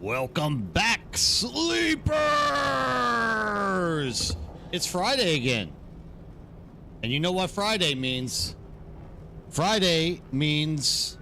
Welcome back, sleepers! It's Friday again. And you know what Friday means? Friday means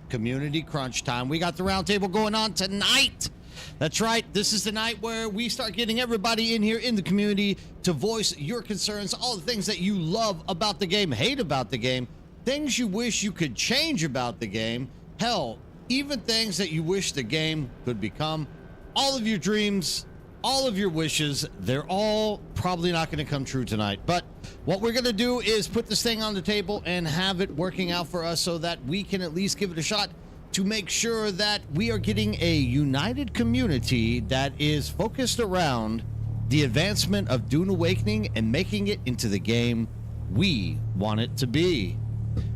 community crunch time. We got the roundtable going on tonight. That's right. This is the night where we start getting everybody in here in the community to voice your concerns, all the things that you love about the game, hate about the game, things you wish you could change about the game, hell, even things that you wish the game could become. All of your dreams, all of your wishes, they're all probably not going to come true tonight. But what we're going to do is put this thing on the table and have it working out for us so that we can at least give it a shot to make sure that we are getting a united community that is focused around the advancement of Dune Awakening and making it into the game we want it to be.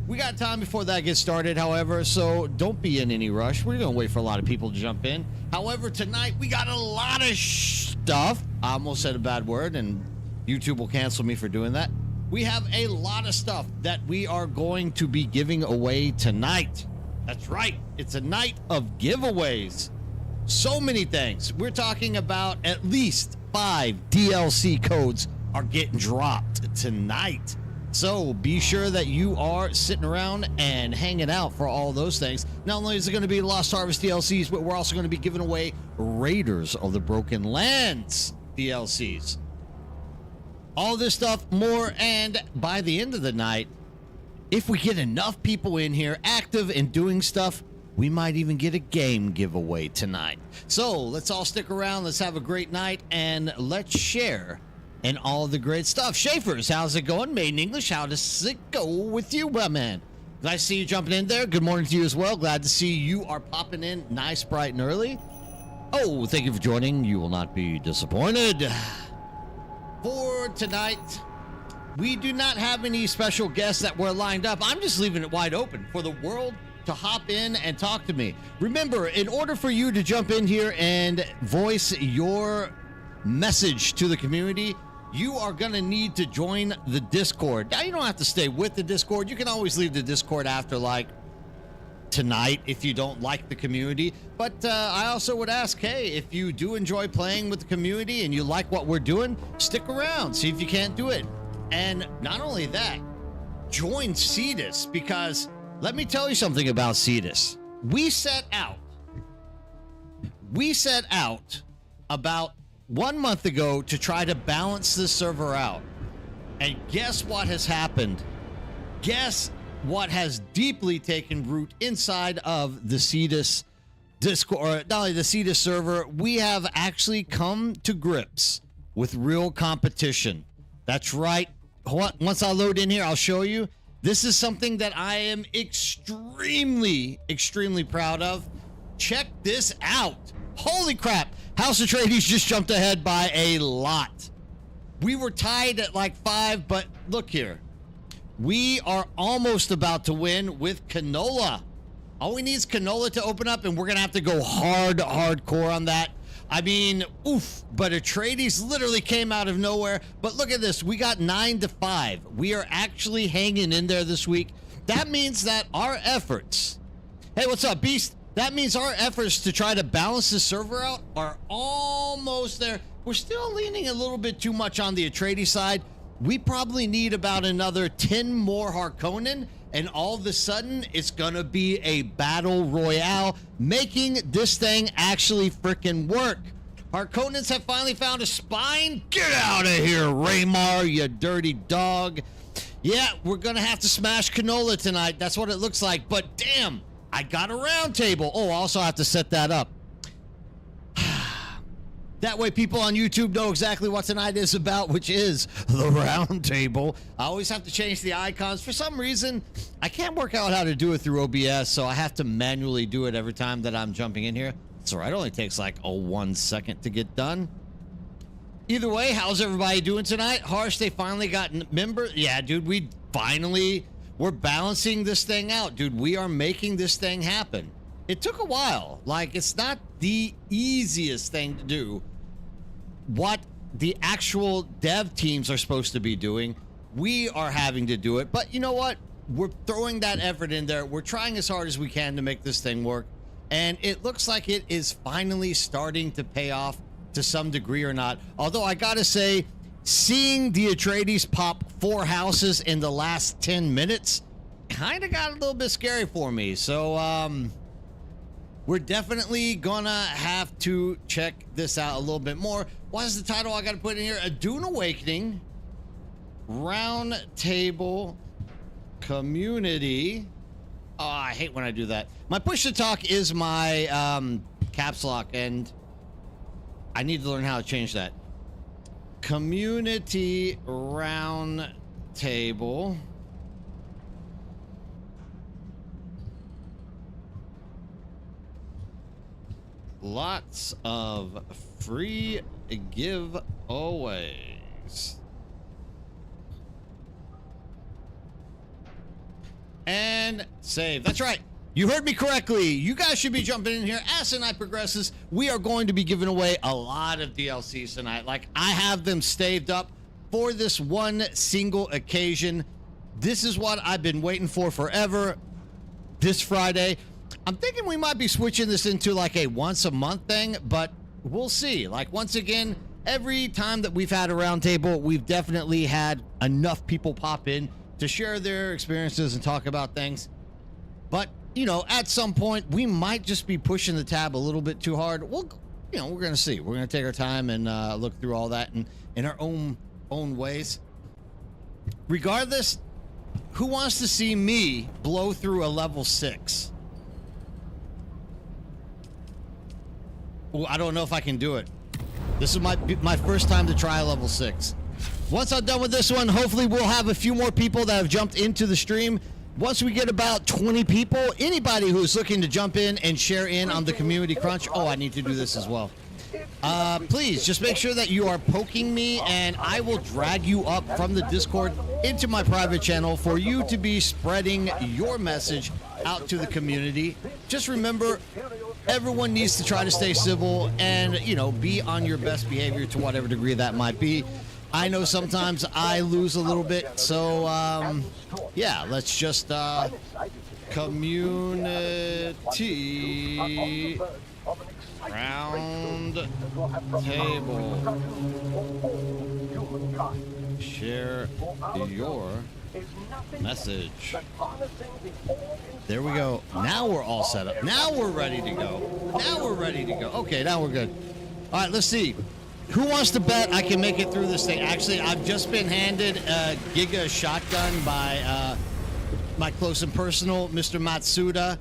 We got time before that gets started, however, so don't be in any rush. We're going to wait for a lot of people to jump in. However, tonight we got a lot of stuff. I almost said a bad word, and YouTube will cancel me for doing that. We have a lot of stuff that we are going to be giving away tonight. That's right. It's a night of giveaways. So many things. We're talking about at least 5 DLC codes are getting dropped tonight. So be sure that you are sitting around and hanging out for all those things. Not only is it going to be Lost Harvest DLCs, but we're also going to be giving away Raiders of the Broken Lands DLCs. All this stuff, more, and by the end of the night, if we get enough people in here active and doing stuff, we might even get a game giveaway tonight. So let's all stick around. Let's have a great night, and let's share and all the great stuff. Schaefer's, how's it going? Made in English, how does it go with you, my man? Glad to see you jumping in there. Good morning to you as well. Glad to see you are popping in nice, bright, and early. Oh, thank you for joining. You will not be disappointed. For tonight, we do not have any special guests that were lined up. I'm just leaving it wide open for the world to hop in and talk to me. Remember, in order for you to jump in here and voice your message to the community, you are going to need to join the Discord. Now, you don't have to stay with the Discord. You can always leave the Discord after, like, tonight if you don't like the community. But I also would ask, hey, if you do enjoy playing with the community and you like what we're doing, stick around. See if you can't do it. And not only that, join Cetus, because let me tell you something about Cetus. We set out about 1 month ago to try to balance this server out. And guess what has happened? Guess what has deeply taken root inside of the Cetus Discord, or not only the Cetus server, we have actually come to grips with real competition. That's right. Once I load in here, I'll show you. This is something that I am extremely, extremely proud of. Check this out. Holy crap. House of Atreides just jumped ahead by a lot. We were tied at like 5, but look here. We are almost about to win with Canola. All we need is Canola to open up, and we're going to have to go hardcore on that. I mean, oof, but Atreides literally came out of nowhere. But look at this. We got 9-5. We are actually hanging in there this week. That means that our efforts... Hey, what's up, Beast? That means our efforts to try to balance the server out are almost there. We're still leaning a little bit too much on the Atreides side. We probably need about another 10 more Harkonnen, and all of a sudden, it's gonna be a battle royale, making this thing actually freaking work. Harkonnens have finally found a spine. Get out of here, Raymar, you dirty dog. Yeah, we're gonna have to smash Canola tonight. That's what it looks like, but damn. I got a round table. Oh, I also have to set that up. That way people on YouTube know exactly what tonight is about, which is the round table. I always have to change the icons. For some reason, I can't work out how to do it through OBS, so I have to manually do it every time that I'm jumping in here. It's all right. It only takes like 1 second to get done. Either way, how's everybody doing tonight? Harsh, they finally got members. Yeah, dude, we're balancing this thing out, dude. We are making this thing happen. It took a while. Like, it's not the easiest thing to do. What the actual dev teams are supposed to be doing, we are having to do it. But you know what? We're throwing that effort in there. We're trying as hard as we can to make this thing work. and it looks like it is finally starting to pay off to some degree or not. Although I gotta say, seeing the Atreides pop 4 houses in the last 10 minutes kind of got a little bit scary for me. So we're definitely gonna have to check this out a little bit more. What is the title I gotta put in here? A Dune Awakening Roundtable Community. Oh, I hate when I do that. My push to talk is my caps lock, and I need to learn how to change that. Community Roundtable. Lots of free giveaways. And save. That's right. You heard me correctly. You guys should be jumping in here. As the night progresses, we are going to be giving away a lot of DLCs tonight. Like, I have them staved up for this one single occasion. This is what I've been waiting for forever. This Friday. I'm thinking we might be switching this into like a once a month thing, but we'll see. Like, once again, every time that we've had a roundtable, we've definitely had enough people pop in to share their experiences and talk about things. But, you know, at some point, we might just be pushing the tab a little bit too hard. We'll, you know, we're going to see. We're going to take our time and look through all that in our own ways. Regardless, who wants to see me blow through a level 6? Well, I don't know if I can do it. This is my first time to try a level 6. Once I'm done with this one, hopefully we'll have a few more people that have jumped into the stream. Once we get about 20 people, anybody who's looking to jump in and share in on the community crunch. Oh, I need to do this as well. Please just make sure that you are poking me, and I will drag you up from the Discord into my private channel for you to be spreading your message out to the community. Just remember, everyone needs to try to stay civil and, you know, be on your best behavior to whatever degree that might be. I know sometimes I lose a little bit, so yeah, let's just community round table, share your message. There we go. Now we're all set up. Now we're ready to go. Now we're ready to go. Okay, now we're good. All right, let's see. Who wants to bet I can make it through this thing? Actually, I've just been handed a Giga shotgun by my close and personal, Mr. Matsuda,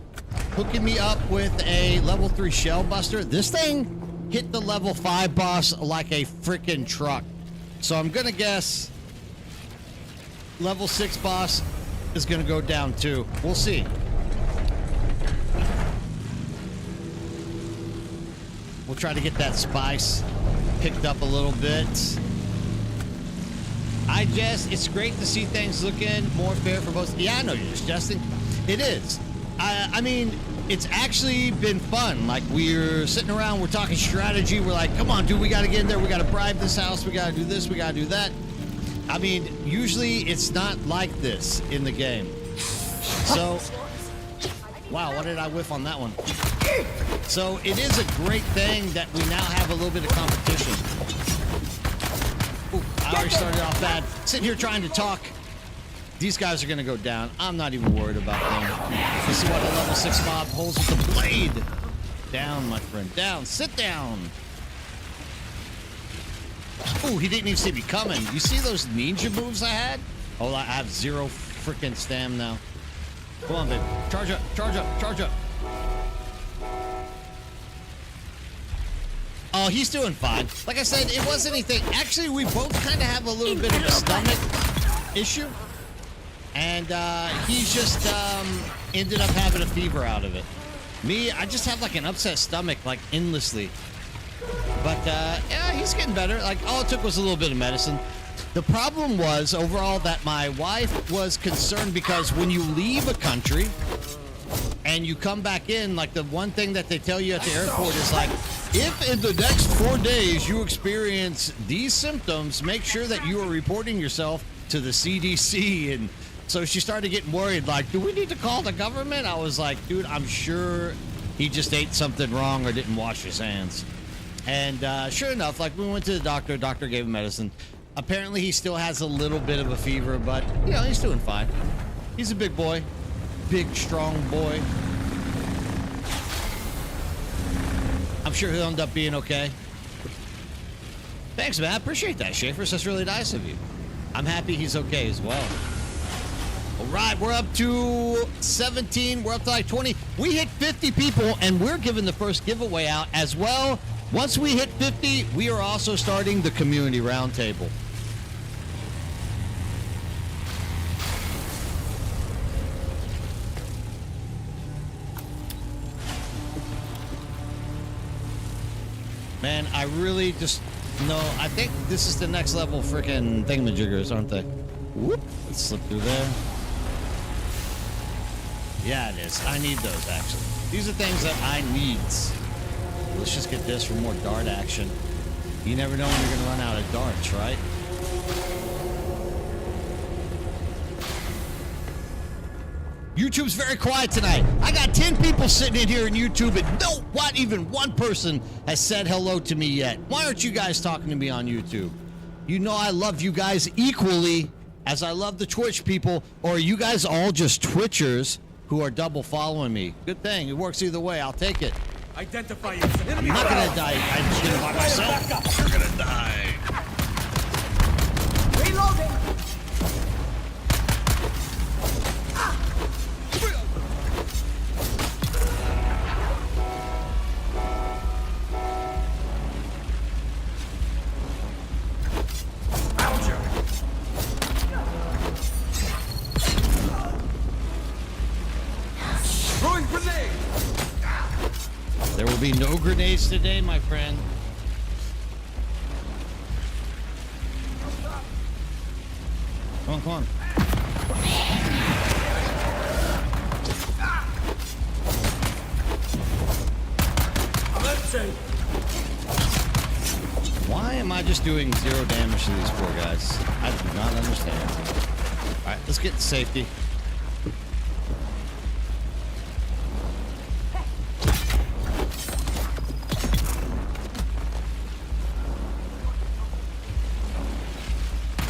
hooking me up with a level 3 shell buster. This thing hit the level 5 boss like a freaking truck. So I'm going to guess level 6 boss is going to go down too. We'll see. We'll try to get that spice picked up a little bit. It's great to see things looking more fair for both. Yeah, I know you're just jesting. It is. I mean, it's actually been fun. Like, we're sitting around, we're talking strategy. We're like, come on, dude, we got to get in there. We got to bribe this house. We got to do this. We got to do that. I mean, usually it's not like this in the game. So, wow, what did I whiff on that one? So it is a great thing that we now have a little bit of competition. Ooh, I already started off bad. Sitting here trying to talk. These guys are going to go down. I'm not even worried about them. This is what a level 6 mob holds with the blade. Down, my friend. Down. Sit down. Ooh, he didn't even see me coming. You see those ninja moves I had? Oh, I have 0 freaking stam now. Come on, baby. Charge up, charge up, charge up. Oh, he's doing fine. Like I said, it wasn't anything. Actually, we both kind of have a little bit of a stomach issue. And he's just ended up having a fever out of it. Me, I just have like an upset stomach, like endlessly. But yeah, he's getting better. Like, all it took was a little bit of medicine. The problem was overall that my wife was concerned because when you leave a country and you come back in, like, the one thing that they tell you at the airport is like, if in the next 4 days you experience these symptoms, make sure that you are reporting yourself to the CDC. And so she started getting worried, like, do we need to call the government? I was like, dude, I'm sure he just ate something wrong or didn't wash his hands. And sure enough, like we went to the doctor gave him medicine. Apparently he still has a little bit of a fever, but you know, he's doing fine. He's a big boy, big, strong boy. I'm sure he'll end up being okay. Thanks, man. I appreciate that, Schaefer. That's really nice of you. I'm happy he's okay as well. All right, we're up to 17. We're up to like 20. We hit 50 people, and we're giving the first giveaway out as well. Once we hit 50, we are also starting the community roundtable. Man, I really just... No, I think this is the next level freaking thingamajiggers, aren't they? Whoop. Let's slip through there. Yeah, it is. I need those, actually. These are things that I need. Let's just get this for more dart action. You never know when you're going to run out of darts, right? YouTube's very quiet tonight. I got 10 people sitting in here in YouTube, and not even one person has said hello to me yet. Why aren't you guys talking to me on YouTube? You know I love you guys equally as I love the Twitch people, or are you guys all just Twitchers who are double following me? Good thing. It works either way. I'll take it. Identify yourself. I'm not gonna die. I'm just gonna by myself. You're gonna die. Reloading. Throwing grenade. There will be no grenades today, my friend. Come on, come on. Why am I just doing 0 damage to these poor guys? I do not understand. All right, let's get to safety.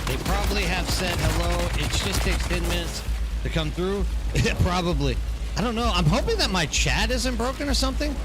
They probably have said hello. It just takes 10 minutes to come through. Probably. I don't know. I'm hoping that my chat isn't broken or something.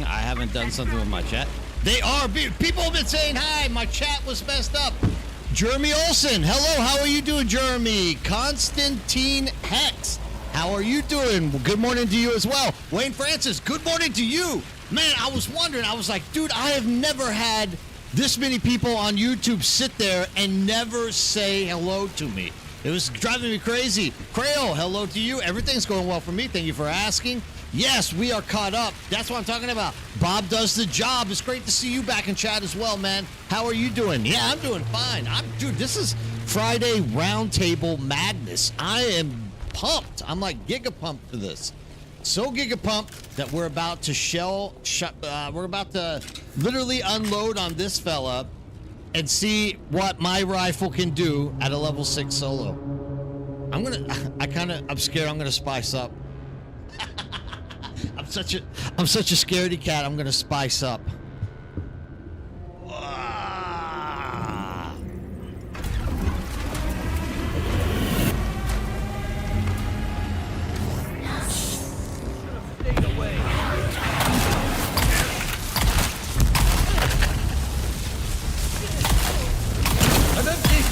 I haven't done something with my chat. They are. People have been saying hi. My chat was messed up. Jeremy Olson. Hello. How are you doing, Jeremy? Constantine Hex. How are you doing? Well, good morning to you as well. Wayne Francis. Good morning to you. Man, I was wondering. I was like, dude, I have never had this many people on YouTube sit there and never say hello to me. It was driving me crazy. Crayo, hello to you. Everything's going well for me. Thank you for asking. Yes, we are caught up. That's what I'm talking about. Bob does the job. It's great to see you back in chat as well, man. How are you doing? Yeah, I'm doing fine. Dude, this is Friday Roundtable Madness. I am pumped. I'm like giga-pumped for this. So giga-pumped that we're about to we're about to literally unload on this fella and see what my rifle can do at a level 6 solo. I'm scared I'm gonna spice up. I'm such a scaredy cat. I'm gonna spice up. Stay away. I'm empty.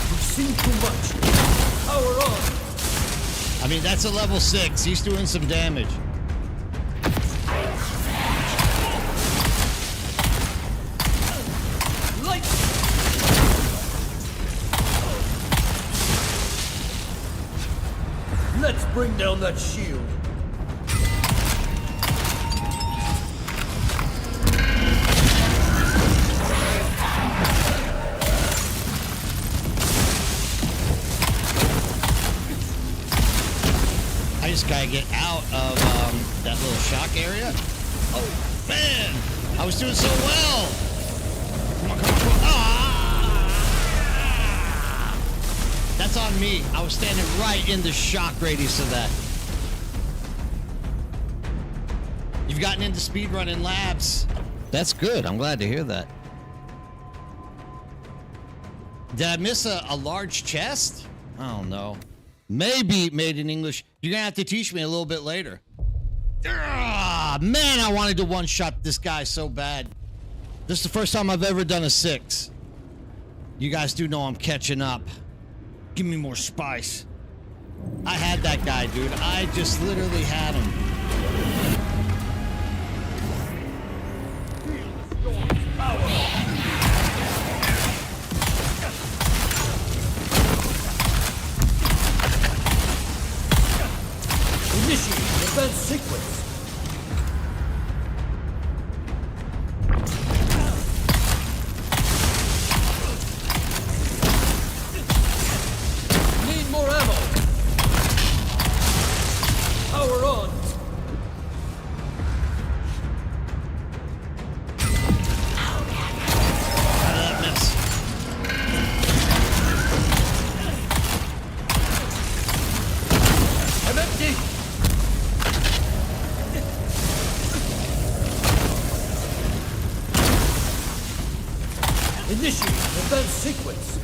We've seen too much. Power on. I mean, that's a level 6. He's doing some damage. Light. Let's bring down that shield. guy get out of that little shock area. Oh, man. I was doing so well. Come on, come on, come on. Ah! That's on me. I was standing right in the shock radius of that. You've gotten into speedrunning labs. That's good. I'm glad to hear that. Did I miss a large chest? I don't know. Maybe made in English. You're gonna have to teach me a little bit later. Ah, man, I wanted to one-shot this guy so bad. This is the first time I've ever done a 6. You guys do know I'm catching up. Give me more spice. I had that guy, dude. I just literally had him. Initiate event sequence. Need more ammo. Power on. How did that miss? I'm empty. Initiate event sequence.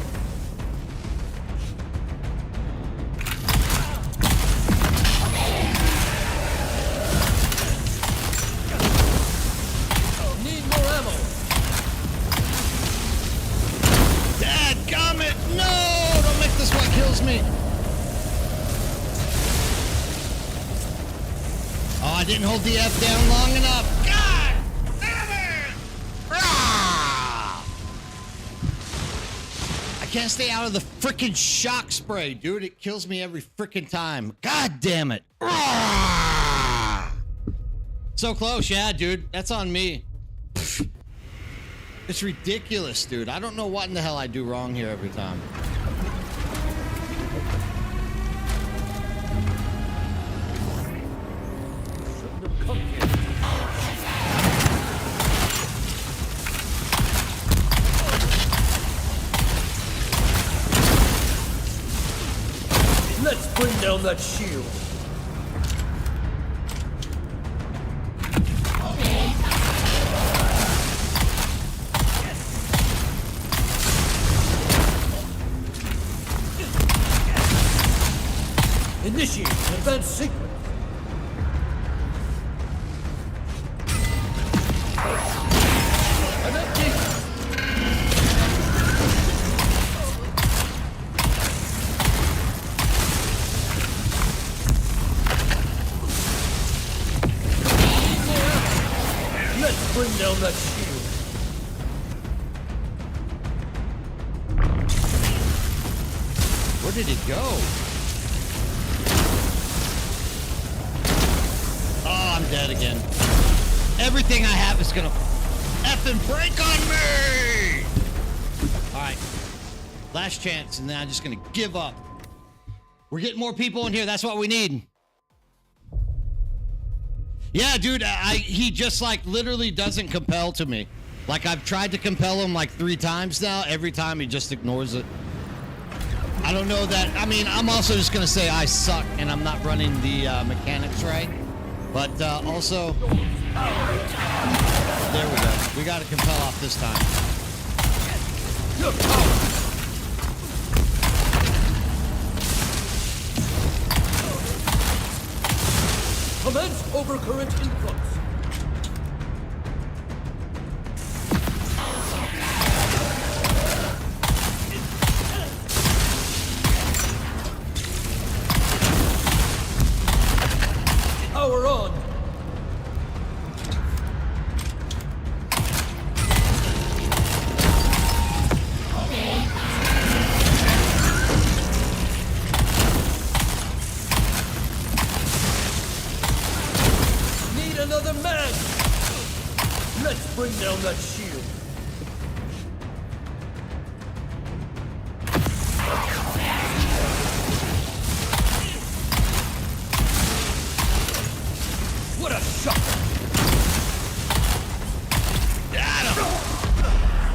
Need more ammo. Dadgummit! No! Don't make this what kills me. Oh, I didn't hold the F down long enough. God damn it! Ah! I can't stay out of the frickin' shock spray, dude. It kills me every frickin' time. God damn it. Ah! So close, yeah, dude. That's on me. It's ridiculous, dude. I don't know what in the hell I do wrong here every time. Shouldn't have come here. Let's bring down that shield. Initiate event sequence. I'm empty. Let's bring down that shield. Where did it go? Oh, I'm dead again. Everything I have is gonna effing break on me! Alright. Last chance, and then I'm just gonna give up. We're getting more people in here, that's what we need. Yeah, dude, he just like literally doesn't compel to me. Like I've tried to compel him like 3 times now. Every time he just ignores it. I don't know that. I mean, I'm also just gonna say I suck and I'm not running the mechanics right. But also, there we go. We got to compel off this time. Your power. Commence overcurrent influx. Power on. Need another mag. Let's bring down that shield.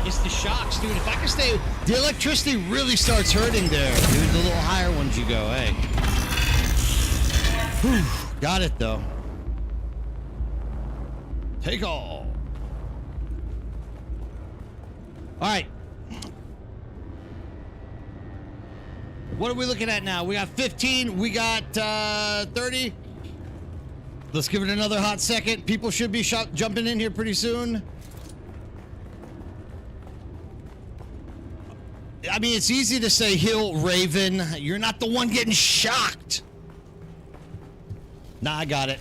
It's the shocks, dude. If I can stay... The electricity really starts hurting there, dude. The little higher ones you go, hey. Whew. Got it, though. Take all. All right. What are we looking at now? We got 15. We got 30. Let's give it another hot second. People should be jumping in here pretty soon. I mean, it's easy to say Hill Raven. You're not the one getting shocked. Nah, I got it.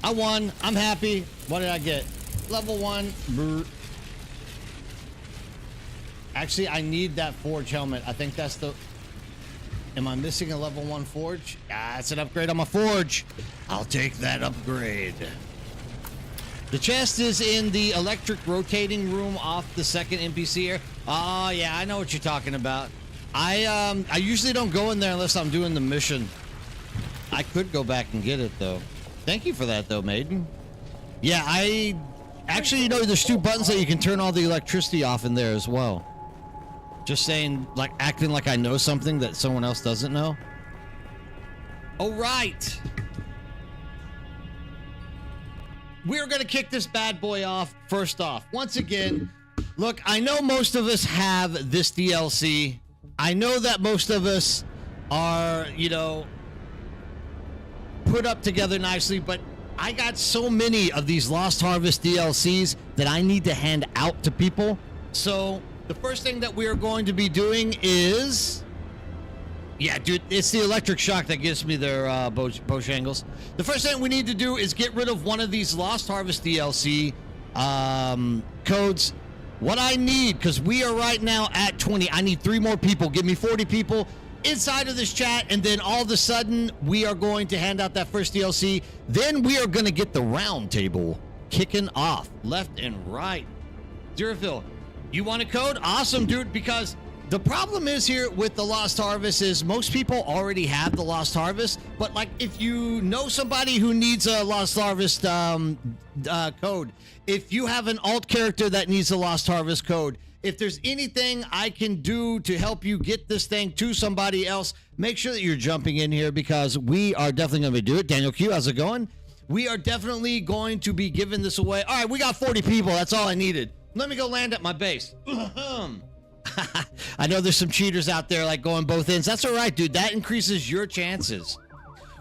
I won. I'm happy. What did I get? Level 1. Brr. Actually, I need that forge helmet. I think that's the... Am I missing a level 1 forge? Ah, it's an upgrade on my forge. I'll take that upgrade. The chest is in the electric rotating room off the second NPC here. Oh, yeah, I know what you're talking about. I usually don't go in there unless I'm doing the mission. I could go back and get it, though. Thank you for that, though, Maiden. Yeah, actually, you know, there's 2 buttons that you can turn all the electricity off in there as well. Just saying, like, acting like I know something that someone else doesn't know. All right. We're going to kick this bad boy off. First off, once again, look, I know most of us have this DLC. I know that most of us are, you know, put up together nicely, but I got so many of these Lost Harvest DLCs that I need to hand out to people. So the first thing that we are going to be doing is... Yeah, dude, it's the electric shock that gives me their Bojangles. The first thing we need to do is get rid of one of these Lost Harvest DLC codes. What I need, because we are right now at 20, I need 3 more people. Give me 40 people inside of this chat, and then all of a sudden, we are going to hand out that first DLC. Then we are going to get the Roundtable kicking off, left and right. Zerafil, you want a code? Awesome, dude, because... The problem is here with the Lost Harvest is most people already have the Lost Harvest, but like if you know somebody who needs a Lost Harvest code, if you have an alt character that needs a Lost Harvest code, if there's anything I can do to help you get this thing to somebody else, make sure that you're jumping in here because we are definitely going to do it. Daniel Q, how's it going? We are definitely going to be giving this away. All right, we got 40 people. That's all I needed. Let me go land at my base. I know there's some cheaters out there like going both ends. That's all right, dude. That increases your chances.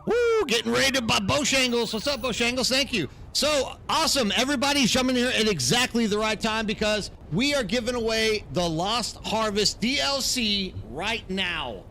Woo, getting raided by Bojangles. What's up, Bojangles? Thank you. So awesome. Everybody's jumping here at exactly the right time because we are giving away the Lost Harvest DLC right now.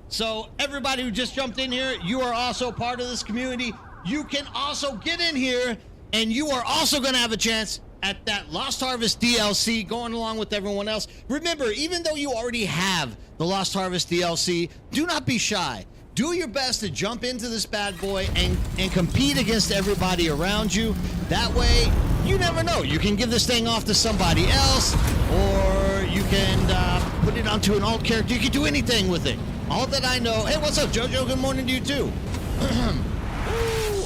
So everybody who just jumped in here, you are also part of this community. You can also get in here and you are also going to have a chance at that Lost Harvest DLC going along with everyone else. Remember, even though you already have the Lost Harvest DLC, do not be shy. Do your best to jump into this bad boy and compete against everybody around you. That way, you never know. You can give this thing off to somebody else, or you can put it onto an alt character. You can do anything with it. All that I know... Hey, what's up, Jojo? Good morning to you, too.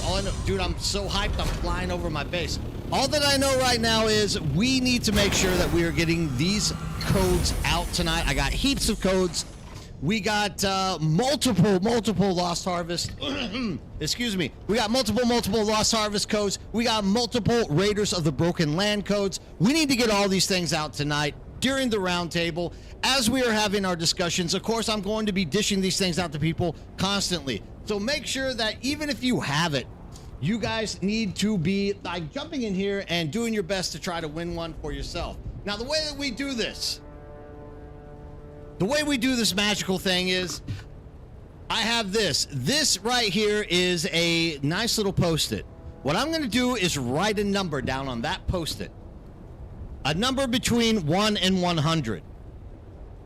All I know, dude, I'm so hyped. I'm flying over my base. All that I know right now is we need to make sure that we are getting these codes out tonight. I got heaps of codes. We got multiple Lost Harvest. Excuse me. We got multiple Lost Harvest codes. We got multiple Raiders of the Broken Land codes. We need to get all these things out tonight during the roundtable. As we are having our discussions, of course, I'm going to be dishing these things out to people constantly. So make sure that even if you have it, you guys need to be like jumping in here and doing your best to try to win one for yourself. Now, the way that we do this, magical thing is I have this. This right here is a nice little post-it. What I'm going to do is write a number down on that post-it. A number between 1 and 100.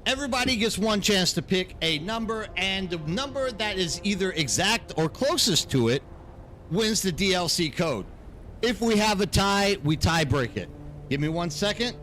Everybody gets one chance to pick a number, and the number that is either exact or closest to it wins the DLC code. If we have a tie, we tie break it. Give me 1 second.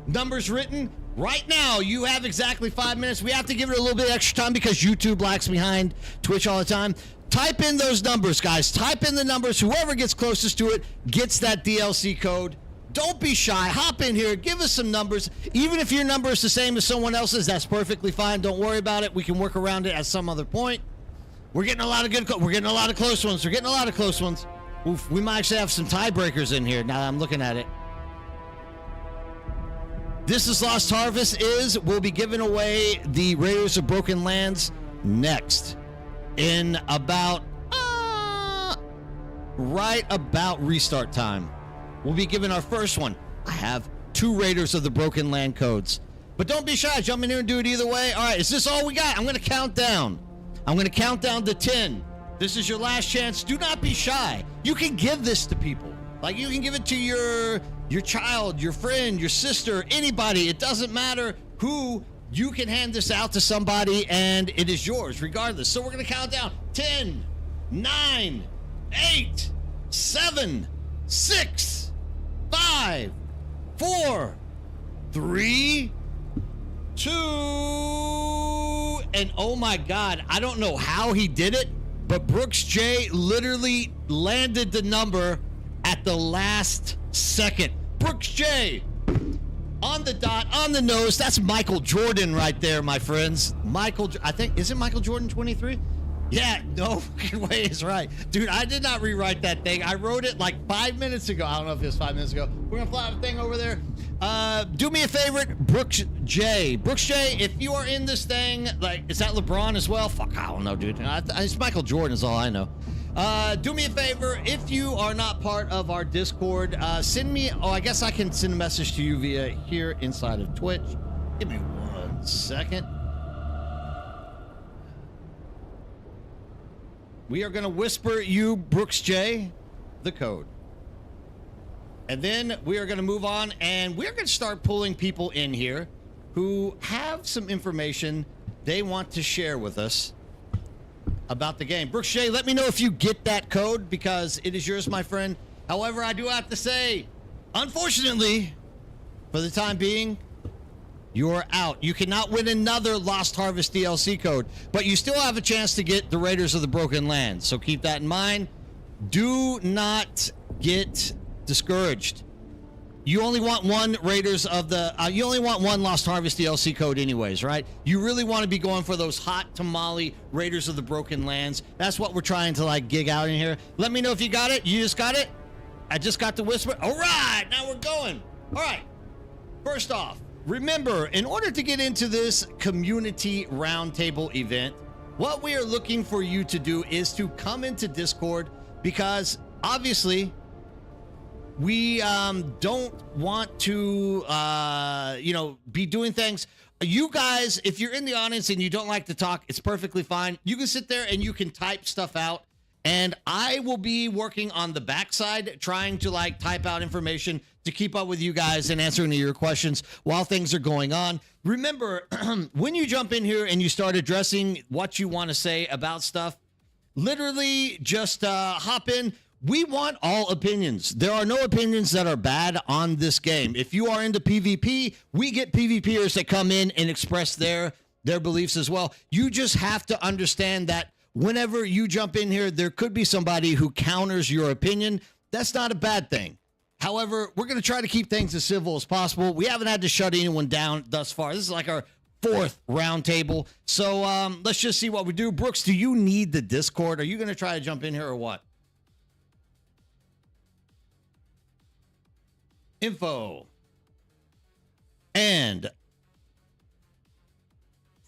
Numbers written. Right now, you have exactly 5 minutes. We have to give it a little bit extra time because YouTube lags behind Twitch all the time. Type in those numbers, guys. Type in the numbers. Whoever gets closest to it gets that DLC code. Don't be shy. Hop in here. Give us some numbers. Even if your number is the same as someone else's, that's perfectly fine. Don't worry about it. We can work around it at some other point. We're getting a lot of good. We're getting a lot of close ones. We're getting a lot of close ones. Oof, we might actually have some tiebreakers in here. Now that I'm looking at it. This is Lost Harvest. We'll be giving away the Raiders of Broken Lands next in about right about restart time. We'll be giving our first one. I have 2 Raiders of the Broken Land codes. But don't be shy. Jump in here and do it either way. All right, is this all we got? I'm going to count down. I'm going to count down to 10. This is your last chance. Do not be shy. You can give this to people. Like, you can give it to your child, your friend, your sister, anybody. It doesn't matter who. You can hand this out to somebody, and it is yours regardless. So we're going to count down. 10, 9, 8, 7, 6, 5, 4, 3, 2, and oh my God, I don't know how he did it, but Brooks J literally landed the number at the last second. Brooks J, on the dot, on the nose. That's Michael Jordan right there, my friends. I think, is it Michael Jordan 23? Yeah, no fucking way is right. Dude, I did not rewrite that thing. I wrote it like 5 minutes ago. I don't know if it was 5 minutes ago. We're gonna fly the thing over there. Do me a favor, Brooks J. Brooks J, if you are in this thing, like, is that LeBron as well? Fuck, I don't know, dude. It's Michael Jordan is all I know. Do me a favor, if you are not part of our Discord, send me, I guess I can send a message to you via here inside of Twitch. Give me 1 second. We are going to whisper you, Brooks J, the code. And then we are going to move on, and we're going to start pulling people in here who have some information they want to share with us about the game. Brooks J, let me know if you get that code, because it is yours, my friend. However, I do have to say, unfortunately, for the time being, you're out. You cannot win another Lost Harvest DLC code, but you still have a chance to get the Raiders of the Broken Land. So keep that in mind. Do not get discouraged. You only want one Raiders of the, you only want one Lost Harvest DLC code anyways, right? You really want to be going for those hot tamale Raiders of the Broken Lands. That's what we're trying to like gig out in here. Let me know if you got it. You just got it? I just got the whisper. All right, now we're going. All right, first off, remember, in order to get into this community roundtable event, what we are looking for you to do is to come into Discord, because obviously we don't want to, be doing things. You guys, if you're in the audience and you don't like to talk, it's perfectly fine. You can sit there and you can type stuff out. And I will be working on the backside, trying to like type out information to keep up with you guys and answering your questions while things are going on. Remember, when you jump in here and you start addressing what you want to say about stuff, literally just hop in. We want all opinions. There are no opinions that are bad on this game. If you are into PvP, we get PvPers that come in and express their beliefs as well. You just have to understand that whenever you jump in here, there could be somebody who counters your opinion. That's not a bad thing. However, we're going to try to keep things as civil as possible. We haven't had to shut anyone down thus far. This is like our 4th roundtable. So let's just see what we do. Brooks, do you need the Discord? Are you going to try to jump in here or what? Info. And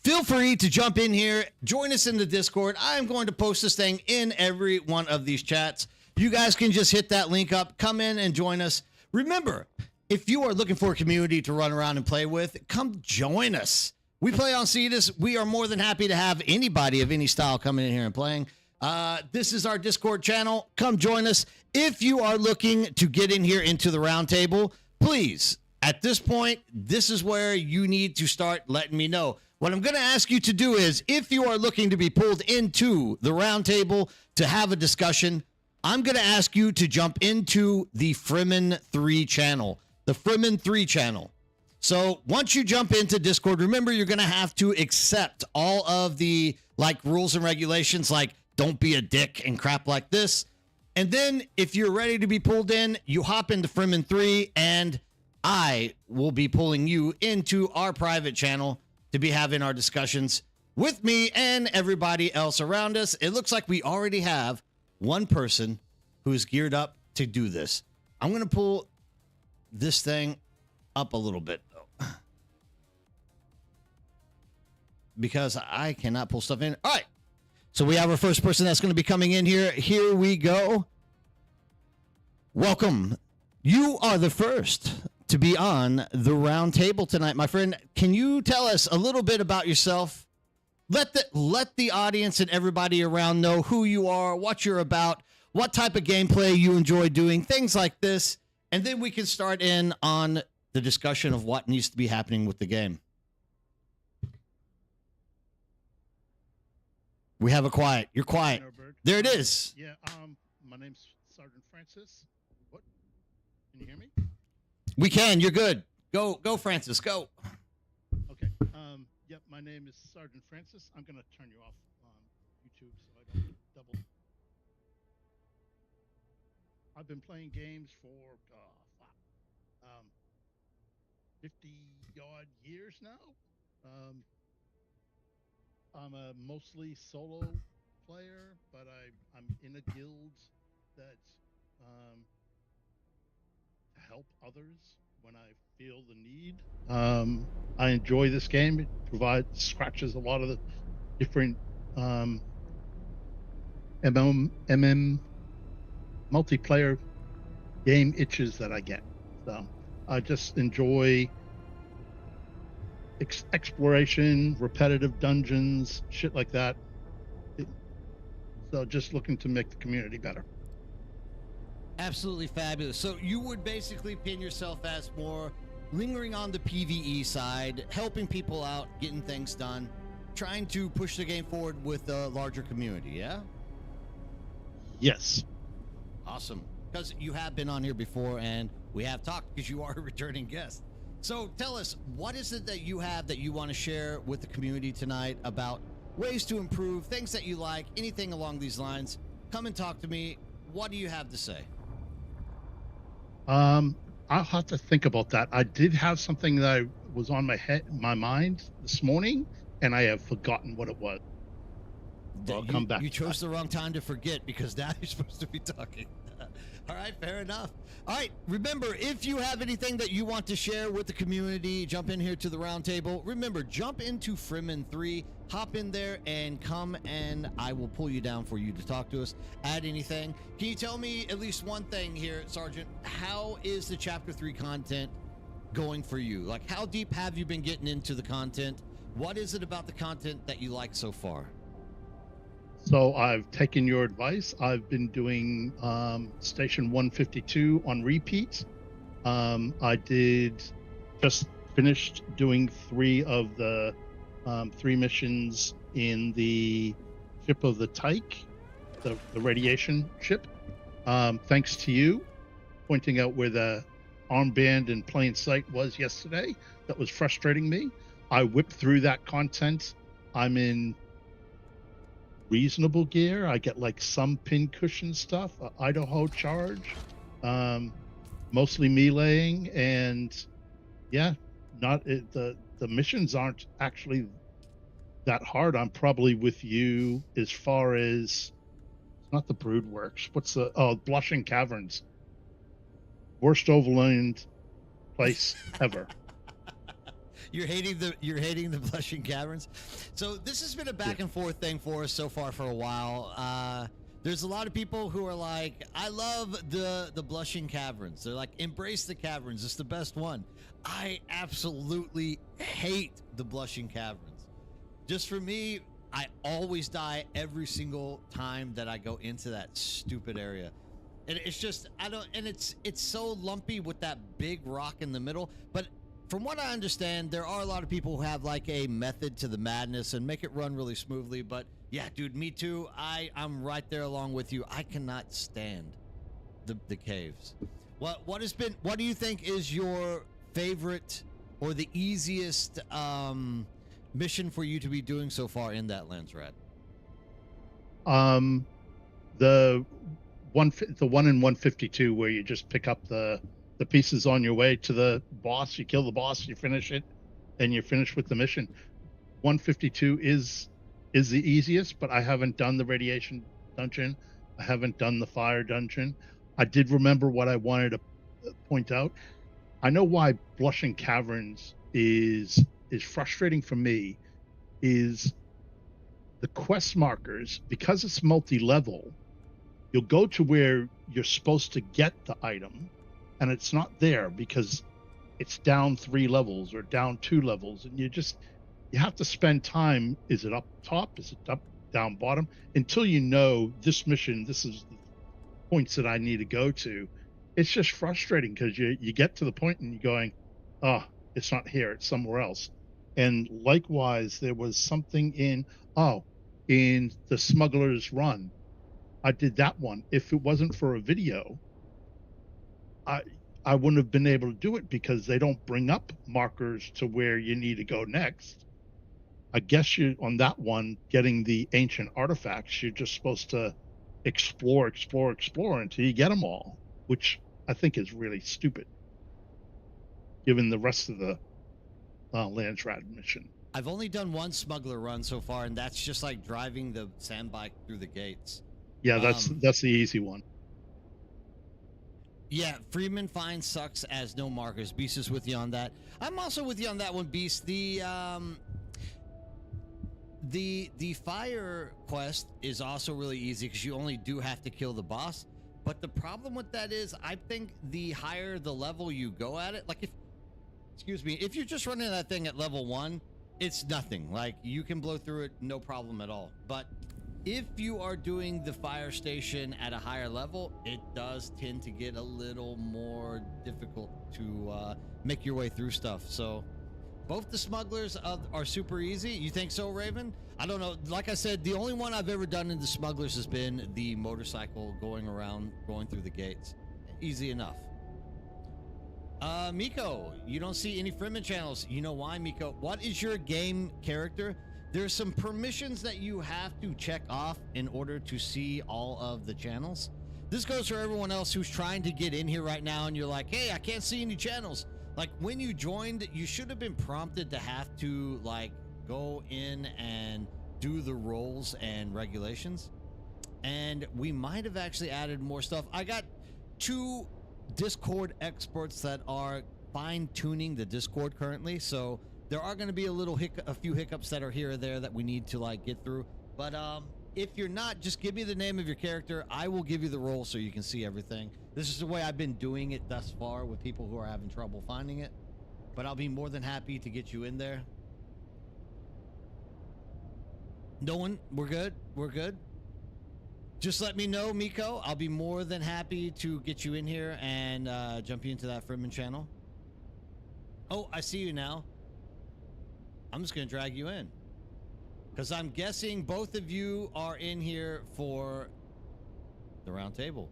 feel free to jump in here. Join us in the Discord. I'm going to post this thing in every one of these chats. You guys can just hit that link up, come in and join us. Remember, if you are looking for a community to run around and play with, come join us. We play on Cetus. We are more than happy to have anybody of any style coming in here and playing. This is our Discord channel. Come join us. If you are looking to get in here into the roundtable, please, at this point, this is where you need to start letting me know. What I'm going to ask you to do is, if you are looking to be pulled into the roundtable to have a discussion, I'm going to ask you to jump into the Fremen 3 channel. The Fremen 3 channel. So once you jump into Discord, remember you're going to have to accept all of the like rules and regulations, like don't be a dick and crap like this. And then if you're ready to be pulled in, you hop into Fremen 3 and I will be pulling you into our private channel to be having our discussions with me and everybody else around us. It looks like we already have one person who's geared up to do this. I'm going to pull this thing up a little bit though, because I cannot pull stuff in. All right. So we have our first person that's going to be coming in here. Here we go. Welcome. You are the first to be on the round table tonight, my friend. Can you tell us a little bit about yourself? Let the audience and everybody around know who you are, what you're about, what type of gameplay you enjoy doing, things like this, and then we can start in on the discussion of what needs to be happening with the game. We have a quiet. You're quiet. There it is. Yeah, my name's Sergeant Francis. What? Can you hear me? We can. You're good. Go, Francis. Go. Okay. Yep, my name is Sergeant Francis. I'm gonna turn you off on YouTube so I don't double. I've been playing games for 50-odd years now. I'm a mostly solo player, but I'm in a guild that's to help others when I feel the need. I enjoy this game. It scratches a lot of the different MM multiplayer game itches that I get. So I just enjoy exploration, repetitive dungeons, shit like that. So just looking to make the community better. Absolutely fabulous. So you would basically pin yourself as more lingering on the PvE side, helping people out, getting things done, trying to push the game forward with a larger community, yeah? Yes. Awesome. Because you have been on here before and we have talked because you are a returning guest. So tell us, what is it that you have that you want to share with the community tonight about ways to improve, things that you like, anything along these lines? Come and talk to me. What do you have to say? I'll have to think about that. I did have something that was on my mind this morning, and I have forgotten what it was. So I'll come back. You chose the wrong time to forget because now you're supposed to be talking. All right, fair enough. All right, remember, if you have anything that you want to share with the community, jump in here to the round table. Remember, jump into Fremen 3, hop in there and come, and I will pull you down for you to talk to us. Add anything. Can you tell me at least one thing here, Sergeant? How is the Chapter 3 content going for you? Like, how deep have you been getting into the content? What is it about the content that you like so far? So I've taken your advice. I've been doing Station 152 on repeat. I just finished doing 3 of the 3 missions in the ship of the Tyke, the radiation ship. Thanks to you pointing out where the armband in plain sight was yesterday. That was frustrating me. I whipped through that content. I'm in reasonable gear. I get like some pincushion stuff, Idaho charge, mostly meleeing, and yeah, the missions aren't actually that hard. I'm probably with you as far as it's not the Brood Works. What's the Blushing Caverns? Worst overland place ever. You're hating the Blushing Caverns. So this has been a back and forth thing for us so far for a while. There's a lot of people who are like, I love the Blushing Caverns. They're like, embrace the caverns. It's the best one. I absolutely hate the Blushing Caverns. Just for me, I always die every single time that I go into that stupid area. And it's just, it's so lumpy with that big rock in the middle. But from what I understand, there are a lot of people who have like a method to the madness and make it run really smoothly. But yeah, dude, me too. I'm right there along with you. I cannot stand the caves. What do you think is your favorite or the easiest mission for you to be doing so far in that Lensrat? The the one in 152 where you just pick up the pieces on your way to the boss, you kill the boss, you finish it, and you're finished with the mission. 152 is the easiest, but I haven't done the radiation dungeon. I haven't done the fire dungeon. I did remember what I wanted to point out. I know why Blushing Caverns is frustrating for me is the quest markers, because it's multi-level. You'll go to where you're supposed to get the item, and it's not there because it's down 3 levels or down 2 levels, and you have to spend time. Is it up top? Is it up, down, bottom? Until you know this mission, this is the points that I need to go to. It's just frustrating because you get to the point and you're going, oh, it's not here, it's somewhere else. And likewise, there was something in the Smuggler's Run. I did that one. If it wasn't for a video, I wouldn't have been able to do it because they don't bring up markers to where you need to go next. I guess you on that one, getting the ancient artifacts, you're just supposed to explore until you get them all, which I think is really stupid, given the rest of the Landsrat mission. I've only done one smuggler run so far, and that's just like driving the sand bike through the gates. Yeah, that's the easy one. Yeah, Freeman Fine sucks as no markers. Beast is with you on that. I'm also with you on that one, Beast. The fire quest is also really easy because you only do have to kill the boss. But the problem with that is, I think the higher the level you go at it, like if you're just running that thing at level 1, it's nothing. Like, you can blow through it, no problem at all. But if you are doing the fire station at a higher level, it does tend to get a little more difficult to make your way through stuff. So both the smugglers are super easy. You think so, Raven? I don't know. Like I said, the only one I've ever done in the smugglers has been the motorcycle going through the gates. Easy enough. Miko, you don't see any Freeman channels. You know why, Miko? What is your game character? There's some permissions that you have to check off in order to see all of the channels. This goes for everyone else who's trying to get in here right now and you're like, hey, I can't see any channels. Like, when you joined, you should have been prompted to have to, like, go in and do the roles and regulations. And we might have actually added more stuff. I got 2 Discord experts that are fine-tuning the Discord currently, so there are going to be a few hiccups that are here or there that we need to, like, get through. But if you're not, just give me the name of your character. I will give you the role so you can see everything. This is the way I've been doing it thus far with people who are having trouble finding it. But I'll be more than happy to get you in there. No one? We're good? We're good? Just let me know, Miko. I'll be more than happy to get you in here and jump you into that Freeman channel. Oh, I see you now. I'm just going to drag you in. Because I'm guessing both of you are in here for the round table.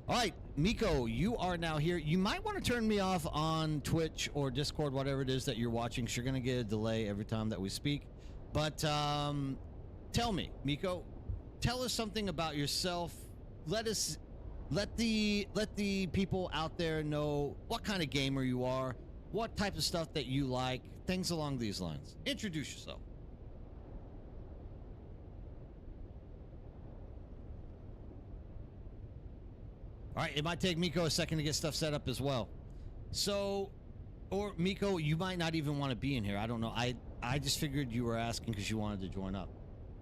All right, Miko, you are now here. You might want to turn me off on Twitch or Discord, whatever it is that you're watching, because you're going to get a delay every time that we speak. But tell me, Miko, tell us something about yourself. Let the people out there know what kind of gamer you are, what type of stuff that you like, things along these lines. Introduce yourself. All right, it might take Miko a second to get stuff set up as well. So, or Miko, you might not even want to be in here. I don't know. I just figured you were asking because you wanted to join up.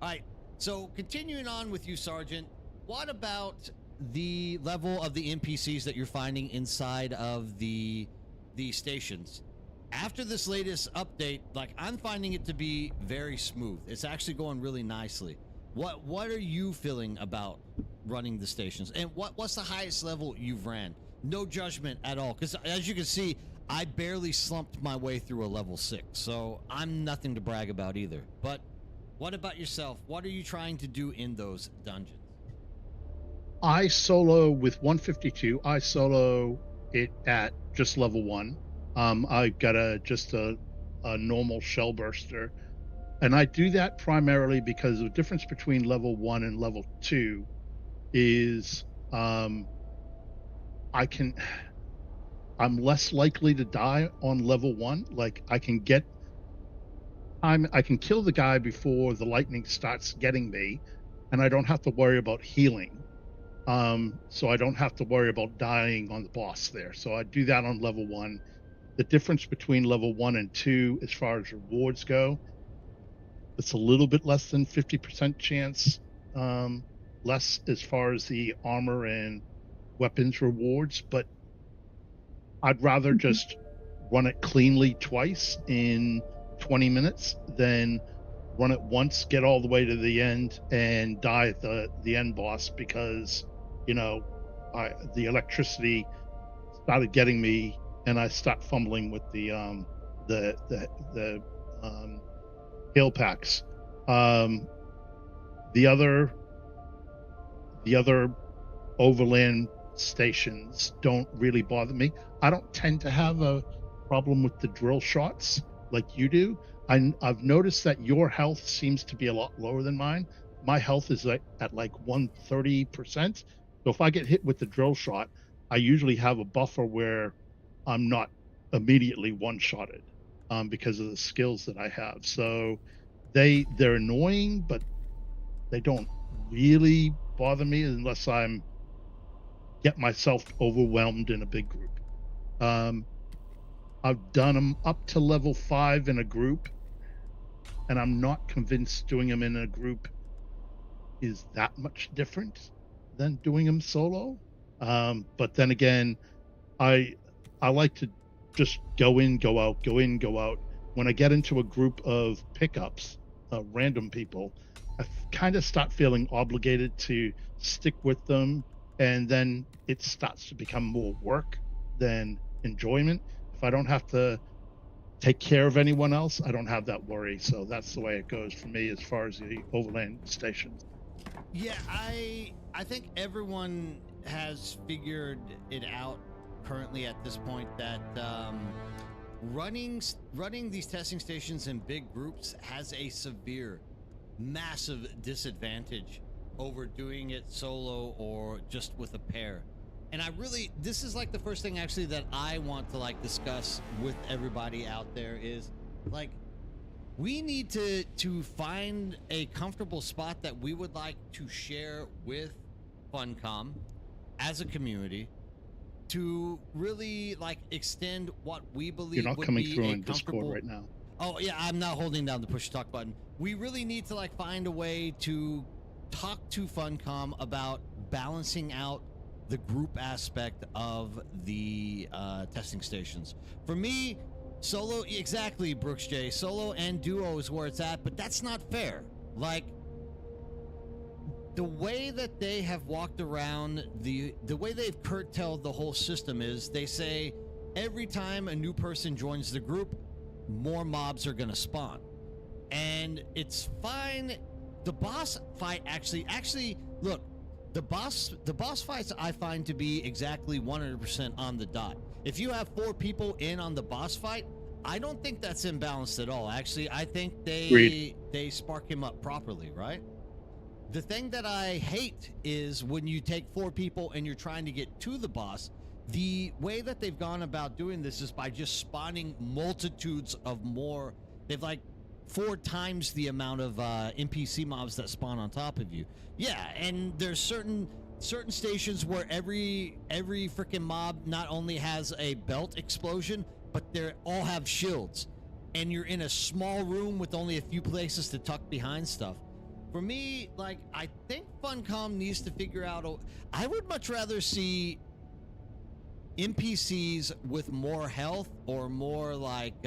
All right, so continuing on with you, Sergeant, what about the level of the NPCs that you're finding inside of the stations? After this latest update, like, I'm finding it to be very smooth. It's actually going really nicely. What are you feeling about running the stations, and what's the highest level you've ran? No judgment at all, because as you can see, I barely slumped my way through a level 6, so I'm nothing to brag about either. But what about yourself? What are you trying to do in those dungeons? I solo with 152. I solo it at just level 1. I got just a normal shell burster. And I do that primarily because the difference between level 1 and level 2 is I can I'm less likely to die on level 1. Like I can kill the guy before the lightning starts getting me, and I don't have to worry about healing. So I don't have to worry about dying on the boss there. So I do that on level 1. The difference between level 1 and 2 as far as rewards go, it's a little bit less than 50% chance, less as far as the armor and weapons rewards, but I'd rather just run it cleanly twice in 20 minutes than run it once, get all the way to the end, and die at the end boss because, you know, the electricity started getting me, and I start fumbling with the hail packs. The other overland stations don't really bother me. I don't tend to have a problem with the drill shots like you do. I've noticed that your health seems to be a lot lower than mine. My health is at like 130%. So if I get hit with the drill shot, I usually have a buffer where I'm not immediately one-shotted because of the skills that I have. So they're annoying, but they don't really bother me unless I'm get myself overwhelmed in a big group. I've done them up to level 5 in a group, and I'm not convinced doing them in a group is that much different than doing them solo. But then again, I like to just go in, go out, go in, go out. When I get into a group of pickups, random people, I kind of start feeling obligated to stick with them, and then it starts to become more work than enjoyment. If I don't have to take care of anyone else, I don't have that worry. So that's the way it goes for me as far as the overland stations. Yeah, I think everyone has figured it out currently at this point that running these testing stations in big groups has a severe, massive disadvantage over doing it solo or just with a pair. And this is like the first thing actually that I want to like discuss with everybody out there is like, we need to find a comfortable spot that we would like to share with Funcom as a community to really like extend what we believe. You're not coming through on Discord right now. Oh yeah, I'm not holding down the push to talk button. We really need to like find a way to talk to Funcom about balancing out the group aspect of the testing stations. For me, solo, exactly, Brooks J. Solo and duo is where it's at, but that's not fair. Like, the way that they have walked around, the way they've curtailed the whole system is they say every time a new person joins the group, more mobs are gonna spawn. And it's fine. The boss fight actually, look, the boss fights I find to be exactly 100% on the dot. If you have 4 people in on the boss fight, I don't think that's imbalanced at all. Actually, I think they spark him up properly, right? The thing that I hate is when you take 4 people and you're trying to get to the boss, the way that they've gone about doing this is by just spawning multitudes of more. They've like 4 times the amount of NPC mobs that spawn on top of you. Yeah, and there's certain stations where every freaking mob not only has a belt explosion, but they all have shields, and you're in a small room with only a few places to tuck behind stuff. For me, like, I think Funcom needs to figure out. I would much rather see NPCs with more health or more like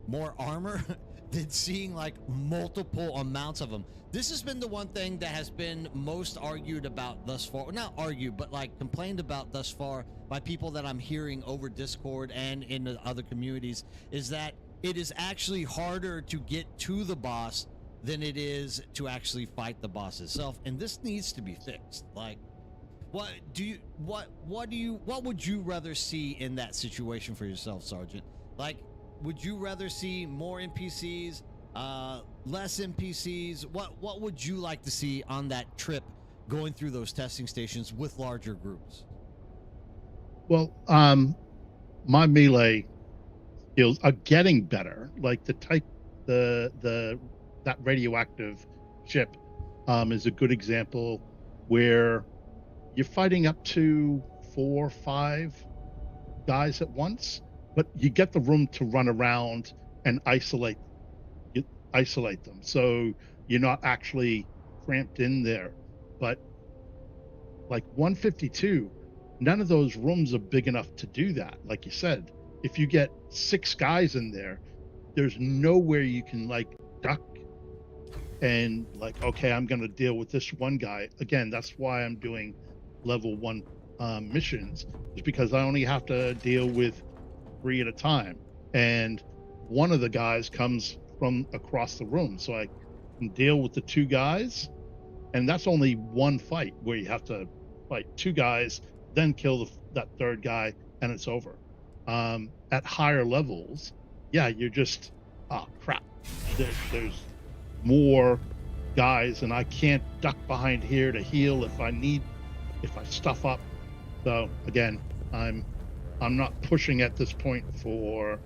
more armor than seeing like multiple amounts of them. This has been the one thing that has been most argued about thus far. Not argued, but like complained about thus far by people that I'm hearing over Discord and in the other communities, is that it is actually harder to get to the boss than it is to actually fight the boss itself. And this needs to be fixed. Like, what would you rather see in that situation for yourself, Sergeant? Like, would you rather see more NPCs less NPCs. What would you like to see on that trip going through those testing stations with larger groups? Well, my melee skills are getting better. Like the that radioactive ship is a good example where you're fighting up to 4 or 5 guys at once, but you get the room to run around and isolate them, so you're not actually cramped in there. But like 152, none of those rooms are big enough to do that. Like you said, if you get 6 guys in there, there's nowhere you can like duck and like, okay, I'm going to deal with this one guy. Again, that's why I'm doing level 1 missions, is because I only have to deal with 3 at a time, and one of the guys comes from across the room, so I can deal with the 2 guys, and that's only one fight where you have to fight 2 guys, then kill that 3rd guy, and it's over. At higher levels, yeah, you're just, oh crap, there's more guys, and I can't duck behind here to heal if I stuff up. So again, I'm not pushing at this point for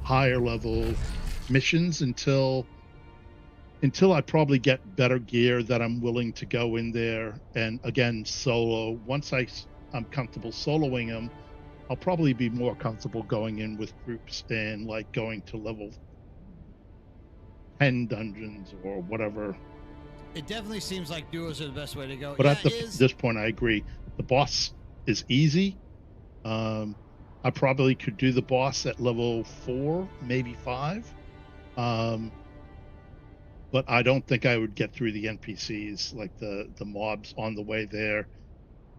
higher level missions until I probably get better gear that I'm willing to go in there. And again, solo. Once I'm comfortable soloing them, I'll probably be more comfortable going in with groups and like going to level 10 dungeons or whatever. It definitely seems like duos are the best way to go. But at this point, I agree. The boss is easy. I probably could do the boss at level 4, maybe 5. But I don't think I would get through the NPCs, like the mobs on the way there.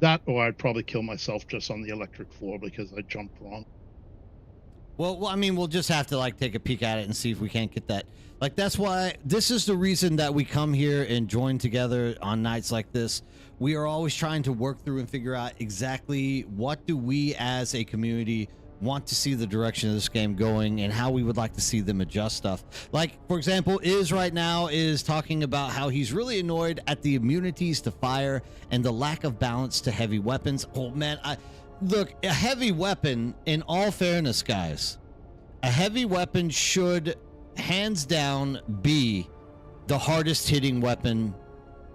That, or I'd probably kill myself just on the electric floor because I jumped wrong. Well, I mean, we'll just have to like take a peek at it and see if we can't get that. Like, that's why this is the reason that we come here and join together on nights like this. We are always trying to work through and figure out exactly what do we as a community want to see the direction of this game going and how we would like to see them adjust stuff. Like, for example, right now is talking about how he's really annoyed at the immunities to fire and the lack of balance to heavy weapons. Oh man, look, a heavy weapon, in all fairness, guys, a heavy weapon should hands down be the hardest hitting weapon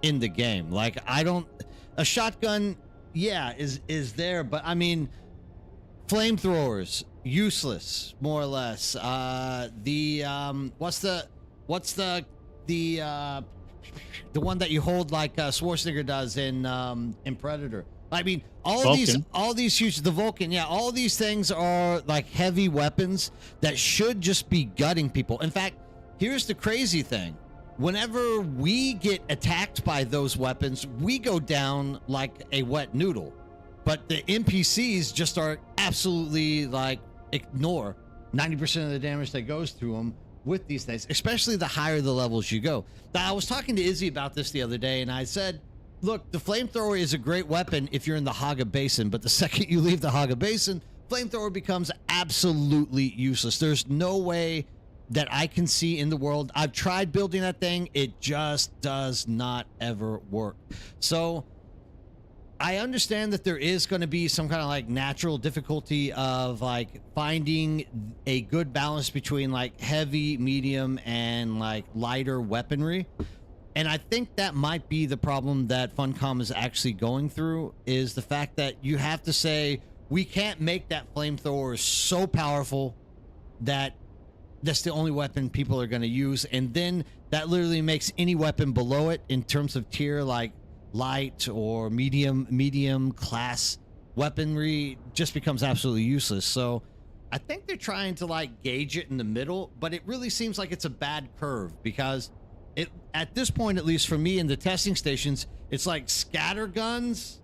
in the game. Like, a shotgun, yeah, is there, but I mean, flamethrowers, useless, more or less. What's the one that you hold like Schwarzenegger does in Predator? I mean, all these huge, the Vulcan, yeah, all these things are like heavy weapons that should just be gutting people. In fact, here's the crazy thing. Whenever we get attacked by those weapons, we go down like a wet noodle. But the NPCs just are absolutely like ignore 90% of the damage that goes through them with these things, especially the higher the levels you go. Now, I was talking to Izzy about this the other day, and I said, look, the flamethrower is a great weapon if you're in the Haga Basin, but the second you leave the Haga Basin, flamethrower becomes absolutely useless. There's no way that I can see in the world. I've tried building that thing. It just does not ever work. So I understand that there is going to be some kind of like natural difficulty of like finding a good balance between like heavy, medium, and like lighter weaponry. And I think that might be the problem that Funcom is actually going through, is the fact that you have to say, we can't make that flamethrower so powerful that that's the only weapon people are going to use. And then that literally makes any weapon below it in terms of tier, like light or medium class weaponry, just becomes absolutely useless. So I think they're trying to like gauge it in the middle, but it really seems like it's a bad curve, because it, at this point, at least for me in the testing stations, it's like scatter guns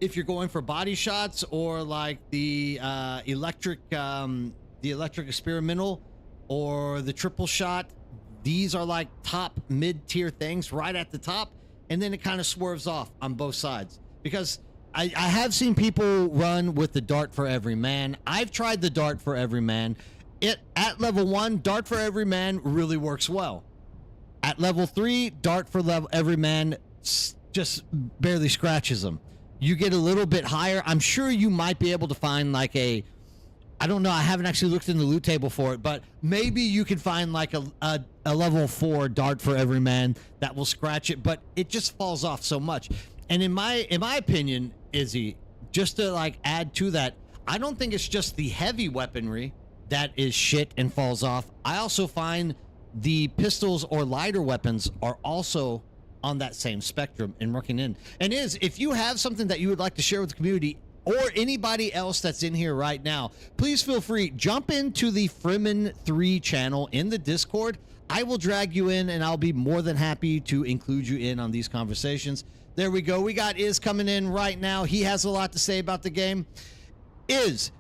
if you're going for body shots, or like the electric experimental, or the triple shot. These are like top mid-tier things right at the top, and then it kind of swerves off on both sides. Because I have seen people run with the dart for every man. I've tried the dart for every man. it at level 1, Dart for Every Man really works well. At level 3, Dart for Every Man just barely scratches them. You get a little bit higher. I'm sure you might be able to find like I don't know, I haven't actually looked in the loot table for it, but maybe you can find like a level 4 Dart for Every Man that will scratch it, but it just falls off so much. And in my opinion, Izzy, just to like add to that, I don't think it's just the heavy weaponry that is shit and falls off. I also find the pistols or lighter weapons are also on that same spectrum and working in. And if you have something that you would like to share with the community or anybody else that's in here right now, please feel free, jump into the Freeman 3 channel in the Discord. I will drag you in and I'll be more than happy to include you in on these conversations. There we go. We got Iz coming in right now. He has a lot to say about the game. Iz,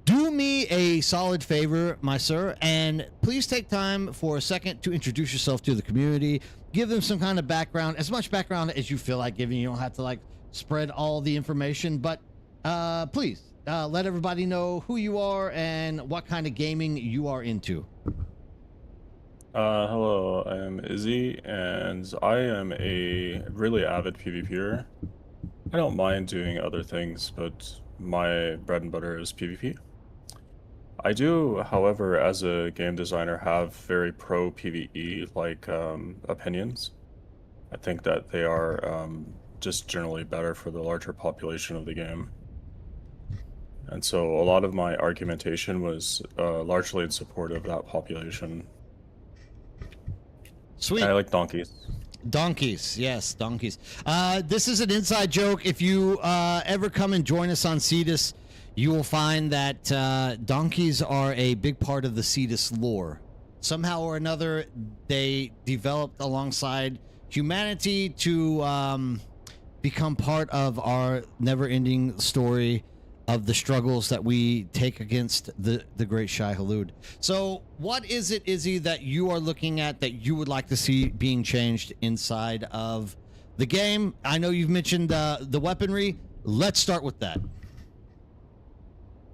do me a solid favor, my sir, and please take time for a second to introduce yourself to the community. Give them some kind of background, as much background as you feel like giving. You don't have to like spread all the information, but please let everybody know who you are and what kind of gaming you are into. Hello, I am Izzy, and I am a really avid PvPer. I don't mind doing other things, but my bread and butter is PvP. I do, however, as a game designer, have very pro PvE like opinions. I think that they are just generally better for the larger population of the game. And so a lot of my argumentation was largely in support of that population. Sweet. And I like donkeys. Donkeys, yes, donkeys. This is an inside joke. If you ever come and join us on Cetus, you will find that donkeys are a big part of the Cetus lore. Somehow or another, they developed alongside humanity to become part of our never-ending story of the struggles that we take against the great Shai Hulud. So what is it, Izzy, that you are looking at that you would like to see being changed inside of the game? I know you've mentioned the weaponry. Let's start with that.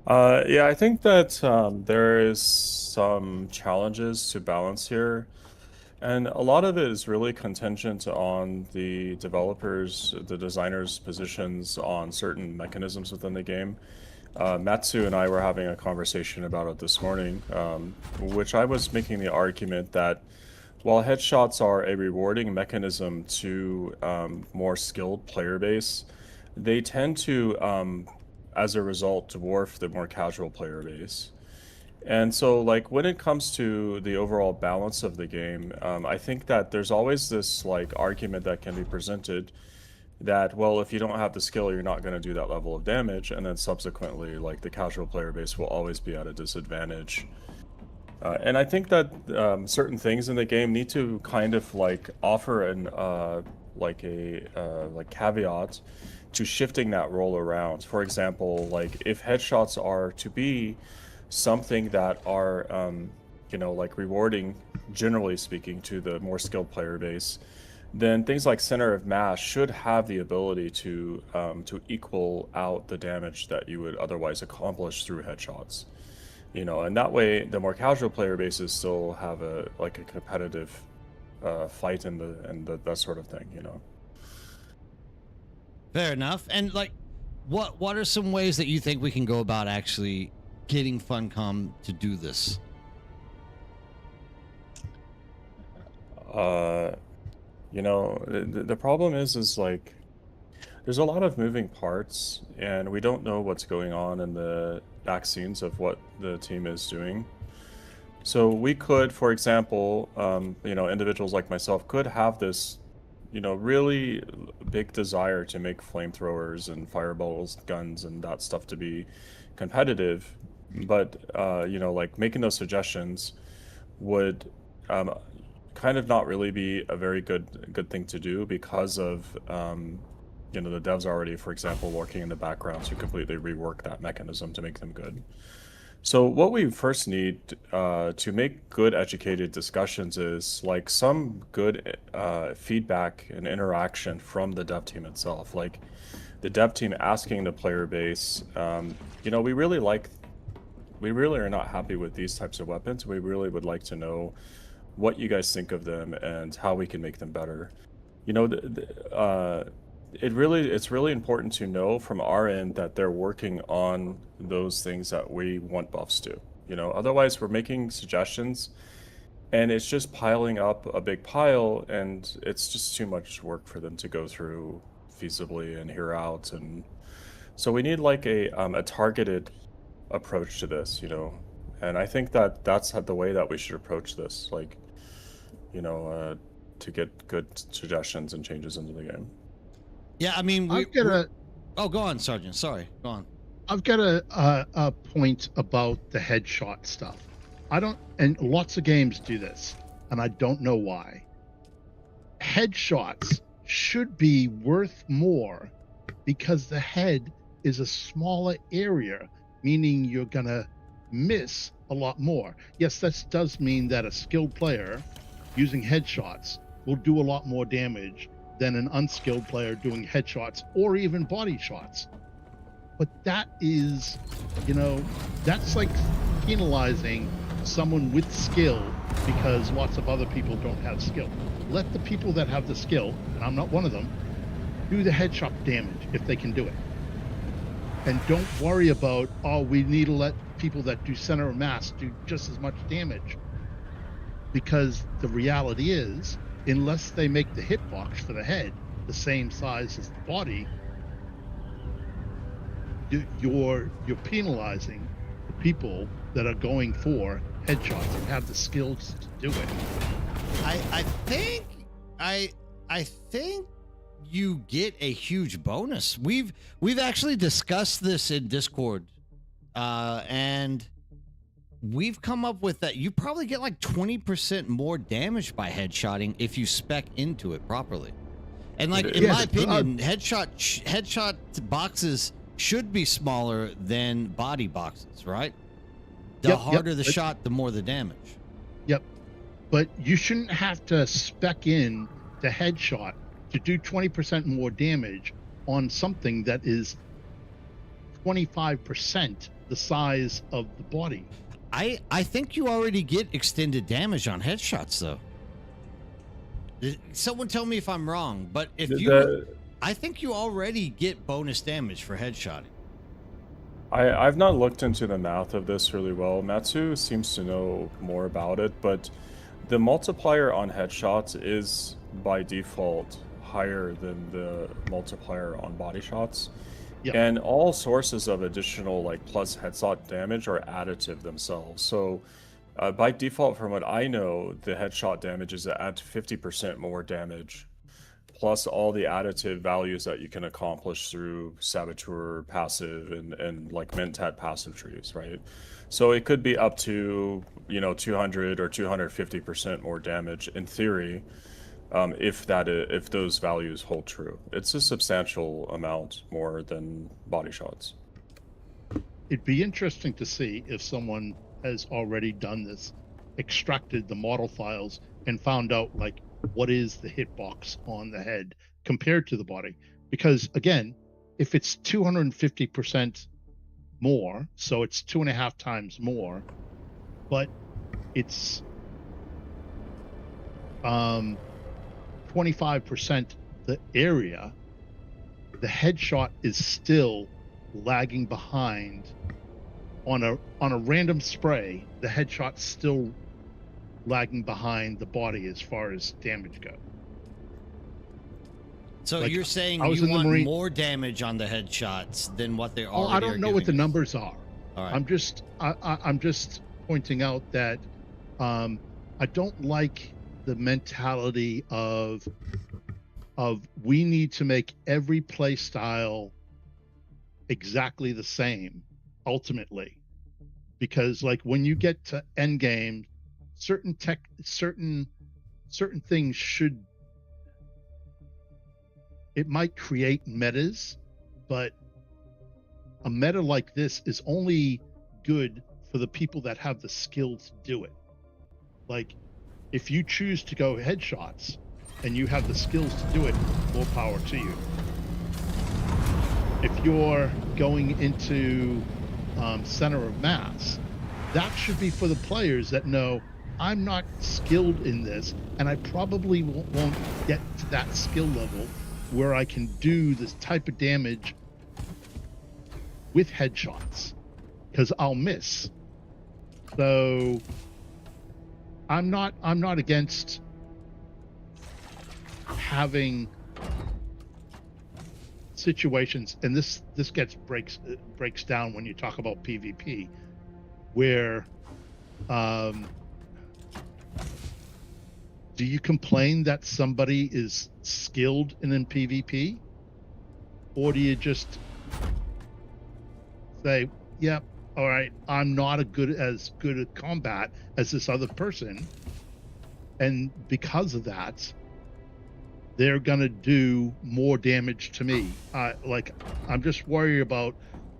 Yeah, I think that there is some challenges to balance here. And a lot of it is really contingent on the developers, the designers' positions on certain mechanisms within the game. Matsu and I were having a conversation about it this morning, which I was making the argument that while headshots are a rewarding mechanism to more skilled player base, they tend to, as a result, dwarf the more casual player base. And so, like, when it comes to the overall balance of the game, I think that there's always this, like, argument that can be presented that, well, if you don't have the skill, you're not going to do that level of damage, and then subsequently, like, the casual player base will always be at a disadvantage. And I think that certain things in the game need to kind of, like, offer an, like, caveat to shifting that role around. For example, like, if headshots are to be something that are, you know, like rewarding, generally speaking, to the more skilled player base, then things like center of mass should have the ability to equal out the damage that you would otherwise accomplish through headshots. You know, and that way, the more casual player bases still have a competitive fight and that sort of thing. You know. Fair enough. And like, what are some ways that you think we can go about actually getting Funcom to do this? You know, the problem is like, there's a lot of moving parts, and we don't know what's going on in the back scenes of what the team is doing. So we could, for example, you know, individuals like myself could have this, you know, really big desire to make flamethrowers and fireballs, guns, and that stuff to be competitive. But, you know, like, making those suggestions would kind of not really be a very good thing to do because of, you know, the devs already, for example, working in the background to completely rework that mechanism to make them good. So what we first need to make good educated discussions is like some good feedback and interaction from the dev team itself. Like the dev team asking the player base, you know, we really like we really are not happy with these types of weapons. We really would like to know what you guys think of them and how we can make them better. You know, it's really important to know from our end that they're working on those things that we want buffs to. You know, otherwise we're making suggestions and it's just piling up a big pile, and it's just too much work for them to go through feasibly and hear out. And so we need like a targeted approach to this, you know. And I think that that's the way that we should approach this, like, you know, to get good suggestions and changes into the game. Yeah, I mean, I've got a oh, go on, Sergeant. Sorry, go on. I've got a point about the headshot stuff. I don't, and lots of games do this, and I don't know why. Headshots should be worth more because the head is a smaller area, meaning you're gonna miss a lot more. Yes, that does mean that a skilled player using headshots will do a lot more damage than an unskilled player doing headshots or even body shots. But that is, you know, that's like penalizing someone with skill because lots of other people don't have skill. Let the people that have the skill, and I'm not one of them, do the headshot damage if they can do it. And don't worry about, oh, we need to let people that do center of mass do just as much damage. Because the reality is, unless they make the hitbox for the head the same size as the body, you're penalizing the people that are going for headshots and have the skills to do it. I think you get a huge bonus. We've actually discussed this in Discord, and we've come up with that you probably get like 20% more damage by headshotting if you spec into it properly. And like in my opinion, headshot boxes should be smaller than body boxes, right? The harder the shot, the more the damage. Yep. But you shouldn't have to spec in the headshot to do 20% more damage on something that is 25% the size of the body. I think you already get extended damage on headshots, though. Someone tell me if I'm wrong, but I think you already get bonus damage for headshotting. I've not looked into the math of this really well. Matsu seems to know more about it, but the multiplier on headshots is by default higher than the multiplier on body shots. Yep. And all sources of additional like plus headshot damage are additive themselves. So by default, from what I know, the headshot damage is at 50% more damage, plus all the additive values that you can accomplish through Saboteur passive and like Mentat passive trees, right? So it could be up to, you know, 200 or 250% more damage in theory, if those values hold true. It's a substantial amount more than body shots. It'd be interesting to see if someone has already done this, extracted the model files and found out like what is the hitbox on the head compared to the body. Because again, if it's 250% more, so it's 2.5 times more, but it's 25% the area, the headshot is still lagging behind. On a random spray, the headshot's still lagging behind the body as far as damage goes. So like, you're saying you want more damage on the headshots than what they already are. I don't know what the numbers are. All right. I'm just pointing out that I don't like the mentality of we need to make every play style exactly the same ultimately, because like when you get to end game, certain things it might create metas, but a meta like this is only good for the people that have the skills to do it. Like if you choose to go headshots and you have the skills to do it, more power to you. If you're going into center of mass that should be for the players that know I'm not skilled in this, and I probably won't get to that skill level where I can do this type of damage with headshots, because I'll miss. So I'm not against having situations, and this breaks down when you talk about PvP, where do you complain that somebody is skilled in PvP, or do you just say, yep, all right, I'm not as good at combat as this other person, and because of that they're gonna do more damage to me? I'm just worried about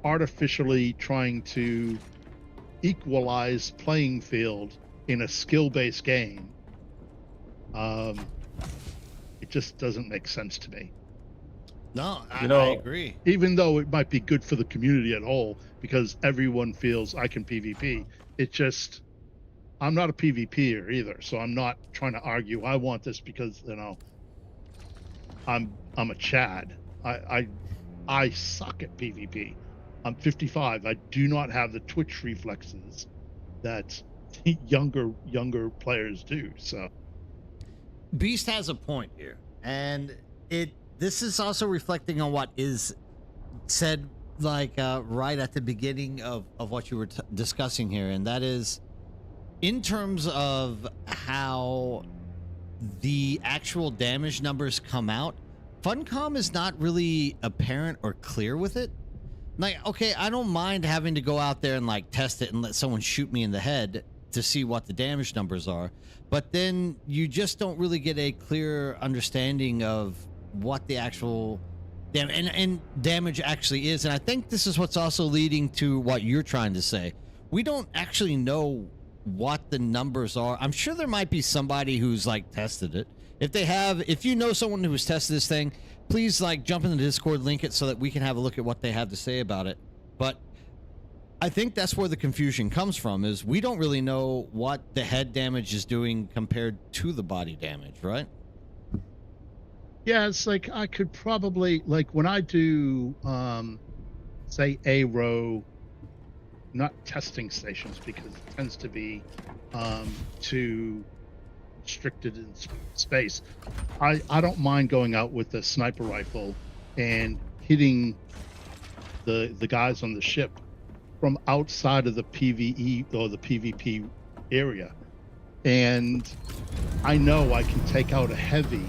artificially trying to equalize playing field in a skill-based game. It just doesn't make sense to me. No, I agree. Even though it might be good for the community at whole, because everyone feels I can PvP. It just, I'm not a PvPer either, so I'm not trying to argue I want this because, you know, I'm a Chad. I suck at PvP. I'm 55. I do not have the twitch reflexes that younger players do. So Beast has a point here, and this is also reflecting on what is said, like right at the beginning of what you were discussing here, and that is in terms of how the actual damage numbers come out. Funcom is not really apparent or clear with it. Like, okay, I don't mind having to go out there and like test it and let someone shoot me in the head to see what the damage numbers are, but then you just don't really get a clear understanding of what the actual damage actually is. And I think this is what's also leading to what you're trying to say. We don't actually know what the numbers are. I'm sure there might be somebody who's like tested it. If you know someone who's tested this thing, please like jump in the Discord, link it so that we can have a look at what they have to say about it. But I think that's where the confusion comes from, is we don't really know what the head damage is doing compared to the body damage, right? yeah, it's like I could probably, like when I do say a row, not testing stations because it tends to be too restricted in space. I don't mind going out with a sniper rifle and hitting the guys on the ship from outside of the PvE or the PvP area, and I know I can take out a heavy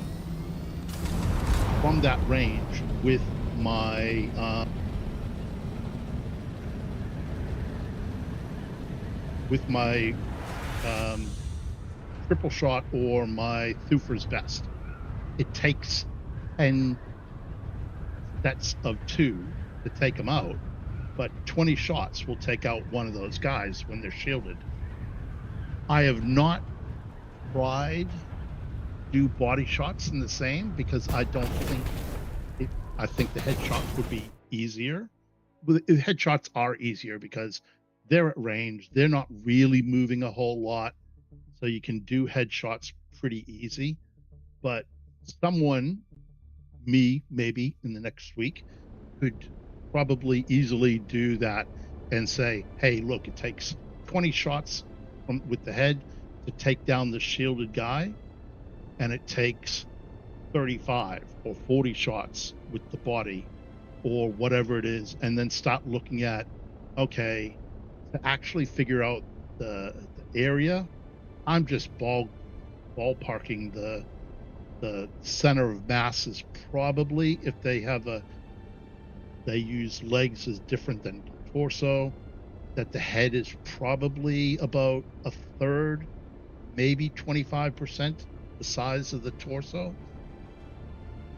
from that range with my triple shot or my Thufir's Best. It takes 10 sets of 2 to take them out, but 20 shots will take out one of those guys when they're shielded. I have not tried to do body shots in the same because I don't think I think the headshots would be easier. But the headshots are easier because they're at range. They're not really moving a whole lot, so you can do headshots pretty easy. But someone, me maybe in the next week, could probably easily do that and say, hey, look, it takes 20 shots with the head to take down the shielded guy, and it takes 35 or 40 shots with the body or whatever it is, and then start looking at, okay, to actually figure out the area, I'm just ballparking the center of mass is probably, if they use legs as different than torso, that the head is probably about a third, maybe 25% the size of the torso.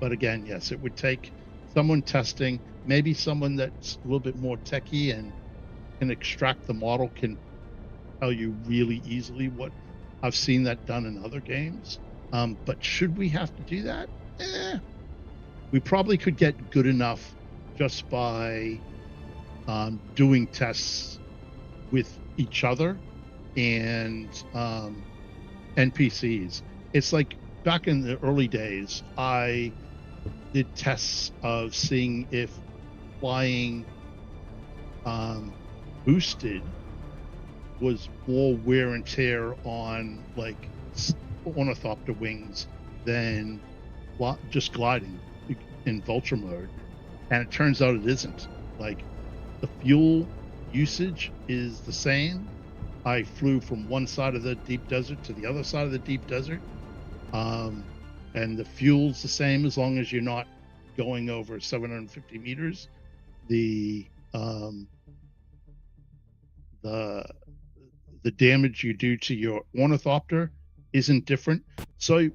But again, yes, it would take someone testing, maybe someone that's a little bit more techie and can extract the model, can tell you really easily what. I've seen that done in other games. But should we have to do that? We probably could get good enough just by doing tests with each other and NPCs. It's like back in the early days, I did tests of seeing if flying boosted was more wear and tear on like ornithopter wings than just gliding in vulture mode, and it turns out it isn't. Like, the fuel usage is the same. I flew from one side of the deep desert to the other side of the deep desert, and the fuel's the same as long as you're not going over 750 meters. The damage you do to your ornithopter isn't different. So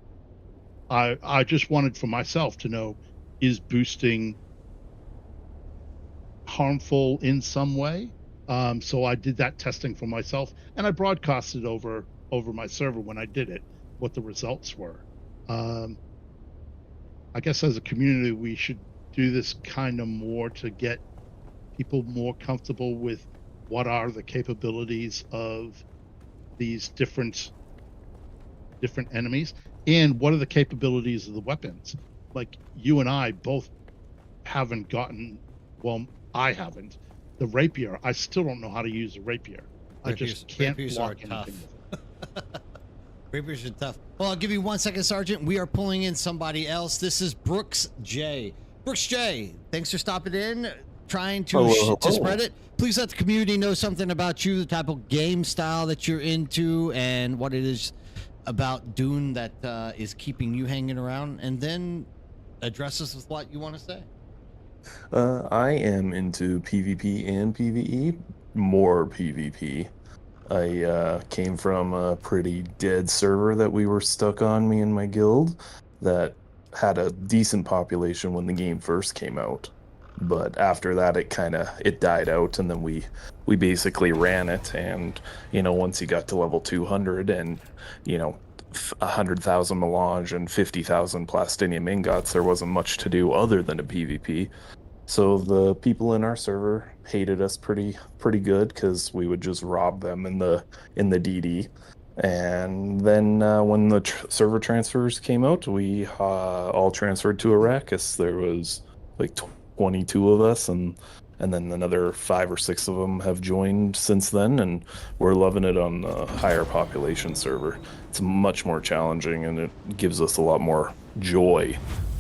I just wanted for myself to know, is boosting harmful in some way? So I did that testing for myself, and I broadcasted over my server when I did it, what the results were. I guess as a community, we should do this kind of more to get people more comfortable with what are the capabilities of these different enemies, and what are the capabilities of the weapons. Like, you and I both haven't gotten, well, I haven't, the rapier. I still don't know how to use a rapier. I just can't block anything with it. Rapiers are tough. Well, I'll give you 1 second, Sergeant. We are pulling in somebody else. This is Brooks J. Brooks J, thanks for stopping in, trying to spread it. Please let the community know something about you, the type of game style that you're into, and what it is about Dune that is keeping you hanging around, and then address us with what you want to say. I am into PvP and PvE, more PvP. I came from a pretty dead server that we were stuck on, me and my guild, that had a decent population when the game first came out. But after that, it died out, and then we basically ran it. And once you got to level 200 and 100,000 melange and 50,000 plastinium ingots, there wasn't much to do other than a PvP. So the people in our server hated us pretty good, because we would just rob them in the DD. And then when the server transfers came out, we all transferred to Arrakis. There was like 22 of us, and then another 5 or 6 of them have joined since then, and we're loving it on the higher population server. It's much more challenging, and it gives us a lot more joy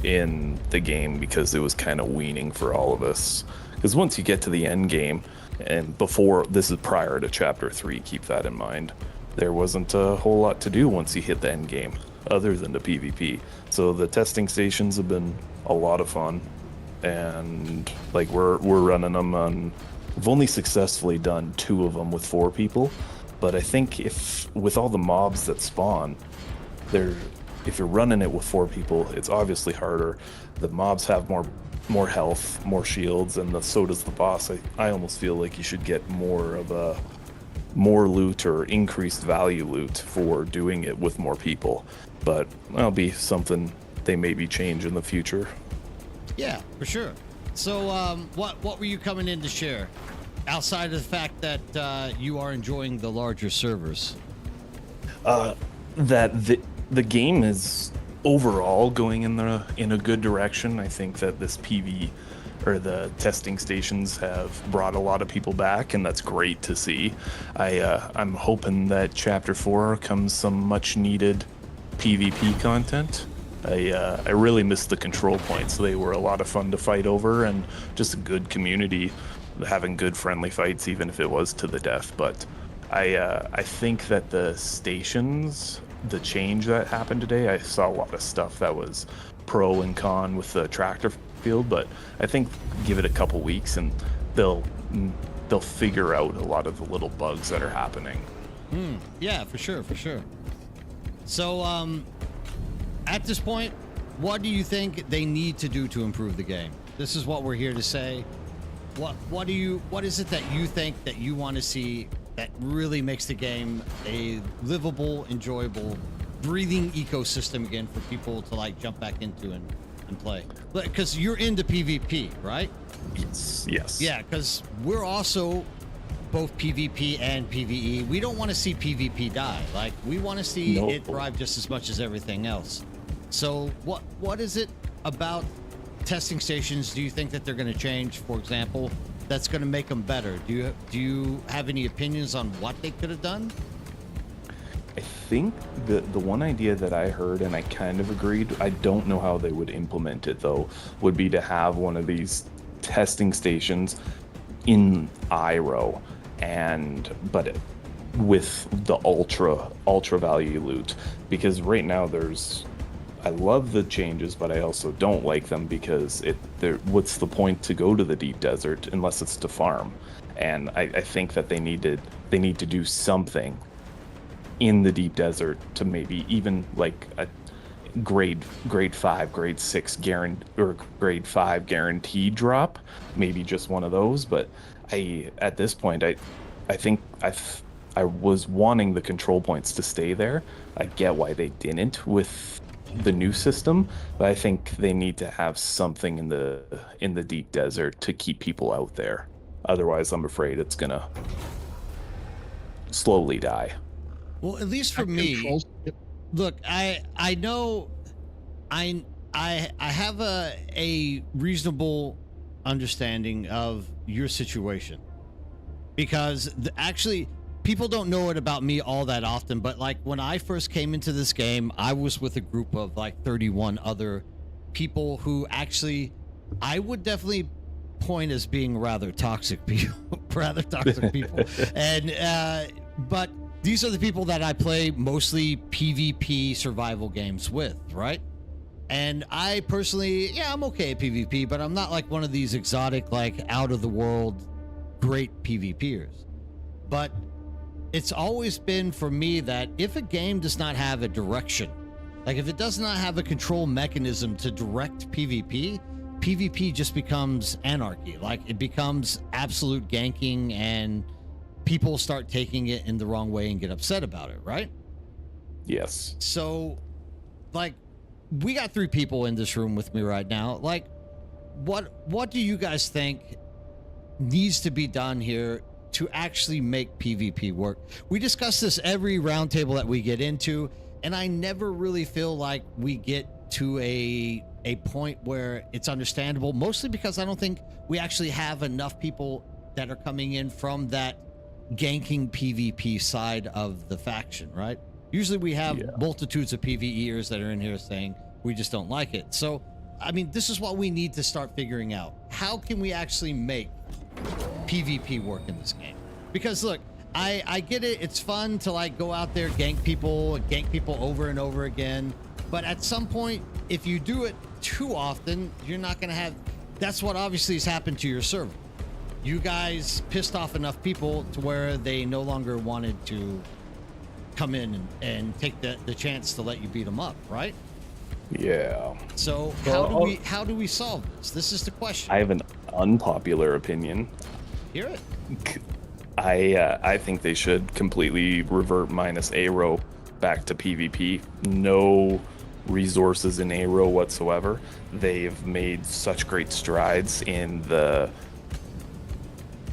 in the game, because it was kind of weaning for all of us. Because once you get to the end game, and this is prior to chapter 3, keep that in mind, there wasn't a whole lot to do once you hit the end game other than the PvP. So the testing stations have been a lot of fun, and like we're running them on. We've only successfully done 2 of them with 4 people, but I think if with all the mobs that spawn, if you're running it with 4 people, it's obviously harder. The mobs have more health, more shields, and so does the boss. I almost feel like you should get more loot or increased value loot for doing it with more people, but that'll be something they maybe change in the future. Yeah, for sure. So what were you coming in to share outside of the fact that you are enjoying the larger servers? That the game is overall going in a good direction. I think that this PV or the testing stations have brought a lot of people back, and that's great to see. I'm hoping that chapter 4 comes some much needed PvP content. I really missed the control points. They were a lot of fun to fight over, and just a good community, having good friendly fights, even if it was to the death. But I think that the stations, the change that happened today, I saw a lot of stuff that was pro and con with the tractor field, but I think give it a couple weeks and they'll figure out a lot of the little bugs that are happening. Yeah, for sure. So at this point, what do you think they need to do to improve the game? This is what we're here to say. What is it that you think that you want to see that really makes the game a livable, enjoyable, breathing ecosystem again for people to like jump back into and play? Because you're into PvP, right? Yes. Yeah, because we're also both PvP and PvE. We don't want to see PvP die. Like, we want to see No. it thrive just as much as everything else. So what is it about testing stations do you think that they're going to change, for example, that's going to make them better? Do you have any opinions on what they could have done? I think the one idea that I heard, and I kind of agreed, I don't know how they would implement it though, would be to have one of these testing stations in IRO, but with the ultra value loot, because right now I love the changes, but I also don't like them because what's the point to go to the deep desert unless it's to farm? And I think that they need to do something in the deep desert to maybe even like a grade 5, grade 6 or grade 5 guaranteed drop, maybe just one of those. But at this point I think I was wanting the control points to stay there. I get why they didn't with the new system, but I think they need to have something in the deep desert to keep people out there. Otherwise, I'm afraid it's gonna slowly die. Well, at least for me, look, I know I have a reasonable understanding of your situation, because actually people don't know it about me all that often, but like when I first came into this game, I was with a group of like 31 other people who actually I would definitely point as being rather toxic people, and but these are the people that I play mostly PvP survival games with, right? And I personally, I'm okay at PvP, but I'm not like one of these exotic, like out of the world great PvPers. But it's always been for me that if a game does not have a direction, like if it does not have a control mechanism to direct PvP, PvP just becomes anarchy. Like it becomes absolute ganking, and people start taking it in the wrong way and get upset about it, right? Yes. So, like, we got 3 people in this room with me right now. Like, what do you guys think needs to be done here to actually make PvP work? We discuss this every roundtable that we get into, and I never really feel like we get to a point where it's understandable, mostly because I don't think we actually have enough people that are coming in from that ganking PvP side of the faction, right? Usually we have multitudes of PvEers that are in here saying we just don't like it. So, I mean, this is what we need to start figuring out. How can we actually make PvP work in this game? Because look, I get it. It's fun to like go out there, gank people over and over again. But at some point, if you do it too often, you're not going to have, that's what obviously has happened to your server. You guys pissed off enough people to where they no longer wanted to come in and take the chance to let you beat them up, right? Yeah. So how do we solve this? This is the question. I have an unpopular opinion. Hear it. I think they should completely revert minus ARO back to PvP. No resources in ARO whatsoever. They've made such great strides in the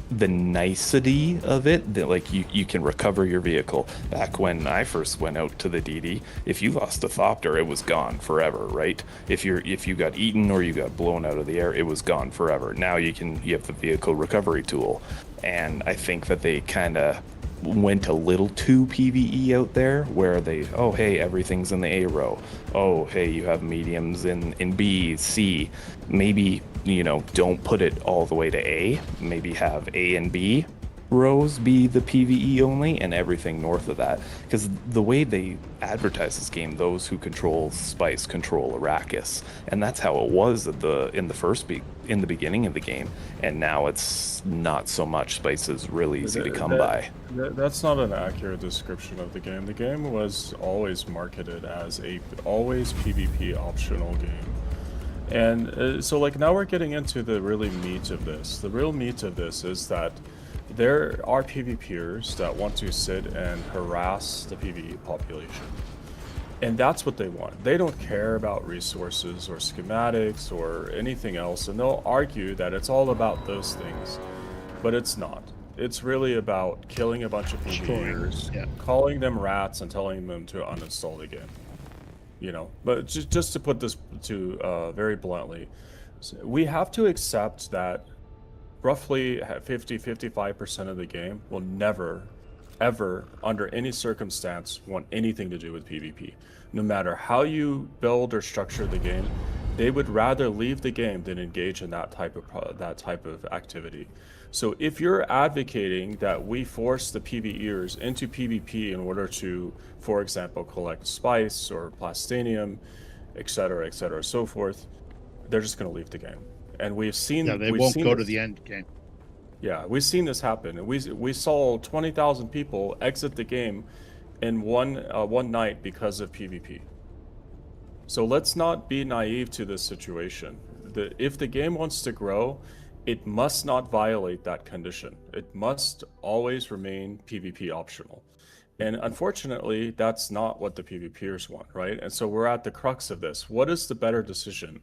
nicety of it that like you can recover your vehicle. Back when I first went out to the DD, if you lost a Thopter, it was gone forever, right? If you got eaten or you got blown out of the air, it was gone forever. Now you have the vehicle recovery tool, and I think that they kind of went a little too PvE out there, where they, oh hey, everything's in the A row, oh hey, you have mediums in B, C, maybe, you know, don't put it all the way to A, maybe have A and B rows be the PvE only, and everything north of that. Because the way they advertise this game, those who control Spice control Arrakis, and that's how it was in the beginning of the game. And now it's not so much. Spice is really easy to come by. That's not an accurate description of the game. The game was always marketed as always PvP optional game. And so like now we're getting into the really meat of this. The real meat of this is that there are PvPers that want to sit and harass the PvE population. And that's what they want. They don't care about resources or schematics or anything else, and they'll argue that it's all about those things. But it's not. It's really about killing a bunch of PvEers, Yeah. calling them rats, and telling them to uninstall the game. You know, but just to put this to very bluntly, we have to accept that roughly 50-55% of the game will never, ever, under any circumstance, want anything to do with PvP. No matter how you build or structure the game, they would rather leave the game than engage in that type of activity. So if you're advocating that we force the PvEers into PvP in order to, for example, collect spice or plastinium, etc., so forth, they're just going to leave the game. And we've seen. Yeah, they we've won't seen go this. to the end game. Yeah, we've seen this happen. We saw 20,000 people exit the game in one night because of PvP. So let's not be naive to this situation. If the game wants to grow, it must not violate that condition. It must always remain PvP optional. And unfortunately, that's not what the PvPers want, right? And so we're at the crux of this. What is the better decision?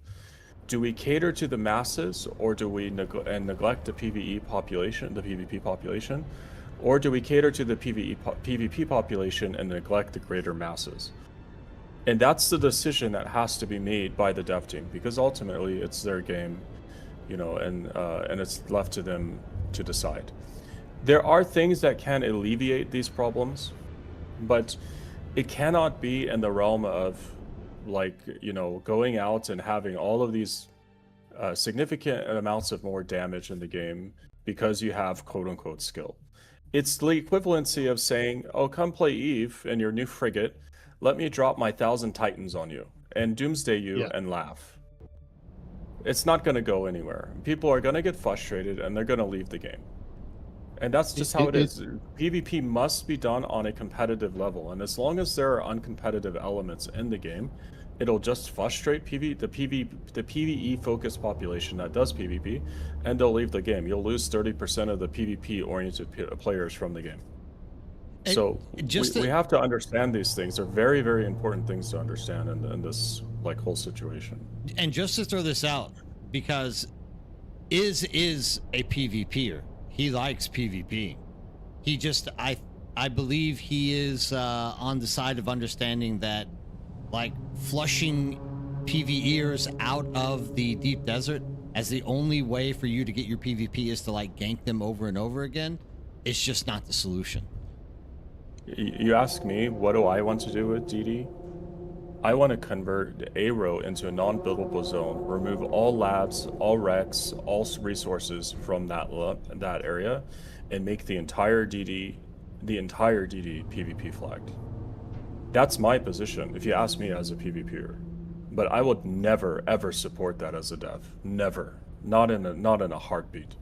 Do we cater to the masses, or do we neglect the PvE population, the PvP population? Or do we cater to the PvP population and neglect the greater masses? And that's the decision that has to be made by the dev team, because ultimately it's their game, you know, and it's left to them to decide. There are things that can alleviate these problems, but it cannot be in the realm of, like, you know, going out and having all of these significant amounts of more damage in the game because you have quote-unquote skill. It's the equivalency of saying, oh, come play Eve in your new frigate, let me drop my 1,000 titans on you and doomsday you and laugh. It's not going to go anywhere. People are going to get frustrated and they're going to leave the game. And that's just how it is. PvP must be done on a competitive level, and as long as there are uncompetitive elements in the game, it'll just frustrate the PvE focused population that does PvP, and they'll leave the game. You'll lose 30% of the PvP oriented players from the game. So we have to understand these things. They're very, very important things to understand in this like whole situation. And just to throw this out, because is a PvPer. He likes PvP. He just, I believe he is on the side of understanding that, like, flushing PvEers out of the deep desert as the only way for you to get your PvP is to, like, gank them over and over again. It's just not the solution. You ask me, what do I want to do with DD? I want to convert ARO into a non-buildable zone, remove all labs, all recs, all resources from that area, and make the entire DD PvP flagged. That's my position, if you ask me as a PvPer. But I would never, ever support that as a dev. Never. Not in a heartbeat.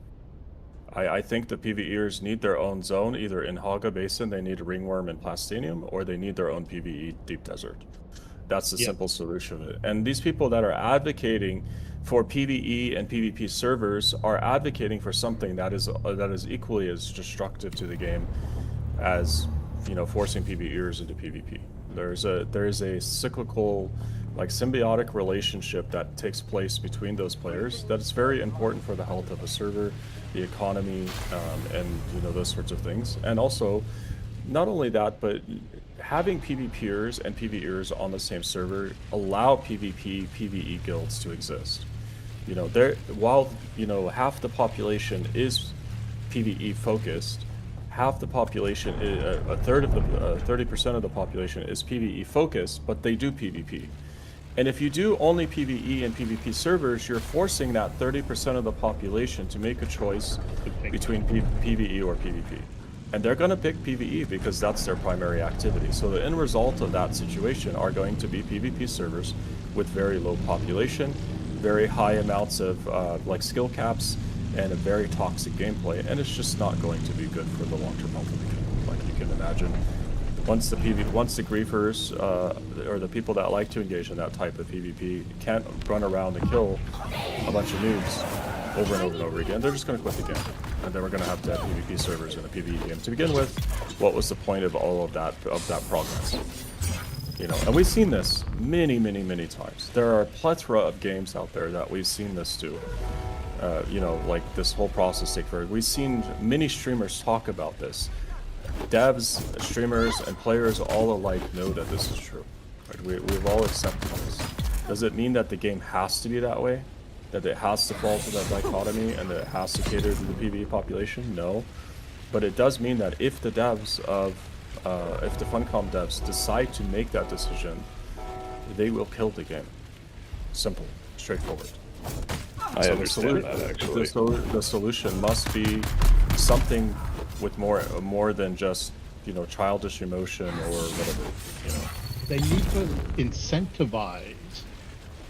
I think the PvEers need their own zone, either in Haga Basin, they need a Ringworm and Plastinium, or they need their own PvE Deep Desert. That's the simple solution of it. And these people that are advocating for PvE and PvP servers are advocating for something that is equally as destructive to the game as, you know, forcing PvEers into PvP. There is a cyclical, like, symbiotic relationship that takes place between those players that is very important for the health of a server, the economy, and, you know, those sorts of things. And also, not only that, but having PvPers and PvEers on the same server allow PvP, PvE guilds to exist. You know, while, you know, half the population is PvE focused, half the population, a third of the 30% of the population is PvE focused, but they do PvP. And if you do only PvE and PvP servers, you're forcing that 30% of the population to make a choice between PvE or PvP. And they're going to pick PvE because that's their primary activity. So the end result of that situation are going to be PvP servers with very low population, very high amounts of like skill caps, and a very toxic gameplay. And it's just not going to be good for the long-term health of the game, like you can imagine. Once the griefers or the people that like to engage in that type of PvP can't run around and kill a bunch of noobs over and over and over again, they're just going to quit the game. And then we're going to have PvP servers in a PvE game. To begin with, what was the point of all of that progress? You know, and we've seen this many, many, many times. There are a plethora of games out there that we've seen this do. like this whole process take forever. We've seen many streamers talk about this. Devs, streamers, and players all alike know that this is true. Right? We've all accepted this. Does it mean that the game has to be that way? That it has to fall to that dichotomy and that it has to cater to the PvE population? No. But it does mean that if the devs if the Funcom devs decide to make that decision, they will kill the game. Simple, straightforward. I understand that, actually. The solution must be something with more than just, childish emotion or whatever, They need to incentivize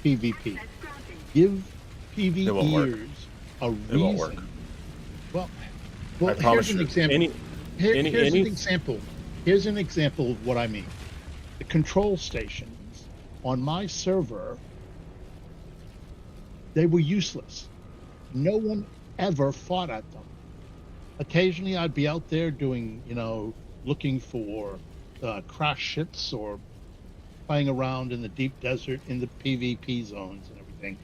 PvP. Give PvEers a reason. It won't work. Well, I promise here's an you, example. Here's an example. Here's an example of what I mean. The control stations on my server, they were useless. No one ever fought at them. Occasionally I'd be out there doing, looking for crash ships or playing around in the deep desert in the PvP zones and everything,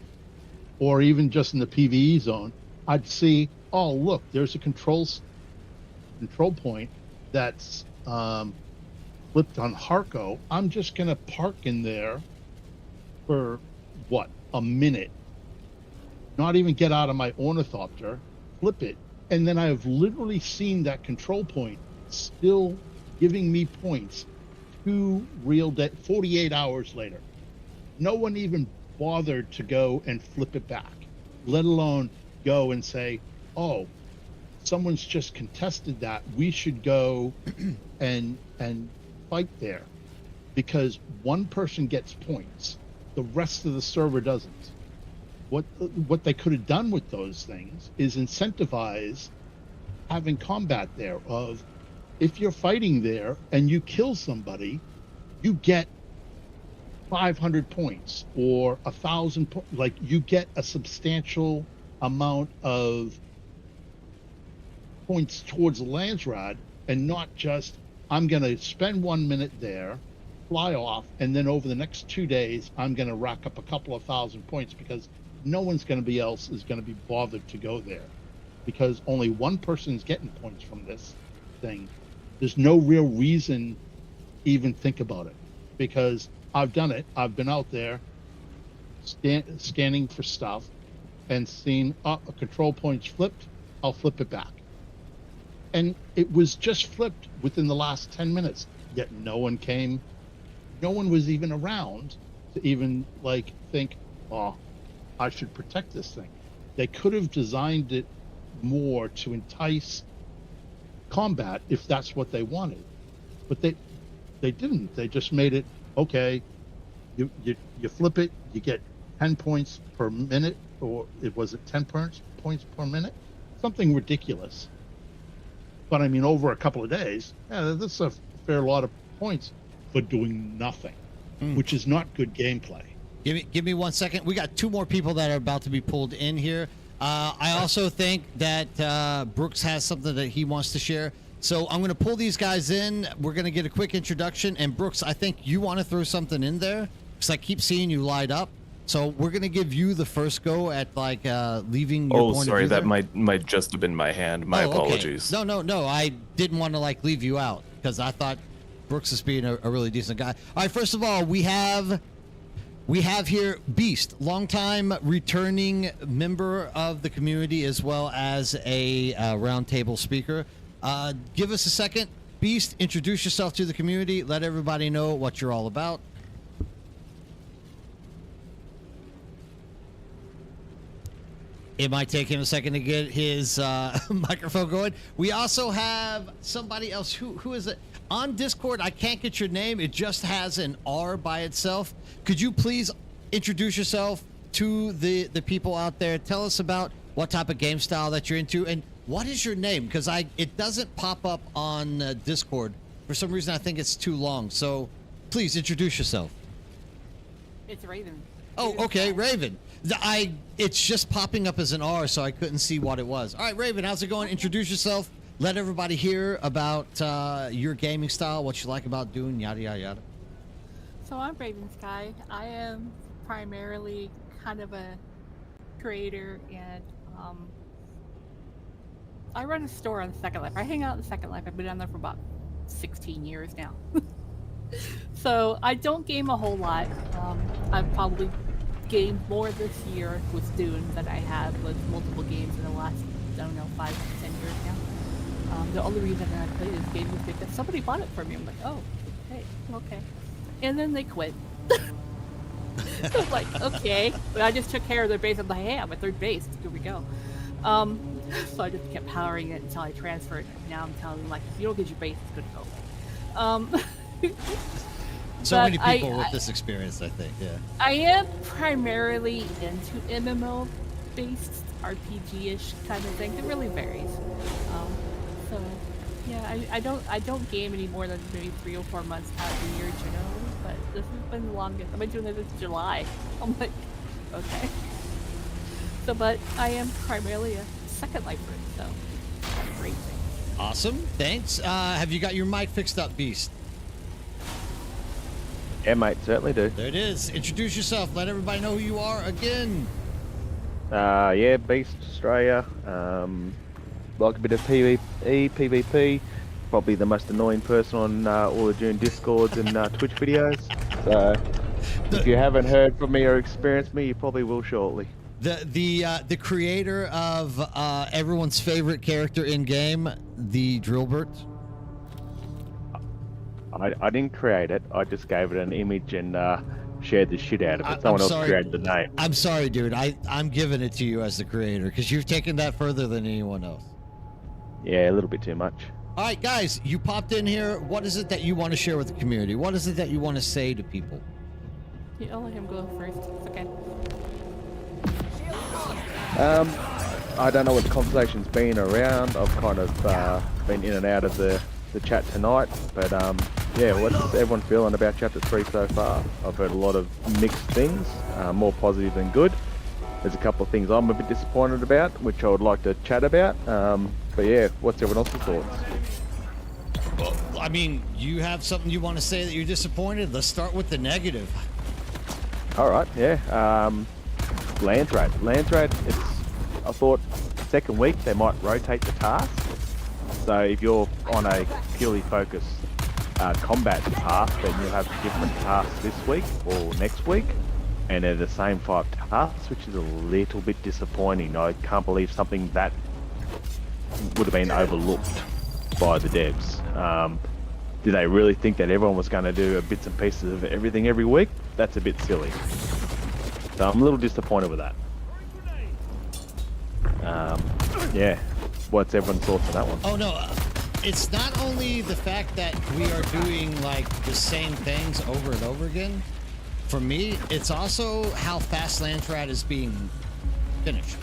or even just in the PvE zone. I'd see, oh look, there's a control point that's flipped on Harco. I'm just gonna park in there for a minute, not even get out of my ornithopter, flip it, and then I've literally seen that control point still giving me points 48 hours later. No one even bothered to go and flip it back, let alone go and say, oh, someone's just contested that, we should go and fight there, because one person gets points, the rest of the server doesn't. What they could have done with those things is incentivize having combat there. Of, if you're fighting there and you kill somebody, you get 500 points or 1,000 like you get a substantial amount of points towards the Landsrad, and not just, I'm going to spend 1 minute there, fly off, and then over the next 2 days I'm going to rack up a couple of thousand points, because no one's going to be bothered to go there, because only one person's getting points from this thing. There's no real reason to even think about it, because I've done it. I've been out there scanning for stuff and seen a control point's flipped. I'll flip it back. And it was just flipped within the last 10 minutes, yet no one came. No one was even around to even think, oh, I should protect this thing. They could have designed it more to entice combat if that's what they wanted, but they didn't. They just made it, okay, you flip it, you get 10 points per minute, or was it 10 points per minute? Something ridiculous. But I mean, over a couple of days, that's a fair lot of points for doing nothing, which is not good gameplay. Give me 1 second. We got 2 more people that are about to be pulled in here. I also think that Brooks has something that he wants to share. So I'm going to pull these guys in. We're going to get a quick introduction. And Brooks, I think you want to throw something in there, because I keep seeing you light up. So we're going to give you the first go at leaving your point of sorry, view that there. might just have been my hand. My apologies. Okay. No. I didn't want to leave you out, because I thought Brooks is being a really decent guy. All right, first of all, we have here Beast, longtime returning member of the community, as well as a roundtable speaker. Give us a second. Beast, introduce yourself to the community. Let everybody know what you're all about. It might take him a second to get his microphone going. We also have somebody else. Who is it? On Discord, I can't get your name. It just has an R by itself. Could you please introduce yourself to the people out there? Tell us about what type of game style that you're into, and what is your name? Because it doesn't pop up on Discord. For some reason, I think it's too long. So please introduce yourself. It's Raven. Oh, okay, Raven. It's just popping up as an R, so I couldn't see what it was. All right, Raven, how's it going? Introduce yourself. Let everybody hear about your gaming style, what you like about Dune, yada, yada, yada. So I'm Raven Sky. I am primarily kind of a creator and I run a store on Second Life. I hang out in Second Life. I've been down there for about 16 years now. So I don't game a whole lot. I've probably gamed more this year with Dune than I have with multiple games in the last, I don't know, 5 to 10 years now. The only reason that I played this game was because somebody bought it for me. I'm like, oh, hey, okay. And then they quit. So I'm like, okay. But I just took care of their base. I'm like, hey, I'm at third base. Here we go. So I just kept powering it until I transferred. Now I'm telling them, like, if you don't get your base, it's going to go. So But many people with this experience, I think. Yeah. I am primarily into MMO-based RPG-ish kind of thing. It really varies. So yeah, I don't game any more than maybe 3 or 4 months out of the year generally. But this has been the longest. I've been doing this since July. I'm like, okay. So, but I am primarily a Second Lifer, so that's a great thing. Awesome. Thanks. Have you got your mic fixed up, Beast? Yeah, mate, certainly do. There it is. Introduce yourself. Let everybody know who you are again. Yeah, Beast Australia. Like a bit of PvP. Probably the most annoying person on all the Dune Discords and Twitch videos. So, if you haven't heard from me or experienced me, you probably will shortly. The creator of everyone's favorite character in game, the Drillbert. I didn't create it. I just gave it an image and shared the shit out of it. Someone else created the name. I'm sorry, dude. I'm giving it to you as the creator because you've taken that further than anyone else. Yeah, a little bit too much. All right, guys, you popped in here. What is it that you want to share with the community? What is it that you want to say to people? Yeah, I'll let him go first. It's okay. I don't know what the conversation's been around. I've kind of been in and out of the chat tonight, but yeah, what's everyone feeling about Chapter 3 so far? I've heard a lot of mixed things, more positive than good. There's a couple of things I'm a bit disappointed about, which I would like to chat about. But yeah, what's everyone else's thoughts? Well, I mean, you have something you want to say that you're disappointed? Let's start with the negative. All right, yeah. Land trade. I thought second week they might rotate the tasks. So if you're on a purely focused combat path, then you'll have different tasks this week or next week, and they're the same 5 tasks, which is a little bit disappointing. I can't believe something that would have been overlooked by the devs. Did they really think that everyone was going to do bits and pieces of everything every week? That's a bit silly. So I'm a little disappointed with that. Yeah. What's everyone's thoughts on that one? Oh no, it's not only the fact that we are doing like the same things over and over again. For me, it's also how fast Lantrad is being finished.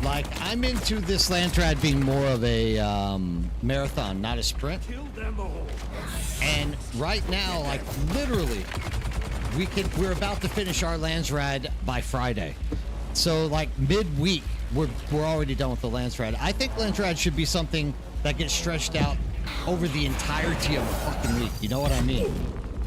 Like, I'm into this Lantrad being more of a marathon, not a sprint. And right now, like literally, we're about to finish our Landsrad by Friday. So like midweek, we're already done with the Landsrad. I think Landsrad should be something that gets stretched out over the entirety of a fucking week. You know what I mean?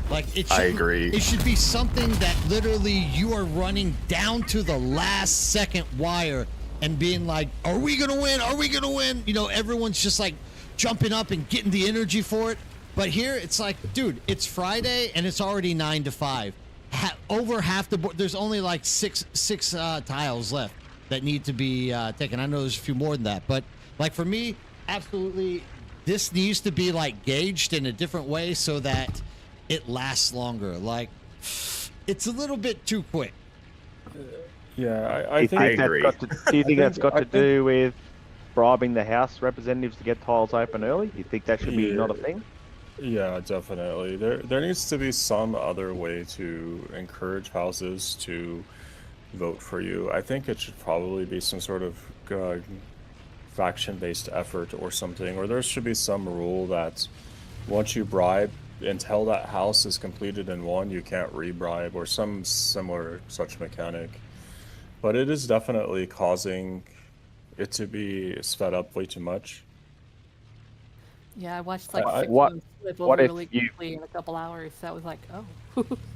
Like I agree. It should be something that literally you are running down to the last second wire and being like, "Are we gonna win? Are we gonna win?" You know, everyone's just like jumping up and getting the energy for it. But here, it's like, dude, it's Friday and it's already 9 to 5. Over half the board, there's only like six tiles left that need to be taken. I know there's a few more than that, but like for me, absolutely, this needs to be like gauged in a different way so that it lasts longer. Like, it's a little bit too quick. Yeah, I think I agree. Do you think that's got to do with bribing the House representatives to get tiles open early? You think that should be not a thing? Yeah, definitely. There needs to be some other way to encourage houses to vote for you. I think it should probably be some sort of faction-based effort or something, or there should be some rule that once you bribe, until that house is completed and won, you can't re-bribe, or some similar such mechanic. But it is definitely causing it to be sped up way too much. Yeah, I watched like 6 what over if really you- quickly in a couple hours. That was like, oh.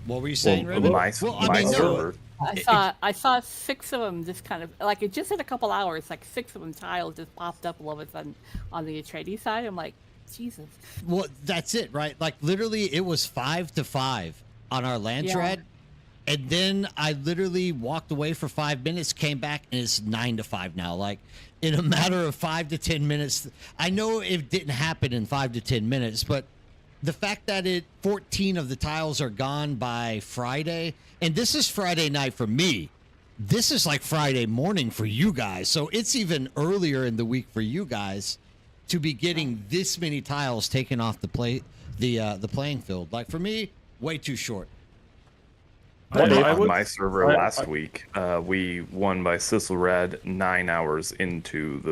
What were you saying, Raven? My Well, I mean, server, I saw 6 of them just kind of like it just in a couple hours, like 6 of them tiles just popped up all of a sudden on the Atreides side. I'm like, Jesus. Well, that's it, right? Like literally, it was 5 to 5 on our land Yeah. trad, and then I literally walked away for 5 minutes, came back, and it's 9 to 5 now. Like in a matter of 5 to 10 minutes. I know it didn't happen in 5 to 10 minutes, but the fact that 14 of the tiles are gone by Friday, and this is Friday night for me. This is like Friday morning for you guys, so it's even earlier in the week for you guys to be getting this many tiles taken off the playing field. Like for me, way too short. On my server last week, we won by Sisselrad 9 hours into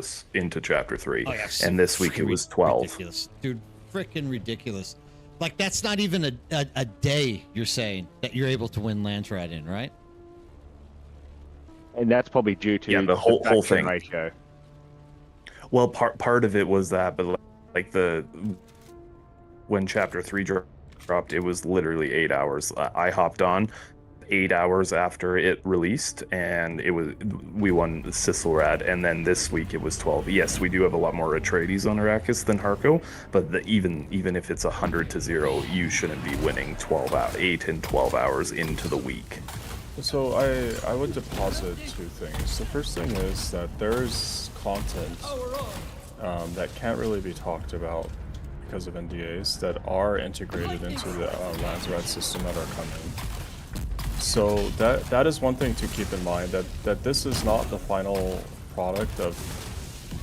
chapter 3, Oh, yeah, and this week it was 12. Ridiculous. Dude, freaking ridiculous. Like that's not even a day. You're saying that you're able to win Lantrad in, right? And that's probably due to the whole faction thing. ratio. Well, part of it was that, but like when chapter 3 dropped, it was literally 8 hours. I hopped on 8 hours after it released, and we won Sisselrad, and then this week it was 12. Yes, we do have a lot more Atreides on Arrakis than Harko, but even if it's 100 to 0, you shouldn't be winning 8 and 12 hours into the week. So I would deposit 2 things. The first thing is that there's content that can't really be talked about because of NDAs that are integrated into the Landsrat system that are coming. So that is one thing to keep in mind, that this is not the final product of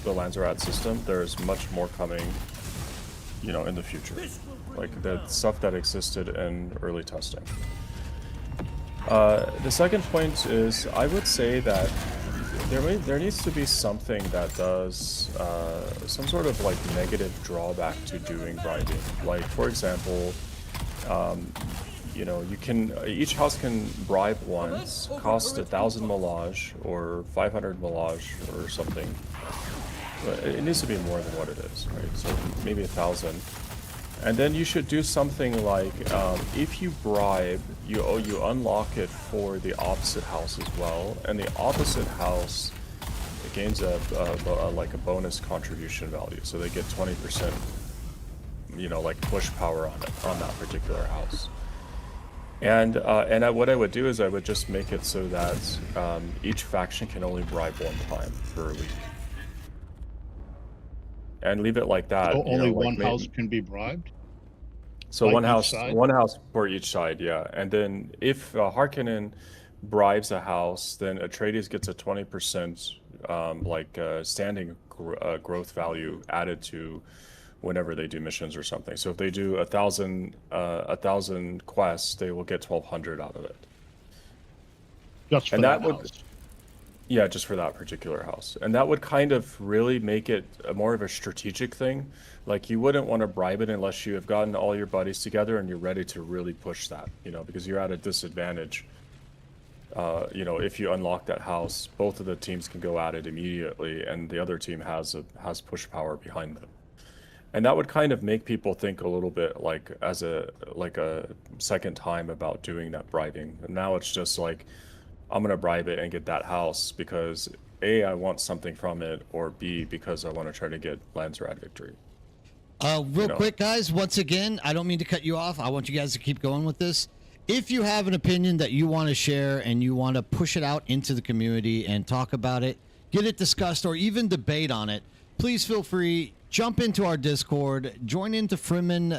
the Landsrat system. There's much more coming, in the future, like the stuff that existed in early testing. The second point is, I would say that there needs to be something that does some sort of like negative drawback to doing bribing. Like for example, each house can bribe once, cost 1,000 Malage or 500 Malage or something. But it needs to be more than what it is, right? So maybe 1,000. And then you should do something like, if you bribe, you unlock it for the opposite house as well, and the opposite house gains a bonus contribution value, so they get 20%, like push power on that particular house. And what I would do is I would just make it so that each faction can only bribe one time per week. And leave it like that. So only one house can be bribed? So Like one each house side? for each side, yeah. And then if Harkonnen bribes a house, then Atreides gets a 20% standing growth value added to whenever they do missions or something. So if they do 1,000 quests, they will get 1,200 out of it. Just for And that that would- house. Yeah, just for that particular house. And that would kind of really make it more of a strategic thing. Like you wouldn't want to bribe it unless you have gotten all your buddies together and you're ready to really push that, because you're at a disadvantage. If you unlock that house, both of the teams can go at it immediately and the other team has push power behind them. And that would kind of make people think a little bit like a second time about doing that bribing. And now it's just like, I'm gonna bribe it and get that house because A, I want something from it, or B, because I want to try to get Landsrat victory. Real quick, guys, once again, I don't mean to cut you off. I want you guys to keep going with this. If you have an opinion that you want to share and you want to push it out into the community and talk about it, get it discussed, or even debate on it, please feel free. Jump into our Discord, join into Freeman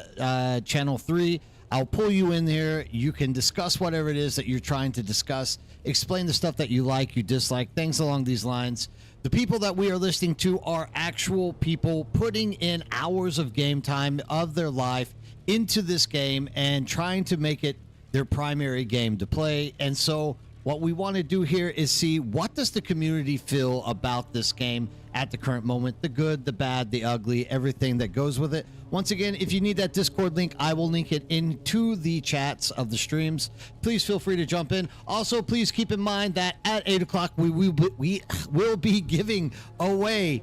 Channel 3. I'll pull you in there. You can discuss whatever it is that you're trying to discuss. Explain the stuff that you like, you dislike, things along these lines. The people that we are listening to are actual people putting in hours of game time of their life into this game and trying to make it their primary game to play. And so what we want to do here is see, what does the community feel about this game at the current moment? The good, the bad, the ugly, everything that goes with it. Once again, if you need that Discord link, I will link it into the chats of the streams. Please feel free to jump in. Also, please keep in mind that at 8 o'clock, we will be giving away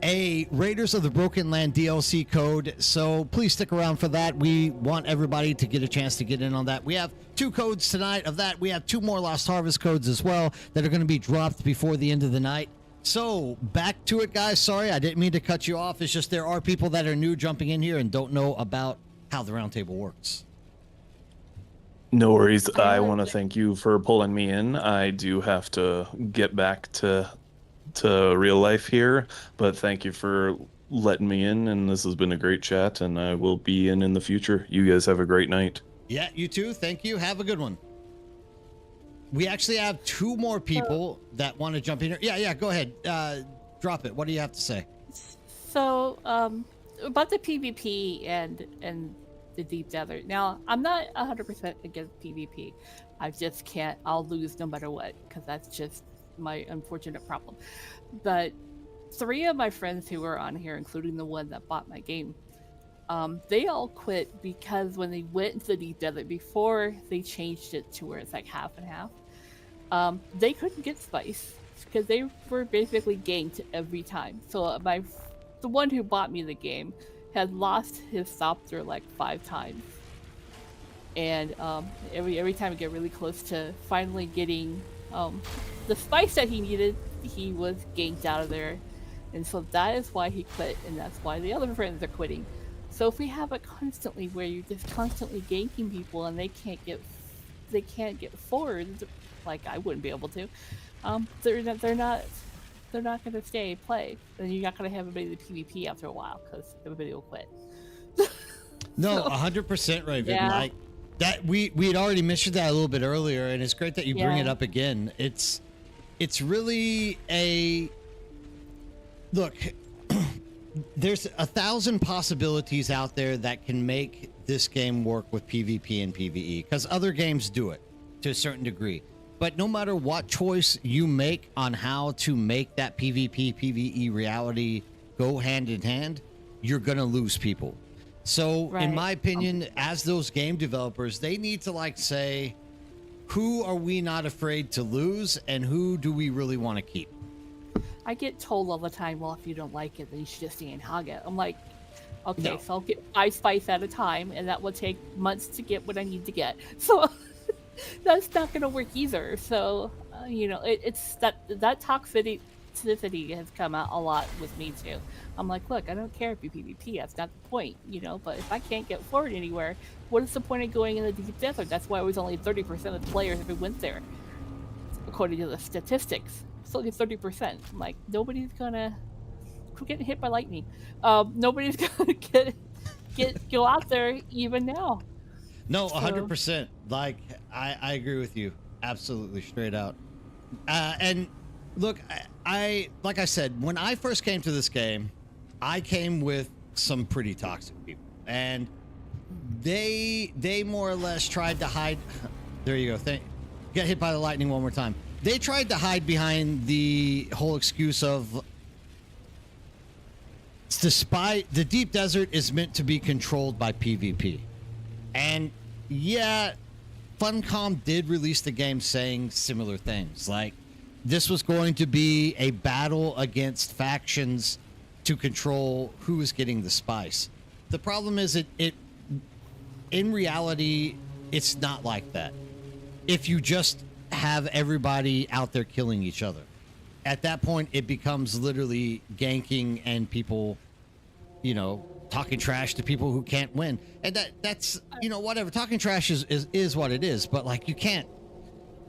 a Raiders of the Broken Land DLC code, so please stick around for that. We want everybody to get a chance to get in on that. We have 2 codes tonight of that. We have 2 more Lost Harvest codes as well that are going to be dropped before the end of the night. So back to it, guys. Sorry, I didn't mean to cut you off. It's just there are people that are new jumping in here and don't know about how the Roundtable works. No worries. I want to thank you for pulling me in. I do have to get back to real life here, but thank you for letting me in, and this has been a great chat, and I will be in the future. You guys have a great night. Yeah, you too. Thank you. Have a good one. We actually have 2 more people that want to jump in here. Yeah, go ahead. Drop it. What do you have to say? So, about the PvP and the deep desert. Now, I'm not 100% against PvP. I just can't. I'll lose no matter what, because that's just my unfortunate problem. But 3 of my friends who were on here, including the one that bought my game, they all quit because when they went into the deep desert, before they changed it to where it's like half and half, they couldn't get spice because they were basically ganked every time. So the one who bought me the game had lost his Thopter like 5 times, and every time I get really close to finally getting the spice that he needed, he was ganked out of there. And so that is why he quit, and that's why the other friends are quitting. So if we have it constantly where you're just constantly ganking people and they can't get forward, like I wouldn't be able to, they're not going to stay and play. And you're not going to have everybody do PvP after a while because everybody will quit. No, 100% right, Viv. Yeah. Like that, we had already mentioned that a little bit earlier, and it's great that you bring it up again. It's really a look. There's 1,000 possibilities out there that can make this game work with PvP and PvE, because other games do it to a certain degree. But no matter what choice you make on how to make that PvP, PvE reality go hand in hand, you're going to lose people. So in my opinion, as those game developers, they need to like say, who are we not afraid to lose and who do we really want to keep? I get told all the time, well, if you don't like it, then you should just stay and hog it. I'm like, okay, No. so I'll get 5 spice at a time, and that will take months to get what I need to get. So that's not going to work either. So, it's that toxicity has come out a lot with me too. I'm like, look, I don't care if you PvP, that's not the point, but if I can't get forward anywhere, what is the point of going in the deep desert? That's why it was only 30% of the players who went there, according to the statistics. It's only 30%. I'm like, nobody's gonna quit getting hit by lightning. Nobody's gonna go out there even now. No, 100%. Like, I agree with you. Absolutely, straight out. And look, I like I said, when I first came to this game, I came with some pretty toxic people. And they more or less tried to hide. There you go. Get hit by the lightning one more time. They tried to hide behind the whole excuse of the deep desert is meant to be controlled by PvP. And yeah, Funcom did release the game saying similar things. Like, this was going to be a battle against factions to control who is getting the spice. The problem is it in reality, it's not like that. If you just have everybody out there killing each other, at that point it becomes literally ganking and people, talking trash to people who can't win. And that's whatever. Talking trash is what it is, but like you can't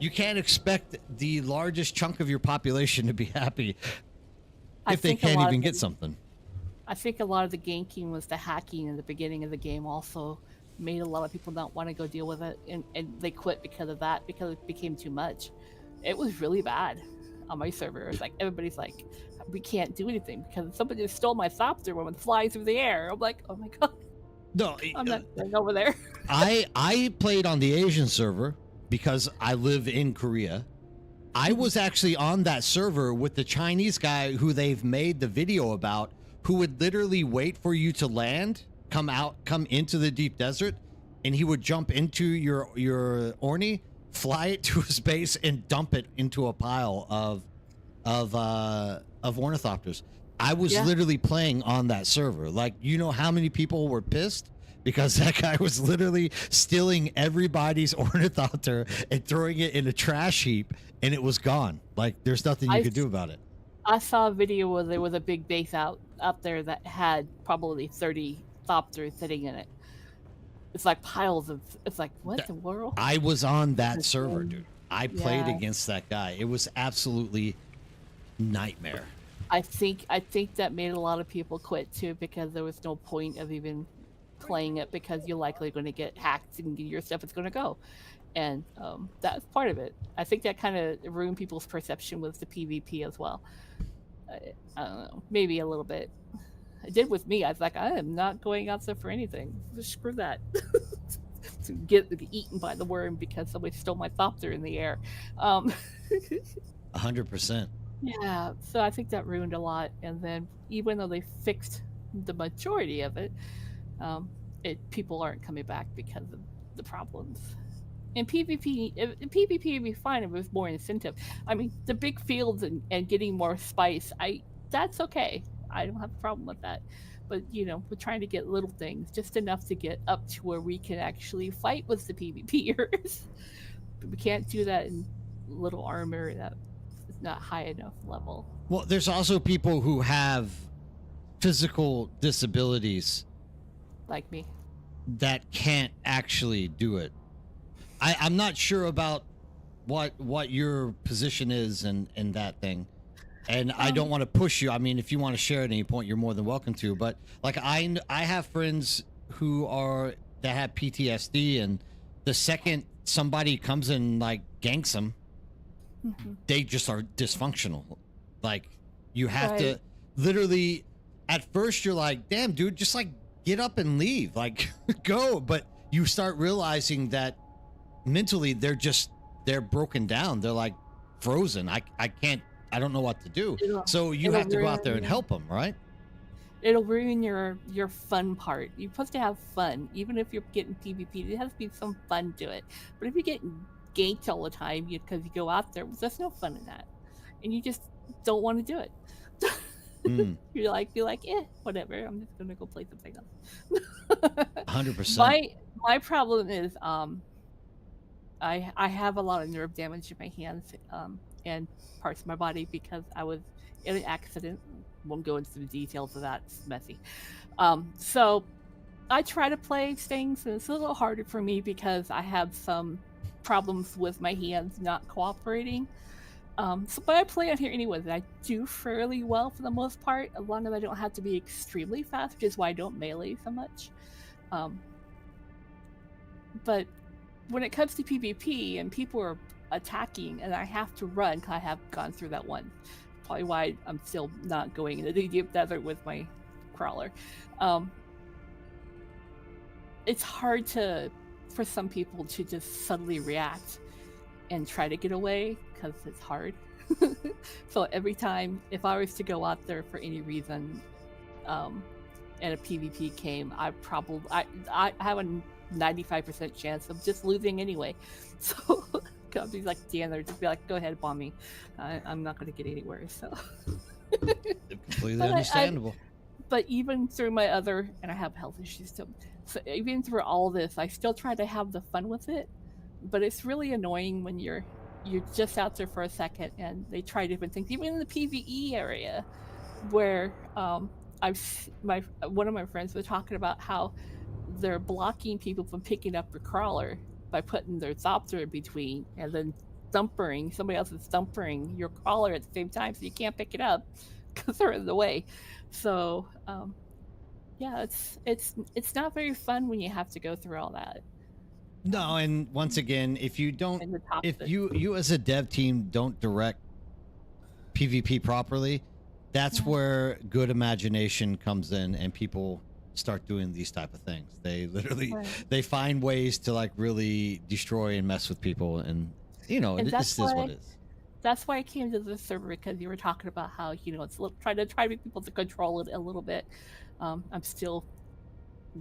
expect the largest chunk of your population to be happy if they can't even get something. I think a lot of the ganking was the hacking in the beginning of the game also made a lot of people not want to go deal with it, and they quit because of that, because it became too much. It was really bad on my server. It's like everybody's like, we can't do anything because somebody just stole my Thopter when it flies through the air. I'm like, oh my god. No, I'm not going over there. I played on the Asian server because I live in Korea. I was actually on that server with the Chinese guy who they've made the video about, who would literally wait for you to land, come into the deep desert, and he would jump into your Orni, fly it to his base, and dump it into a pile of ornithopters. I was Yeah. literally playing on that server. Like, you know how many people were pissed? Because that guy was literally stealing everybody's ornithopter and throwing it in a trash heap, and it was gone. Like, there's nothing you I could do about it. I saw a video where there was a big base out there that had probably 30 thopters sitting in it. It's like piles of. It's like, what That- the world? I was on that That's server, insane. dude. I played Yeah. against that guy. It was absolutely nightmare. I think that made a lot of people quit too, because there was no point of even playing it, because you're likely going to get hacked and your stuff is going to go, and that's part of it. I think that kind of ruined people's perception with the PvP as well. I don't know, maybe a little bit. It did with me. I was like, I am not going out there for anything. Screw that. To get eaten by the worm because somebody stole my thopter in the air. 100%. Yeah, so I think that ruined a lot. And then even though they fixed the majority of it, people aren't coming back because of the problems. In PvP, would be fine if it was more incentive. I mean, the big fields and getting more spice, that's okay. I don't have a problem with that. But we're trying to get little things, just enough to get up to where we can actually fight with the PvPers. But we can't do that in little armor that is not high enough level. Well, there's also people who have physical disabilities Like me. that can't actually do it. I'm not sure about what your position is in that thing. And I don't want to push you. I mean, if you want to share at any point, you're more than welcome to. But like, I have friends that have PTSD, and the second somebody comes and like ganks them, they just are dysfunctional. Like, you have to literally. At first, you're like, "Damn, dude, just like get up and leave, like go." But you start realizing that mentally they're broken down. They're like frozen. I can't. I don't know what to do. So you have to go out there and help them, right? It'll ruin your fun part. You're supposed to have fun, even if you're getting PvP. There has to be some fun to it. But if you're getting ganked all the time because you go out there, there's no fun in that, and you just don't want to do it. You're like, whatever. I'm just gonna go play something else. 100%. My problem is I have a lot of nerve damage in my hands and parts of my body because I was in an accident. Won't go into the details of that. It's messy. So I try to play things, and it's a little harder for me because I have some problems with my hands not cooperating. But I play on here anyways, and I do fairly well for the most part, as long as I don't have to be extremely fast, which is why I don't melee so much. But when it comes to PvP and people are attacking and I have to run, because I have gone through that one, probably why I'm still not going into the deep desert with my crawler. It's hard for some people to just suddenly react and try to get away because it's hard. So every time, if I was to go out there for any reason, and a PvP came, I have a 95% chance of just losing anyway. So I'll be like, damn, they're just be like, go ahead, bomb me. I'm not going to get anywhere. So Completely understandable. but even through my other, and I have health issues too, so even through all this, I still try to have the fun with it. But it's really annoying when you're just out there for a second and they try different things, even in the PvE area, where one of my friends was talking about how they're blocking people from picking up your crawler by putting their thopter in between, and then somebody else is thumpering your crawler at the same time, so you can't pick it up because they're in the way. So yeah, it's not very fun when you have to go through all that. No, and once again, if you don't, And the if toxic. you as a dev team don't direct PvP properly, that's where good imagination comes in, and people start doing these type of things. They literally they find ways to like really destroy and mess with people, and And this that's is what why- it is. That's why I came to this server, because you were talking about how it's trying to get people to control it a little bit. I'm still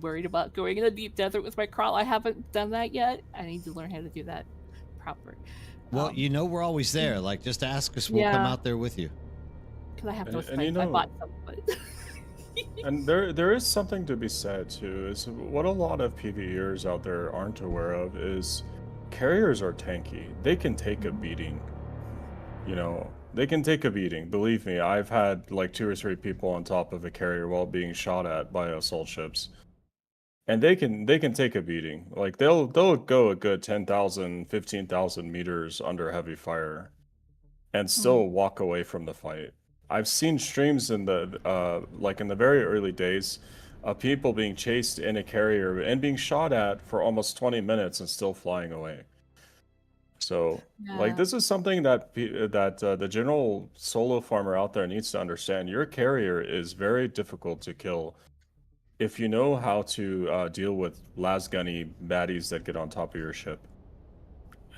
worried about going in the deep desert with my crawl. I haven't done that yet. I need to learn how to do that proper. Well, we're always there. Like, just ask us. We'll come Yeah. out there with you. because I have no And space. you I know, bought some, but and there is something to be said too. Is what a lot of PvEers out there aren't aware of is carriers are tanky. They can take a beating. You know, they can take a beating. Believe me, I've had like 2 or 3 people on top of a carrier while being shot at by assault ships. And they can take a beating. Like they'll go a good 10,000, 15,000 meters under heavy fire and still walk away from the fight. I've seen streams in the like in the very early days of people being chased in a carrier and being shot at for almost 20 minutes and still flying away. So, like, yeah. this is something that the general solo farmer out there needs to understand. Your carrier is very difficult to kill if you know how to deal with lasgunny baddies that get on top of your ship.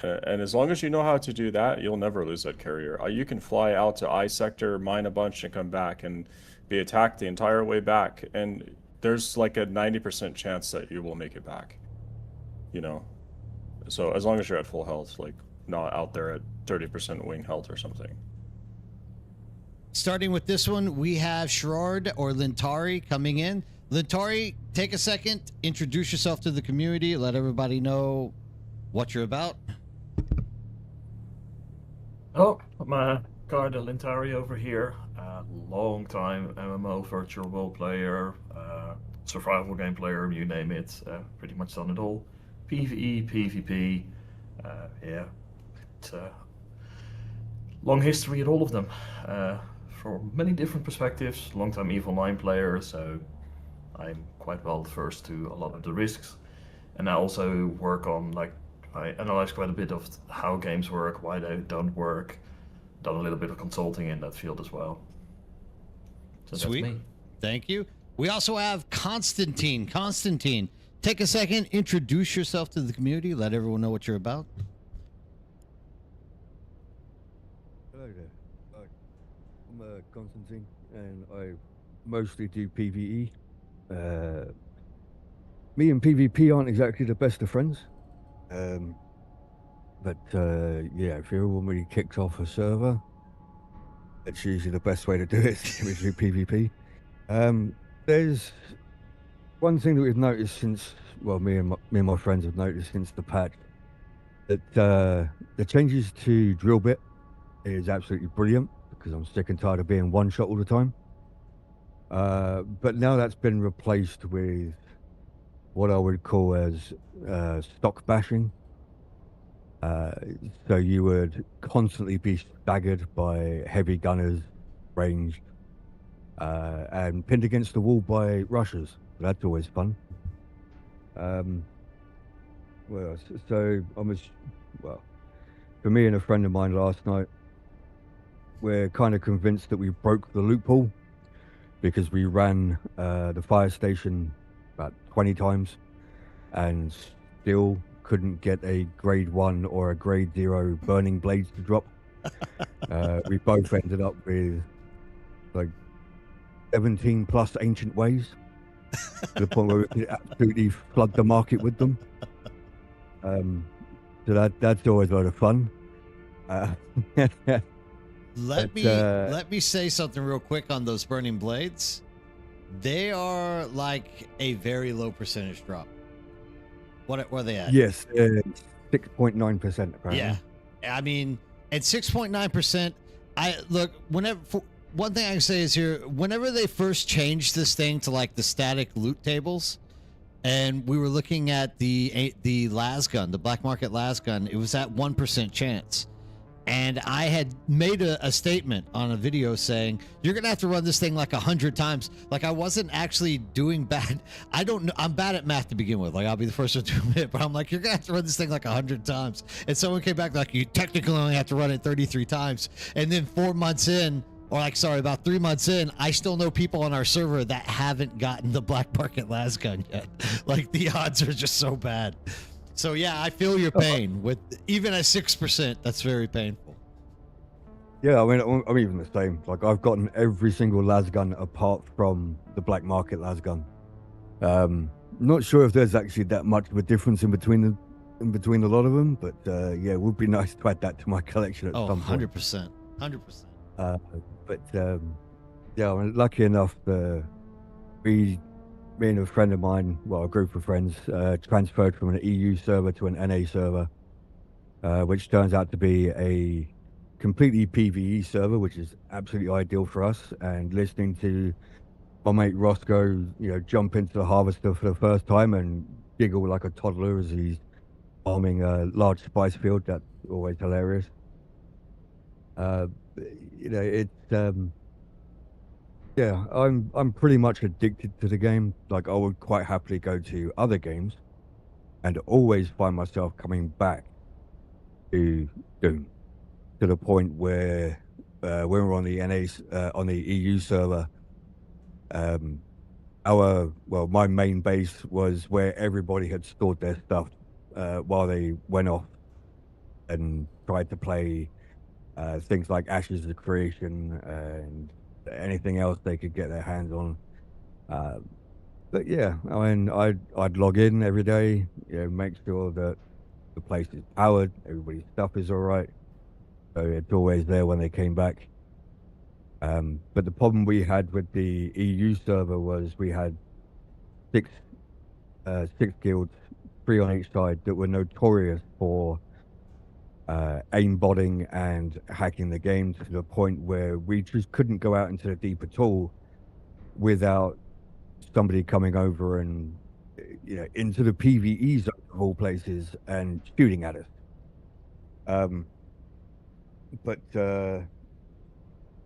And as long as you know how to do that, you'll never lose that carrier. You can fly out to I sector, mine a bunch, and come back and be attacked the entire way back, and there's like a 90% chance that you will make it back. You know. So as long as you're at full health, like not out there at 30% wing health or something. Starting with this one, we have Sherard or Lintari coming in. Lintari, take a second, introduce yourself to the community, let everybody know what you're about. Oh, I'm Garda Lintari over here. Long time MMO virtual role player, survival game player, you name it. Pretty much done it all. PvE, PvP, yeah. It's long history at all of them. From many different perspectives. Long time Evil 9 player, so I'm quite well versed to a lot of the risks. And I also work on, like, I analyze quite a bit of how games work, why they don't work. Done a little bit of consulting in that field as well. So Sweet. That's me. Thank you. We also have Constantine. Constantine, take a second, introduce yourself to the community, let everyone know what you're about. Hello there. I'm Constantine, and I mostly do PvE. Me and PvP aren't exactly the best of friends. But yeah, if everyone kicks off a server, that's usually the best way to do it, is do PvP. There's one thing that we've noticed since, well, me and my friends have noticed since the patch, that the changes to drill bit is absolutely brilliant, because I'm sick and tired of being one shot all the time. But now that's been replaced with what I would call as stock bashing. So you would constantly be staggered by heavy gunners, ranged, and pinned against the wall by rushers. That's always fun. Well, so well, for me and a friend of mine last night, we're kind of convinced that we broke the loophole, because we ran the fire station about 20 times and still couldn't get a grade 1 or a grade 0 burning blades to drop. We both ended up with like 17 plus ancient ways, to the point where we could absolutely flood the market with them. So that's always a lot of fun. Let me say something real quick on those burning blades. They are like a very low percentage drop. What are they at? Yes, 6.9% apparently. Yeah, I mean, at 6.9%, one thing I can say is here, whenever they first changed this thing to like the static loot tables, and we were looking at the las gun, the black market las gun, it was at 1% chance. And I had made a statement on a video saying, you're going to have to run this thing like 100 times. Like, I wasn't actually doing bad. I don't know. I'm bad at math to begin with. Like, I'll be the first one to admit, but I'm like, you're going to have to run this thing like 100 times. And someone came back like, you technically only have to run it 33 times. And then 4 months in, or like, sorry, about 3 months in, I still know people on our server that haven't gotten the black market las gun yet. Like, the odds are just so bad. So yeah, I feel your pain. With even at 6%, that's very painful. Yeah, I mean, I'm even the same. Like, I've gotten every single las gun apart from the black market las gun. Not sure if there's actually that much of a difference in between a lot of them, but yeah, it would be nice to add that to my collection at some point. 100%. But yeah, I'm lucky enough we, me and a friend of mine, well, a group of friends, transferred from an EU server to an NA server, which turns out to be a completely PVE server, which is absolutely ideal for us. And listening to my mate Roscoe, jump into the harvester for the first time and giggle like a toddler as he's farming a large spice field, that's always hilarious. Uh, it's yeah, I'm pretty much addicted to the game. Like I would quite happily go to other games and always find myself coming back to Dune to the point where when we're on the on the EU server, my main base was where everybody had stored their stuff while they went off and tried to play things like Ashes of Creation and anything else they could get their hands on. But yeah, I mean, I'd log in every day, make sure that the place is powered, everybody's stuff is all right. So it's always there when they came back. But the problem we had with the EU server was we had six guilds, 3 on each side, that were notorious for aimbotting and hacking the game to the point where we just couldn't go out into the deep at all without somebody coming over and into the PVE zone of all places and shooting at us. But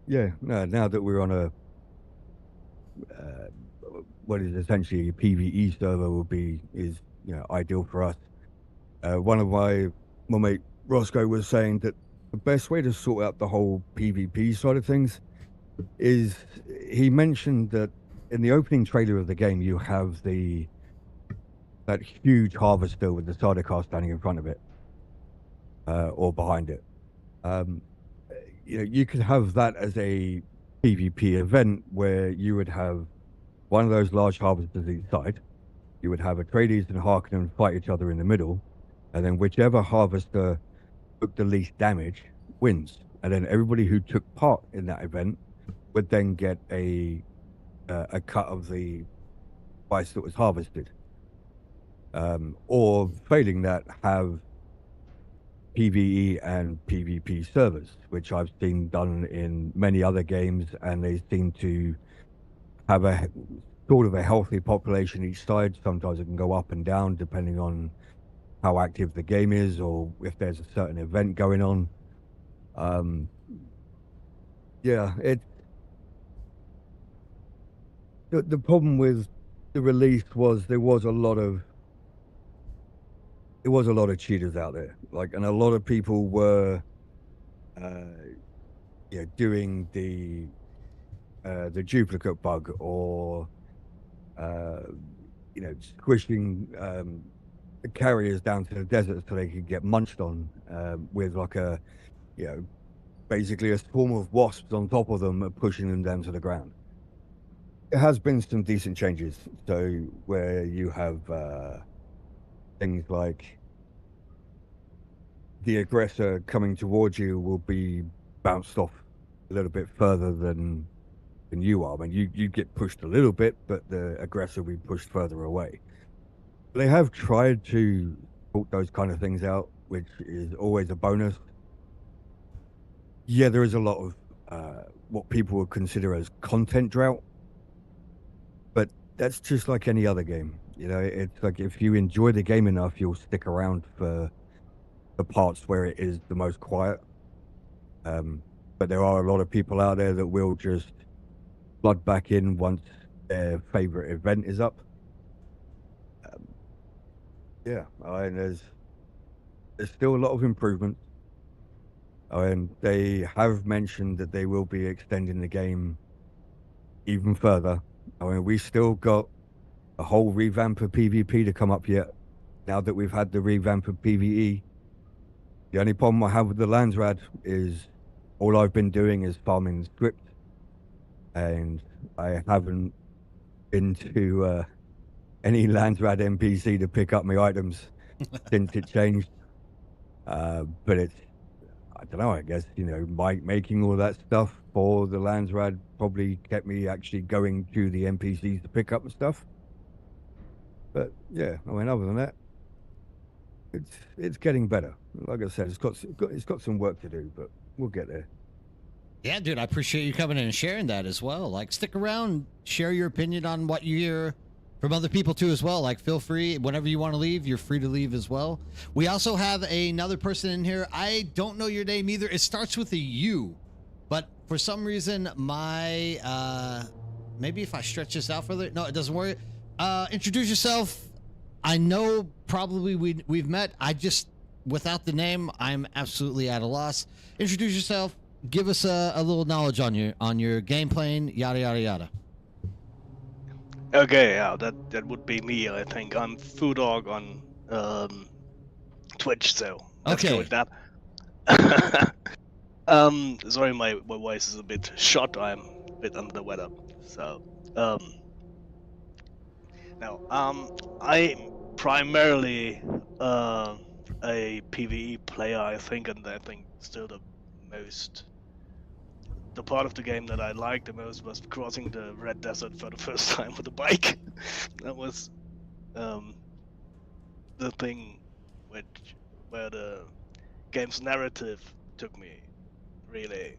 yeah, no, now that we're on a what is essentially a PVE server is ideal for us. One of my mate Roscoe was saying that the best way to sort out the whole PvP side of things is, he mentioned that in the opening trailer of the game you have that huge harvester with the sidecar standing in front of it or behind it. You could have that as a PvP event where you would have one of those large harvesters each side. You would have Atreides and Harkonnen fight each other in the middle, and then whichever harvester took the least damage wins. And then everybody who took part in that event would then get a cut of the spice that was harvested. Or failing that, have PvE and PvP servers, which I've seen done in many other games, and they seem to have a sort of a healthy population each side. Sometimes it can go up and down depending on how active the game is or if there's a certain event going on. Yeah, the problem with the release was there was a lot of cheaters out there, and a lot of people were doing the duplicate bug, or squishing the carriers down to the desert so they could get munched on with basically a swarm of wasps on top of them, pushing them down to the ground. There has been some decent changes, so where you have things like the aggressor coming towards you will be bounced off a little bit further than you are. I mean, you get pushed a little bit, but the aggressor will be pushed further away. They have tried to sort those kind of things out, which is always a bonus. Yeah, there is a lot of what people would consider as content drought, but that's just like any other game. It's like if you enjoy the game enough, you'll stick around for the parts where it is the most quiet. But there are a lot of people out there that will just flood back in once their favorite event is up. Yeah, there's still a lot of improvements. They have mentioned that they will be extending the game even further. We still got a whole revamp of PvP to come up yet. Now that we've had the revamp of PvE, the only problem I have with the Landsrad is all I've been doing is farming script, and I haven't been to any Landsrad NPC to pick up my items since it changed. But it's, I don't know, I guess, making all that stuff for the Landsrad probably kept me actually going to the NPCs to pick up and stuff. But yeah, I mean, other than that, it's getting better. Like I said, it's got some work to do, but we'll get there. Yeah, dude, I appreciate you coming in and sharing that as well. Like, stick around, share your opinion on what you hear from other people too as well. Like, feel free, whenever you want to leave, you're free to leave as well. We also have another person in here. I don't know your name either. It starts with a U, but for some reason, my, maybe if I stretch this out further, no, it doesn't work. Introduce yourself. I know probably we've met. I just, without the name, I'm absolutely at a loss. Introduce yourself. Give us a little knowledge on your game playing, yada yada yada. Okay, yeah, that would be me. I think I'm Foodog on Twitch, so let's go with that. Sorry, my voice is a bit shot. I'm a bit under the weather. So now I'm primarily a PvE player, I think, and I think still the part of the game that I liked the most was crossing the Red Desert for the first time with a bike. That was the thing where the game's narrative took me, really.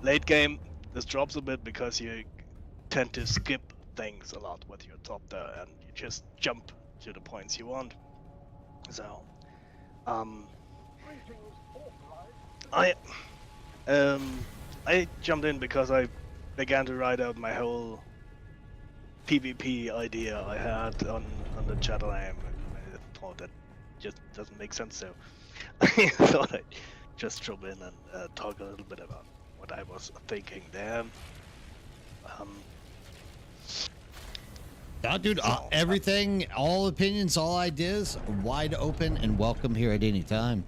Late game, this drops a bit because you tend to skip things a lot with your top there, and you just jump to the points you want. So, I jumped in because I began to write out my whole PvP idea I had on the chat line. I thought that just doesn't make sense, so I thought I'd just drop in and talk a little bit about what I was thinking there. No, dude, everything, all opinions, all ideas, wide open and welcome here at any time.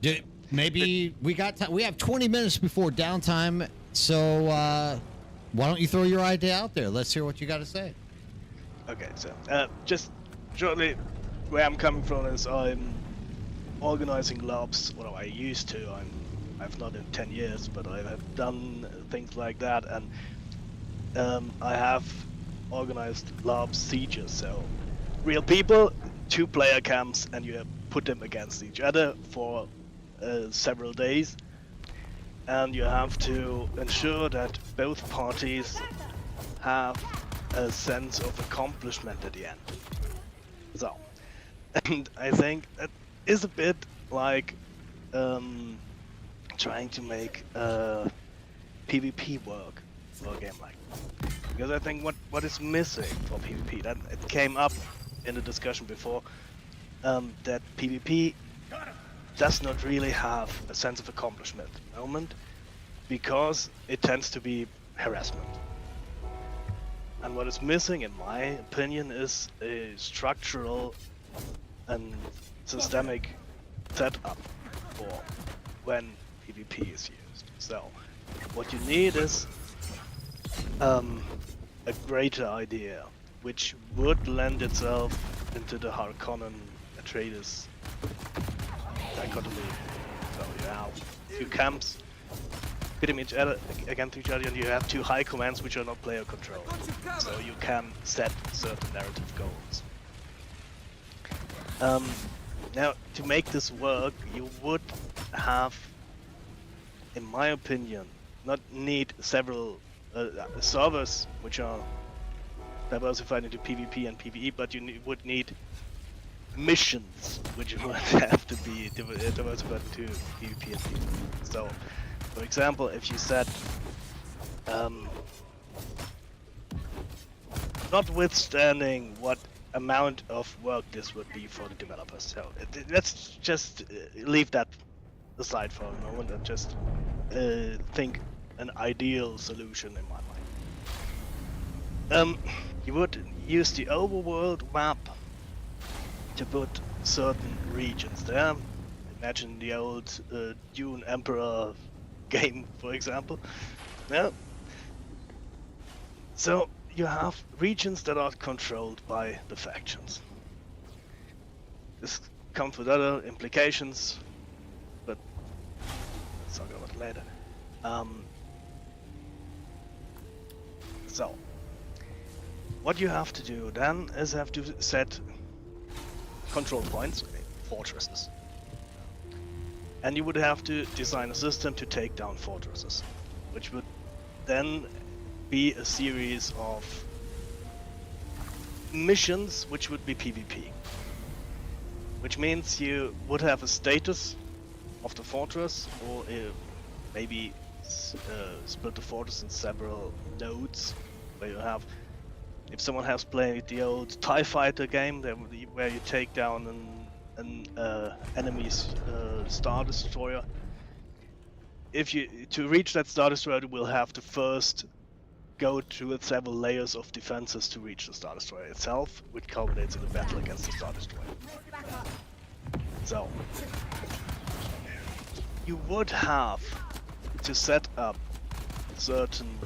Dude, maybe we have 20 minutes before downtime, so why don't you throw your idea out there? Let's hear what you got to say. Okay, so just shortly, where I'm coming from is I'm organizing labs. Well, I used to. I've not in 10 years, but I have done things like that, and I have organized lab sieges. So real people, 2-player camps, and you put them against each other for several days, and you have to ensure that both parties have a sense of accomplishment at the end. So, and I think that is a bit like trying to make PvP work for a game like that. Because I think what is missing for PvP, that it came up in the discussion before, that PvP does not really have a sense of accomplishment at the moment, because it tends to be harassment. And what is missing, in my opinion, is a structural and systemic setup for when PvP is used. So, what you need is a greater idea, which would lend itself into the Harkonnen Atreides dichotomy. So you have 2 camps pitting each other against each other, and you have 2 high commands which are not player controlled. So you can set certain narrative goals. Now, to make this work, you would have, in my opinion, not need several servers which are diversified into PvP and PvE, but you would need missions which would have to be diversified into PvP and PvE. So, for example, if you said, notwithstanding what amount of work this would be for the developers, so let's just leave that aside for a moment and just think an ideal solution in my mind. You would use the overworld map to put certain regions there. Imagine the old Dune Emperor game, for example. Yeah. So you have regions that are controlled by the factions. This comes with other implications, but let's talk about it later. So, what you have to do then is have to set control points, fortresses. And you would have to design a system to take down fortresses, which would then be a series of missions, which would be PvP. Which means you would have a status of the fortress, or maybe split the fortress in several nodes, where you have, if someone has played the old TIE Fighter game, where you take down an enemy's Star Destroyer. To reach that Star Destroyer, you will have to first go through several layers of defenses to reach the Star Destroyer itself, which culminates in a battle against the Star Destroyer. So, you would have to set up certain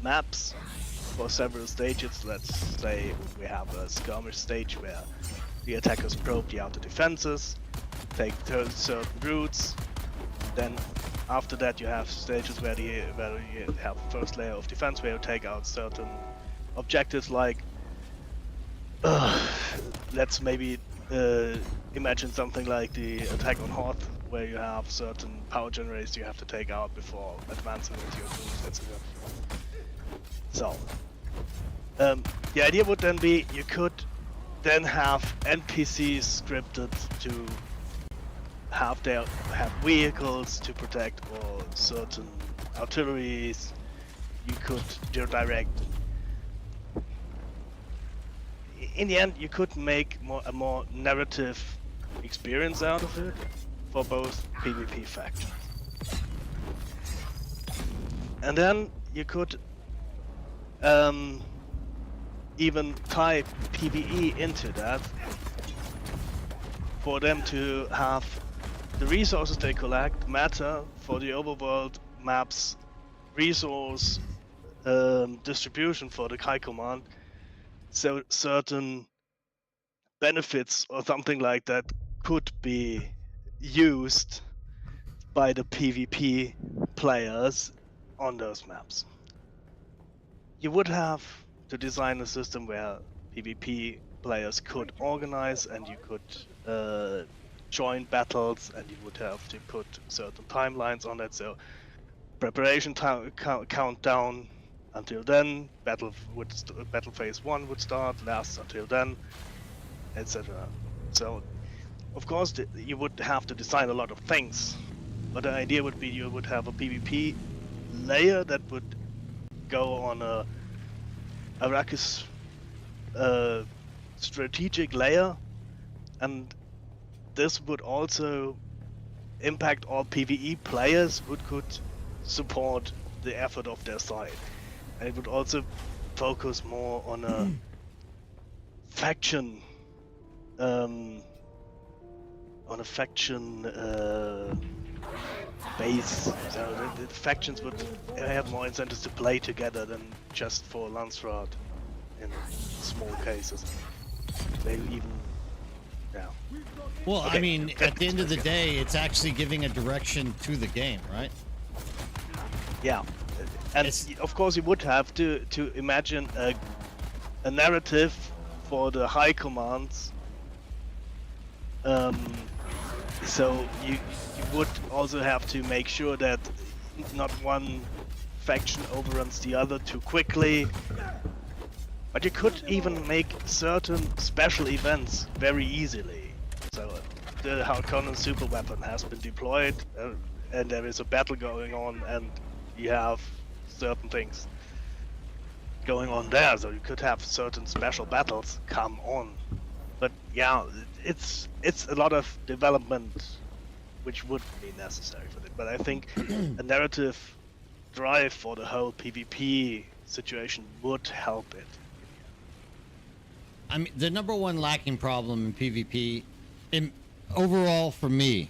maps for several stages. Let's say we have a skirmish stage where the attackers probe the outer defenses, take certain routes. Then after that you have stages where you have first layer of defense, where you take out certain objectives, like let's maybe imagine something like the attack on Hoth, where you have certain power generators you have to take out before advancing with your moves, etc. So, the idea would then be you could then have NPCs scripted to have vehicles to protect, or certain artilleries you could direct. In the end, you could make a more narrative experience out of it for both PvP factions. And then you could even tie PvE into that, for them to have the resources they collect matter for the overworld map's resource distribution for the High Command. So certain benefits or something like that could be used by the PvP players on those maps. You would have to design a system where PvP players could organize, and you could join battles, and you would have to put certain timelines on it. So preparation countdown until then, battle phase 1 would start, lasts until then, etc. So of course you would have to design a lot of things, but the idea would be you would have a PvP layer that would go on a Arrakis strategic layer, and this would also impact all PvE players who could support the effort of their side. And it would also focus more on a faction base. So the factions would have more incentives to play together than just for Landsraad in small cases. Maybe even, yeah. Well, Okay. I mean, at the end of the day, it's actually giving a direction to the game, right? Yeah, and of course you would have to imagine a narrative for the high commands. So you would also have to make sure that not one faction overruns the other too quickly. But you could even make certain special events very easily. So the Harkonnen super weapon has been deployed, and there is a battle going on, and you have certain things going on there. So you could have certain special battles come on. But yeah, it's a lot of development which would be necessary for it. But I think a narrative drive for the whole PvP situation would help it. I mean, the number one lacking problem in PvP, overall for me,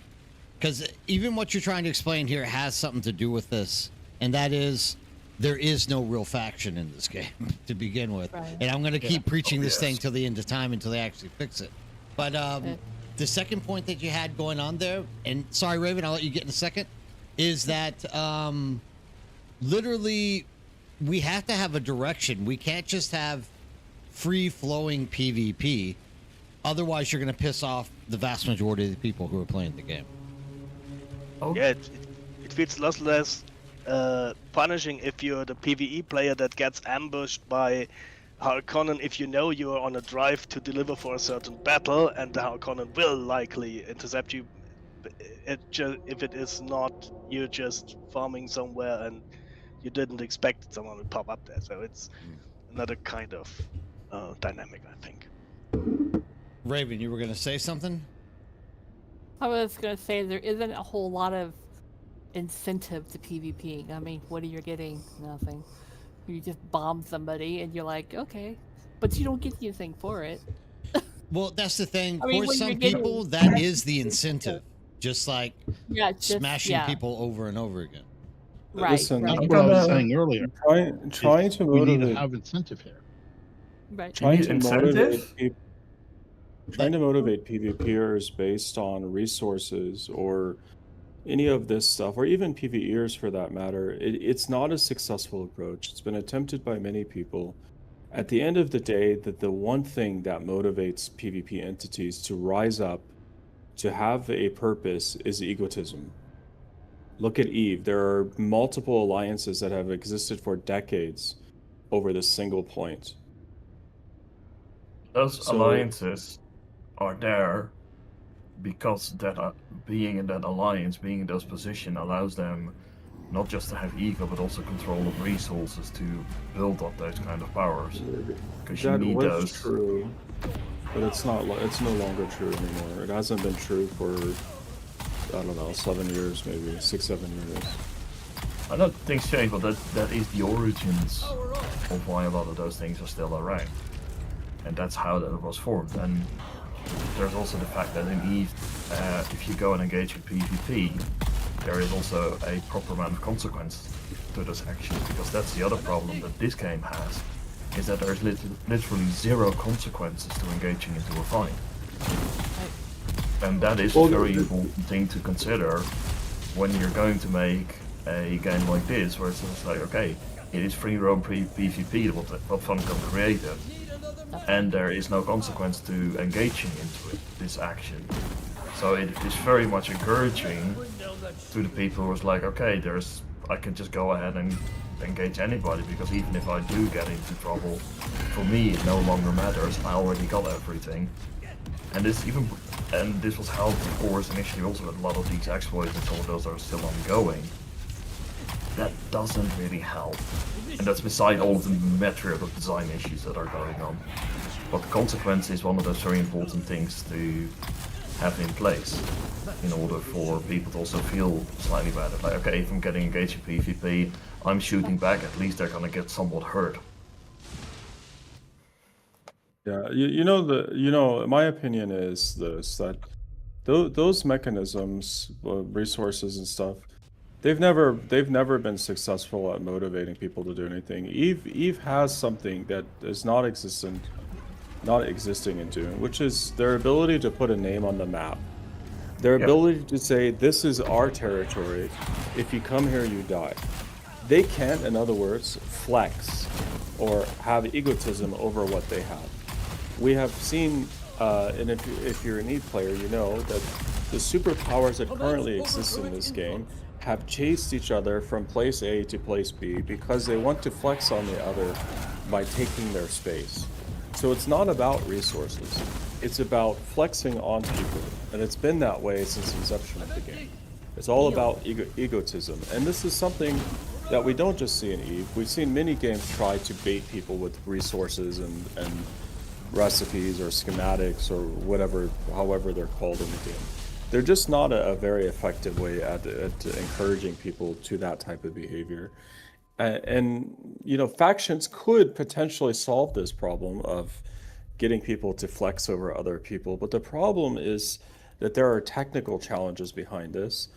because even what you're trying to explain here has something to do with this, and that is there is no real faction in this game to begin with. Right. And I'm going to keep preaching this thing till the end of time until they actually fix it. But the second point that you had going on there, and sorry, Raven, I'll let you get in a second, is that literally, we have to have a direction. We can't just have free-flowing PvP. Otherwise, you're going to piss off the vast majority of the people who are playing the game. Oh, Yeah, it feels less punishing if you're the PvE player that gets ambushed by Harkonnen if you know you're on a drive to deliver for a certain battle, and the Harkonnen will likely intercept you. If it is not, you're just farming somewhere and you didn't expect someone to pop up there. So it's another kind of dynamic, I think. Raven, you were going to say something? I was gonna say there isn't a whole lot of incentive to PvP. I mean, what are you getting? Nothing. You just bomb somebody and you're like, okay, but you don't get anything for it. Well, that's the thing. I mean, For when some you're getting- people, that is the incentive. Just like Yeah, just, smashing yeah. people over and over again. Right. Listen, right. That's what I was saying earlier. trying to We need to motivate have incentive here. Right. trying need to incentive? motivate people. Trying to motivate PvPers based on resources or any of this stuff, or even PvEers for that matter, it's not a successful approach. It's been attempted by many people. At the end of the day, the one thing that motivates PvP entities to rise up, to have a purpose, is egotism. Look at EVE. There are multiple alliances that have existed for decades over this single point. Those So- alliances are there because that being in that alliance, being in those positions, allows them not just to have ego, but also control of resources to build up those kind of powers. Because you That need was those. true, but it's not. It's no longer true anymore. It hasn't been true for, I don't know, 7 years, maybe 6-7 years. I don't think so, but that is the origins of why a lot of those things are still around. And that's how that was formed. And there's also the fact that in EVE, if you go and engage with PvP, there is also a proper amount of consequence to those actions, because that's the other problem that this game has, is that there's literally zero consequences to engaging into a fight. And that is a very important thing to consider when you're going to make a game like this, where it's just like, okay, it is free roam PvP, what fun can create it, and there is no consequence to engaging into it, this action. So it is very much encouraging to the people who's like, okay, I can just go ahead and engage anybody, because even if I do get into trouble, for me it no longer matters. I already got everything. And this was helped, of course, initially also with a lot of these exploits, and some of those are still ongoing. That doesn't really help. And that's beside all of the material of design issues that are going on. But the consequence is one of those very important things to have in place in order for people to also feel slightly better. Like, okay, if I'm getting engaged in PvP, I'm shooting back, at least they're gonna get somewhat hurt. Yeah, my opinion is this, that those mechanisms, resources and stuff, they've never been successful at motivating people to do anything. Eve has something that is not existing in Dune, which is their ability to put a name on the map. Their ability to say, this is our territory. If you come here, you die. They can't, in other words, flex or have egotism over what they have. We have seen, and if you're an EVE player, you know that the superpowers that currently exist in this game have chased each other from place A to place B because they want to flex on the other by taking their space. So it's not about resources. It's about flexing on people, and it's been that way since the inception of the game. It's all about egotism, and this is something that we don't just see in EVE. We've seen many games try to bait people with resources and recipes or schematics or whatever, however they're called in the game. They're just not a very effective way at encouraging people to that type of behavior. And factions could potentially solve this problem of getting people to flex over other people, but the problem is that there are technical challenges behind this,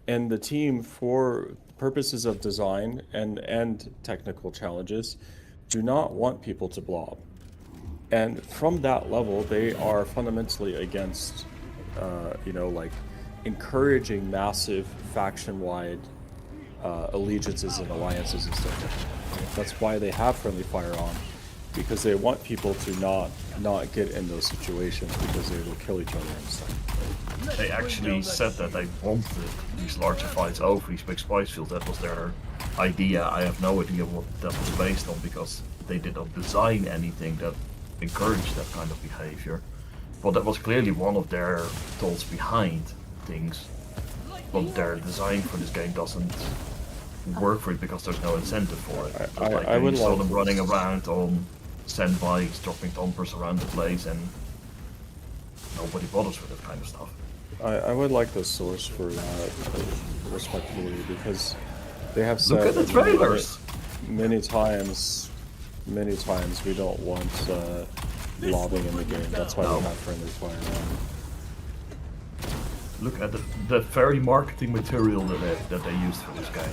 and the team, for purposes of design and technical challenges, do not want people to blob. And from that level, they are fundamentally against encouraging massive faction-wide allegiances and alliances and stuff like that. That's why they have friendly fire on, because they want people to not get in those situations because they will kill each other and stuff. They actually said that they wanted these larger fights over these big spice fields. That was their idea. I have no idea what that was based on, because they did not design anything that encouraged that kind of behavior. But that was clearly one of their thoughts behind things. But their design for this game doesn't work for it because there's no incentive for it. I would saw like them this. running around on sand bikes, dropping thumpers around the place, and nobody bothers with that kind of stuff. I would like the source for that, respectfully, because they have said Look at the trailers! many times we don't want lobbing in the game. That's why we have friendly fire on. Look at the very marketing material that they used for this game.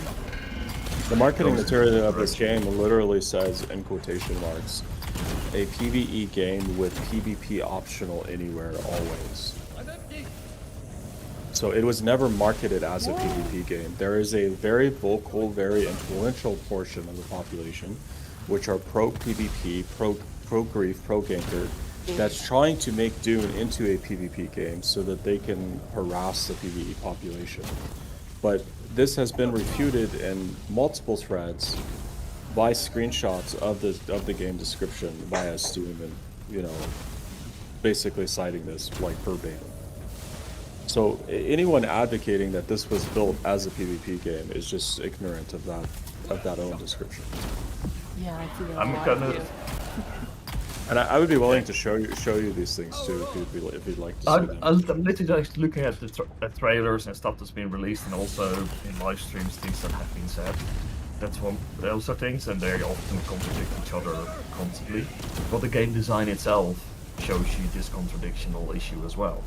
The marketing material of this game literally says, in quotation marks, a PvE game with PvP optional anywhere, always. So it was never marketed as a PvP game. There is a very vocal, very influential portion of the population, which are pro-PvP, pro-grief, pro-ganker, that's trying to make Dune into a PvP game so that they can harass the PvE population. But this has been refuted in multiple threads by screenshots of the game description via Steam, and basically citing this like verbatim. So anyone advocating that this was built as a PvP game is just ignorant of that own description. Yeah, I feel I'm a lot gonna. of you. And I would be willing to show you these things too if you'd like to see them. I'm literally just looking at the trailers and stuff that's been released, and also in live streams things that have been said. That's one. Those are things, and they often contradict each other constantly. But the game design itself shows you this contradictional issue as well,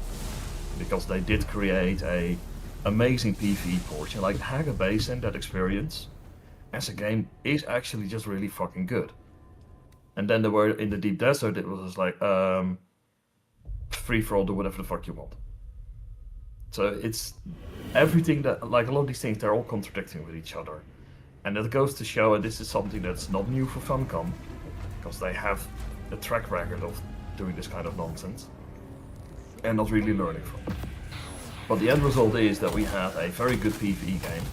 because they did create a amazing PvE portion, like Haga Basin. That experience as a game is actually just really fucking good. And then they were in the deep desert. It was just like free for all, do whatever the fuck you want. So it's everything that, like, a lot of these things, they're all contradicting with each other. And that goes to show, and this is something that's not new for Funcom, because they have a track record of doing this kind of nonsense and not really learning from it. But the end result is that we have a very good PvE game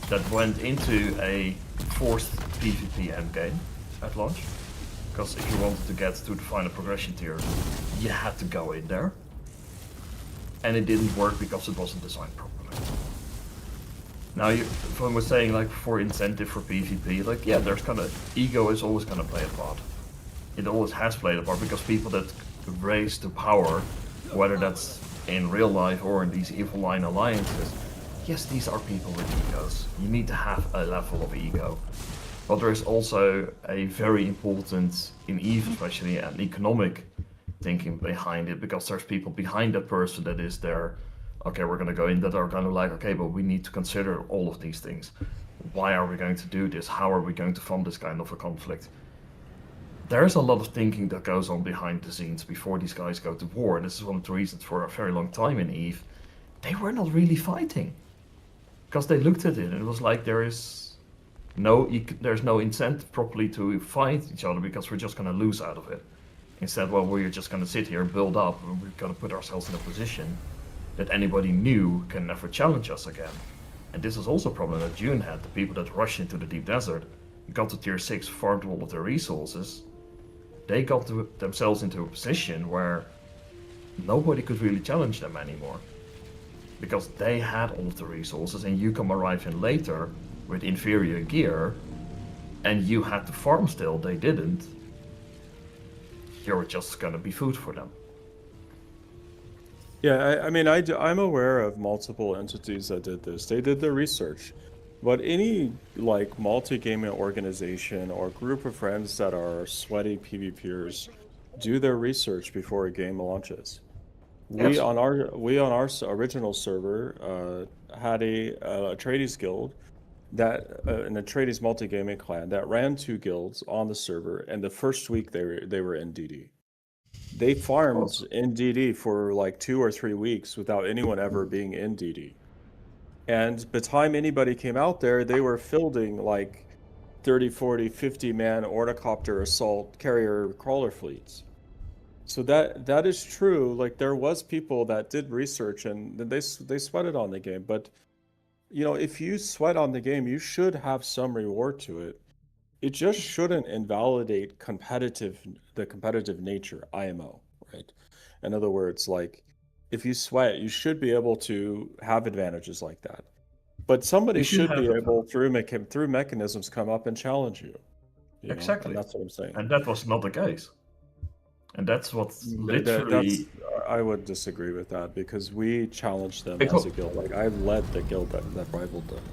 that went into a forced PvP endgame at launch. Because if you wanted to get to the final progression tier, you had to go in there. And it didn't work because it wasn't designed properly. Now, when we're saying, like, for incentive for PvP, like, yeah, there's kind of, ego is always going to play a part. It always has played a part, because people that raise to power, whether that's in real life or in these evil line alliances, yes, these are people with egos. You need to have a level of ego. But there is also a very important, in EVE especially, an economic thinking behind it, because there's people behind that person that is there, okay, we're going to go in, that are kind of like, okay, but we need to consider all of these things. Why are we going to do this? How are we going to fund this kind of a conflict? There's a lot of thinking that goes on behind the scenes before these guys go to war, and this is one of the reasons for a very long time in EVE, they were not really fighting. Because they looked at it and it was like, there's no incentive properly to fight each other, because we're just going to lose out of it. Instead, well, we're just going to sit here, build up, and we're going to put ourselves in a position that anybody new can never challenge us again. And this is also a problem that Dune had. The people that rushed into the deep desert, got to tier 6, farmed all of their resources, they got themselves into a position where nobody could really challenge them anymore. Because they had all of the resources, and you come arrive in later with inferior gear, and you had to farm still, they didn't. You're just gonna be food for them. Yeah, I'm aware of multiple entities that did this. They did their research. But any, like, multi-gaming organization or group of friends that are sweaty PvPers do their research before a game launches. We on our original server had a Atreides guild that an Atreides multi-gaming clan that ran 2 guilds on the server, and the first week they were in DD. They farmed in DD for like 2 or 3 weeks without anyone ever being in DD. And by the time anybody came out there, they were fielding like 30, 40, 50 man ornithopter assault carrier crawler fleets. So that is true. Like there was people that did research and they sweated on the game. But you know, if you sweat on the game, you should have some reward to it. It just shouldn't invalidate the competitive nature, IMO, right? In other words, like if you sweat, you should be able to have advantages like that. But somebody You should should be have able through mechanisms come up and challenge you. You know? Exactly. And that's what I'm saying. And that was not the case. And that's what That's, literally. I would disagree with that because we challenged them Because- as a guild. Like I led the guild that rivaled them.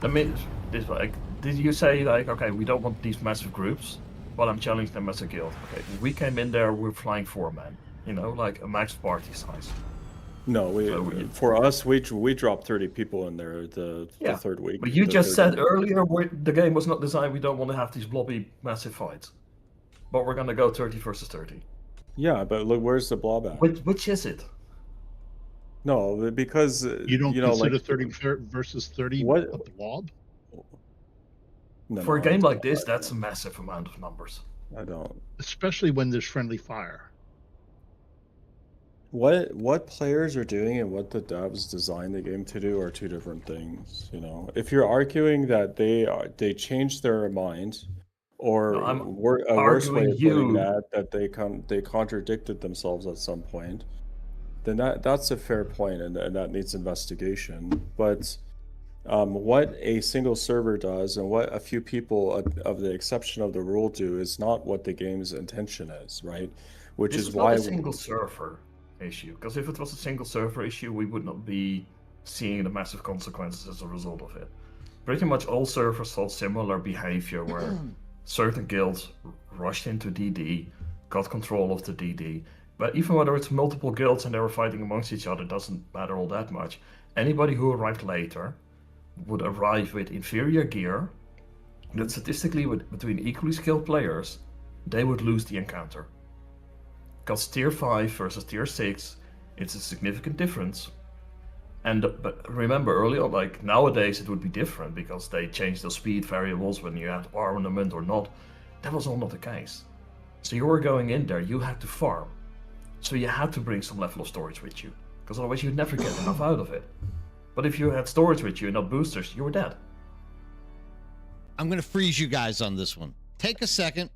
I mean, this like, did you say like, okay, we don't want these massive groups, but I'm challenging them as a guild. Okay, we came in there, we're flying 4 men, you know, like a max party size. No, for us, we dropped 30 people in there the third week. But you the just third said week. earlier the game was not designed. We don't want to have these blobby massive fights, but we're gonna go 30 versus 30. Yeah, but look, where's the blob at? Which is it? No, because You don't consider like, 30 versus 30 What- a blob? No, For a no, game I like this, don't. that's a massive amount of numbers. I don't. Especially when there's friendly fire. What players are doing and what the devs designed the game to do are two different things. You know, if you're arguing that they changed their mind, or No, I'm a worse way arguing of putting you- that they contradicted themselves at some point, then that's a fair point and that needs investigation. But what a single server does and what a few people of the exception of the rule do is not what the game's intention is, right? Which This is is why not a single server issue, because if it was a single server issue, we would not be seeing the massive consequences as a result of it. Pretty much all servers saw similar behavior where certain guilds rushed into DD, got control of the DD. But even whether it's multiple guilds and they were fighting amongst each other doesn't matter all that much. Anybody who arrived later would arrive with inferior gear that statistically between equally skilled players, they would lose the encounter. Because tier 5 versus tier 6, it's a significant difference. But remember early on, like nowadays it would be different because they changed the speed variables when you had armament or not. That was all not the case. So you were going in there, you had to farm. So you had to bring some level of storage with you, because otherwise you'd never get enough out of it. But if you had storage with you and not boosters, you were dead. I'm going to freeze you guys on this one. Take a second,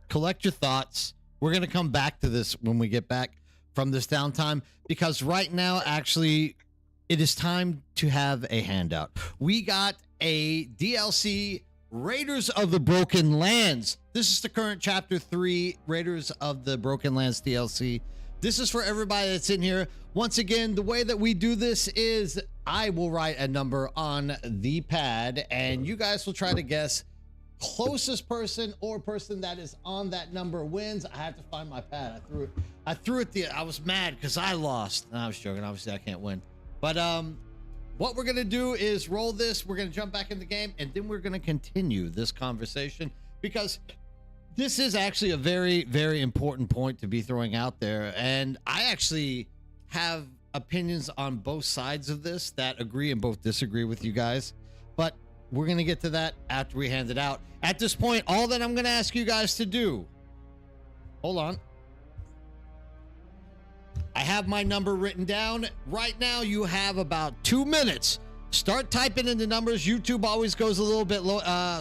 collect your thoughts. We're going to come back to this when we get back from this downtime, because right now, actually, it is time to have a handout. We got a DLC, Raiders of the Broken Lands. This is the current Chapter 3 Raiders of the Broken Lands DLC. This is for everybody that's in here. Once again, the way that we do this is I will write a number on the pad, and you guys will try to guess closest person or person that is on that number wins. I have to find my pad. I threw it. I was mad because I lost. No, I was joking. Obviously, I can't win. But what we're gonna do is roll this. We're gonna jump back in the game, and then we're gonna continue this conversation, because this is actually a very, very important point to be throwing out there. And I actually have opinions on both sides of this that agree and both disagree with you guys. But we're going to get to that after we hand it out. At this point, all that I'm going to ask you guys to do, hold on. I have my number written down. Right now, you have about 2 minutes. Start typing in the numbers. YouTube always goes a little bit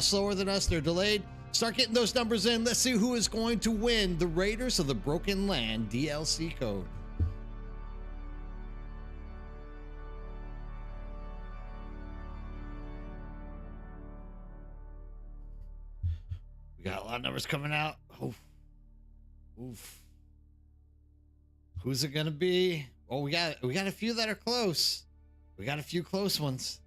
slower than us. They're delayed. Start getting those numbers in. Let's see who is going to win the Raiders of the Broken Land DLC code. We got a lot of numbers coming out. Oof. Oof. Who's it gonna be? Oh, we got a few that are close. We got a few close ones.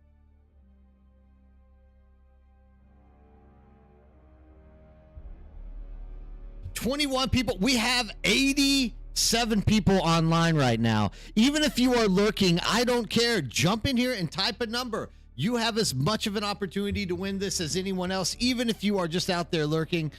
"21 people. We have 87 people online right now. Even if you are lurking, I don't care. Jump in here and type a number. You have as much of an opportunity to win this as anyone else, even if you are just out there lurking.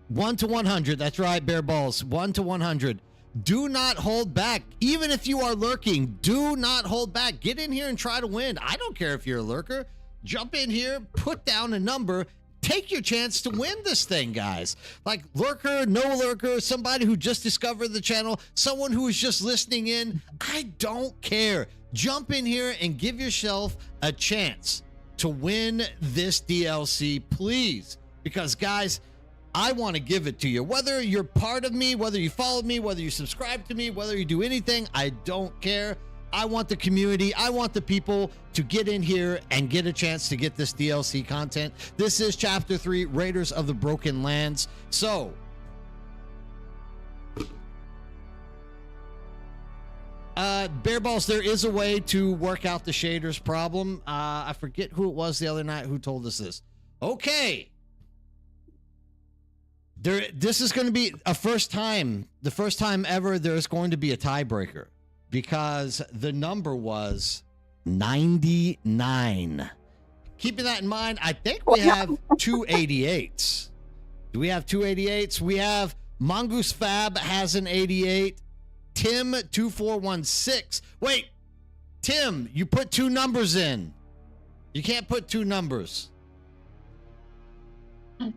1 to 100. That's right, Bear Balls. 1 to 100. Do not hold back. Even if you are lurking, do not hold back. Get in here and try to win. I don't care if you're a lurker. Jump in here, put down a number, take your chance to win this thing, guys. Like lurker, no lurker, somebody who just discovered the channel, someone who is just listening in. I don't care. Jump in here and give yourself a chance to win this DLC, please. Because guys, I want to give it to you. Whether you're part of me, whether you follow me, whether you subscribe to me, whether you do anything, I don't care. I want the community, I want the people to get in here and get a chance to get this DLC content. This is Chapter 3, Raiders of the Broken Lands. So, Bear Balls, there is a way to work out the shaders problem. I forget who it was the other night who told us this. Okay. This is going to be a first time, the first time ever there's going to be a tiebreaker because the number was 99. Keeping that in mind, I think we have 288s. Do we have 288s? We have Mongoose Fab has an 88. Tim 2416. Wait, Tim, you put two numbers in. You can't put two numbers.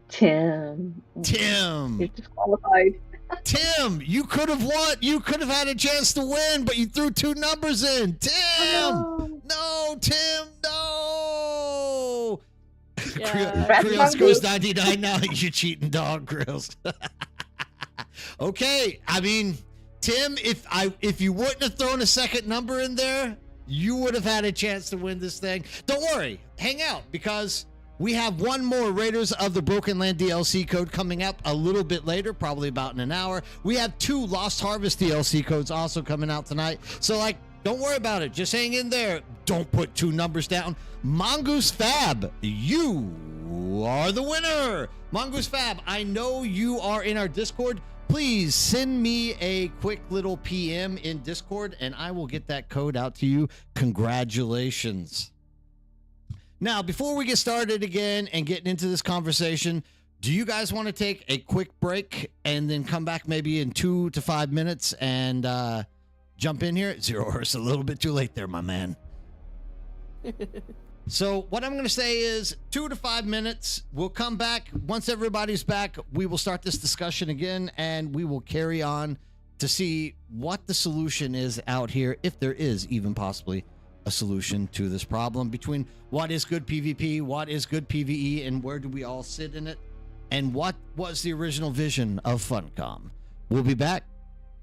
Tim. Tim. You're disqualified. Tim, you could have won. You could have had a chance to win, but you threw two numbers in. Tim. No, Tim. No. Yeah. Grills goes 99 now. You cheating dog, Grills. Okay, I mean, Tim, if you wouldn't have thrown a second number in there, you would have had a chance to win this thing. Don't worry, hang out because we have one more Raiders of the Broken Land DLC code coming up a little bit later, probably about in an hour. We have 2 Lost Harvest DLC codes also coming out tonight. So, don't worry about it. Just hang in there. Don't put 2 numbers down. Mongoose Fab, you are the winner. Mongoose Fab, I know you are in our Discord. Please send me a quick little PM in Discord, and I will get that code out to you. Congratulations. Now, before we get started again and getting into this conversation, do you guys want to take a quick break and then come back maybe in 2 to 5 minutes and jump in here? Zero Earth's a little bit too late there, my man. So what I'm going to say is 2 to 5 minutes. We'll come back. Once everybody's back, we will start this discussion again, and we will carry on to see what the solution is out here, if there is even possibly a solution to this problem between what is good PvP, what is good PvE, and where do we all sit in it, and what was the original vision of Funcom. We'll be back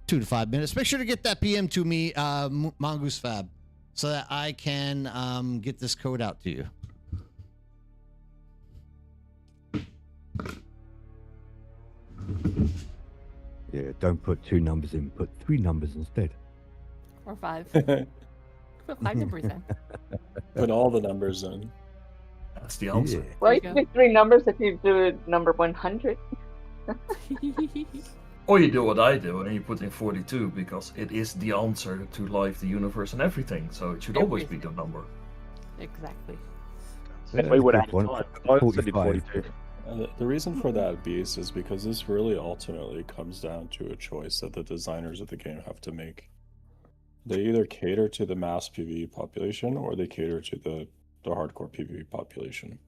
2 to 5 minutes. Make sure to get that PM to me, Mongoose Fab, so that I can get this code out to you. Yeah, don't put 2 numbers in, put 3 numbers instead. Or 5. Put 5 numbers in. Put all the numbers in. That's the answer. Yeah. Well, you There can you do 3 numbers if you do number 100. Or you do what I do and you put in 42 because it is the answer to life, the universe, and everything. So it should always be the number. Exactly. And we would have Good one. time. I also did 45. 42. And the reason for that, Beast, is because this really ultimately comes down to a choice that the designers of the game have to make. They either cater to the mass PvE population or they cater to the hardcore PvE population.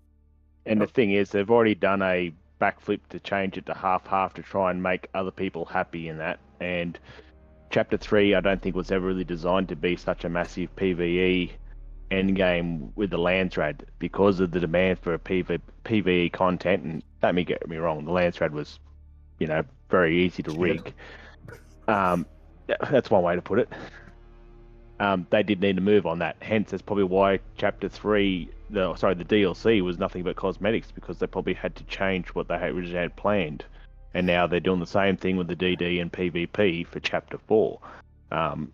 And the thing is, they've already done a backflip to change it to half-half to try and make other people happy in that. And Chapter 3, I don't think was ever really designed to be such a massive PvE endgame with the Landsrad because of the demand for PvE content. And don't get me wrong, the Landsrad was, very easy to rig. That's one way to put it. They did need to move on that. Hence, that's probably why Chapter 3, the DLC was nothing but cosmetics because they probably had to change what they originally had planned. And now they're doing the same thing with the DD and PvP for Chapter 4.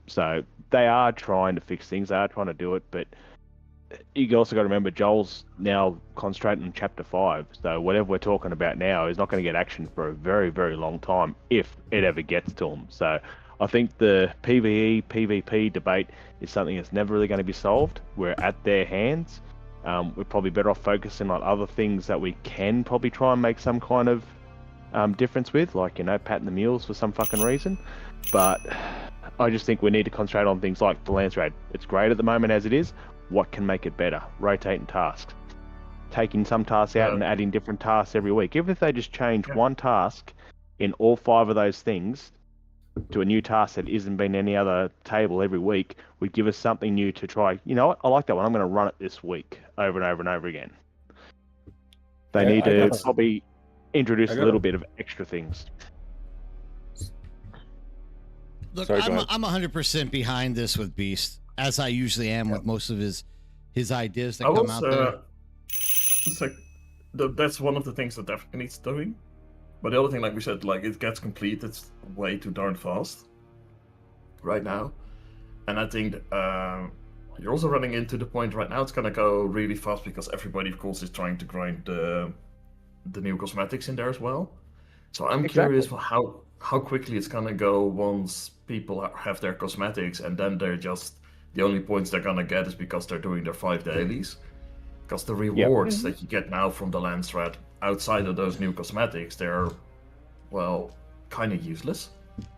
So they are trying to fix things. They are trying to do it, but you also got to remember Joel's now concentrating on Chapter 5. So whatever we're talking about now is not going to get action for a very, very long time if it ever gets to them. So I think the PvE, PvP debate is something that's never really going to be solved. We're at their hands. We're probably better off focusing on other things that we can probably try and make some kind of difference with, like, patting the mules for some fucking reason. But I just think we need to concentrate on things like the lance raid. It's great at the moment as it is. What can make it better? Rotating tasks. Taking some tasks out and adding different tasks every week. Even if they just change one task in all 5 of those things to a new task that isn't been any other table every week, would give us something new to try. You know what? I like that one. I'm going to run it this week over and over and over again. They need to probably introduce a little bit of extra things. Look, Sorry, I'm 100% behind this with Beast, as I usually am with most of his ideas that come out there. It's like that's one of the things that definitely needs doing. But the other thing, like we said, like it gets completed way too darn fast right now, and I think you're also running into the point right now. It's gonna go really fast because everybody, of course, is trying to grind the new cosmetics in there as well. So I'm curious for how quickly it's gonna go once people have their cosmetics, and then they're just the only points they're gonna get is because they're doing their 5 dailies. Because the rewards that you get now from the lance thread outside of those new cosmetics, they're, well, kind of useless.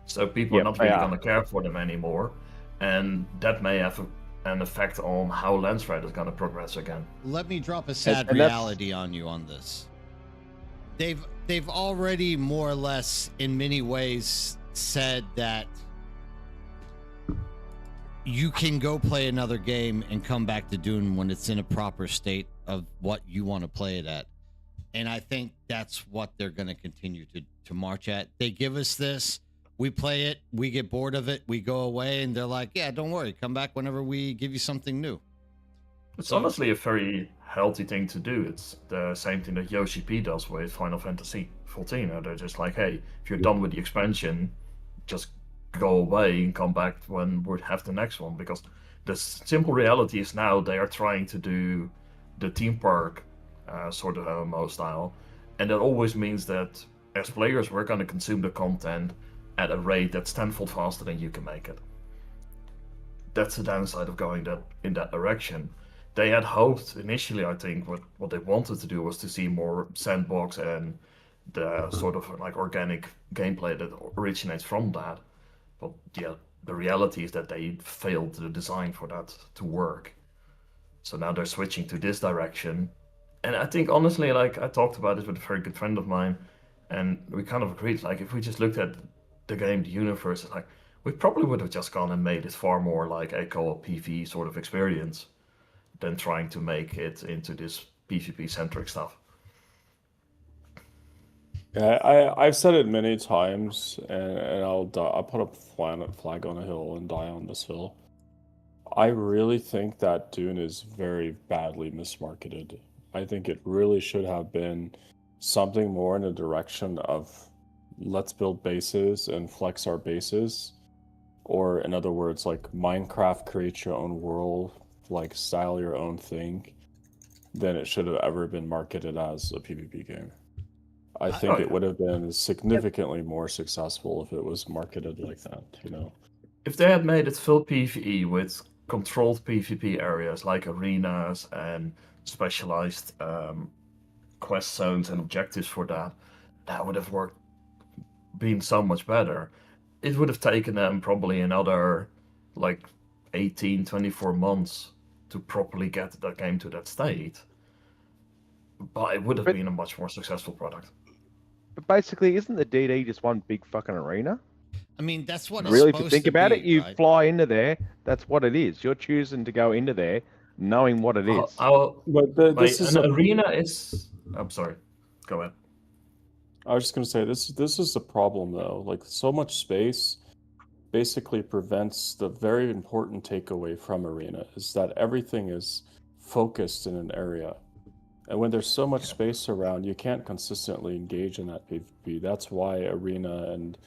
So people are not really going to care for them anymore. And that may have an effect on how lance thread is going to progress again. Let me drop a sad reality on you on this. They've already more or less, in many ways, said that you can go play another game and come back to Dune when it's in a proper state of what you want to play it at. And I think that's what they're going to continue to march at. They give us this, we play it, we get bored of it, we go away, and they're like, yeah, don't worry, come back whenever we give you something new. It's honestly a very healthy thing to do. It's the same thing that Yoshi P does with Final Fantasy XIV. They're just like, hey, if you're done with the expansion, just go away and come back when we have the next one. Because the simple reality is now they are trying to do the theme park sort of MMO style, and that always means that as players we're going to consume the content at a rate that's tenfold faster than you can make it. That's the downside of going in that direction. They had hoped initially, I think, what they wanted to do was to see more sandbox and the sort of like organic gameplay that originates from that. But yeah, the reality is that they failed the design for that to work. So now they're switching to this direction. And I think honestly, like I talked about this with a very good friend of mine, and we kind of agreed, like if we just looked at the game, the universe, it's like we probably would have just gone and made it far more like a co-op PvE sort of experience than trying to make it into this PvP-centric stuff. Yeah, I've said it many times, and I'll put a flag on a hill and die on this hill. I really think that Dune is very badly mismarketed. I think it really should have been something more in the direction of let's build bases and flex our bases, or in other words, like Minecraft, create your own world, like style your own thing, than it should have ever been marketed as a PvP game. I think it would have been significantly more successful if it was marketed like that, you know? If they had made it full PvE with controlled PvP areas like arenas and specialized quest zones and objectives for that, that would have been so much better. It would have taken them probably another like 18, 24 months to properly get that game to that state. But it would have been a much more successful product. But basically, isn't the DD just one big fucking arena? I mean, that's what really, it's if you think about it, you right? fly into there. That's what it is. You're choosing to go into there, knowing what it is. This is arena is. I'm sorry. Go ahead. I was just gonna say this is a problem though. Like so much space basically prevents the very important takeaway from arena is that everything is focused in an area. And when there's so much space around, you can't consistently engage in that PvP. That's why arena and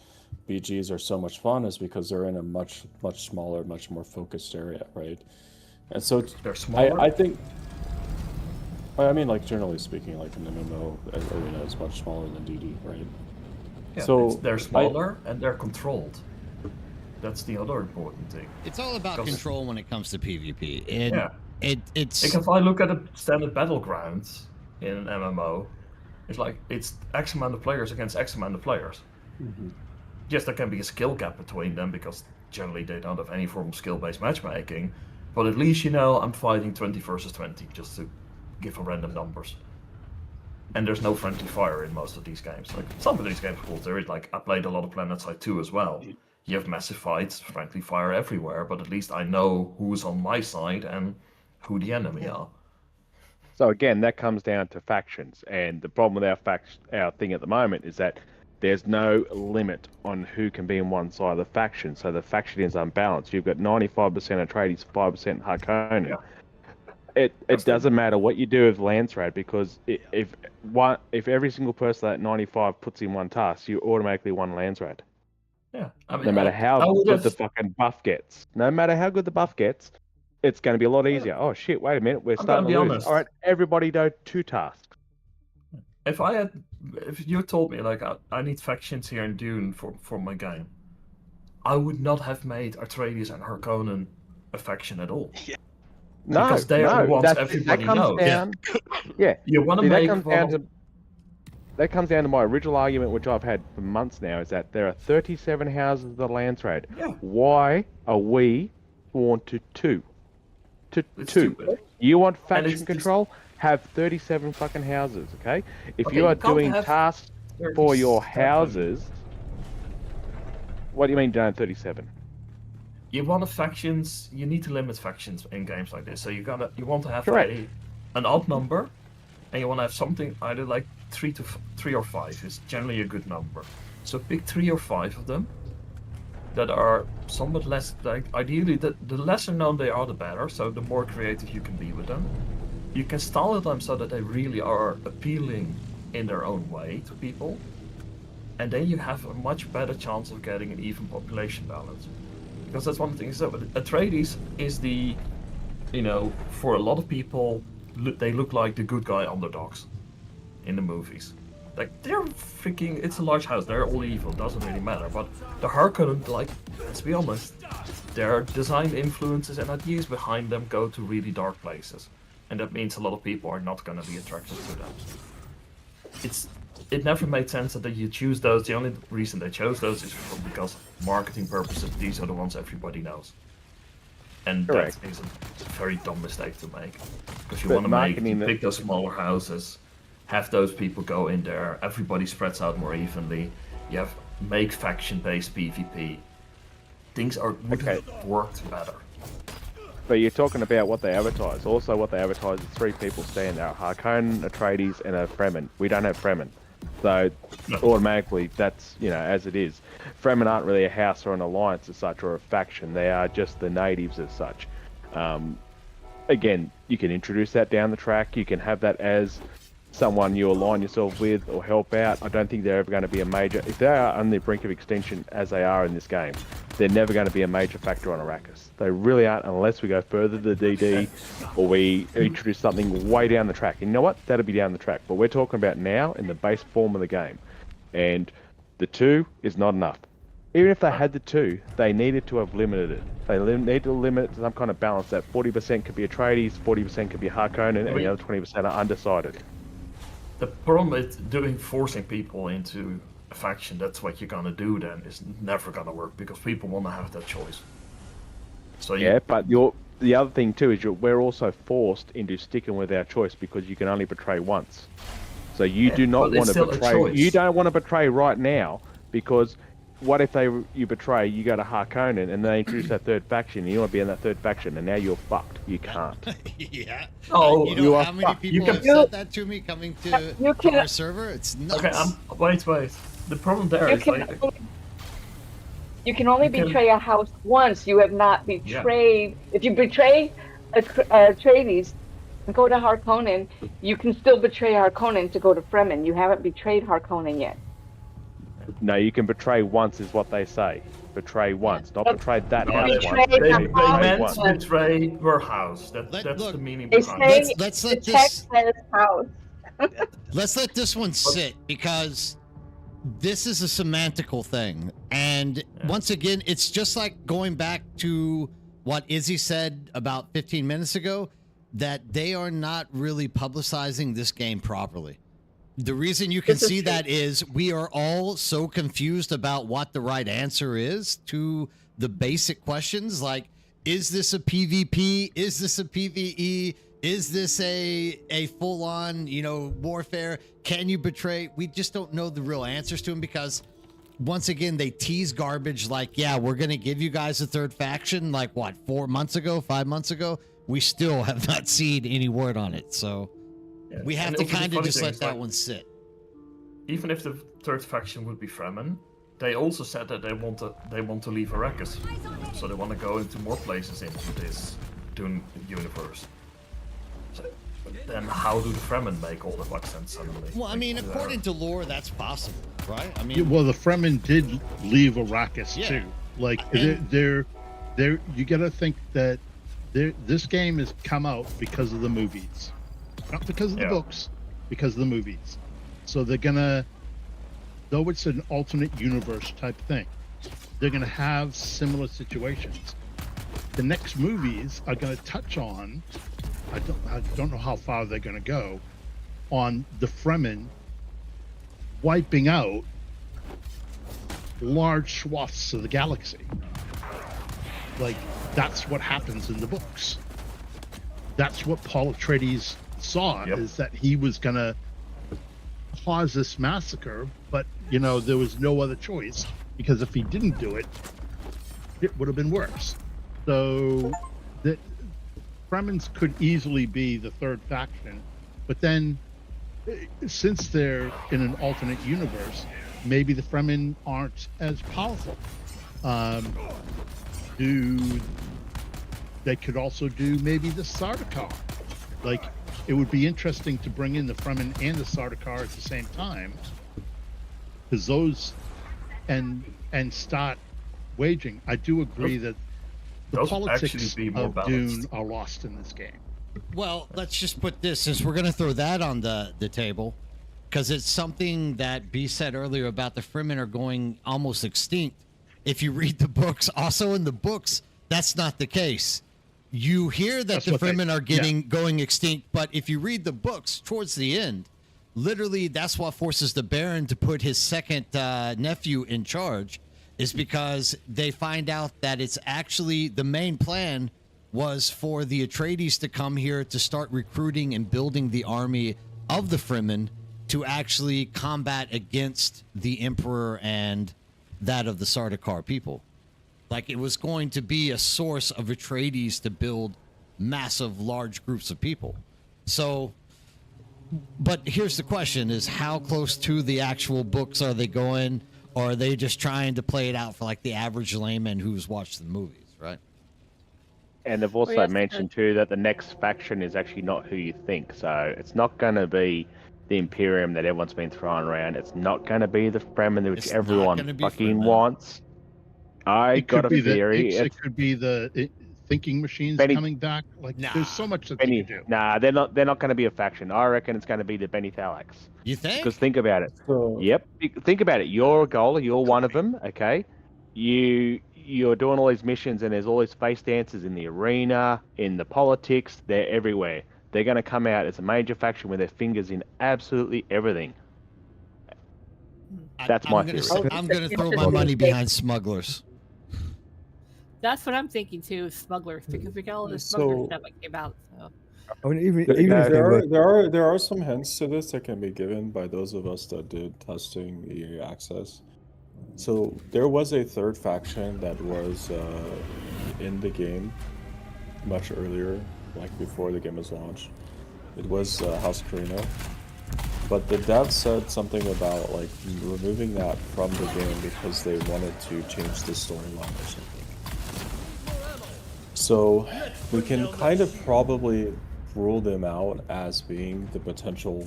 BGs are so much fun, is because they're in a much smaller, much more focused area, right? And so they're smaller. I think. I mean, like generally speaking, like an MMO arena is much smaller than DD, right? Yeah, so they're smaller and they're controlled. That's the other important thing. It's all about control when it comes to PvP. It's like if I look at a standard battlegrounds in an MMO, It's like it's X amount of players against X amount of players. Yes, there can be a skill gap between them because generally they don't have any form of skill-based matchmaking. But at least you know I'm fighting 20 versus 20, just to give a random numbers. And there's no friendly fire in most of these games. Like some of these games, of course, there is. Like I played a lot of PlanetSide 2 as well. You have massive fights, friendly fire everywhere, but at least I know who's on my side and who the enemy are. So again, that comes down to factions, and the problem with our thing at the moment is that there's no limit on who can be in one side of the faction. So the faction is unbalanced. You've got 95% Atreides, 5% Harkonnen. Yeah. It doesn't matter what you do with Landsrad, because if every single person at 95 puts in one task, you automatically won Landsrad. Yeah, I mean, No matter how good the fucking buff gets. No matter how good the buff gets, it's going to be a lot easier. Oh shit! Wait a minute, we're starting to lose. Honest. All right, everybody do 2 tasks. If you told me like I need factions here in Dune for my game, I would not have made Atreides and Harkonnen a faction at all. Yeah. No, because they are the ones that everybody comes knows. down. Yeah, You want to See, make that comes down to my original argument, which I've had for months now, is that there are 37 houses of the Landsrad. Yeah. Why are we sworn to 2? To It's 2. stupid. You want And faction it's control? Have 37 fucking houses, okay? If Okay, you are you can't doing have tasks for your 37. houses, what do you mean, don't 37? You want factions. You need to limit factions in games like this. So you want to have Correct. an odd number, and you want to have something either like 3 or 5 is generally a good number. So pick 3 or 5 of them that are somewhat less. Like ideally, the lesser known they are, the better. So the more creative you can be with them. You can style them so that they really are appealing in their own way to people, and then you have a much better chance of getting an even population balance. Because that's one thing. So Atreides is the, for a lot of people, they look like the good guy underdogs in the movies. Like they're freaking. It's a large house. They're all evil. Doesn't really matter. But the Harkonnen, like, let's be honest, their design influences and ideas behind them go to really dark places, and that means a lot of people are not going to be attracted to them. It never made sense that you choose those. The only reason they chose those is because marketing purposes. These are the ones everybody knows, and Correct. that is a very dumb mistake to make. Because you But want to marketing pick those smaller houses, have those people go in there. Everybody spreads out more evenly. You have make faction-based PvP. Things would have worked better. But you're talking about what they advertise. Also, what they advertise is 3 people stand there: Harkonnen, Atreides, and a Fremen. We don't have Fremen. So automatically, that's, as it is. Fremen aren't really a house or an alliance as such, or a faction. They are just the natives as such. Again, you can introduce that down the track. You can have that as someone you align yourself with or help out. I don't think they're ever going to be a major... If they are on the brink of extinction, as they are in this game, they're never going to be a major factor on Arrakis. They really aren't, unless we go further to DD or we introduce something way down the track. And you know what? That'll be down the track. But we're talking about now in the base form of the game. And the 2 is not enough. Even if they had the 2, they needed to have limited it. They need to limit it to some kind of balance. That 40% could be Atreides, 40% could be Harkonnen, and the other 20% are undecided. The problem with forcing people into a faction, that's what you're gonna do then, is never gonna work because people want to have that choice. So but the other thing too is we're also forced into sticking with our choice because you can only betray once. So you do not want to betray. You don't want to betray right now because what if you betray, you go to Harkonnen and they introduce that 3rd faction, and you want to be in that 3rd faction, and now you're fucked. You can't. Yeah. Oh, you know how many people have said that to me coming to our server? It's nuts. Okay, wait. The problem there is you can only betray a house once. You have not betrayed. Yeah. If you betray Atreides and go to Harkonnen, you can still betray Harkonnen to go to Fremen. You haven't betrayed Harkonnen yet. No, you can betray once, is what they say. Betray once, not betray that house once. They meant to betray your house. That's the meaning behind it. Let's let this one sit, because this is a semantical thing. And once again, it's just like going back to what Izzy said about 15 minutes ago, that they are not really publicizing this game properly. The reason you can This is see true. that is we are all so confused about what the right answer is to the basic questions like, is this a PvP? Is this a PvE? Is this a full-on, warfare? Can you betray? We just don't know the real answers to them because, once again, they tease garbage like, yeah, we're going to give you guys a third faction, like, what, 4 months ago, 5 months ago? We still have not seen any word on it, so Yeah. we have And to also the kind of funny just thing let is, that like, one sit. even if the third faction would be Fremen, they also said that they want to leave Arrakis, so they want to go into more places into this Dune universe. So, then how do the Fremen make all the fuck sense suddenly? Well, I mean, according to lore, that's possible, right? I mean, Yeah, well, the Fremen did leave Arrakis Yeah. too. Like And- they're you got to think that this game has come out because of the movies, not because of the Yeah. books, because of the movies. So they're gonna, though it's an alternate universe type thing, they're gonna have similar situations. The next movies are gonna touch on, I don't know how far they're gonna go, on the Fremen wiping out large swaths of the galaxy. Like, that's what happens in the books. That's what Paul Atreides saw, Yep. is that he was gonna cause this massacre, but there was no other choice, because if he didn't do it, it would have been worse. So the Fremens could easily be the third faction, but then since they're in an alternate universe, maybe the Fremen aren't as powerful. They could also do maybe the Sardaukar. Like, it would be interesting to bring in the Fremen and the Sardaukar at the same time, because those and start waging. I do agree that the Those would politics actually be more of balanced. Dune are lost in this game. well, let's just put this, since we're going to throw that on the table, because it's something that B said earlier about the Fremen are going almost extinct. If you read the books, also in the books, that's not the case. You hear that That's the what they- Fremen are going extinct, but if you read the books towards the end, literally that's what forces the Baron to put his second nephew in charge, is because they find out that it's actually the main plan was for the Atreides to come here to start recruiting and building the army of the Fremen to actually combat against the Emperor and that of the Sardaukar people. Like, it was going to be a source of Atreides to build massive, large groups of people. So, but here's the question, is how close to the actual books are they going? Or are they just trying to play it out for, like, the average layman who's watched the movies, right? And they've also yes, mentioned too that the next faction is actually not who you think. So it's not going to be the Imperium that everyone's been throwing around. It's not going to be the Fremen which It's not everyone gonna be fucking Fremen. wants. I It got could a be theory. it could be the thinking machines Benny- coming back. Like, Nah. there's so much that they Benny, can do. nah, they're not going to be a faction. I reckon it's going to be the Benny Thalax. You think? Because think about it. So, Yep. Think about it. You're a goalie. You're one of them. Okay. You're doing all these missions, and there's all these face dancers in the arena, in the politics. They're everywhere. They're going to come out as a major faction with their fingers in absolutely everything. That's my theory. I'm going to throw my money behind smugglers. That's what I'm thinking too, is smugglers, because we got all this So- smuggler stuff that came out. So I mean, even There, if they were, there are some hints to this that can be given by those of us that did testing EA access. So there was a third faction that was in the game much earlier, like before the game was launched. It was House Carino, but the devs said something about like removing that from the game because they wanted to change the storyline or something. So we can kind of probably rule them out as being the potential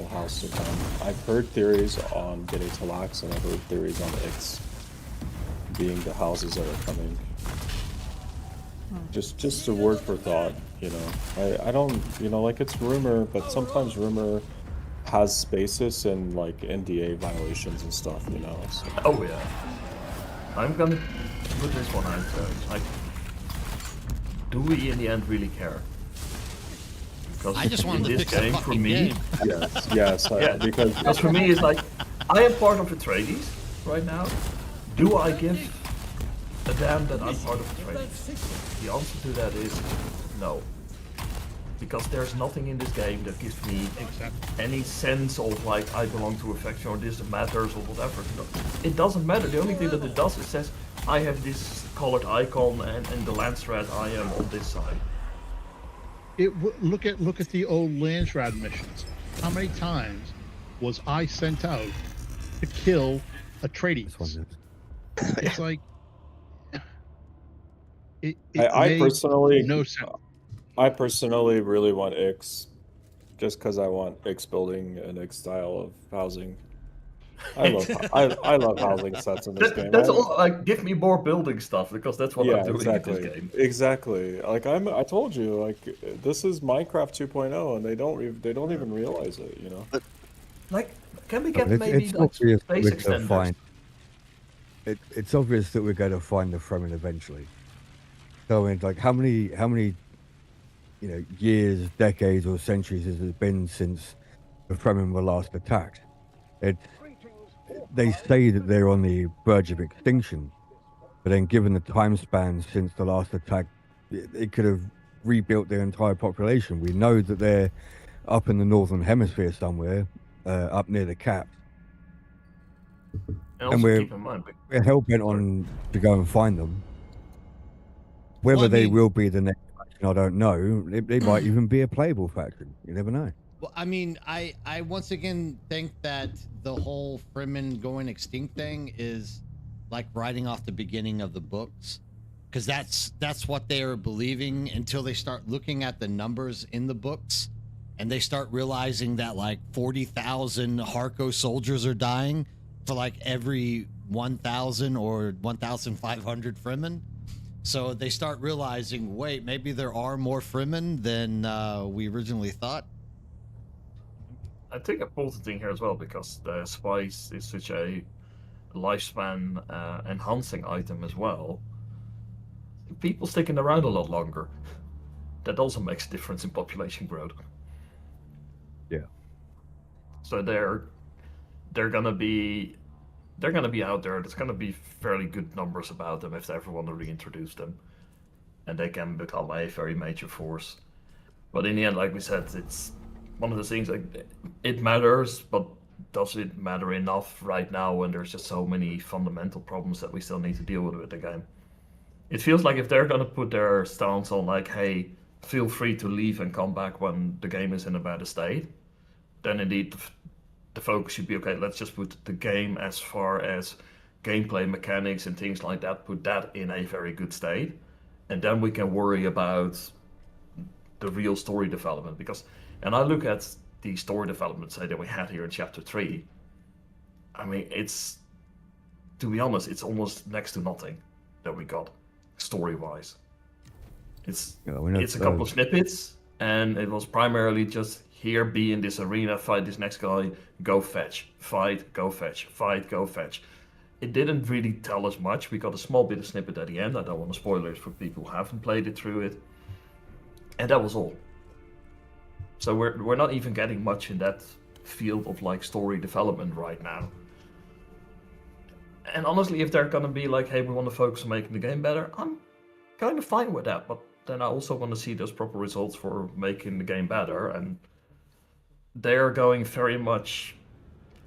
house to come. I've heard theories on Benny Talax, and I've heard theories on Ix being the houses that are coming. Just a word for thought, I don't, like, it's rumor, but sometimes rumor has basis in like NDA violations and stuff, so. Oh yeah. I'm gonna put this one out there. Like, do we in the end really care? Because I just wanted in to this fix the game, for fucking me, game. Yes, because for me it's like I am part of Atreides right now. Do I give a damn that I'm part of Atreides? The answer to that is no. Because there's nothing in this game that gives me any sense of like I belong to a faction or this matters or whatever. No, it doesn't matter. The only thing that it does is says I have this colored icon and the Landsrat I am on this side. Look at the old Landsrat missions. How many times was I sent out to kill Atreides? It's like I personally no sense. I personally really want Ix, just because I want Ix building and Ix style of housing. I love housing sets in this game. That's all. Like, give me more building stuff because that's what I'm doing exactly. in this game. Exactly. Like I told you, like this is Minecraft 2.0, and they don't even realize it. You know. But like, can we get It's maybe like obvious space we're gonna extenders? find. It's obvious that we're going to find the Fremen eventually. So I mean, like how many years, decades, or centuries has it been since the Fremen were last attacked? They say that they're on the verge of extinction, but then given the time span since the last attack, it could have rebuilt their entire population. We know that they're up in the northern hemisphere somewhere, up near the Cap. And we're keep in mind, we're hell-bent on to go and find them. Whether they will be the next faction, I don't know. They might even be a playable faction. You never know. Well, I mean, I once again think that the whole Fremen going extinct thing is like writing off the beginning of the books, because that's what they are believing until they start looking at the numbers in the books, and they start realizing that like 40,000 Harko soldiers are dying for like every 1,000 or 1,500 Fremen. So they start realizing, wait, maybe there are more Fremen than we originally thought. I think I pulled the thing here as well because the spice is such a lifespan enhancing item as well. People sticking around a lot longer. That also makes a difference in population growth. Yeah. So they're gonna be out there. There's gonna be fairly good numbers about them if they ever want to reintroduce them, and they can become a very major force. But in the end, like we said, it's one of the things like it matters, but does it matter enough right now when there's just so many fundamental problems that we still need to deal with the game? It feels like if they're gonna put their stance on like, hey, feel free to leave and come back when the game is in a better state, then indeed the focus should be, okay, let's just put the game as far as gameplay mechanics and things like that, put that in a very good state, and then we can worry about the real story development. Because, and I look at the story development, say, that we had here in Chapter 3, I mean, it's, to be honest, it's almost next to nothing that we got, story-wise. It's a couple of snippets, and it was primarily just here, be in this arena, fight this next guy, go fetch, fight, go fetch, fight, go fetch. It didn't really tell us much. We got a small bit of snippet at the end. I don't want to spoil it for people who haven't played it through it. And that was all. So we're not even getting much in that field of like story development right now. And honestly, if they're gonna be like, hey, we want to focus on making the game better, I'm kind of fine with that. But then I also want to see those proper results for making the game better. And they're going very much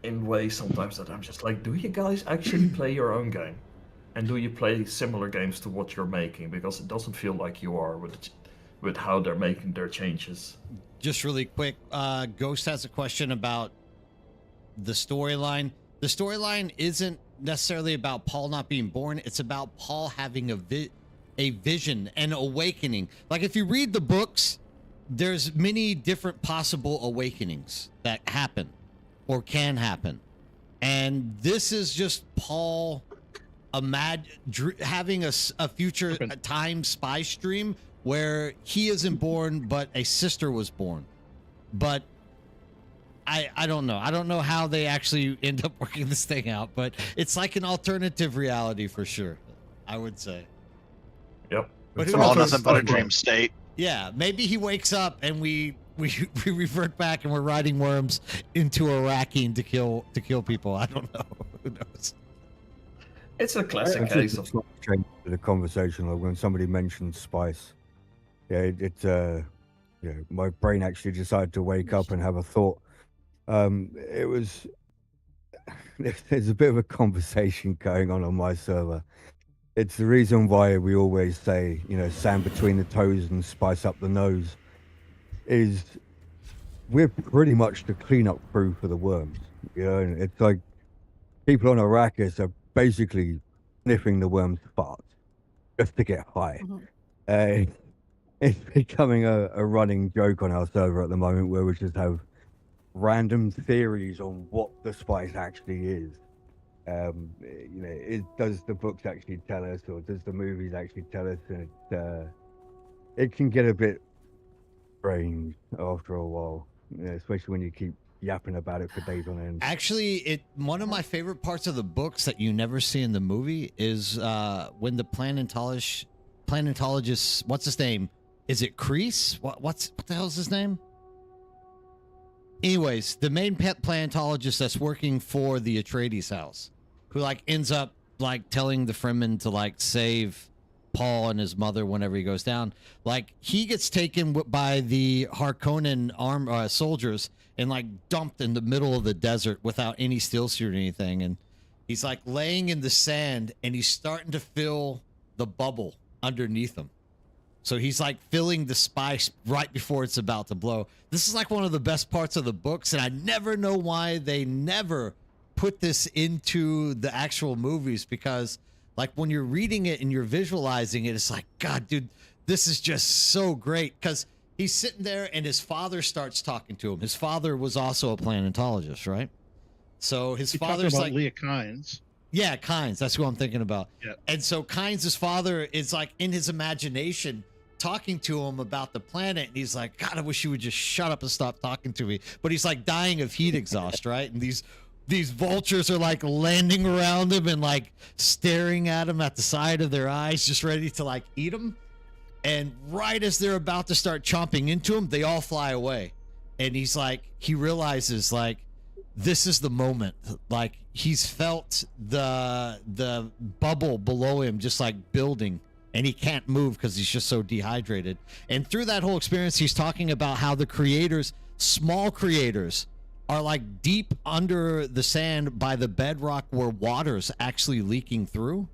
in ways sometimes that I'm just like, do you guys actually play your own game? And do you play similar games to what you're making? Because it doesn't feel like you are with how they're making their changes. Just really quick, Ghost has a question about the storyline. The storyline isn't necessarily about Paul not being born. It's about Paul having a vision and awakening. Like if you read the books, there's many different possible awakenings that happen or can happen. And this is just Paul having a future time spy stream where he isn't born, but a sister was born. But I don't know. I don't know how they actually end up working this thing out, but it's like an alternative reality for sure, I would say. Yep. But it's all nothing but a dream state. Yeah, maybe he wakes up and we we revert back and we're riding worms into a racking to kill people. I don't know. Who knows? It's a classic It's case a of slight change to the conversation. Like when somebody mentioned spice, yeah, my brain actually decided to wake up and have a thought. It was there's a bit of a conversation going on my server. It's the reason why we always say, sand between the toes and spice up the nose. Is we're pretty much the cleanup crew for the worms. And it's like people on Arrakis are basically sniffing the worms' farts just to get high. It's becoming a running joke on our server at the moment where we just have random theories on what the spice actually is. Does the books actually tell us, or does the movies actually tell us? And it can get a bit strange after a while, especially when you keep yapping about it for days on end. Actually, one of my favorite parts of the books that you never see in the movie is when the planetologist, what's his name? Is it Kreese? What the hell's his name? Anyways, the main planetologist that's working for the Atreides house, who ends up telling the Fremen to save Paul and his mother whenever he goes down. He gets taken by the Harkonnen soldiers and dumped in the middle of the desert without any still suit or anything. And he's laying in the sand and he's starting to feel the bubble underneath him. So he's filling the spice right before it's about to blow. This is one of the best parts of the books, and I never know why they never put this into the actual movies, because when you're reading it and you're visualizing it, it's God, dude, this is just so great. Because he's sitting there and his father starts talking to him. His father was also a planetologist, right? So his father's about Leah Kynes. Yeah, Kynes. That's who I'm thinking about. Yeah. And so Kynes' father is in his imagination talking to him about the planet, and he's like, God, I wish you would just shut up and stop talking to me. But he's dying of heat exhaust, right? And these vultures are landing around him and staring at him at the side of their eyes, just ready to eat him. And right as they're about to start chomping into him, they all fly away. And he's he realizes this is the moment. He's felt the bubble below him just building, and he can't move because he's just so dehydrated. And through that whole experience, he's talking about how the creators, small creators, are deep under the sand by the bedrock where water's actually leaking through,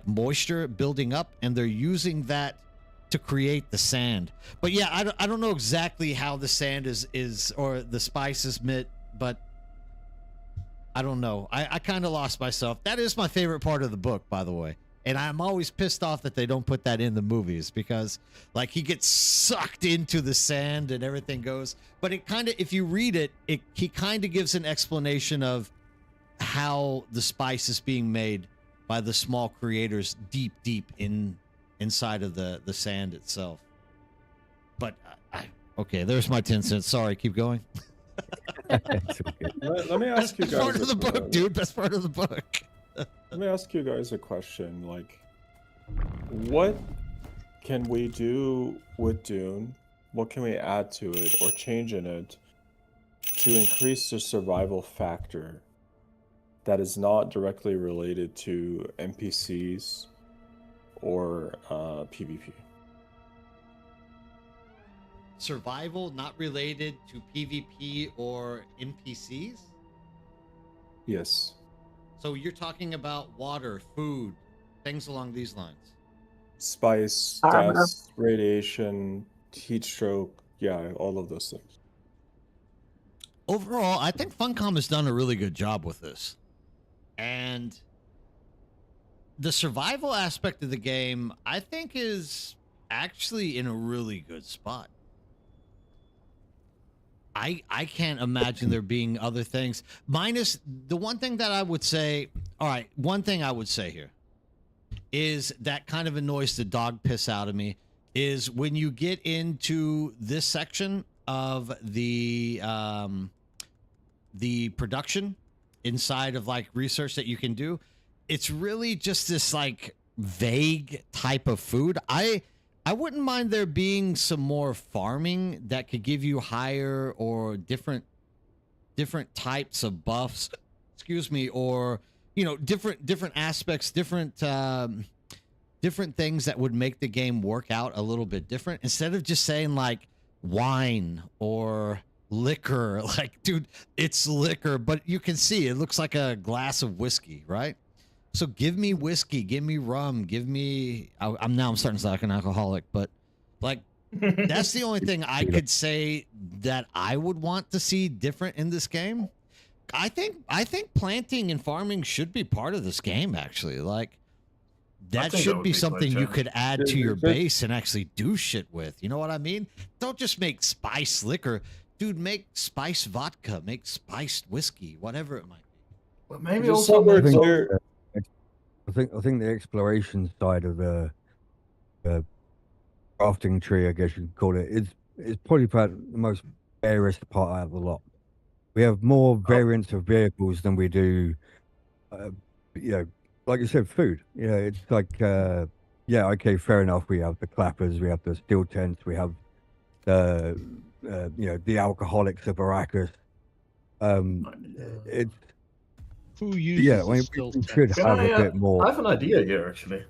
moisture building up, and they're using that to create the sand. But yeah, I don't know exactly how the sand is or the spice is made, but I don't know. I kind of lost myself. That is my favorite part of the book, by the way. And I'm always pissed off that they don't put that in the movies, because he gets sucked into the sand and everything goes. But it kind of, if you read it, he kind of gives an explanation of how the spice is being made by the small creators deep inside of the sand itself. But okay, there's my 10 cents. Sorry, keep going. Let me ask you guys. Best part of the book, dude. Best part of the book. Let me ask you guys a question. What can we do with Dune? What can we add to it or change in it to increase the survival factor that is not directly related to NPCs or PvP? Survival not related to PvP or NPCs? Yes. So you're talking about water, food, things along these lines. Spice, dust, radiation, heat stroke, yeah, all of those things. Overall, I think Funcom has done a really good job with this. And the survival aspect of the game, I think, is actually in a really good spot. I can't imagine there being other things. Minus the one thing that I would say, all right, one thing I would say here is that kind of annoys the dog piss out of me is when you get into this section of the production inside of research that you can do. It's really just this vague type of food. I wouldn't mind there being some more farming that could give you higher or different types of buffs. Excuse me, or different aspects, different things that would make the game work out a little bit different instead of just saying like wine or liquor. Like, dude, it's liquor, but you can see it looks like a glass of whiskey, right? So give me whiskey, give me rum, give me. I'm starting to sound like an alcoholic, but like that's the only thing I could say that I would want to see different in this game. I think planting and farming should be part of this game. Actually, like that should be something you could add to your base and actually do shit with. You know what I mean? Don't just make spice liquor, dude. Make spice vodka, make spiced whiskey, whatever it might be. Well, maybe Just also so we're make clear- I think the exploration side of the crafting tree, I guess you could call it, is probably the most rarest part out of the lot. We have more variants of vehicles than we do, like you said, food. It's like, okay, fair enough. We have the clappers, we have the steel tents, we have the alcoholics of Arrakis. It's Who uses we still should have a bit more. I have an idea here, actually.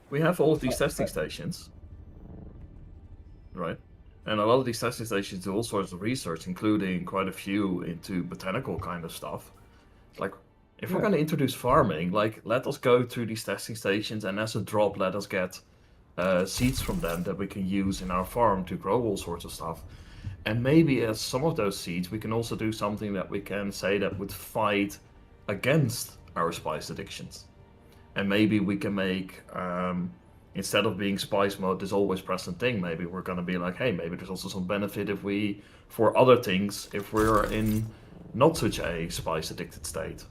We have all of these testing stations, right? And a lot of these testing stations do all sorts of research, including quite a few into botanical kind of stuff. Like, if we're going to introduce farming, like, let us go through these testing stations, and as a drop, let us get seeds from them that we can use in our farm to grow all sorts of stuff. And maybe as some of those seeds, we can also do something that we can say that would fight against our spice addictions. And maybe we can make, instead of being spice mode, this always present thing, maybe we're going to be like, hey, maybe there's also some benefit for other things, if we're in not such a spice addicted state.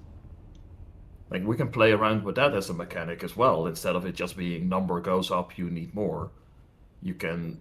Like, we can play around with that as a mechanic as well, instead of it just being number goes up, you need more. You can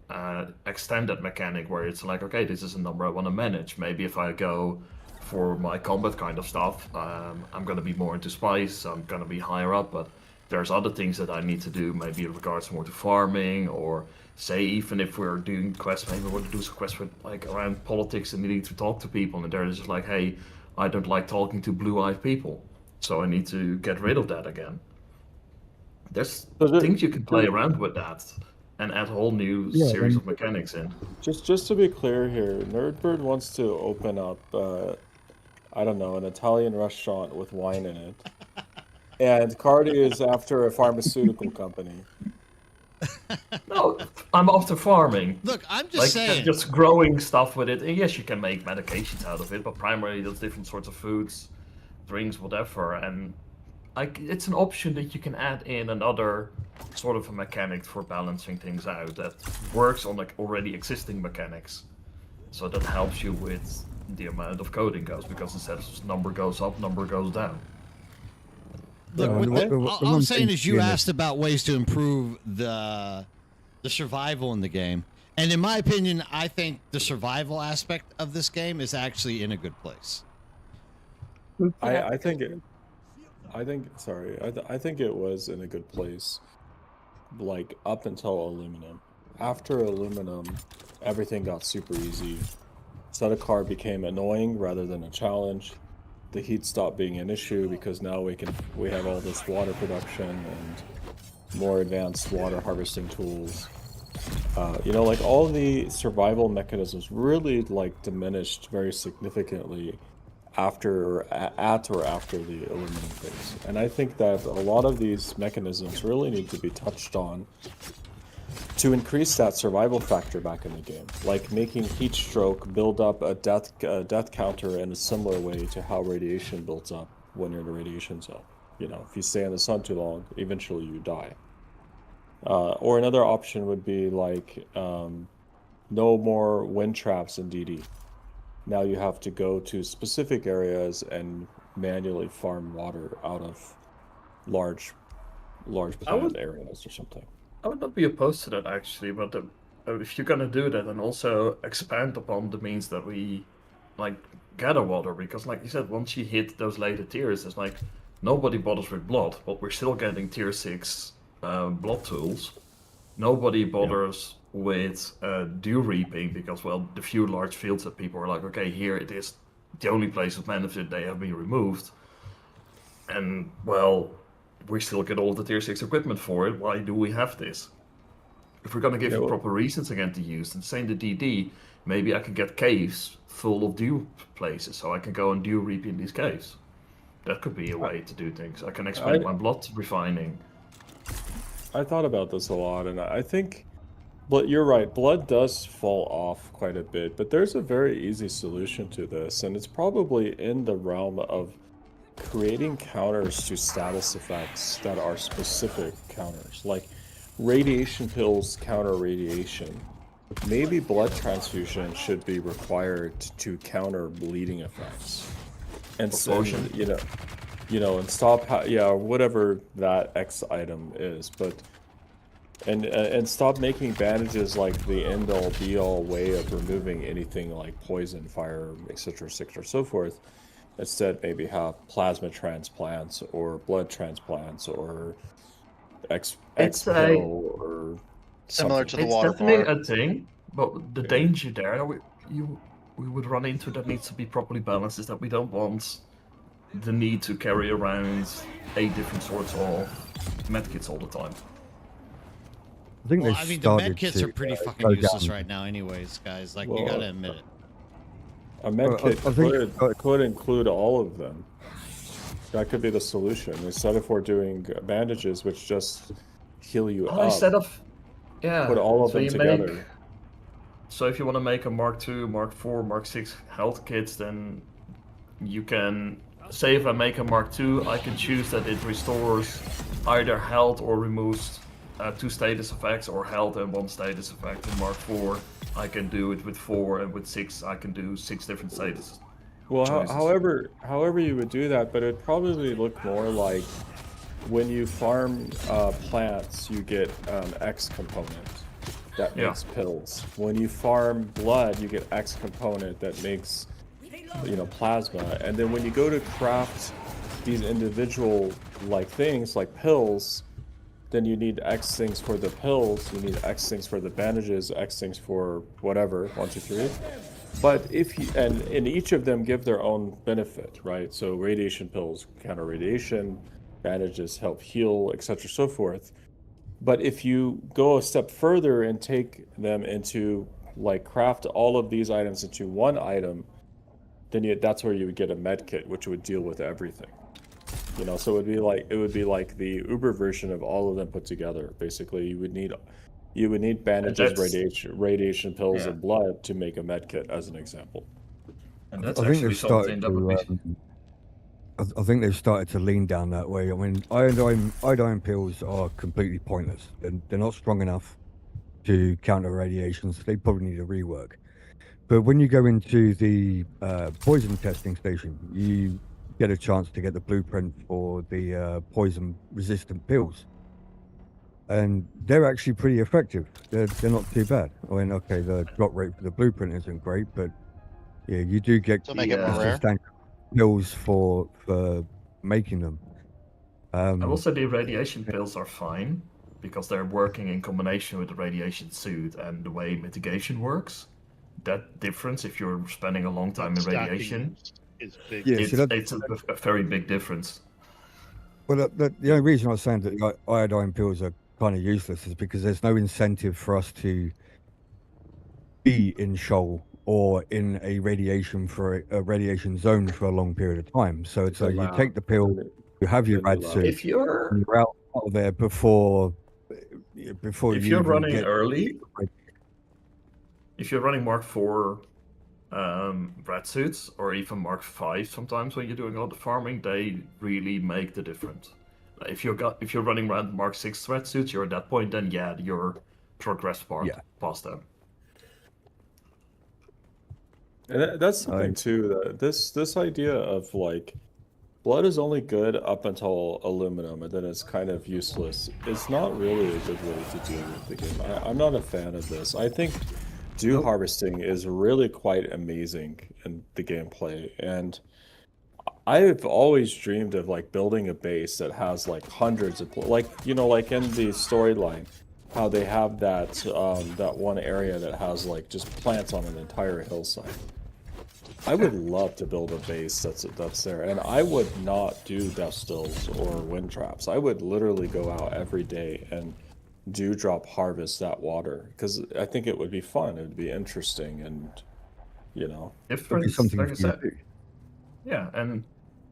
extend that mechanic where it's like, okay, this is a number I want to manage. Maybe if I go for my combat kind of stuff, I'm going to be more into spice, I'm going to be higher up, but there's other things that I need to do, maybe in regards more to farming, or say even if we're doing quests, maybe we want to do some quests with, like, around politics and needing to talk to people, and they're just like, hey, I don't like talking to blue-eyed people, so I need to get rid of that again. There's things you can play around with that and add a whole new series of mechanics in. Just to be clear here, Nerdbird wants to open up, I don't know, an Italian restaurant with wine in it. And Cardi is after a pharmaceutical company. No, I'm after farming. Look, I'm just saying. Just growing stuff with it. And yes, you can make medications out of it, but primarily there's different sorts of foods, drinks, whatever. And it's an option that you can add in another sort of a mechanic for balancing things out that works on like already existing mechanics. So that helps you with the amount of coding goes, because instead of number goes up, number goes down. Look, all I'm saying is you asked about ways to improve the survival in the game. And in my opinion, I think the survival aspect of this game is actually in a good place. I think it was in a good place, like up until aluminum. After aluminum, everything got super easy. Zendikar became annoying rather than a challenge. The heat stopped being an issue because now we have all this water production and more advanced water harvesting tools. Like all the survival mechanisms really like diminished very significantly after the aluminum phase. And I think that a lot of these mechanisms really need to be touched on to increase that survival factor back in the game, like making heat stroke build up a death counter in a similar way to how radiation builds up when you're in a radiation zone. If you stay in the sun too long, eventually you die. Or another option would be like no more wind traps in DD. Now you have to go to specific areas and manually farm water out of large planet areas or something. I would not be opposed to that, actually, but if you're gonna do that, and also expand upon the means that we like gather water, because like you said, once you hit those later tiers, it's like nobody bothers with blood, but we're still getting tier 6 blood tools. nobody bothers with dew reaping because, well, the few large fields that people are like, okay, here it is, the only place of benefit, they have been removed. And, well, we still get all the tier 6 equipment for it. Why do we have this? If we're going to give it proper reasons again to use, and same the DD, maybe I can get caves full of dew places, so I can go and dew reap in these caves. That could be a way to do things. I can expand my blood refining. I thought about this a lot, and I think, but you're right, blood does fall off quite a bit, but there's a very easy solution to this, and it's probably in the realm of creating counters to status effects that are specific counters, like radiation pills counter radiation. Maybe blood transfusion should be required to counter bleeding effects, and and stop whatever that X item is, but and stop making bandages like the end all be all way of removing anything like poison, fire, etc., so forth. Instead, maybe have plasma transplants or blood transplants or X pill or similar to the it's water definitely bar. a thing, but the danger there we would run into that needs to be properly balanced is that we don't want the need to carry around 8 different sorts of medkits all the time. I think Well, they I mean, the started med kits to, are pretty go fucking useless down. right now, anyways, guys. Like, Well, you gotta admit it. A med I kit think- could include all of them. That could be the solution. Instead of doing bandages, which just heal you up, Instead of put all of so them you together. So if you want to make a Mark II, Mark IV, Mark VI health kits, then you can say if I make a Mark II, I can choose that it restores either health or removes 2 status effects, or health and 1 status effect. In Mark IV, I can do it with 4, and with 6, I can do 6 different status. Well, choices. however you would do that, but it'd probably look more like when you farm plants, you get X component that makes pills. When you farm blood, you get X component that makes plasma. And then when you go to craft these individual things like pills, then you need X things for the pills, you need X things for the bandages, X things for whatever, 1, 2, 3. But and each of them give their own benefit, right? So radiation pills counter radiation, bandages help heal, etc., so forth. But if you go a step further and take them into craft all of these items into one item, then that's where you would get a med kit, which would deal with everything. So it would be like the Uber version of all of them put together. Basically, you would need bandages, radiation pills, and blood to make a med kit, as an example. And that's I think actually they've started something that would be... I think they've started to lean down that way. I mean, iodine pills are completely pointless. They're not strong enough to counter radiation, so they probably need a rework. But when you go into the poison testing station, you get a chance to get the blueprint for the poison-resistant pills. And they're actually pretty effective. They're not too bad. I mean, okay, the drop rate for the blueprint isn't great, but yeah, you do get make it more rare. substantial pills for making them. I will say the radiation pills are fine because they're working in combination with the radiation suit and the way mitigation works. That difference, if you're spending a long time in radiation, is big. Yeah, it's a very big difference. Well, the only reason I was saying that iodine pills are kind of useless is because there's no incentive for us to be in shoal or in a radiation zone for a long period of time. So it's like you take the pill, you have your rad suit, If you're out of there before if you you're even running get early, if you're running Mark IV rat suits, or even Mark V, sometimes when you're doing a lot of farming, they really make the difference. If you're running Mark VI rat suits, you're at that point, then you're progressed past them. And that's something too. That this idea of blood is only good up until aluminum, and then it's kind of useless. It's not really a good way to deal with the game. I'm not a fan of this. I think dew harvesting is really quite amazing in the gameplay, and I've always dreamed of building a base that has hundreds of in the storyline, how they have that one area that has like just plants on an entire hillside. I would love to build a base that's there, and I would not do death stills or wind traps. I would literally go out every day and drop harvest that water, because I think it would be fun. It would be interesting, and Different, something like I for you to said. do. Yeah, and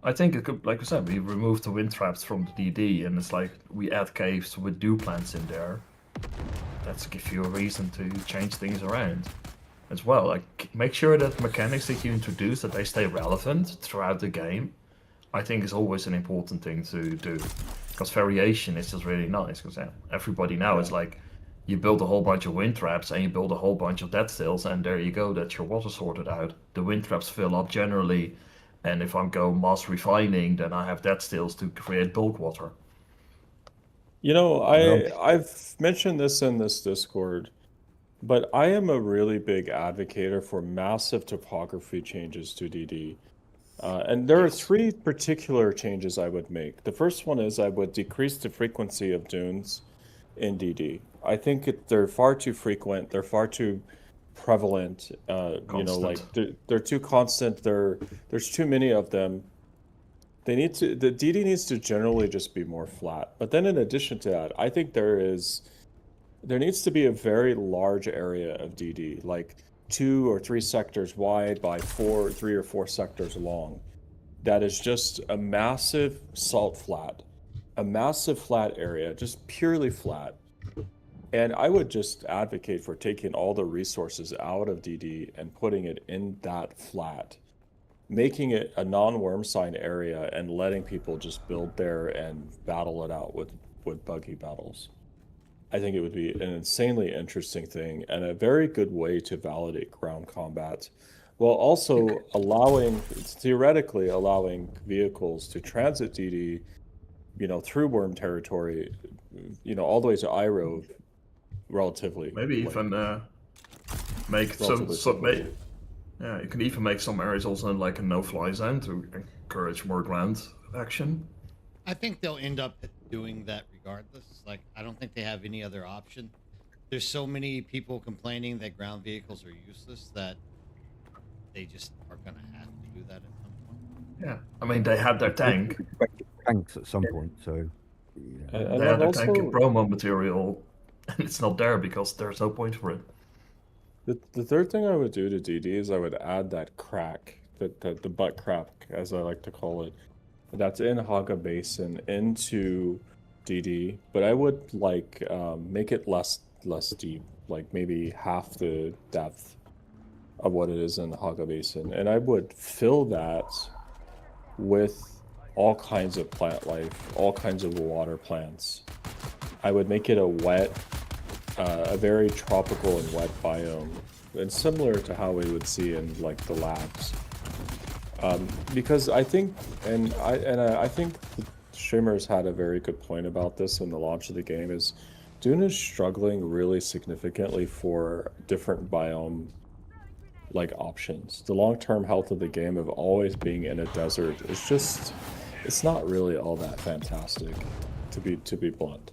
I think it could, like I said, we removed the wind traps from the DD, and it's like we add caves with dew plants in there. That's give you a reason to change things around as well. Like, make sure that mechanics that you introduce, that they stay relevant throughout the game. I think is always an important thing to do, because variation is just really nice. Because everybody now is like, you build a whole bunch of wind traps and you build a whole bunch of dead stills, and there you go. That's your water sorted out. The wind traps fill up generally, and if I'm going mass refining, then I have dead stills to create bulk water. I've mentioned this in this Discord, but I am a really big advocate for massive topography changes to DD. And there are three particular changes I would make. The first one is I would decrease the frequency of dunes in DD. I think they're far too frequent. They're far too prevalent. They're too constant. There's too many of them. The DD needs to generally just be more flat. But then in addition to that, I think there needs to be a very large area of DD, like 2 or 3 sectors wide by 3 or 4 sectors long. That is just a massive salt flat, a massive flat area, just purely flat. And I would just advocate for taking all the resources out of DD and putting it in that flat, making it a non-worm sign area and letting people just build there and battle it out with buggy battles. I think it would be an insanely interesting thing and a very good way to validate ground combat, while also theoretically allowing vehicles to transit DD, through worm territory, all the way to Iro, relatively. Maybe even make yeah, you can even make some areas also like a no-fly zone to encourage more ground action. I think they'll end up doing that regardless. Like, I don't think they have any other option. There's so many people complaining that ground vehicles are useless that they just are going to have to do that at some point. Yeah, I mean, they had their tank. Tanks at some point, so. And They had their also, tank in promo material, and it's not there because there's no point for it. the third thing I would do to DD is I would add that crack, the butt crack, as I like to call it, that's in Haga Basin into DD, but I would make it less deep, like maybe half the depth of what it is in Haga Basin, and I would fill that with all kinds of plant life, all kinds of water plants. I would make it a very tropical and wet biome, and similar to how we would see in like the labs. Because I think, I think the streamers had a very good point about this in the launch of the game, is Dune is struggling really significantly for different biome options. The long-term health of the game of always being in a desert is just, it's not really all that fantastic, to be blunt.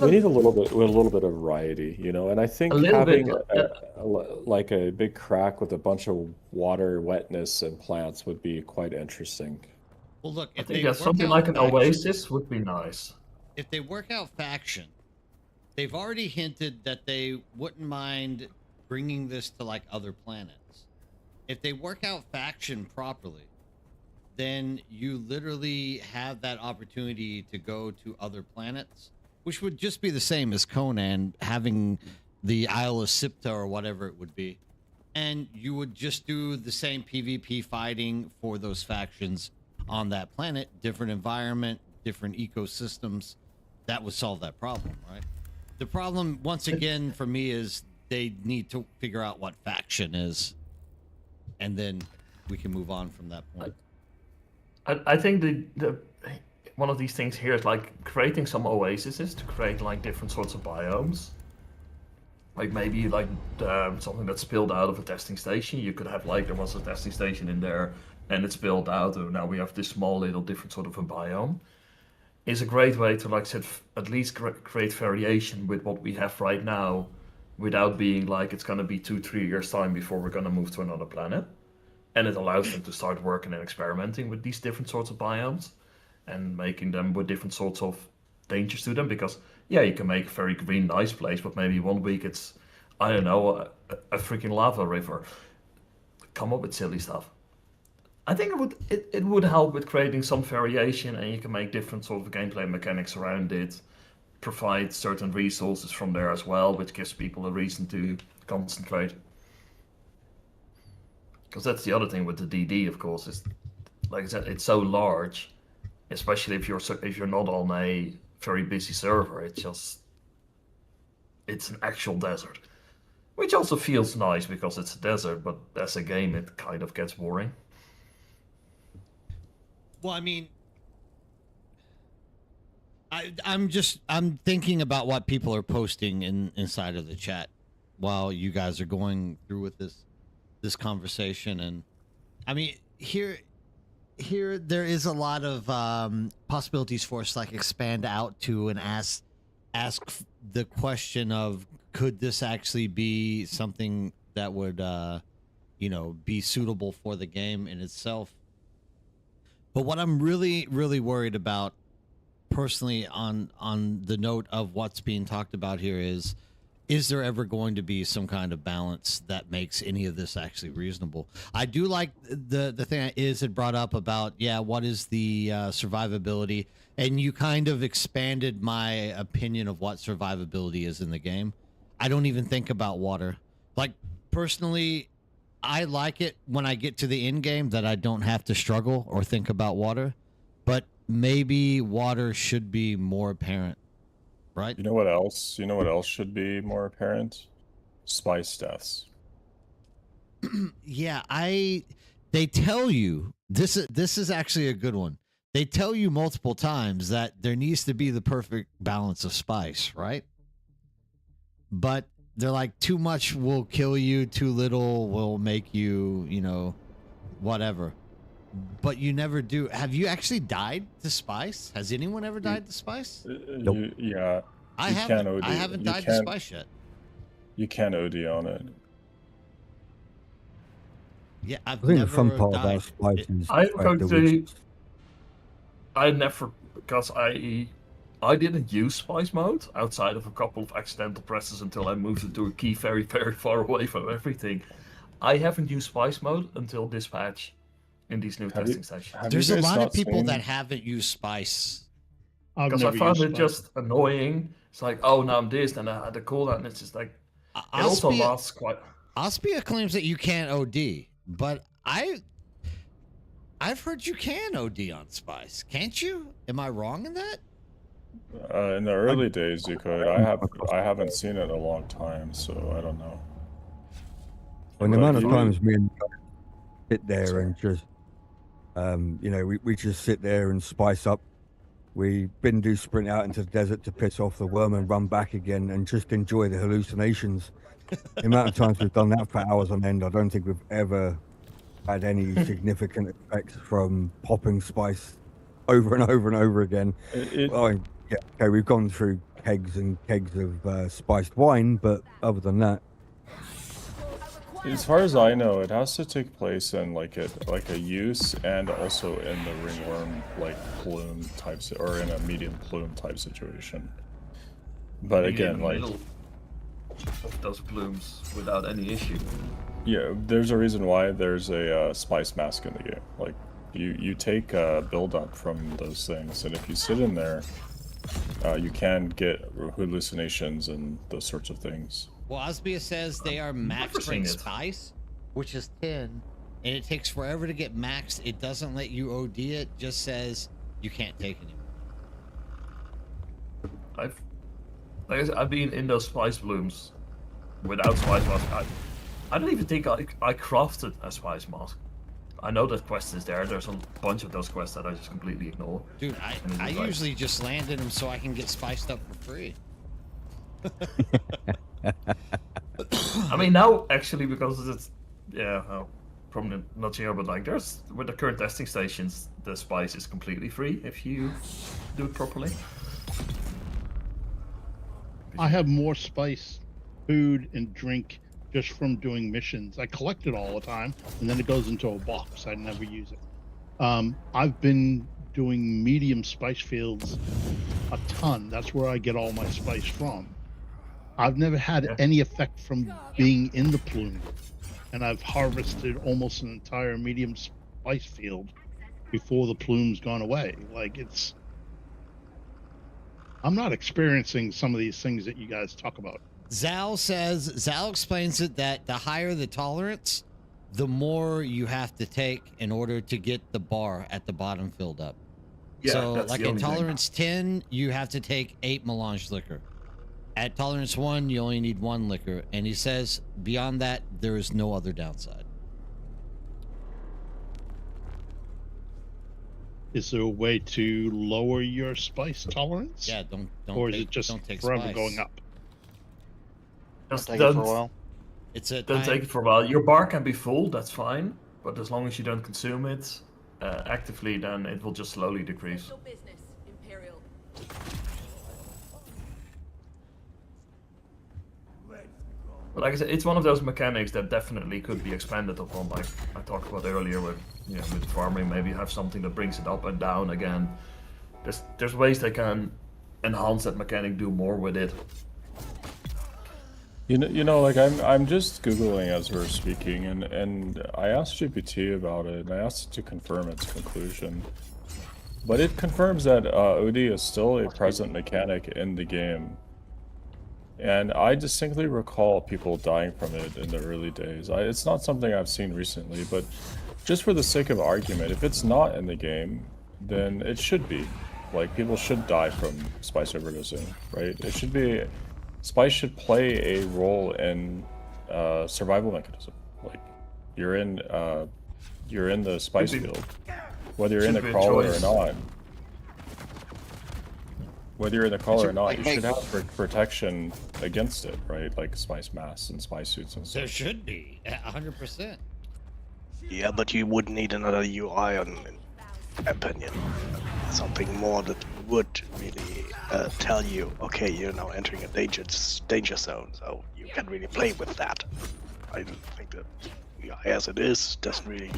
We need a little bit of variety, and I think having a big crack with a bunch of water, wetness, and plants would be quite interesting. Well, look, I think something like an oasis would be nice. If they work out faction, they've already hinted that they wouldn't mind bringing this to like other planets. If they work out faction properly, then you literally have that opportunity to go to other planets, which would just be the same as Conan having the Isle of Sipta or whatever it would be. And you would just do the same PvP fighting for those factions on that planet, different environment, different ecosystems. That would solve that problem, right? The problem, once again, for me is they need to figure out what faction is, and then we can move on from that point. I think the one of these things here is like creating some oases to create like different sorts of biomes. Like maybe something that's spilled out of a testing station. You could have there was a testing station in there and it's spilled out, and now we have this small little different sort of a biome. is a great way to like at least create variation with what we have right now, without being like it's gonna be 2-3 years time before we're gonna move to another planet. And it allows them to start working and experimenting with these different sorts of biomes and making them with different sorts of dangers to them. Because yeah, you can make a very green, nice place, but maybe one week it's, I don't know, a freaking lava river. Come up with silly stuff. I think it would help with creating some variation, and you can make different sort of gameplay mechanics around it. Provide certain resources from there as well, which gives people a reason to concentrate. Because that's the other thing with the DD, of course, is like I said, it's so large, especially if you're not on a very busy server. It's an actual desert, which also feels nice because it's a desert. But as a game, it kind of gets boring. Well, I mean, I'm thinking about what people are posting inside of the chat while you guys are going through with this conversation, and I mean, here there is a lot of possibilities for us to like expand out to and ask the question of, could this actually be something that would be suitable for the game in itself. But what I'm really, really worried about personally on the note of what's being talked about here is there ever going to be some kind of balance that makes any of this actually reasonable? I do like the thing that Iz had brought up about, what is the survivability? And you kind of expanded my opinion of what survivability is in the game. I don't even think about water. Like, personally, I like it when I get to the end game that I don't have to struggle or think about water, but maybe water should be more apparent, right? You know what else? You know what else should be more apparent? Spice deaths. They tell you this is actually a good one. They tell you multiple times that there needs to be the perfect balance of spice, right? But they're like, too much will kill you, too little will make you, whatever. But you never do. Have you actually died to spice? Has anyone ever died to spice? Nope. Yeah. I haven't died to spice yet. You can OD on it. Yeah, I think the fun part about spice is I never, because I didn't use spice mode outside of a couple of accidental presses until I moved into a key very, very far away from everything. I haven't used spice mode until this patch in these new testing sessions. There's a lot of people that haven't used spice. Because I found it just annoying. It's like, oh, now I'm this, and I had the cooldown, and it's just like, it also lasts quite... Aspia claims that you can't OD, but I've heard you can OD on spice. Can't you? Am I wrong in that? In the early days, you could. I haven't seen it in a long time, so I don't know. When the amount of times me and sit there and just, we just sit there and spice up. We do sprint out into the desert to piss off the worm and run back again and just enjoy the hallucinations. The amount of times we've done that for hours on end, I don't think we've ever had any significant effects from popping spice over and over and over again. We've gone through kegs and kegs of spiced wine, but other than that, as far as I know, it has to take place in like a use and also in the ringworm plume types, or in a medium plume type situation. But again, of those plumes without any issue. Yeah, there's a reason why there's a spice mask in the game. Like, you take a build up from those things, and if you sit in there, you can get hallucinations and those sorts of things. Well, Osbia says they are max strength spice, which is 10, and it takes forever to get maxed. It doesn't let you OD it, just says you can't take anymore. I've been in those spice blooms without spice mask. I don't even think I crafted a spice mask. I know that quest is there. There's a bunch of those quests that I just completely ignore. Dude, I usually just land in them so I can get spiced up for free. I mean, now, actually, because it's... probably not sure, but like there's with the current testing stations, the spice is completely free if you do it properly. I have more spice, food, and drink just from doing missions. I collect it all the time, and then it goes into a box. I never use it. I've been doing medium spice fields a ton. That's where I get all my spice from. I've never had any effect from being in the plume, and I've harvested almost an entire medium spice field before the plume's gone away. Like I'm not experiencing some of these things that you guys talk about. Zal explains it that the higher the tolerance, the more you have to take in order to get the bar at the bottom filled up. Yeah, so that's like the in only thing. tolerance 10, you have to take 8 melange liquor. At tolerance 1, you only need 1 liquor. And he says beyond that, there is no other downside. Is there a way to lower your spice tolerance? Yeah, don't or is take, it just don't take forever spice. going up? Just Take it for a while. It's a Don't take it for a while. Your bar can be full, that's fine, but as long as you don't consume it actively, then it will just slowly decrease. But like I said, it's one of those mechanics that definitely could be expanded upon, like I talked about earlier with, you know, with farming. Maybe have something that brings it up and down again. There's ways they can enhance that mechanic, do more with it. You know, like I'm just Googling as we're speaking, and I asked GPT about it, and I asked it to confirm its conclusion. But it confirms that OD is still a present mechanic in the game. And I distinctly recall people dying from it in the early days. It's not something I've seen recently, but just for the sake of argument, if it's not in the game, then it should be. Like, people should die from spice overdosing, right? It should be... Spice should play a role in survival mechanism. Like, you're in the spice field, whether you're in the crawler or not. Whether you're in the crawler or not, you should have protection against it, right? Like spice masks and spice suits and stuff. There should be, 100%. Yeah, but you would need another UI in opinion. Something more that would really tell you, okay, you're now entering a danger zone, so you can really play with that. I don't think that UI as it is doesn't really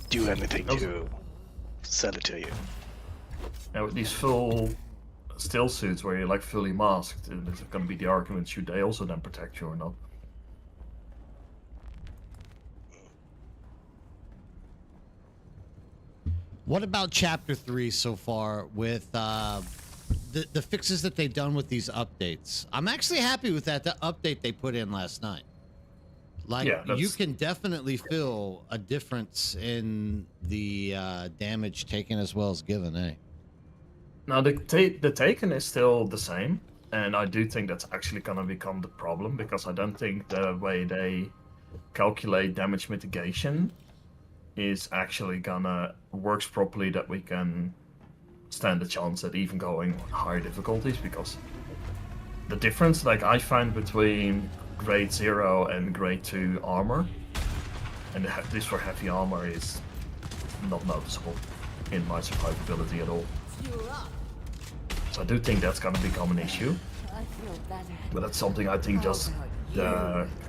do anything to sell it to you. Now with these full still suits where you're like fully masked, there's going to be the argument, should they also then protect you or not? What about Chapter 3 so far with the fixes that they've done with these updates? I'm actually happy with that, the update they put in last night. Like, yeah, you can definitely feel a difference in the damage taken as well as given, eh? Now the taken is still the same, and I do think that's actually going to become the problem, because I don't think the way they calculate damage mitigation is actually gonna works properly, that we can stand a chance at even going on higher difficulties, because the difference, like I find between grade 0 and grade 2 armor, and at least for heavy armor, is not noticeable in my survivability at all. So I do think that's gonna become an issue, but that's something I think just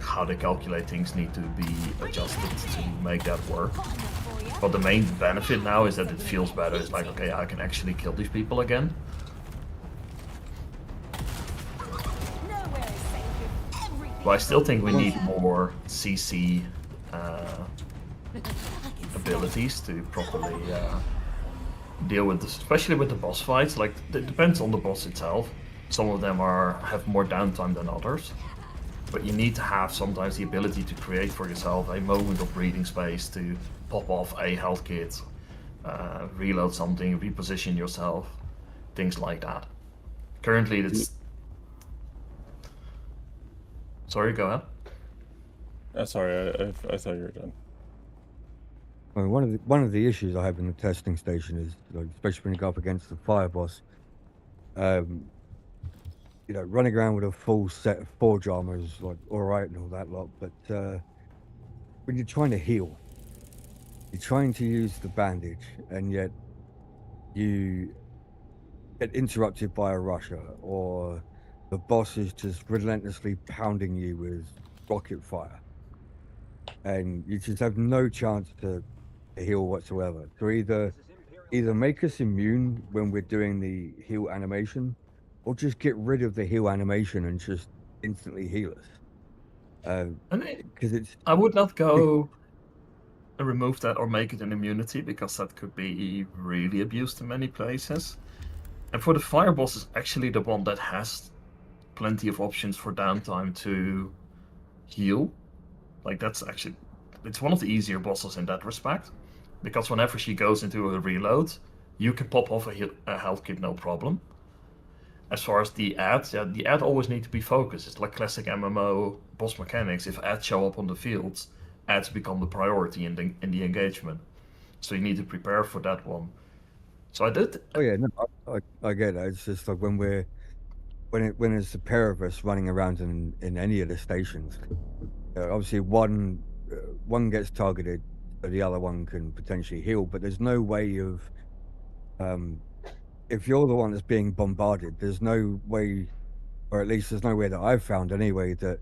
how they calculate things need to be adjusted to make that work. But the main benefit now is that it feels better. It's like, okay, I can actually kill these people again. But I still think we need more CC abilities to properly deal with this, especially with the boss fights. Like, it depends on the boss itself. Some of them have more downtime than others. But you need to have sometimes the ability to create for yourself a moment of breathing space to pop off a health kit, reload something, reposition yourself, things like that. Currently, it's... Sorry, go ahead. Sorry, I thought you were done. Well, one of the issues I have in the testing station is, like, especially when you go up against the fire boss, you know, running around with a full set of forge armor is like all right and all that lot, but when you're trying to heal, you're trying to use the bandage, and yet you get interrupted by a rusher, or the boss is just relentlessly pounding you with rocket fire, and you just have no chance to heal whatsoever. So either make us immune when we're doing the heal animation, or just get rid of the heal animation and just instantly heal us. Because I would not go and remove that or make it an immunity, because that could be really abused in many places. And for the fire boss is actually the one that has plenty of options for downtime to heal. Like that's actually, it's one of the easier bosses in that respect, because whenever she goes into a reload, you can pop off a health kit no problem. As far as the ads, yeah, the ad always need to be focused. It's like classic MMO boss mechanics. If ads show up on the fields, ads become the priority in the engagement. So you need to prepare for that one. So I did. Oh yeah, no, I get that. It's just like when it's a pair of us running around in any of the stations. Obviously, one gets targeted, so the other one can potentially heal. But there's no way of, if you're the one that's being bombarded, there's no way, or at least there's no way that I've found anyway, that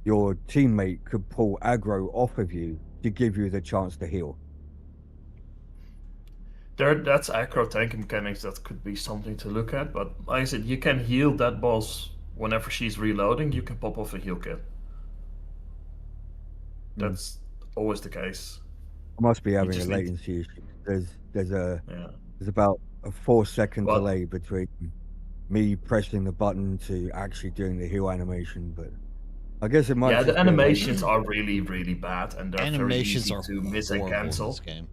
your teammate could pull aggro off of you to give you the chance to heal. That's aggro tank mechanics. That could be something to look at. But like I said, you can heal that boss whenever she's reloading. You can pop off a heal kit. That's always the case. I must be having a latency issue. There's about a 4-second delay between me pressing the button to actually doing the heal animation, but I guess it might. Yeah, the animations are really, really bad, and they're very easy are to miss and cancel. In this game.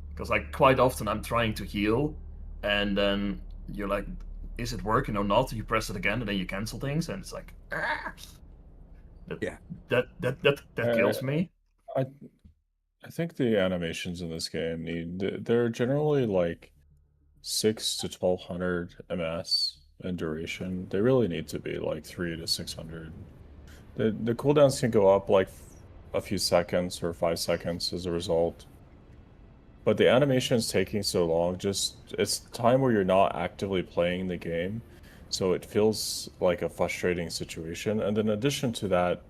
Because like quite often I'm trying to heal, and then you're like, "Is it working or not?" You press it again, and then you cancel things, and it's like, that kills me. I think the animations in this game they're generally like 600 to 1200 ms in duration. They really need to be like 300 to 600. The cooldowns can go up like a few seconds or 5 seconds as a result. But the animation is taking so long, it's time where you're not actively playing the game, so it feels like a frustrating situation. And in addition to that,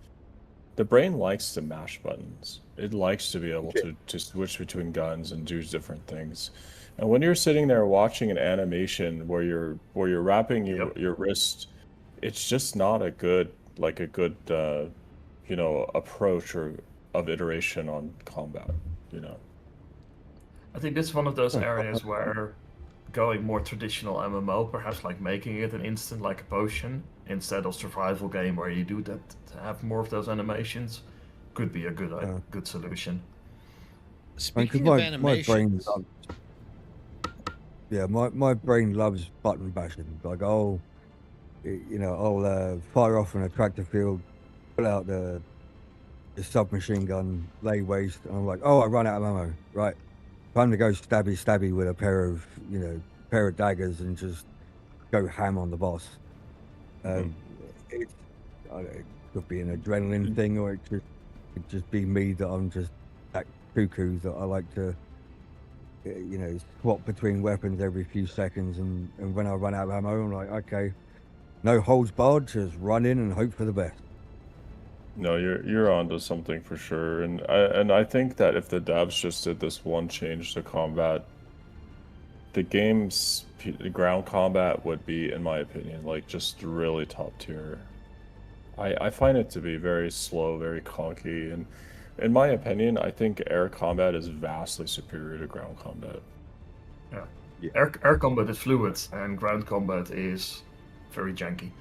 the brain likes to mash buttons. It likes to be able to switch between guns and do different things. And when you're sitting there watching an animation where you're wrapping your wrist, it's just not a good approach of iteration on combat, I think this is one of those areas where going more traditional MMO, perhaps like making it an instant like a potion instead of survival game where you do that to have more of those animations, could be a good solution. Speaking of animations, my brain loves button bashing. Like I'll fire off an attractor field, pull out the submachine gun, lay waste, and I'm like, oh, I run out of ammo. Right, time to go stabby with a pair of daggers and just go ham on the boss. It could be an adrenaline thing, or it could just be me that I'm just that cuckoo that I like to swap between weapons every few seconds, and when I run out of ammo, I'm like, okay, no holds barred, just run in and hope for the best. No, you're onto something for sure, and I think that if the devs just did this one change to combat, the game's ground combat would be, in my opinion, like just really top tier. I find it to be very slow, very clunky, and in my opinion, I think air combat is vastly superior to ground combat. Yeah. Air combat is fluid, and ground combat is very janky.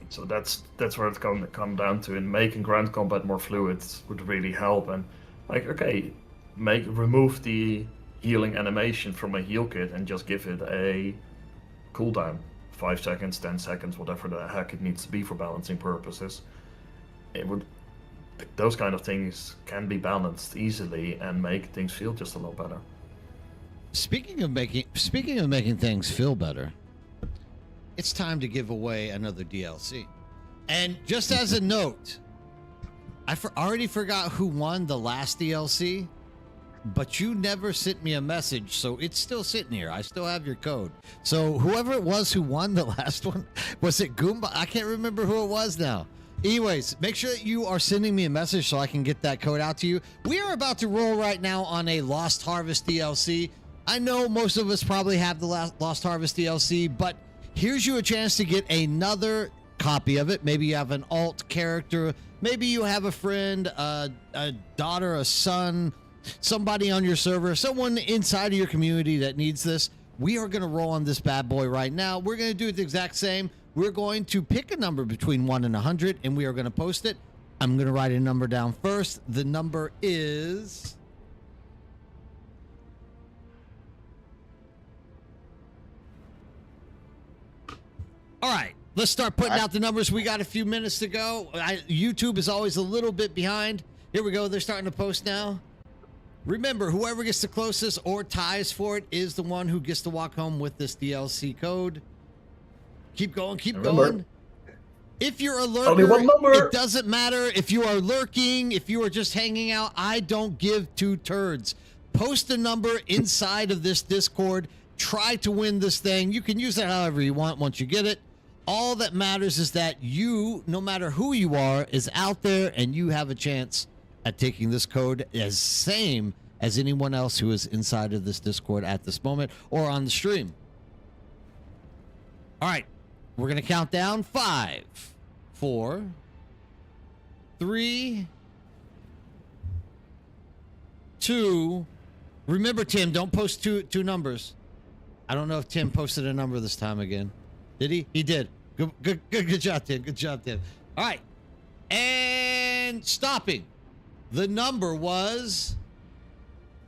So that's where it come down to, and making ground combat more fluid would really help. And like, okay, remove the healing animation from a heal kit and just give it a cooldown, 5 seconds, 10 seconds, whatever the heck it needs to be for balancing purposes. Those kind of things can be balanced easily and make things feel just a lot better. Speaking of making things feel better, it's time to give away another DLC. And just as a note, already forgot who won the last DLC, but you never sent me a message, so it's still sitting here. I still have your code. So whoever it was who won the last one, was it Goomba? I can't remember who it was now. Anyways, make sure that you are sending me a message so I can get that code out to you. We are about to roll right now on a Lost Harvest DLC. I know most of us probably have the Lost Harvest DLC, but here's you a chance to get another copy of it. Maybe you have an alt character. Maybe you have a friend, a daughter, a son, somebody on your server, someone inside of your community that needs this. We are going to roll on this bad boy right now. We're going to do it the exact same. We're going to pick a number between 1 and 100, and we are going to post it. I'm going to write a number down first. The number is... All right, let's start putting out the numbers. We got a few minutes to go. YouTube is always a little bit behind. Here we go. They're starting to post now. Remember, whoever gets the closest or ties for it is the one who gets to walk home with this DLC code. Keep going, keep going. If you're a lurker, only one number. It doesn't matter if you are lurking, if you are just hanging out. I don't give two turds. Post a number inside of this Discord. Try to win this thing. You can use it however you want once you get it. All that matters is that you, no matter who you are, is out there and you have a chance at taking this code as same as anyone else who is inside of this Discord at this moment or on the stream. All right, we're going to count down 5, 4, 3, 2. Remember, Tim, don't post two numbers. I don't know if Tim posted a number this time again. Did he? He did. Good job, Tim. Good job, Tim. All right. And stopping. The number was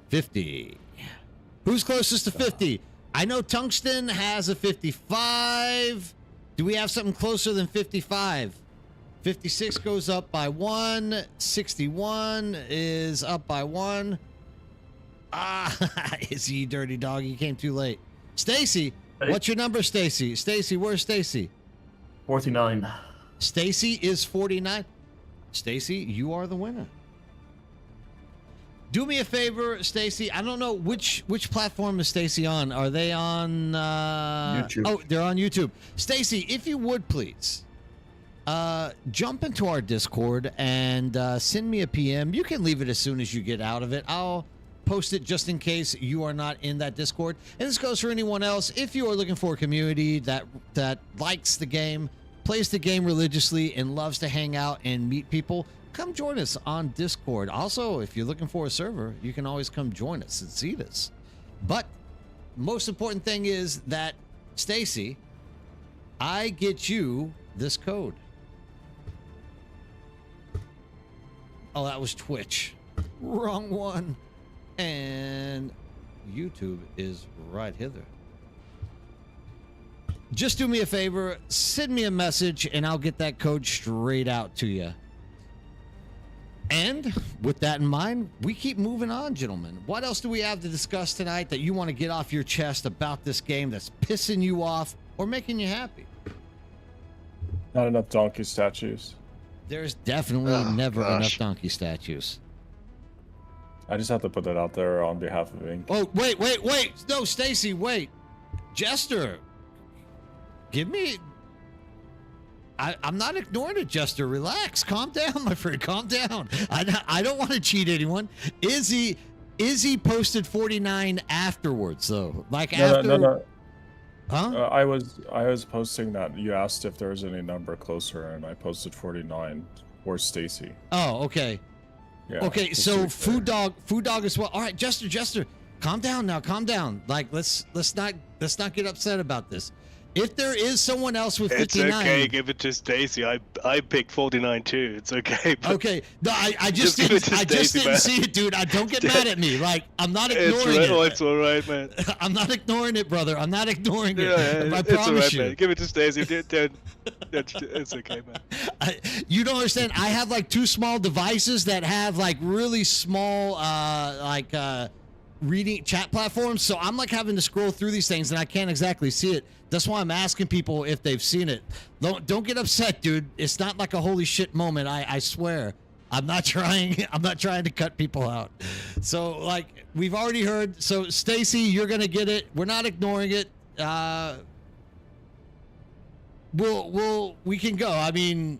50. Who's closest to 50? I know Tungsten has a 55. Do we have something closer than 55? 56 goes up by 1. 61 is up by 1. Is he dirty dog? You came too late. Stacy, what's your number, Stacy? Stacy, where's Stacy? 49. Stacy is 49. Stacy, you are the winner. Do me a favor, Stacy. I don't know which platform is Stacy on. Are they on YouTube? Oh, they're on YouTube. Stacy, if you would please jump into our Discord and send me a PM. You can leave it as soon as you get out of it. I'll post it just in case you are not in that Discord. And this goes for anyone else. If you are looking for a community that likes the game, plays the game religiously, and loves to hang out and meet people, come join us on Discord. Also, if you're looking for a server, you can always come join us and see us. But most important thing is that, Stacy, I get you this code. Oh, that was Twitch. Wrong one. And YouTube is right hither. Just do me a favor, send me a message, and I'll get that code straight out to you. And with that in mind, we keep moving on, gentlemen. What else do we have to discuss tonight that you want to get off your chest about this game that's pissing you off or making you happy? Not enough donkey statues. There's definitely never enough donkey statues. I just have to put that out there on behalf of Ink. Oh, wait. No, Stacy, wait. Jester, give me... I'm not ignoring it, Jester. Relax. Calm down, my friend. Calm down. I don't want to cheat anyone. Izzy posted 49 afterwards, though. Like after... No. Huh? I was posting that you asked if there was any number closer, and I posted 49 or Stacy. Oh, okay. Yeah, okay, so Food Dog as well. All right, Jester, calm down now. Calm down. Like let's not get upset about this. If there is someone else with 59, it's okay. Give it to Stacy. I picked 49 too. It's okay. Okay, no, I just didn't see it, dude. Don't get mad at me. Like I'm not ignoring it. Oh, it's all right, man. I'm not ignoring it, brother. I'm not ignoring it. Yeah, I promise all right, you. Man. Give it to Stacy. It's okay, man. You don't understand. I have like 2 small devices that have like really small reading chat platforms, so I'm like having to scroll through these things and I can't exactly see it. That's why I'm asking people if they've seen it. Don't get upset, dude. It's not like a holy shit moment. I swear. I'm not trying to cut people out. So like we've already heard. So Stacy, you're gonna get it. We're not ignoring it. We can go. I mean,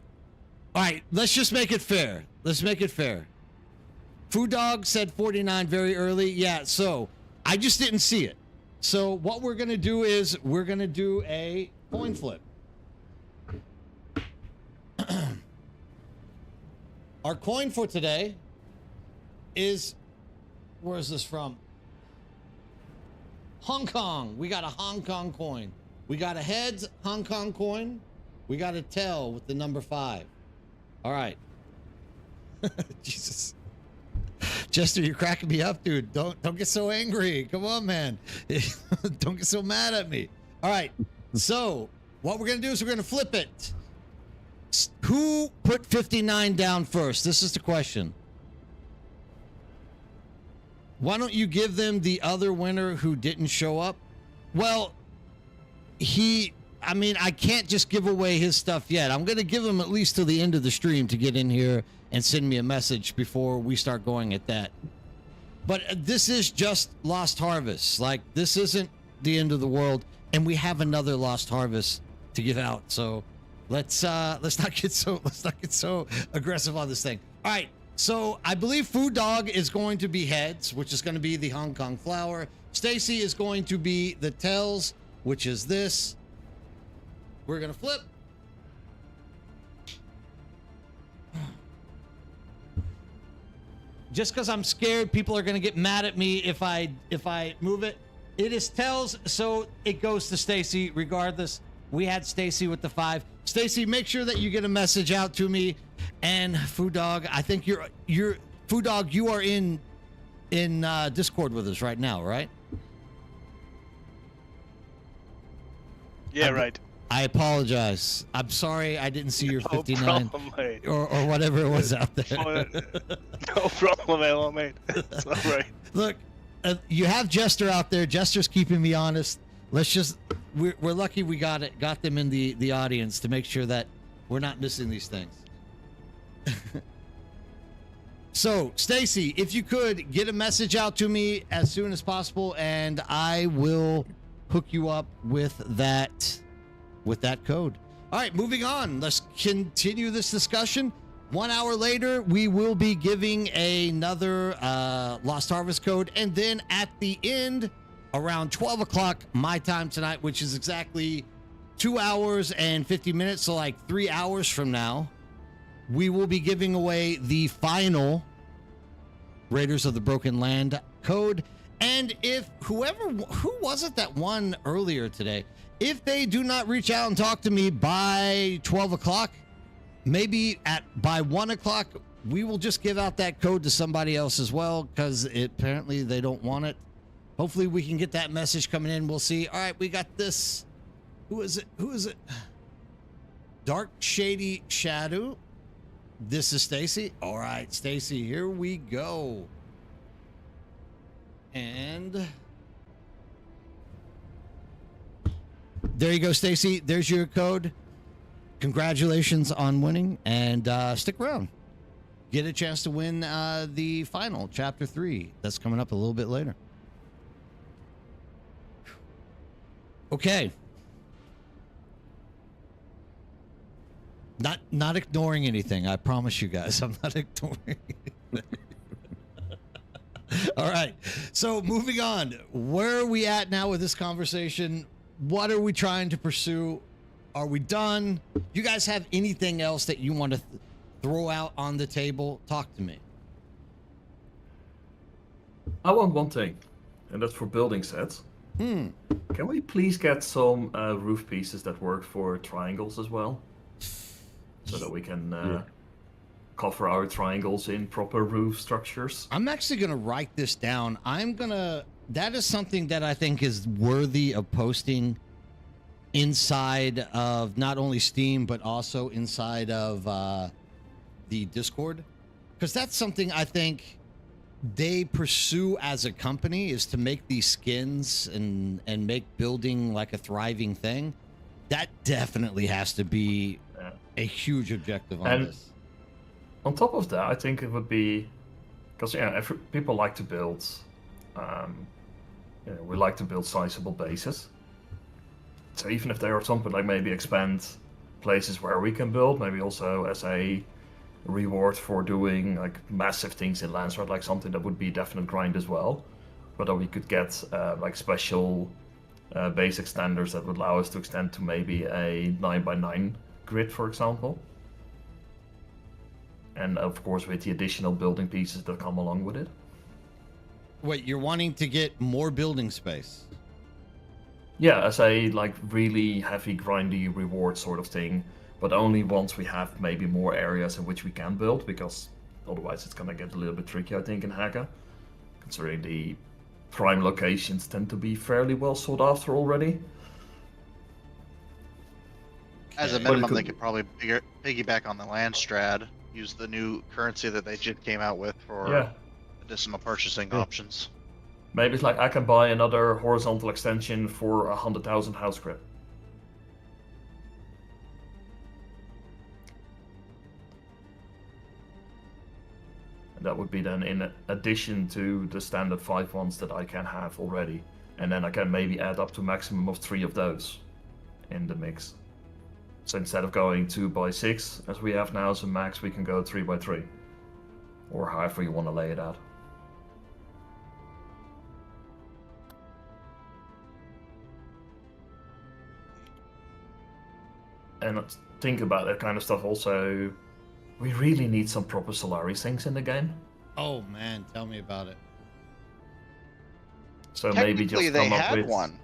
all right. Let's just make it fair. Let's make it fair. Food Dog said 49 very early. Yeah. So I just didn't see it. So what we're gonna do is we're gonna do a coin flip. Our coin for today is, where is this from? Hong Kong. We got a Hong Kong coin. We got a heads Hong Kong coin. We got a tail with the number 5. All right. Jesus. Jester, you're cracking me up, dude. Don't get so angry. Come on, man. Don't get so mad at me. All right. So what we're going to do is we're going to flip it. Who put 59 down first? This is the question. Why don't you give them the other winner who didn't show up? Well, I mean, I can't just give away his stuff yet. I'm going to give him at least till the end of the stream to get in here and send me a message before we start going at that. But this is just Lost Harvest. Like, this isn't the end of the world, and we have another Lost Harvest to give out. So let's not get so aggressive on this thing. All right. So I believe Food Dog is going to be heads, which is going to be the Hong Kong flower. Stacy is going to be the tails, which is this. We're going to flip. Just because I'm scared people are going to get mad at me if I move it. It is tails, so it goes to Stacy regardless. We had Stacy with the 5. Stacy, make sure that you get a message out to me. And Food Dog, I think you're Food Dog, you are in Discord with us right now, right? Yeah, right. I apologize. I'm sorry I didn't see your No 59 problem, mate. or whatever it was out there. No problem at all, mate. It's all right. Look, you have Jester out there. Jester's keeping me honest. We're lucky we got them in the audience to make sure that we're not missing these things. So, Stacy, if you could get a message out to me as soon as possible, and I will hook you up with that code. All right, moving on. Let's continue this discussion. 1 hour later, we will be giving another Lost Harvest code, and then at the end, around 12 o'clock my time tonight, which is exactly 2 hours and 50 minutes, so like 3 hours from now, we will be giving away the final Raiders of the Broken Land code. And if who was it that won earlier today, if they do not reach out and talk to me by 12 o'clock, maybe by 1 o'clock, we will just give out that code to somebody else as well, because apparently they don't want it. Hopefully we can get that message coming in. We'll see. All right, we got this. Who is it? Dark Shady Shadow. This is Stacy. All right, Stacy, here we go. And there you go, Stacy. There's your code. Congratulations on winning, and stick around. Get a chance to win the final chapter 3. That's coming up a little bit later. Okay. Not ignoring anything. I promise you guys, I'm not ignoring anything. All right. So moving on. Where are we at now with this conversation? What are we trying to pursue? Are we done? You guys have anything else that you want to throw out on the table? Talk to me. I want one thing, and that's for building sets. Can we please get some roof pieces that work for triangles as well? So that we can cover our triangles in proper roof structures. I'm actually going to write this down. That is something that I think is worthy of posting inside of not only Steam, but also inside of the Discord. Because that's something I think they pursue as a company, is to make these skins and make building like a thriving thing. That definitely has to be a huge objective on this. On top of that, I think it would be because people like to build. We like to build sizable bases. So even if there are something like maybe expand places where we can build, maybe also as a reward for doing like massive things in Landsrod, like something that would be definite grind as well. Whether we could get like special basic standards that would allow us to extend to maybe a 9x9 grid, for example. And of course with the additional building pieces that come along with it. Wait, you're wanting to get more building space? Yeah, as a like really heavy grindy reward sort of thing, but only once we have maybe more areas in which we can build, because otherwise it's gonna get a little bit tricky, I think, in Haga, considering the prime locations tend to be fairly well sought after already. As a minimum, they could probably piggyback on the Landstrad, use the new currency that they just came out with for additional purchasing options. Maybe it's like I can buy another horizontal extension for 100,000 house grid. And that would be then in addition to the standard 5 ones that I can have already. And then I can maybe add up to maximum of 3 of those in the mix. So instead of going 2x6 as we have now as a max, we can go 3x3. Or however you want to lay it out. And think about that kind of stuff also. We really need some proper Solari things in the game. Oh man, tell me about it. So maybe just come they up had with one.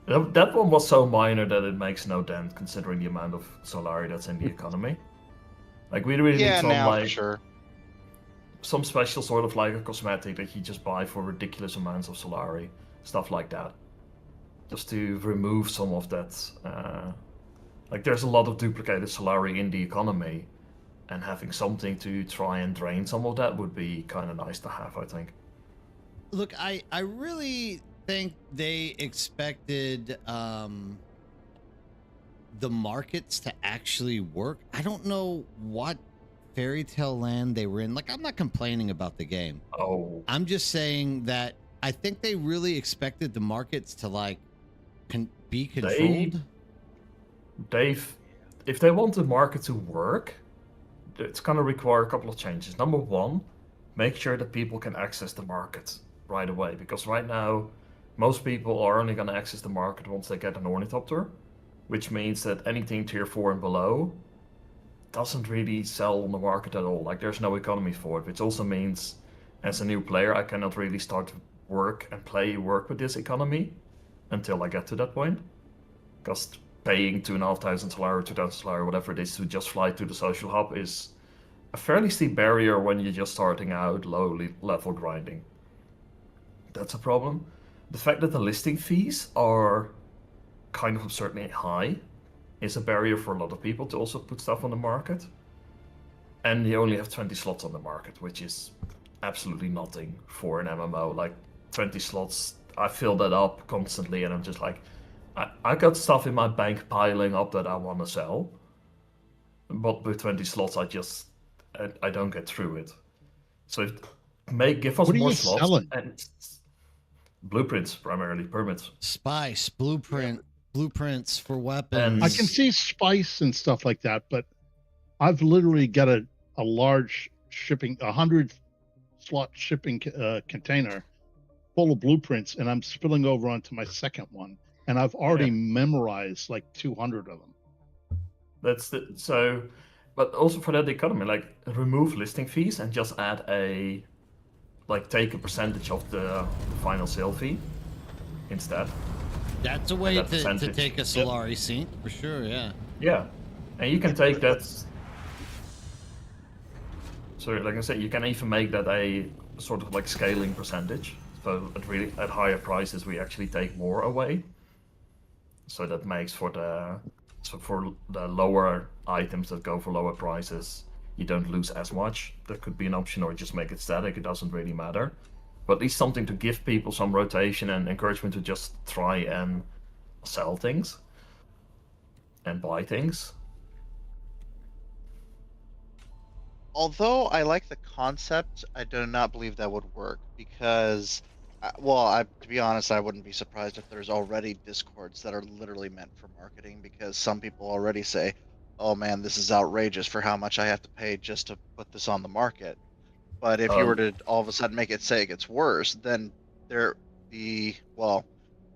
That one was so minor that it makes no dent considering the amount of Solari that's in the economy. Like we really need some like some special sort of like a cosmetic that you just buy for ridiculous amounts of Solari, stuff like that. Just to remove some of that. Like there's a lot of duplicated Solari in the economy, and having something to try and drain some of that would be kind of nice to have, I think. Look, I really think they expected the markets to actually work. I don't know what fairy tale land they were in. Like, I'm not complaining about the game. Oh. I'm just saying that I think they really expected the markets to like be controlled. If they want the market to work, it's going to require a couple of changes. Number one, make sure that people can access the market right away, because right now most people are only going to access the market once they get an ornithopter, which means that anything tier 4 and below doesn't really sell on the market at all. Like there's no economy for it, which also means as a new player I cannot really start to work with this economy until I get to that point, because paying 2,500 Solari, 2,000 Solari, whatever it is, to just fly to the social hub is a fairly steep barrier when you're just starting out low level grinding. That's a problem. The fact that the listing fees are kind of absurdly high is a barrier for a lot of people to also put stuff on the market. And you only have 20 slots on the market, which is absolutely nothing for an MMO. Like 20 slots, I fill that up constantly and I'm just like, I got stuff in my bank piling up that I want to sell, but with 20 slots, I don't get through it. So give us more slots. Selling? And blueprints, primarily permits. Spice, blueprints for weapons. I can see spice and stuff like that, but I've literally got a large shipping, 100 slot shipping container full of blueprints, and I'm spilling over onto my second one. And I've already memorized like 200 of them. But also for that economy, like remove listing fees and just add take a percentage of the final sale fee instead. That's a way to take a Solari scene, for sure, yeah. Yeah, and you can take that. So like I said, you can even make that a sort of like scaling percentage. So at higher prices, we actually take more away. So that makes for the lower items that go for lower prices, you don't lose as much. That could be an option, or just make it static. It doesn't really matter. But at least something to give people some rotation and encouragement to just try and sell things and buy things. although I like the concept, I do not believe that would work because, to be honest, I wouldn't be surprised if there's already Discords that are literally meant for marketing because some people already say, "Oh man, this is outrageous for how much I have to pay just to put this on the market." But if you were to all of a sudden make it say it gets worse, then there the well,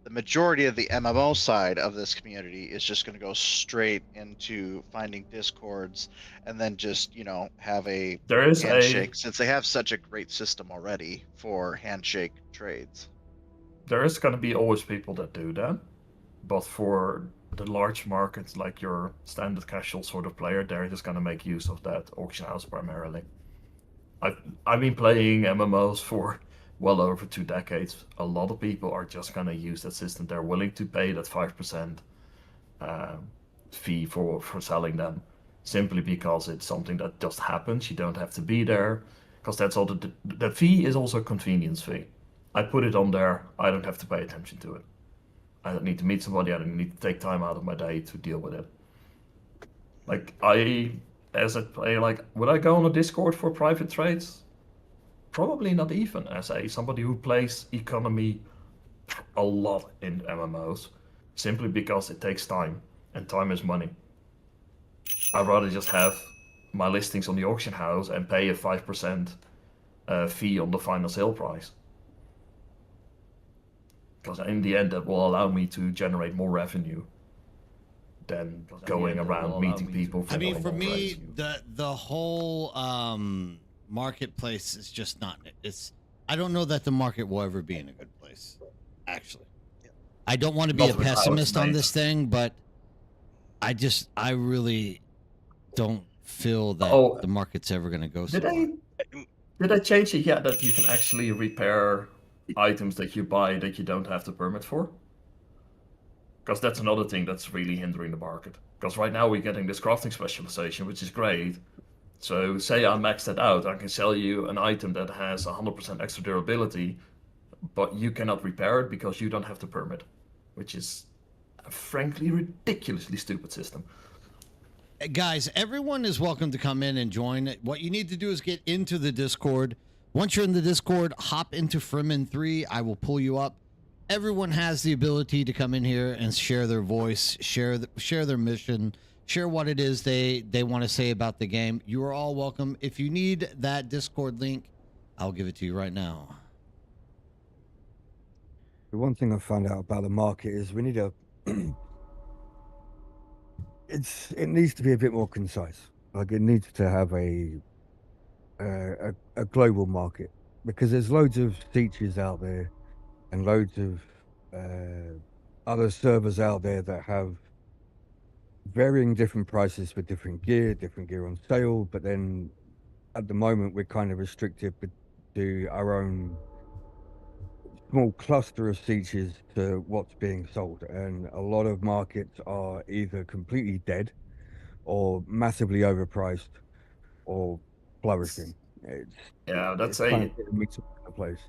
the majority of the MMO side of this community is just going to go straight into finding discords and then just, have a There is handshake since they have such a great system already for handshake trades. there is going to be always people that do that, but for the large markets like your standard casual sort of player, they're just going to make use of that auction house primarily. I've been playing MMOs for well over 2 decades. A lot of people are just going to use that system. They're willing to pay that 5% fee for selling them simply because it's something that just happens. You don't have to be there because that's all. The fee is also a convenience fee. I put it on there. I don't have to pay attention to it. I don't need to meet somebody. I don't need to take time out of my day to deal with it. Like as a player, would I go on a Discord for private trades? Probably not even. As somebody who plays economy a lot in MMOs, simply because it takes time, and time is money. I'd rather just have my listings on the auction house and pay a 5% fee on the final sale price. Because in the end, that will allow me to generate more revenue than going around meeting people. I mean, for me, the whole marketplace is just not. I don't know that the market will ever be in a good place. Actually, I don't want to be a pessimist on this thing, but I really don't feel that the market's ever going to go so far. Did I change it yet that you can actually repair items that you buy that you don't have the permit for? Because that's another thing that's really hindering the market. Because right now we're getting this crafting specialization, which is great. So say I max that out, I can sell you an item that has 100% extra durability, but you cannot repair it because you don't have the permit, which is a frankly ridiculously stupid system. Guys, everyone is welcome to come in and join. What you need to do is get into the Discord. Once you're in the Discord, hop into Fremen 3. I will pull you up. Everyone has the ability to come in here and share their voice, share their mission, share what it is they want to say about the game. You are all welcome. If you need that Discord link, I'll give it to you right now. The one thing I found out about the market is we need it needs to be a bit more concise. Like it needs to have a global market because there's loads of features out there and loads of other servers out there that have varying different prices for different gear on sale. But then at the moment, we're kind of restricted to our own small cluster of features to what's being sold. And a lot of markets are either completely dead or massively overpriced or flourishing. That's kind of mixed place.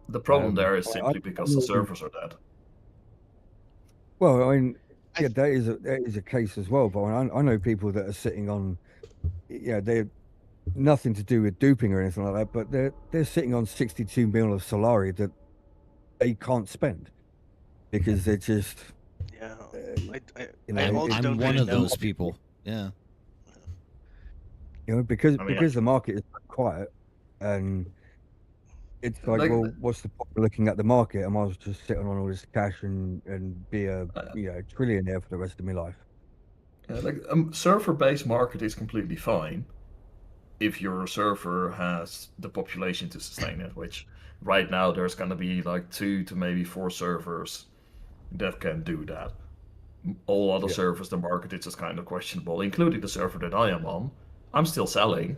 The problem there is simply because the servers are dead. Well, I mean, yeah, that is a case as well. But I know people that are sitting on, they're nothing to do with duping or anything like that, but they're sitting on 62 mil of Solari that they can't spend because they're just. Yeah, I'm one of those people. Yeah. Because the market is so quiet, and it's like, well, what's the point of looking at the market? I might as well just sit on all this cash and be a trillionaire for the rest of my life. Server-based market is completely fine if your server has the population to sustain it, which right now there's going to be like 2 to maybe 4 servers that can do that. All other servers, the market is just kind of questionable, including the server that I am on. I'm still selling,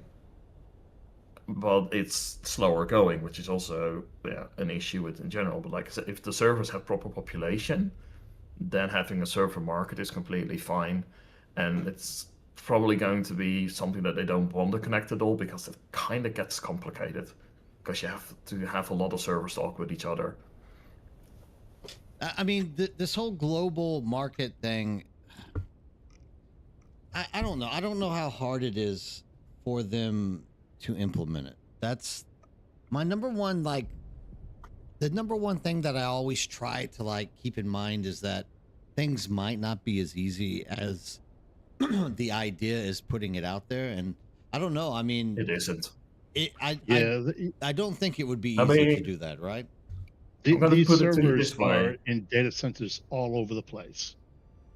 but it's slower going, which is also an issue with in general. But like I said, if the servers have proper population, then having a server market is completely fine, and it's probably going to be something that they don't want to connect at all because it kind of gets complicated because you have to have a lot of servers talk with each other. I mean, this whole global market thing, I don't know. I don't know how hard it is for them to implement it. That's my number one, like, the number one thing that I always try to like keep in mind is that things might not be as easy as the idea is putting it out there. And I don't know. I mean, It isn't. I don't think it would be I easy to mean, do that, right? I'm gonna These put it to you servers this way. are in data centers all over the place.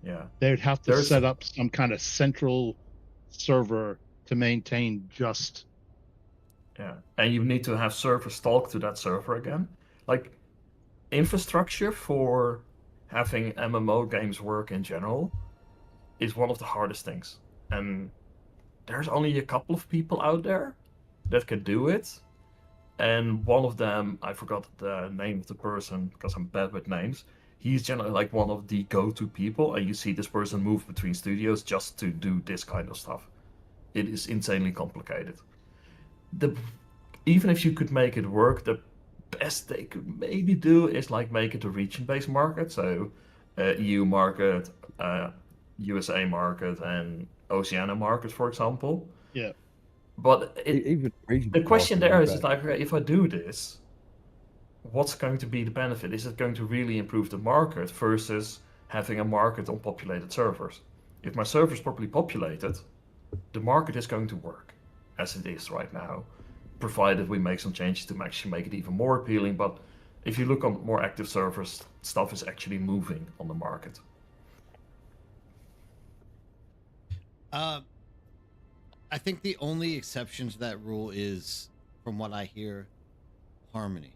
Yeah. They'd have to There's- set up some kind of central server to maintain just. Yeah, and you need to have servers talk to that server again. Like, infrastructure for having MMO games work in general is one of the hardest things. And there's only a couple of people out there that can do it. And one of them, I forgot the name of the person because I'm bad with names. He's generally like one of the go-to people, and you see this person move between studios just to do this kind of stuff. It is insanely complicated. Even if you could make it work, the best they could maybe do is like make it a region-based market, so EU market, USA market, and Oceania market, for example. Yeah. But Even the question market there is is bad. like, if I do this, what's going to be the benefit? Is it going to really improve the market versus having a market on populated servers? If my server is properly populated, the market is going to work as it is right now, provided we make some changes to actually make it even more appealing. But if you look on more active servers, stuff is actually moving on the market. I think the only exception to that rule is, from what I hear, Harmony.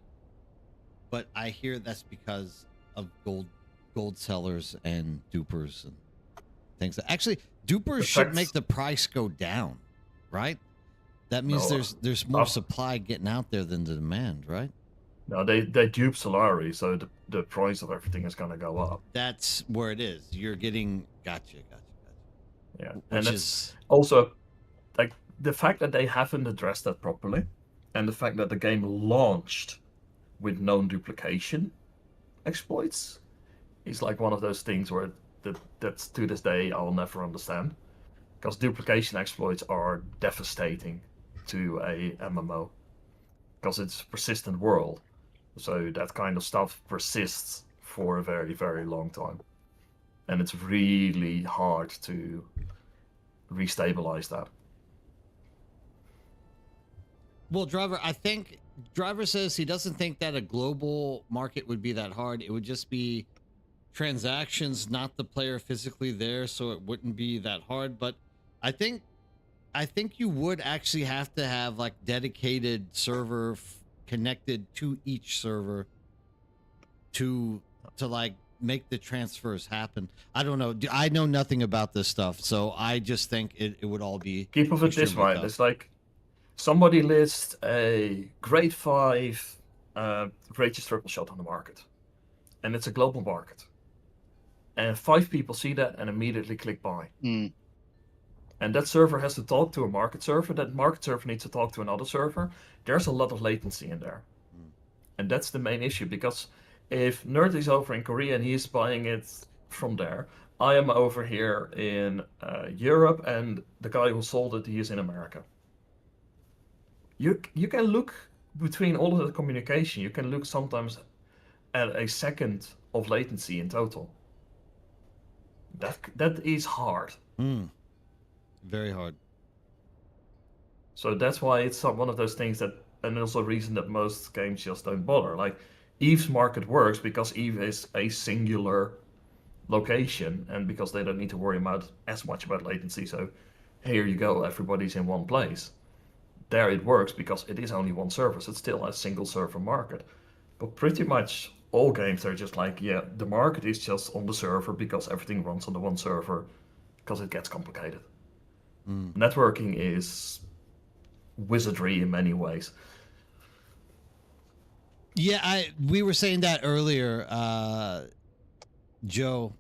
But I hear that's because of gold sellers and dupers and things. Actually, dupers should make the price go down, right? That means there's more supply getting out there than the demand, right? No, they dupe Solari, so the price of everything is going to go up. That's where it is. You're getting gotcha. Yeah, Which and is it's also like the fact that they haven't addressed that properly, and the fact that the game launched with known duplication exploits is like one of those things where that's to this day I'll never understand, because duplication exploits are devastating to a MMO because it's a persistent world, so that kind of stuff persists for a very, very long time, and it's really hard to restabilize that. Well, Driver says he doesn't think that a global market would be that hard. It would just be transactions, not the player physically there, so it wouldn't be that hard. But I think you would actually have to have like dedicated server connected to each server to like make the transfers happen. I don't know. I know nothing about this stuff, so I just think it would all be. Keep of it this extremely way. tough. It's like somebody lists a grade 5 Rage's triple shot on the market, and it's a global market, and 5 people see that and immediately click buy. And that server has to talk to a market server. That market server needs to talk to another server. There's a lot of latency in there, and that's the main issue, because if Nerd is over in Korea and he's buying it from there, I am over here in Europe, and the guy who sold it, he is in America. You can look between all of the communication. You can look sometimes at a second of latency in total. That is hard. Very hard. So that's why it's one of those things that, and also a reason that most games just don't bother. Like Eve's market works because Eve is a singular location, and because they don't need to worry as much about latency. So here you go, everybody's in one place. There it works because it is only one server, so it's still a single server market. But pretty much all games are just like, yeah, the market is just on the server because everything runs on the one server, because it gets complicated. Networking is wizardry in many ways. Yeah, we were saying that earlier, Joe,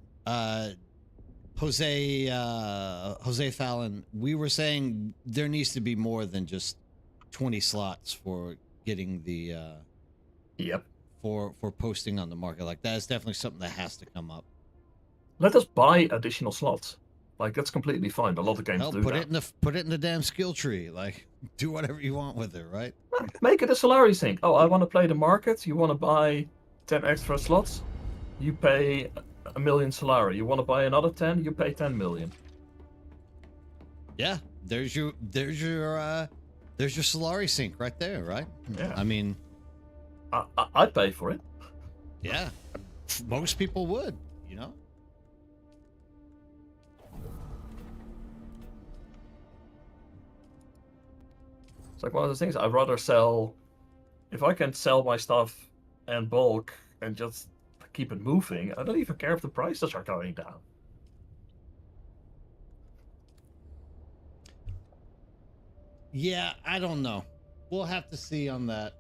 Jose Fallon. We were saying there needs to be more than just 20 slots for getting the for posting on the market. Like that is definitely something that has to come up. Let us buy additional slots. Like that's completely fine. A lot of games Hell, do put that. it in the damn skill tree. Like, do whatever you want with it, right? Make it a salary sync. Oh, I want to play the market. You want to buy 10 extra slots? You pay a million salary. You want to buy another 10? You pay 10 million. Yeah, there's your Solari sync right there, right? Yeah. I mean, I'd pay for it. yeah, most people would, you know. It's like one of those things. I'd rather sell, if I can sell my stuff in bulk and just keep it moving. I don't even care if the prices are going down. Yeah, I don't know. We'll have to see on that.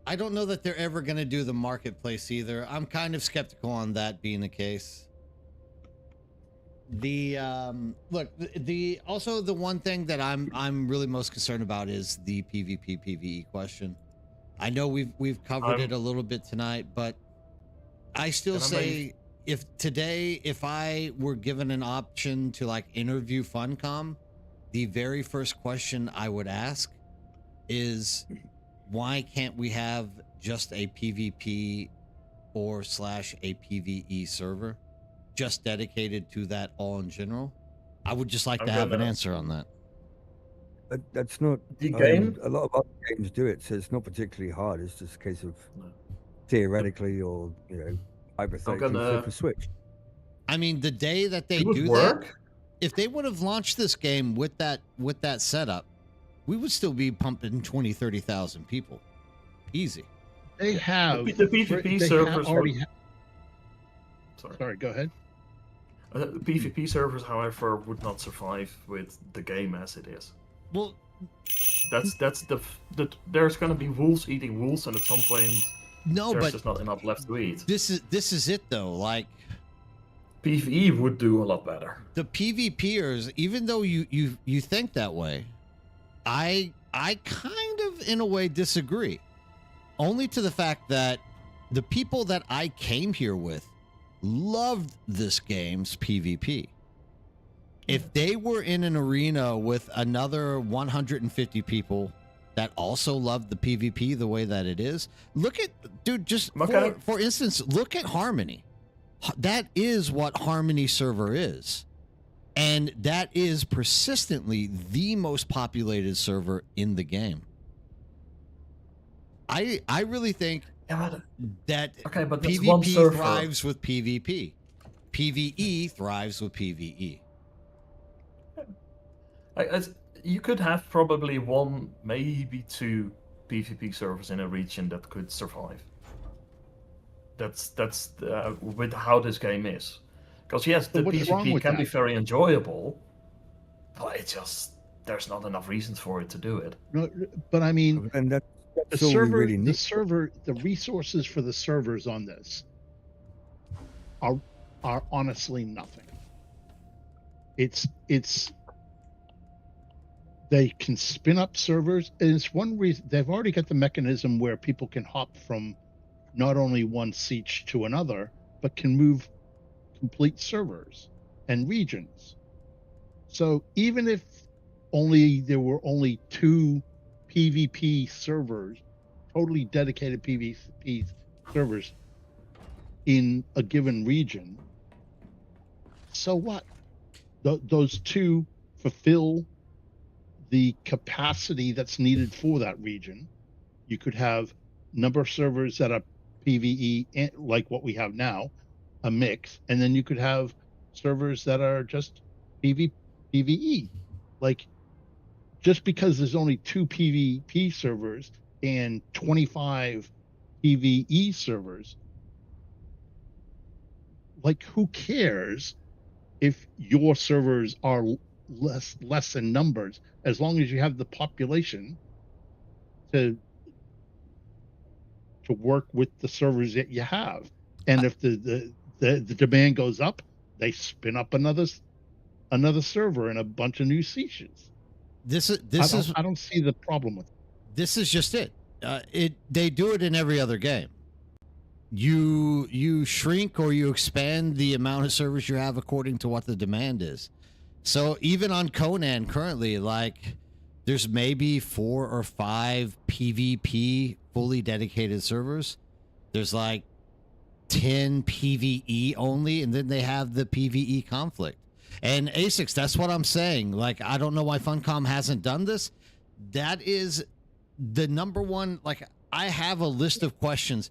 I don't know that they're ever going to do the marketplace either. I'm kind of skeptical on that being the case. The look, the also the one thing that I'm really most concerned about is the PvP PvE question. I know we've covered it a little bit tonight, but I still say if I were given an option to like interview Funcom, the very first question I would ask is, why can't we have just a PvP or / a PvE server just dedicated to that all in general? I would just like to have an answer on that. That's not the game. A lot of other games do it, so it's not particularly hard. It's just a case of theoretically or hypothetically for Switch. I mean, the day that they do that, if they would have launched this game with that setup, we would still be pumping 20,000-30,000 people, easy. They have the PvP servers already. Sorry, go ahead. The PvP servers, however, would not survive with the game as it is. Well, that's the there's going to be wolves eating wolves, and at some point, there's just not enough left to eat. This is it though. Like, PvE would do a lot better. The PvPers, even though you think that way, I kind of in a way disagree. Only to the fact that the people that I came here with loved this game's PvP. If they were in an arena with another 150 people that also loved the PvP the way that it is, look at, dude, just for instance, look at Harmony. That is what Harmony server is. And that is persistently the most populated server in the game. I really think that PvP thrives with PvP. PvE thrives with PvE. You could have probably one, maybe two PvP servers in a region that could survive. That's with how this game is. Because yes, the PvP can be very enjoyable, but it just there's not enough reasons for it to do it. No, but I mean, and that's the server, the resources for the servers on this are honestly nothing. It's they can spin up servers, and it's one reason they've already got the mechanism where people can hop from not only one siege to another, but can move complete servers and regions. So even if there were only 2 PvP servers, totally dedicated PvP servers in a given region, so what? Those 2 fulfill the capacity that's needed for that region. You could have number of servers that are PvE, like what we have now, a mix, and then you could have servers that are just PvE. Like, just because there's only 2 PvP servers and 25 PvE servers, like, who cares if your servers are less in numbers, as long as you have the population to work with the servers that you have. And if the demand goes up, they spin up another server and a bunch of new sieges. I don't see the problem with it. This is just it. They do it in every other game. You shrink or you expand the amount of servers you have according to what the demand is. So even on Conan currently, like there's maybe 4 or 5 PvP fully dedicated servers. There's like 10 PvE only, and then they have the PvE conflict. And ASICS, that's what I'm saying. Like, I don't know why Funcom hasn't done this. That is the number one. Like, I have a list of questions.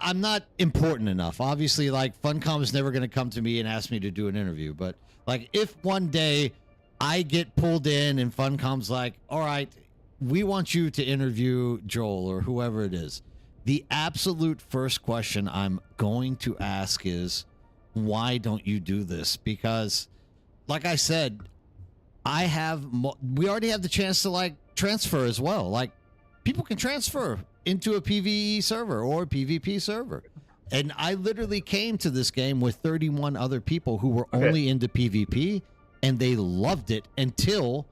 I'm not important enough. Obviously, like, Funcom is never going to come to me and ask me to do an interview. But, like, if one day I get pulled in and Funcom's like, all right, we want you to interview Joel or whoever it is, the absolute first question I'm going to ask is, why don't you do this? Because, like I said, we already have the chance to like transfer as well. Like, people can transfer into a PvE server or a PvP server. And I literally came to this game with 31 other people who were only into PvP, and they loved it until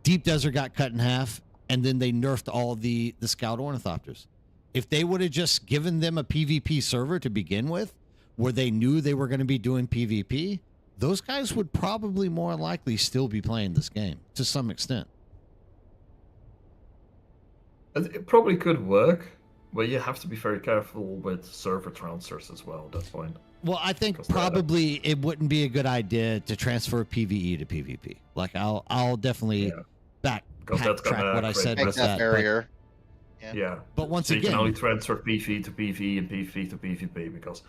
Deep Desert got cut in half, and then they nerfed all the Scout Ornithopters. If they would have just given them a PvP server to begin with, where they knew they were going to be doing PvP, those guys would probably more likely still be playing this game to some extent. It probably could work, but you have to be very careful with server transfers as well. That's fine. Well, I think probably it wouldn't be a good idea to transfer PvE to PvP. Like, I'll definitely backtrack what I said with that barrier. Yeah. But once so again, you can only transfer PvE to PvE and PvP to PvP, because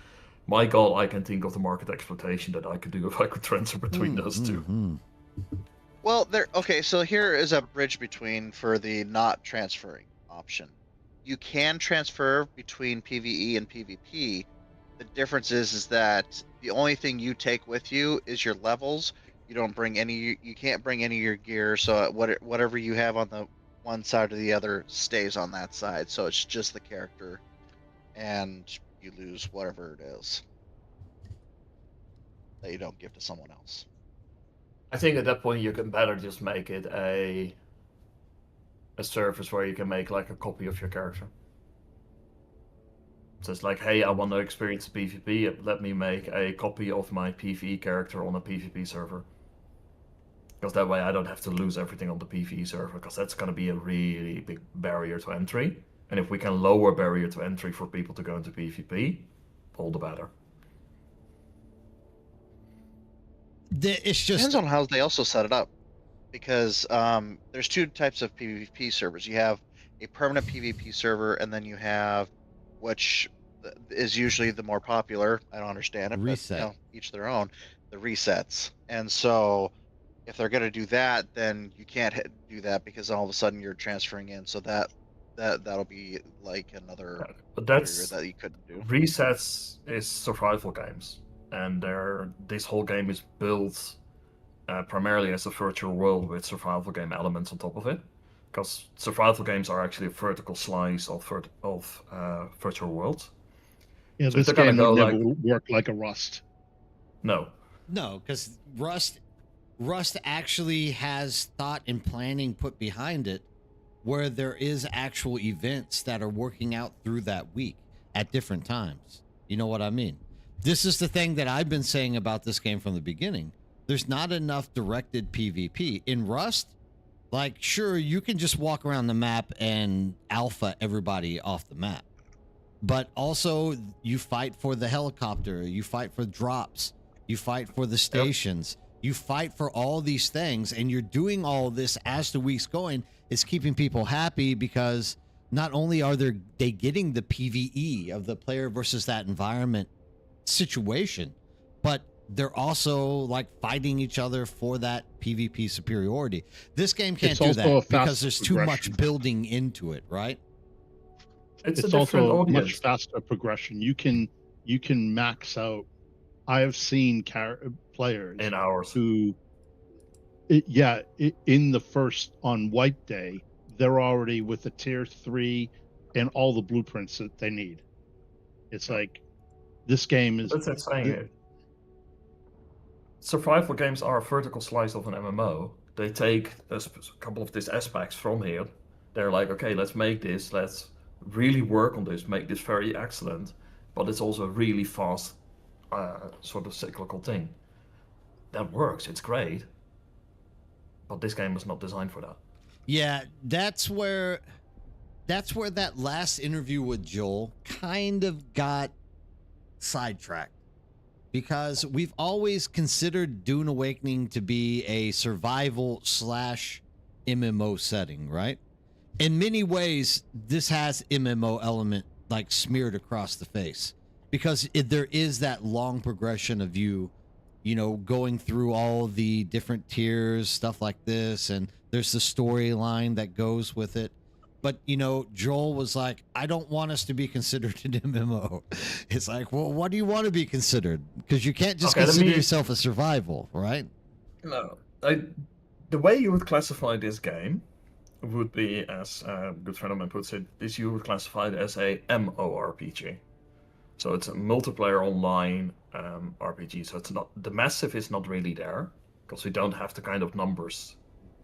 my god, I can think of the market exploitation that I could do if I could transfer between those two. Well, so here is a bridge between for the not transferring option. You can transfer between PvE and PvP. The difference is that the only thing you take with you is your levels. You don't bring any. You can't bring any of your gear. So whatever you have on the one side or the other stays on that side. So it's just the character, and you lose whatever it is that you don't give to someone else. I think at that point you can better just make it a service where you can make like a copy of your character. So it's like, hey, I want to experience PvP. Let me make a copy of my PvE character on a PvP server. Because that way I don't have to lose everything on the PvE server, because that's going to be a really big barrier to entry. And if we can lower barrier to entry for people to go into PvP, all the better. It's just depends on how they also set it up, because there's 2 types of PvP servers. You have a permanent PvP server, and then you have, which is usually the more popular. I don't understand it, reset. But you know, each their own. The resets, and so if they're going to do that, then you can't do that, because all of a sudden you're transferring in. So that'll be like another barrier that you couldn't do. Resets is survival games, and this whole game is built primarily as a virtual world with survival game elements on top of it. Because survival games are actually a vertical slice of virtual worlds. Yeah, so this game would never work like a Rust. No, because Rust actually has thought and planning put behind it, where there is actual events that are working out through that week at different times. You know what I mean? This is the thing that I've been saying about this game from the beginning. There's not enough directed PvP. In Rust, like, sure, you can just walk around the map and alpha everybody off the map. But also, you fight for the helicopter, you fight for drops, you fight for the stations, you fight for all these things, and you're doing all this as the week's going. It's keeping people happy, because not only are they getting the PvE of the player versus that environment situation, but they're also like fighting each other for that PvP superiority. This game can't do that because there's too much building into it, right? It's also a much faster progression. You can max out. I have seen players in hours who, in the first on White Day, they're already with a tier 3 and all the blueprints that they need. It's like, this game is. That's insane. Survival games are a vertical slice of an MMO. They take a couple of these aspects from here. They're like, okay, let's make this. Let's really work on this. Make this very excellent. But it's also a really fast, sort of cyclical thing. That works. It's great. but this game was not designed for that. Yeah, that's where that last interview with Joel kind of got sidetracked, because we've always considered Dune Awakening to be a survival slash MMO setting, right? In many ways, this has MMO element like smeared across the face, because there is that long progression of you know, going through all the different tiers, stuff like this, and there's the storyline that goes with it. But, you know, Joel was like, I don't want us to be considered an MMO. It's like, well, what do you want to be considered? Because you can't just consider yourself a survival, right? No. The way you would classify this game would be, as a good friend of mine puts it, is you would classify it as a MORPG. So it's a multiplayer online RPG. So it's not, the massive is not really there, because we don't have the kind of numbers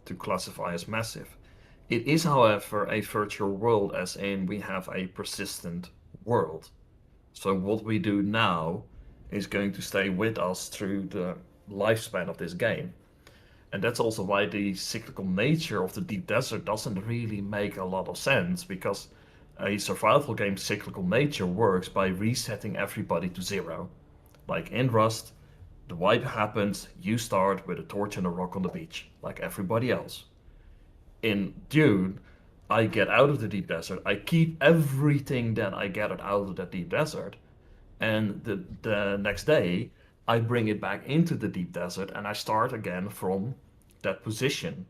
to classify as massive. It is, however, a virtual world, as in we have a persistent world. So what we do now is going to stay with us through the lifespan of this game. And that's also why the cyclical nature of the deep desert doesn't really make a lot of sense, because a survival game's cyclical nature works by resetting everybody to zero. Like in Rust, the wipe happens, you start with a torch and a rock on the beach, like everybody else. In Dune, I get out of the deep desert, I keep everything that I gathered out of that deep desert, and the next day, I bring it back into the deep desert and I start again from that position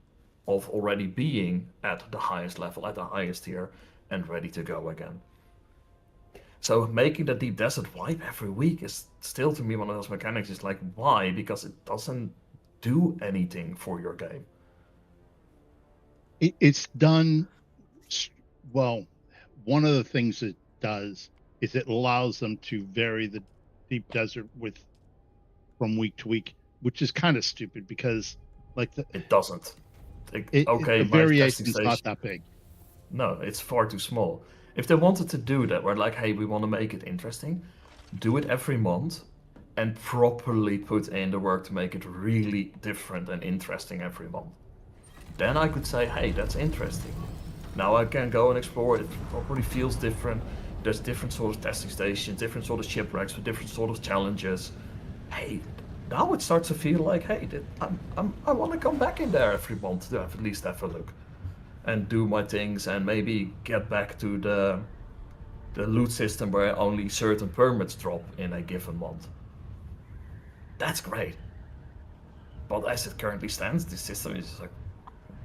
of already being at the highest level, at the highest tier, and ready to go again. So making the deep desert wipe every week is still, to me, one of those mechanics. Is like, why? Because it doesn't do anything for your game. It's done well. One of the things it does is it allows them to vary the deep desert from week to week, which is kind of stupid, because like it doesn't. The variation's not that big. No, it's far too small. If they wanted to do that, we're like, hey, we want to make it interesting, do it every month, and properly put in the work to make it really different and interesting every month. Then I could say, hey, that's interesting. Now I can go and explore it. It properly feels different. There's different sort of testing stations, different sort of shipwrecks with different sort of challenges. Hey, now it starts to feel like, hey, I want to come back in there every month to at least have a look and do my things, and maybe get back to the loot system where only certain permits drop in a given month. That's great. But as it currently stands, this system is like,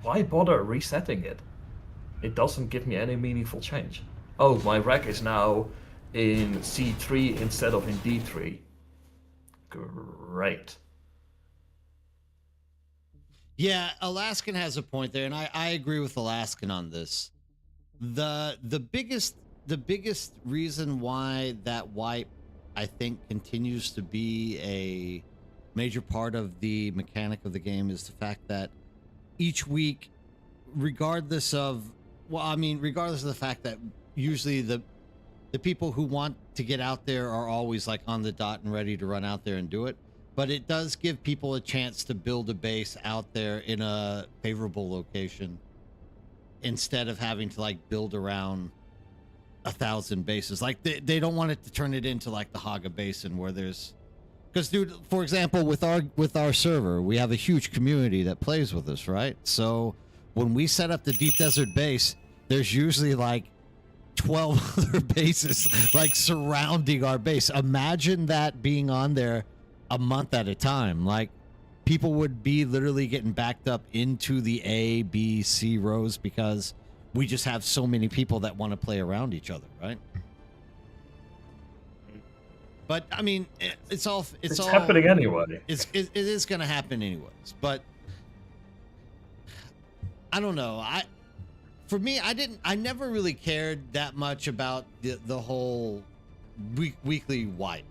why bother resetting it? It doesn't give me any meaningful change. Oh, my rack is now in C3 instead of in D3. Great. Yeah, Alaskan has a point there, and I agree with Alaskan on this. The biggest reason why that wipe, I think, continues to be a major part of the mechanic of the game is the fact that each week, regardless of the fact that usually the people who want to get out there are always like on the dot and ready to run out there and do it. But it does give people a chance to build a base out there in a favorable location instead of having to like build around 1,000 bases. Like they don't want it to turn it into like the Haga Basin where there's, because dude, for example, with our server, we have a huge community that plays with us, right? So when we set up the deep desert base, there's usually like 12 other bases like surrounding our base. Imagine that being on there a month at a time. Like people would be literally getting backed up into the A, B, C rows because we just have so many people that want to play around each other, right? But I mean, it's all happening anyway. It is going to happen anyways. But I don't know. For me, I never really cared that much about the whole weekly wipe.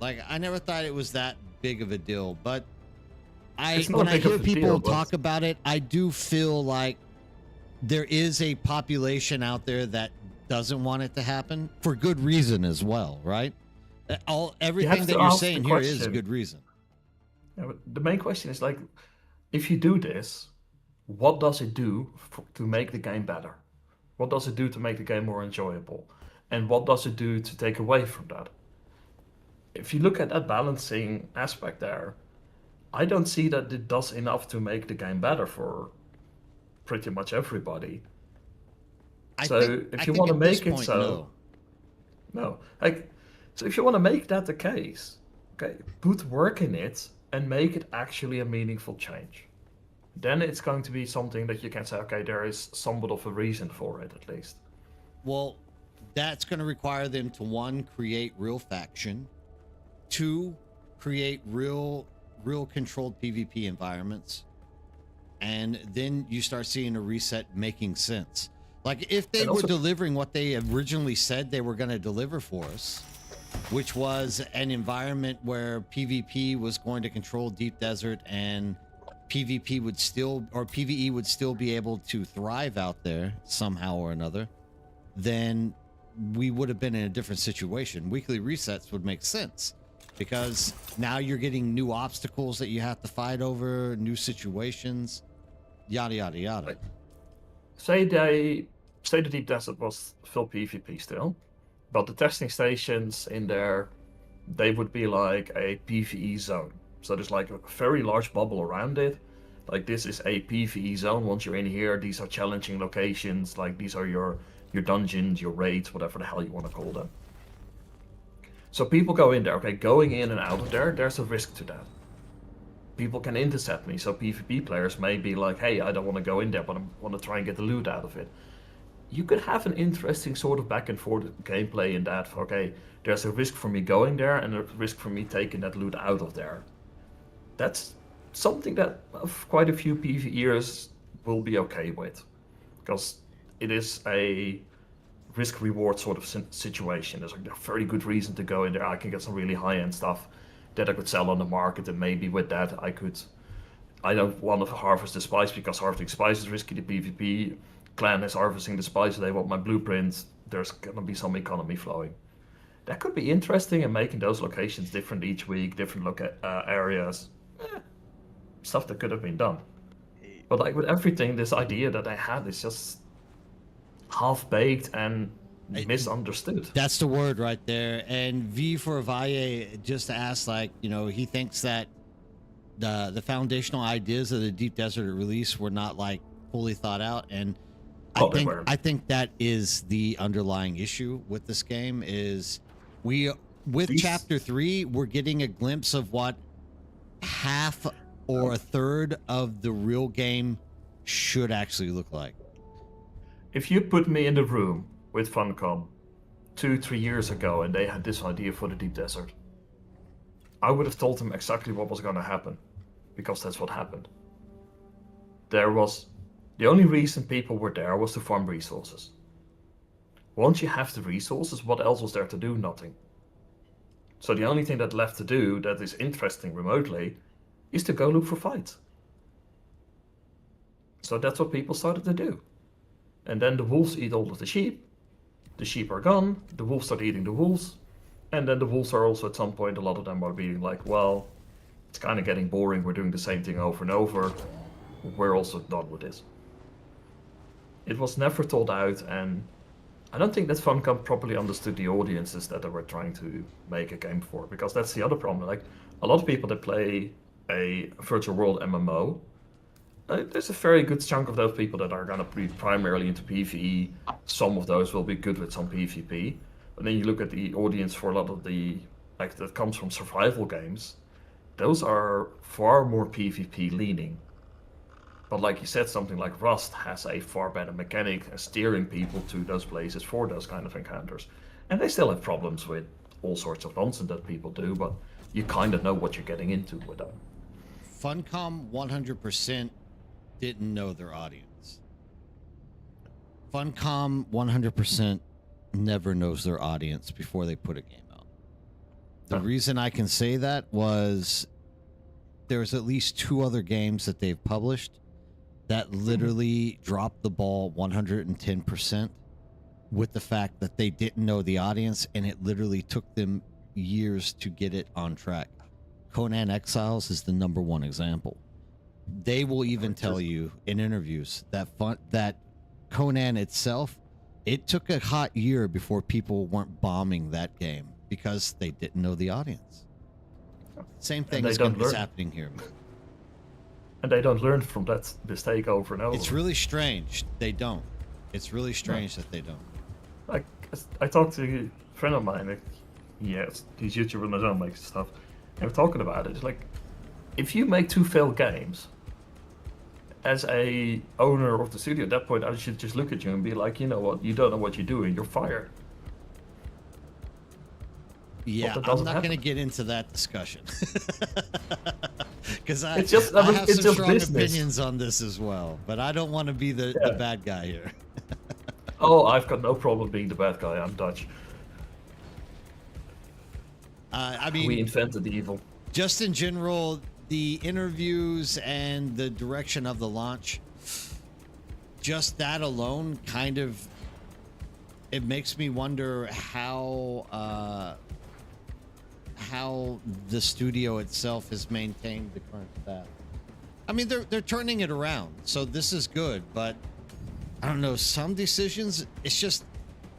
Like I never thought it was that big of a deal. But when I hear people talk about it, I do feel like there is a population out there that doesn't want it to happen for good reason as well, right? Everything that you're saying here is a good reason. Yeah, but the main question is like, if you do this, what does it do to make the game better? What does it do to make the game more enjoyable? And what does it do to take away from that? If you look at that balancing aspect there, I don't see that it does enough to make the game better for pretty much everybody. If you want to make it so, no, like, so if you want to make that the case, okay, put work in it and make it actually a meaningful change. Then it's going to be something that you can say, okay, there is somewhat of a reason for it at least. Well, that's going to require them to, one, create real faction, two, create real controlled PvP environments, and then you start seeing a reset making sense. Like, if they were delivering what they originally said they were going to deliver for us, which was an environment where PvP was going to control Deep Desert and PvP would still, or PvE would still be able to thrive out there somehow or another, then we would have been in a different situation. Weekly resets would make sense, because now you're getting new obstacles that you have to fight over, new situations, yada yada yada. Say the Deep Desert was full PvP still, but the testing stations in there, they would be like a PvE zone. So there's like a very large bubble around it. Like, this is a PvE zone. Once you're in here, these are challenging locations. Like, these are your dungeons, your raids, whatever the hell you want to call them. So people go in there. Okay, going in and out of there, there's a risk to that. People can intercept me. So PvP players may be like, hey, I don't want to go in there, but I want to try and get the loot out of it. You could have an interesting sort of back and forth gameplay in that. Okay, there's a risk for me going there and a risk for me taking that loot out of there. That's something that quite a few PvEers will be okay with, because it is a risk-reward sort of situation. There's like a very good reason to go in there. I can get some really high-end stuff that I could sell on the market, and maybe with that I don't want to harvest the spice because harvesting spice is risky to PvP. Clan is harvesting the spice, they want my blueprints. There's gonna be some economy flowing. That could be interesting, and making those locations different each week, different areas. Stuff that could have been done. But like with everything, this idea that I had is just half-baked and misunderstood. That's the word right there. And V for Valle just asked, like, you know, he thinks that the foundational ideas of the Deep Desert release were not like fully thought out, and I think that is the underlying issue with this game. Is with Chapter 3, we're getting a glimpse of what half or a third of the real game should actually look like. If you put me in the room with Funcom 2-3 years ago and they had this idea for the Deep Desert, I would have told them exactly what was going to happen, because that's what happened. The only reason people were there was to farm resources. Once you have the resources, what else was there to do? Nothing. So the only thing that left to do that is interesting remotely is to go look for fights. So that's what people started to do. And then the wolves eat all of the sheep are gone, the wolves start eating the wolves, and then the wolves are also at some point, a lot of them are being like, well, it's kind of getting boring, we're doing the same thing over and over, we're also done with this. It was never thought out, and I don't think that Funcom properly understood the audiences that they were trying to make a game for, because that's the other problem. Like, a lot of people that play a virtual world MMO, there's a very good chunk of those people that are going to be primarily into PvE. Some of those will be good with some PvP. But then you look at the audience for a lot of the, like, that comes from survival games, those are far more PvP leaning. But like you said, something like Rust has a far better mechanic and steering people to those places for those kind of encounters. And they still have problems with all sorts of nonsense that people do, but you kind of know what you're getting into with them. Funcom 100% didn't know their audience. Funcom 100% never knows their audience before they put a game out. The reason I can say that was there's at least 2 other games that they've published that literally dropped the ball 110% with the fact that they didn't know the audience, and it literally took them years to get it on track. Conan Exiles is the #1 example. They will even tell you in interviews that Conan itself, it took a hot year before people weren't bombing that game because they didn't know the audience. Same thing is happening here. And they don't learn from that mistake over and over. It's really strange. They don't. It's really strange that they don't. Like, I talked to a friend of mine. Like, he's YouTuber on his own, makes stuff. And we're talking about it. It's like, if you make 2 failed games, as a owner of the studio, at that point, I should just look at you and be like, you know what? You don't know what you're doing. You're fired. Yeah, I'm not going to get into that discussion. Because I have it's some just strong business. opinions on this as well, but I don't want to be the bad guy here. Oh, I've got no problem being the bad guy. I'm Dutch. I mean, we invented the evil. Just in general, the interviews and the direction of the launch, just that alone kind of, it makes me wonder how the studio itself has maintained the current staff. I mean, they're turning it around, so this is good, but I don't know, some decisions, it's just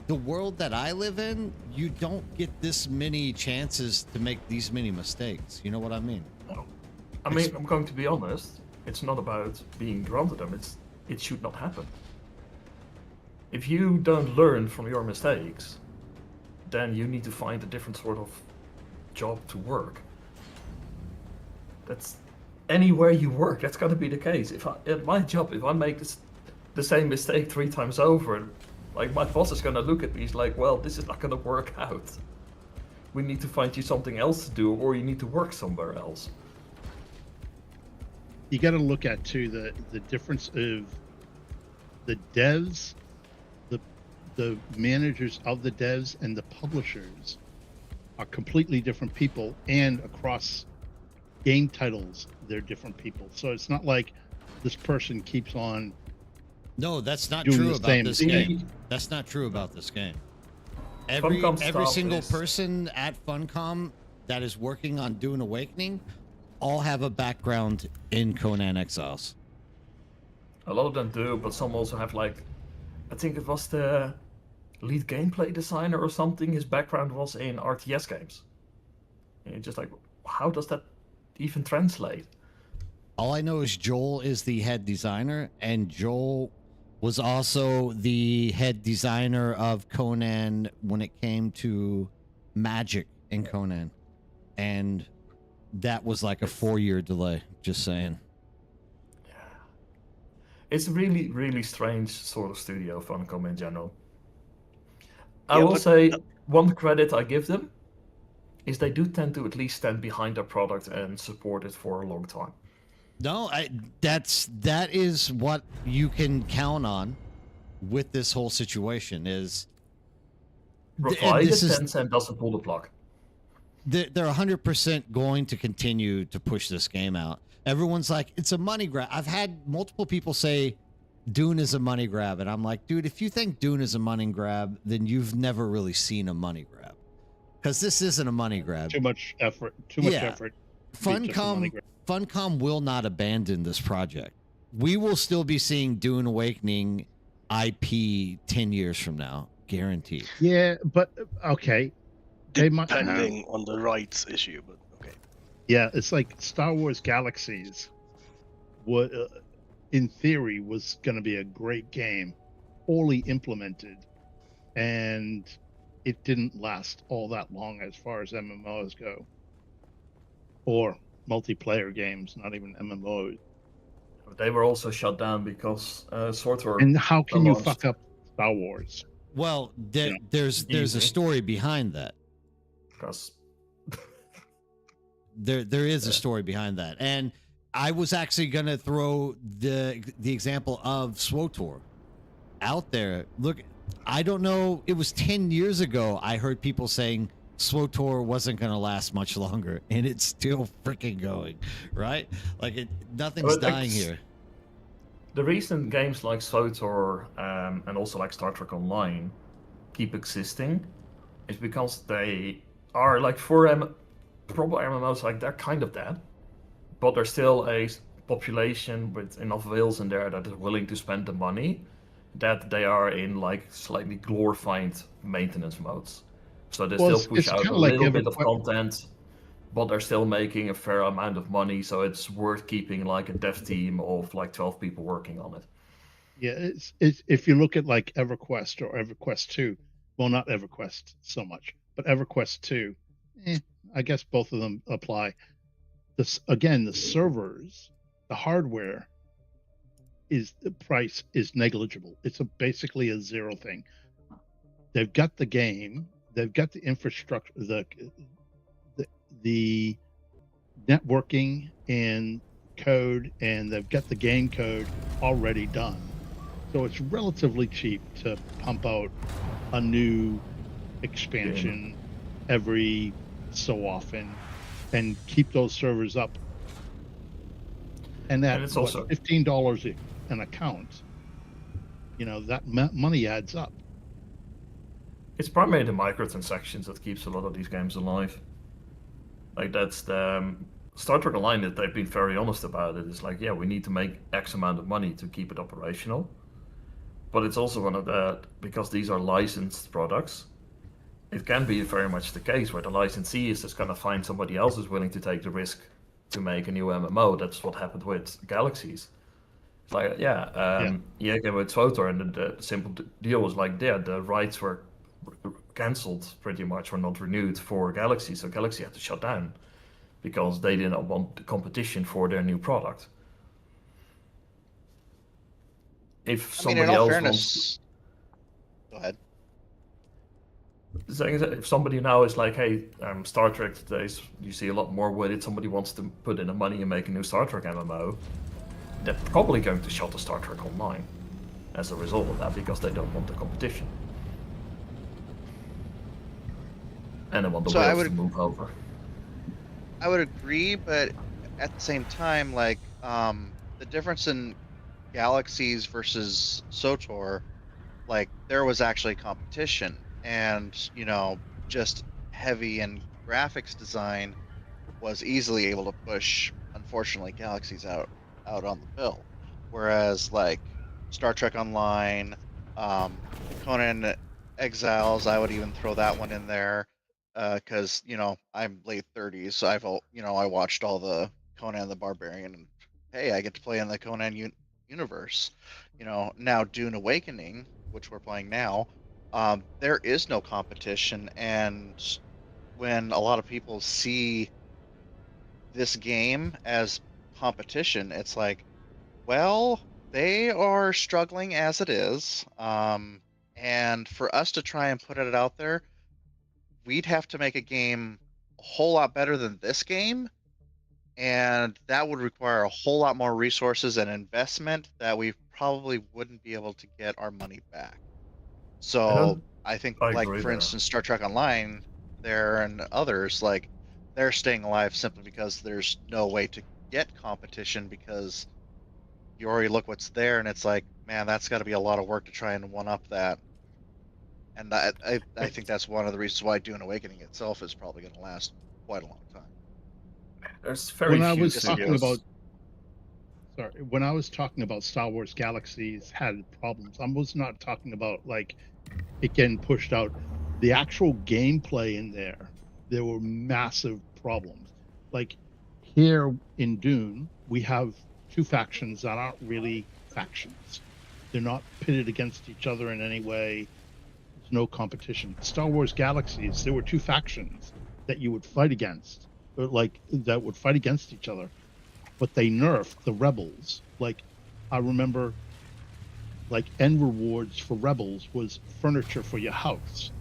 the world that I live in, you don't get this many chances to make these many mistakes. You know what I mean? I mean, I'm going to be honest. It's not about being granted them. It should not happen. If you don't learn from your mistakes, then you need to find a different sort of job to work. That's anywhere you work. That's got to be the case. At my job, if I make the same mistake 3 times over, like, my boss is going to look at me. He's like, well, this is not going to work out. We need to find you something else to do, or you need to work somewhere else. You got to look at too the difference of the devs, the managers of the devs and the publishers are completely different people, and across game titles they're different people. So it's not like this person keeps on. No, that's not doing true the about same this thing. game. That's not true about this game. Every single person at Funcom that is working on Dune Awakening all have a background in Conan Exiles. A lot of them do, but some also have, like, I think it was the lead gameplay designer or something. His background was in RTS games. And you're just like, how does that even translate? All I know is Joel is the head designer, and Joel was also the head designer of Conan when it came to magic in Conan. And that was like a 4-year delay, just saying. Yeah. It's a really, really strange sort of studio, Funcom in general. I will say one credit I give them is they do tend to at least stand behind their product and support it for a long time. No, that is what you can count on with this whole situation is Provided Tencent doesn't pull the plug. They're 100% going to continue to push this game out. Everyone's like, it's a money grab. I've had multiple people say Dune is a money grab, and I'm like, dude, if you think Dune is a money grab, then you've never really seen a money grab, because this isn't a money grab. Too much effort. Funcom will not abandon this project. We will still be seeing Dune Awakening IP 10 years from now, guaranteed. Yeah, but okay. They might, depending on the rights issue, but okay. Yeah, it's like Star Wars Galaxies. What, in theory, was going to be a great game, poorly implemented, and it didn't last all that long as far as MMOs go, or multiplayer games, not even MMOs. They were also shut down because SWTOR. And how can you fuck up Star Wars? Well, there's a story behind that. Because there is a story behind that, and I was actually gonna throw the example of SWTOR out there. Look, I don't know. It was 10 years ago. I heard people saying SWTOR wasn't gonna last much longer, and it's still freaking going, right? Like nothing's dying here. The reason games like SWTOR and also like Star Trek Online keep existing is because they are like, for proper MMOs, like, they're kind of dead, but they're still a population with enough whales in there that is willing to spend the money, that they are in like slightly glorified maintenance modes. So they Well, still push it's out kind a of like little bit of EverQuest. content, but they're still making a fair amount of money, so it's worth keeping like a dev team of like 12 people working on it. Yeah, it's if you look at like EverQuest or EverQuest 2, well, not EverQuest so much, but EverQuest 2, I guess both of them apply. This again, the servers, the hardware is the price is negligible. It's basically a zero thing. They've got the game, they've got the infrastructure, the networking and code, and they've got the game code already done. So it's relatively cheap to pump out a new expansion every so often and keep those servers up. And it's also $15 an account, that money adds up. It's primarily the microtransactions that keeps a lot of these games alive. Like that's the Star Trek Online, that they've been very honest about it. It's like, yeah, we need to make X amount of money to keep it operational. But it's also one of the, because these are licensed products, it can be very much the case where the licensee is just going to find somebody else who's willing to take the risk to make a new MMO. That's what happened with Galaxies. It's like, yeah, with Swotor, and the simple deal was like, yeah, the rights were cancelled pretty much, or not renewed for Galaxy, so Galaxy had to shut down because they didn't want the competition for their new product. If somebody else wants, go ahead. If somebody now is like, hey, Star Trek today, you see a lot more with it. Somebody wants to put in the money and make a new Star Trek MMO. They're probably going to shut the Star Trek Online as a result of that, because they don't want the competition. And they want the whales to move over. I would agree, but at the same time, like, the difference in Galaxies versus SOTOR, like, there was actually competition, and, just heavy in graphics design was easily able to push, unfortunately, Galaxies out on the bill. Whereas, like, Star Trek Online, Conan Exiles, I would even throw that one in there, because I'm late 30s, so I watched all the Conan the Barbarian, and hey, I get to play in the Conan universe. Now Dune Awakening, which we're playing now, there is no competition, and when a lot of people see this game as competition, it's like, well, they are struggling as it is, and for us to try and put it out there, we'd have to make a game a whole lot better than this game, and that would require a whole lot more resources and investment that we probably wouldn't be able to get our money back. So I think, like, for instance, Star Trek Online there and others, like, they're staying alive simply because there's no way to get competition, because you already look what's there, and it's like, man, that's got to be a lot of work to try and one up that. And I think that's one of the reasons why Dune Awakening itself is probably going to last quite a long time. There's very when I few was talking about, studios. when I was talking about Star Wars Galaxies had problems, I was not talking about like it getting pushed out. The actual gameplay in there were massive problems. Like here in Dune, we have two factions that aren't really factions. They're not pitted against each other in any way. There's no competition. Star Wars Galaxies, there were two factions that you would fight against, or like that would fight against each other, but they nerfed the rebels. Like, I remember, like, end rewards for rebels was furniture for your house.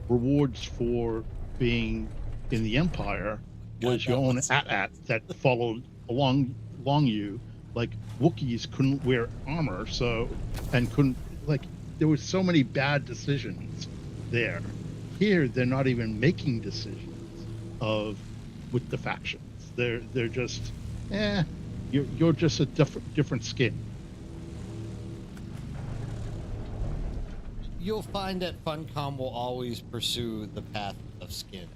Rewards for being in the Empire was your own AT-AT that followed along you. Like, Wookiees couldn't wear armor, there was so many bad decisions there. Here, they're not even making decisions with the factions. They're just, you're just a different skin. You'll find that Funcom will always pursue the path of skins.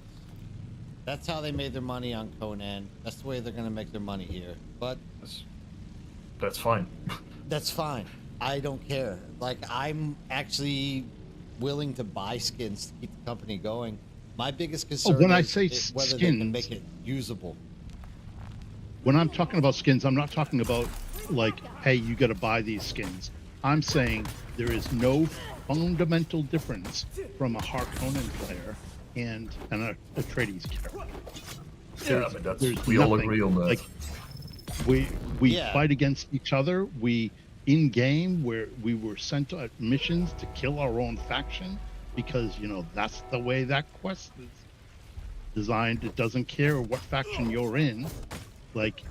That's how they made their money on Conan. That's the way they're going to make their money here. but That's fine. that's fine. I don't care. Like, I'm actually willing to buy skins to keep the company going. My biggest concern when I is say whether they can skins- make it usable. When I'm talking about skins, I'm not talking about like, hey, you got to buy these skins. I'm saying there is no fundamental difference from a Harkonnen player and a Atreides character. Yeah, but that's There's we all nothing. agree on that. Like, we Yeah. fight against each other. We in game where we were sent on missions to kill our own faction because that's the way that quest is designed. It doesn't care what faction you're in. Like,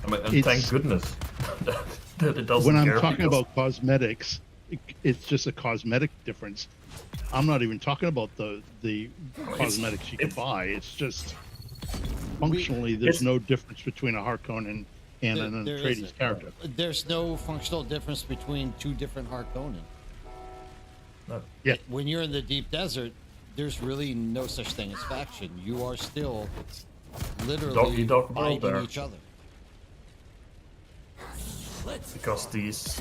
I mean, and it's- thank goodness that it doesn't when I'm care talking because- about cosmetics, it's just a cosmetic difference. I'm not even talking about the cosmetics you can buy. It's just functionally there's it's- no difference between a Harkonnen and an There Atreides isn't. character. There's no functional difference between two different Harkonnen. No. Yeah. When you're in the deep desert, there's really no such thing as faction. You are still literally Dog world fighting there. each other. Because these,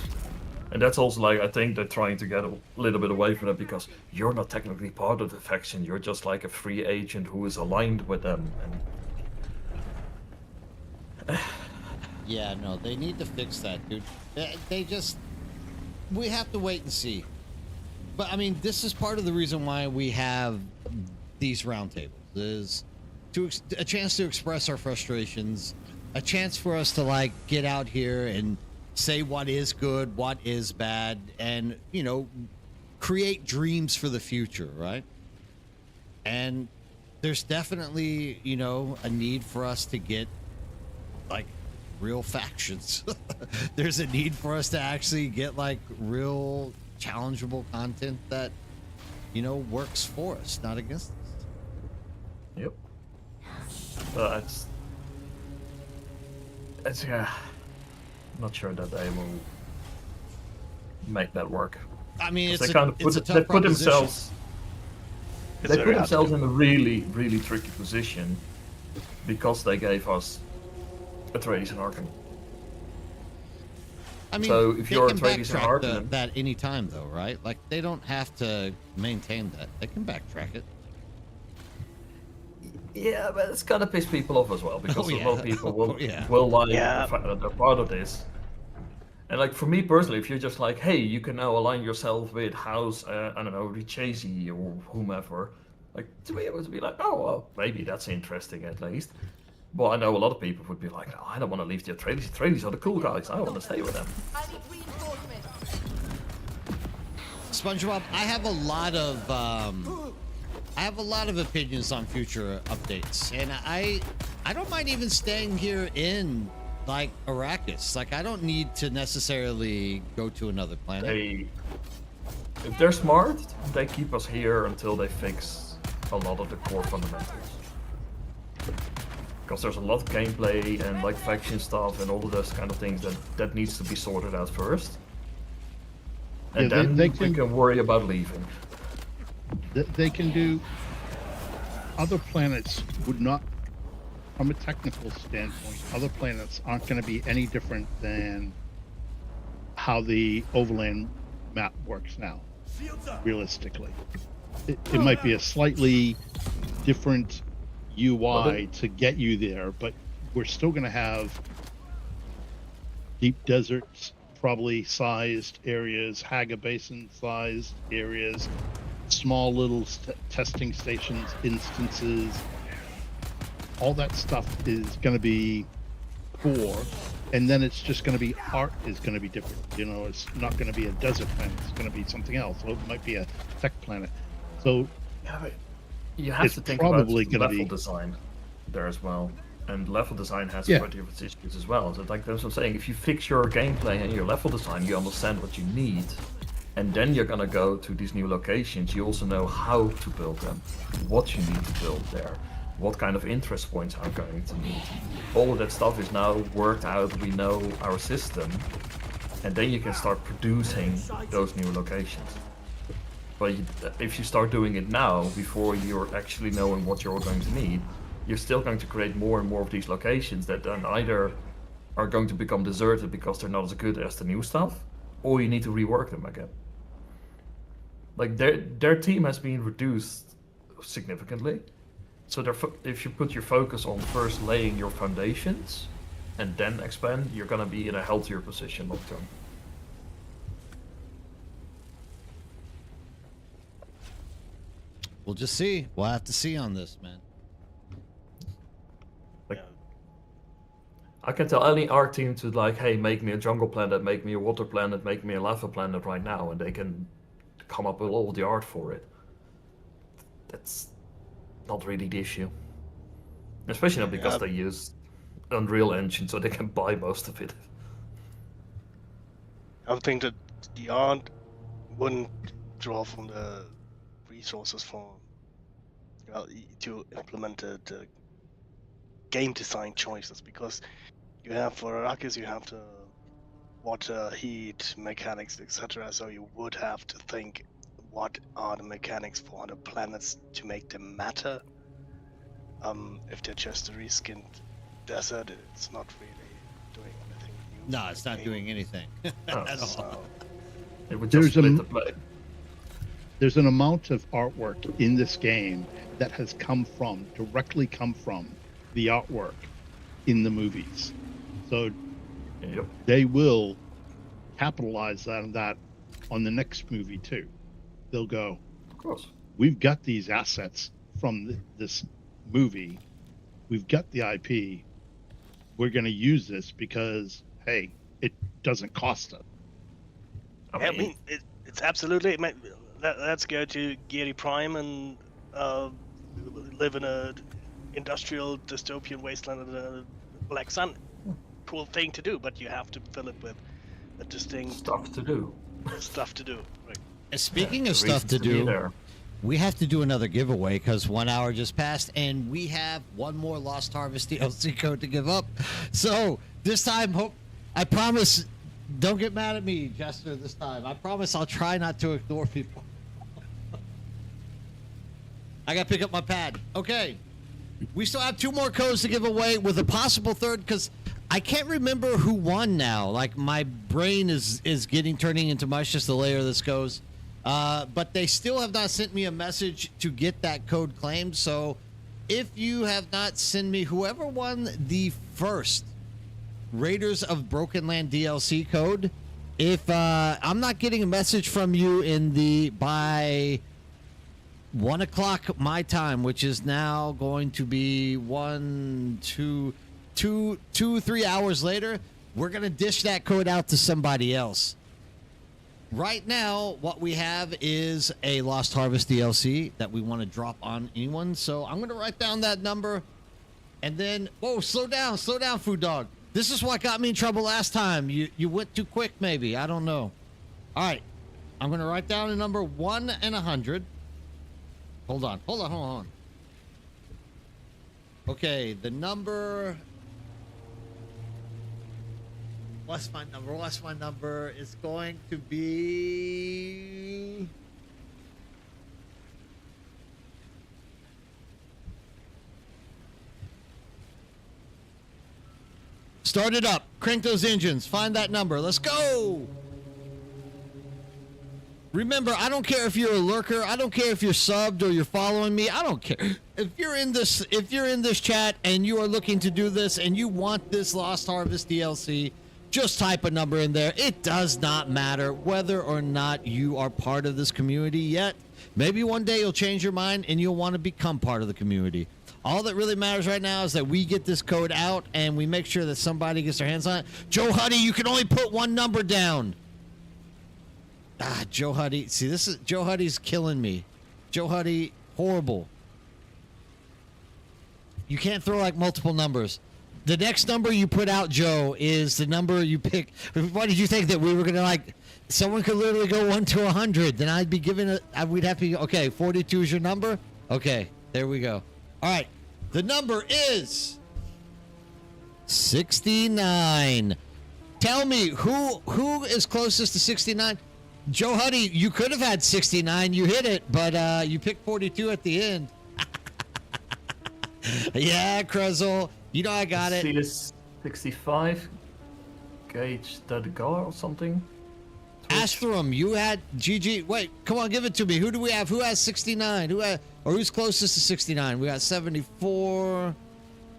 and that's also like I think they're trying to get a little bit away from that because you're not technically part of the faction. You're just like a free agent who is aligned with them. And Yeah, no, they need to fix that, dude. They just, we have to wait and see. But I mean, this is part of the reason why we have these roundtables is a chance to express our frustrations, a chance for us to like get out here and say what is good, what is bad, and create dreams for the future, right? And there's definitely a need for us to get like real factions. There's a need for us to actually get like real challengeable content that works for us, not against us. yep, it's yeah. I'm not sure that they will make that work. I mean, it's They a, kind of it's a put, tough they put proposition. themselves they put themselves in a really, really tricky position because they gave us Atreides and Arkan. I mean, So if they you're can Atreides and backtrack Harkonnen- that any time, though, right? Like, they don't have to maintain that. They can backtrack it. Yeah, but it's gonna piss people off as well because Oh, a yeah. lot of people will Oh, yeah. will like Yeah. the fact that they're part of this. And like for me personally, if you're just like, hey, you can now align yourself with House, I don't know, Richesi or whomever, like to be able to be like, oh well, maybe that's interesting at least. But I know a lot of people would be like, no, I don't want to leave the Atreides. The Atreides are the cool guys. I want to stay with them. SpongeBob, I have a lot of opinions on future updates, and I don't mind even staying here in like Arrakis. Like, I don't need to necessarily go to another planet. If they're smart, they keep us here until they fix a lot of the core fundamentals. Because there's a lot of gameplay and like faction stuff and all of those kind of things that needs to be sorted out first. And Yeah, then they we can worry about leaving. They can do. Other planets would not, from a technical standpoint, other planets aren't going to be any different than how the overland map works now, realistically. It might be a slightly different UI to get you there, but we're still going to have deep deserts, probably sized areas, Haga Basin sized areas, small little testing stations, instances. All that stuff is going to be core, and then it's just going to be art is going to be different. It's not going to be a desert planet. It's going to be something else. So it might be a tech planet. So Yeah, but you have It's to think probably about gonna level be- design there as well. And level design has Yeah. plenty of its issues as well. So like that's what I'm saying, if you fix your gameplay and your level design, you understand what you need. And then you're gonna go to these new locations. You also know how to build them, what you need to build there, what kind of interest points are going to need. All of that stuff is now worked out. We know our system, and then you can start producing those new locations. But if you start doing it now, before you're actually knowing what you're going to need, you're still going to create more and more of these locations that then either are going to become deserted because they're not as good as the new stuff, or you need to rework them again. Like their team has been reduced significantly, so if you put your focus on first laying your foundations and then expand, you're gonna be in a healthier position long term. We'll just see. We'll have to see on this, man. I can tell any art team to like, hey, make me a jungle planet, make me a water planet, make me a lava planet right now, and they can come up with all the art for it. That's not really the issue. Especially not because they use Unreal Engine, so they can buy most of it. I would think that the art wouldn't draw from the resources for to implement the game design choices, because you have for Arrakis you have the water, heat, mechanics, etc. So you would have to think what are the mechanics for the planets to make them matter. If they're just a reskinned desert, it's not really doing anything new. No, it's not doing anything at all. It would just split the play. There's an amount of artwork in this game that has directly come from the artwork in the movies. So they will capitalize on that on the next movie too. They'll go, of course, we've got these assets from this movie. We've got the IP. We're going to use this because, hey, it doesn't cost us. I mean, it's absolutely. Let's go to Geary Prime and live in a industrial dystopian wasteland in the Black Sun. Cool thing to do, but you have to fill it with a distinct stuff to do. Right. Speaking of stuff to do, we have to do another giveaway because 1 hour just passed, and we have one more Lost Harvest DLC code to give up. So this time, I promise, don't get mad at me, Jester. This time, I promise I'll try not to ignore people. I gotta pick up my pad. Okay, we still have 2 more codes to give away with a possible third, because I can't remember who won now. Like, my brain is turning into mush just the later this goes. But they still have not sent me a message to get that code claimed. So if you have not sent me whoever won the first Raiders of Broken Land DLC code, if I'm not getting a message from you by 1 o'clock my time, which is now going to be 3 hours later, we're going to dish that code out to somebody else. Right now, what we have is a Lost Harvest DLC that we want to drop on anyone. So I'm going to write down that number. And then, whoa, slow down, Food Dog. This is what got me in trouble last time. You went too quick, maybe. I don't know. All right. I'm going to write down a number 1 and 100. Hold on. Okay, the number... What's my number? It's going to be... Start it up. Crank those engines. Find that number. Let's go! Remember, I don't care if you're a lurker. I don't care if you're subbed or you're following me. I don't care. If you're in this chat and you are looking to do this and you want this Lost Harvest DLC, just type a number in there. It does not matter whether or not you are part of this community yet. Maybe one day you'll change your mind and you'll want to become part of the community. All that really matters right now is that we get this code out and we make sure that somebody gets their hands on it. Joe Huddy, you can only put 1 number down. Joe Huddy. See, Joe Huddy's killing me. Joe Huddy, horrible. You can't throw like multiple numbers. The next number you put out, Joe, is the number you pick. Why did you think that we were going to like, someone could literally go 1 to 100, then I'd be given we'd have to be, okay, 42 is your number? Okay, there we go. All right, the number is 69. Tell me, who is closest to 69? Joe Huddy, you could have had 69, you hit it, but you picked 42 at the end. Yeah, Krezel. You know I got it. See this 65 gauge Dadgar or something? Astrum, you had GG. Wait, come on, give it to me. Who do we have? Who has 69? Who's closest to 69? We got 74.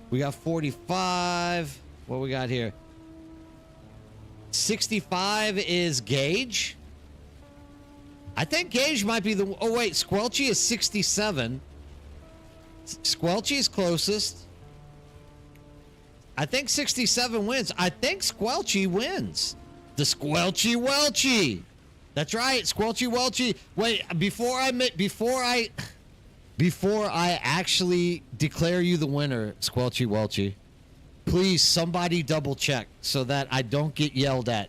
We got 45. What we got here? 65 is Gage. I think Gage might be the. Oh wait, Squelchy is 67. Squelchy is closest. I think 67 wins. I think Squelchy wins. The Squelchy Welchy. That's right, Squelchy Welchy. Wait, before I actually declare you the winner, Squelchy Welchy, please somebody double check so that I don't get yelled at,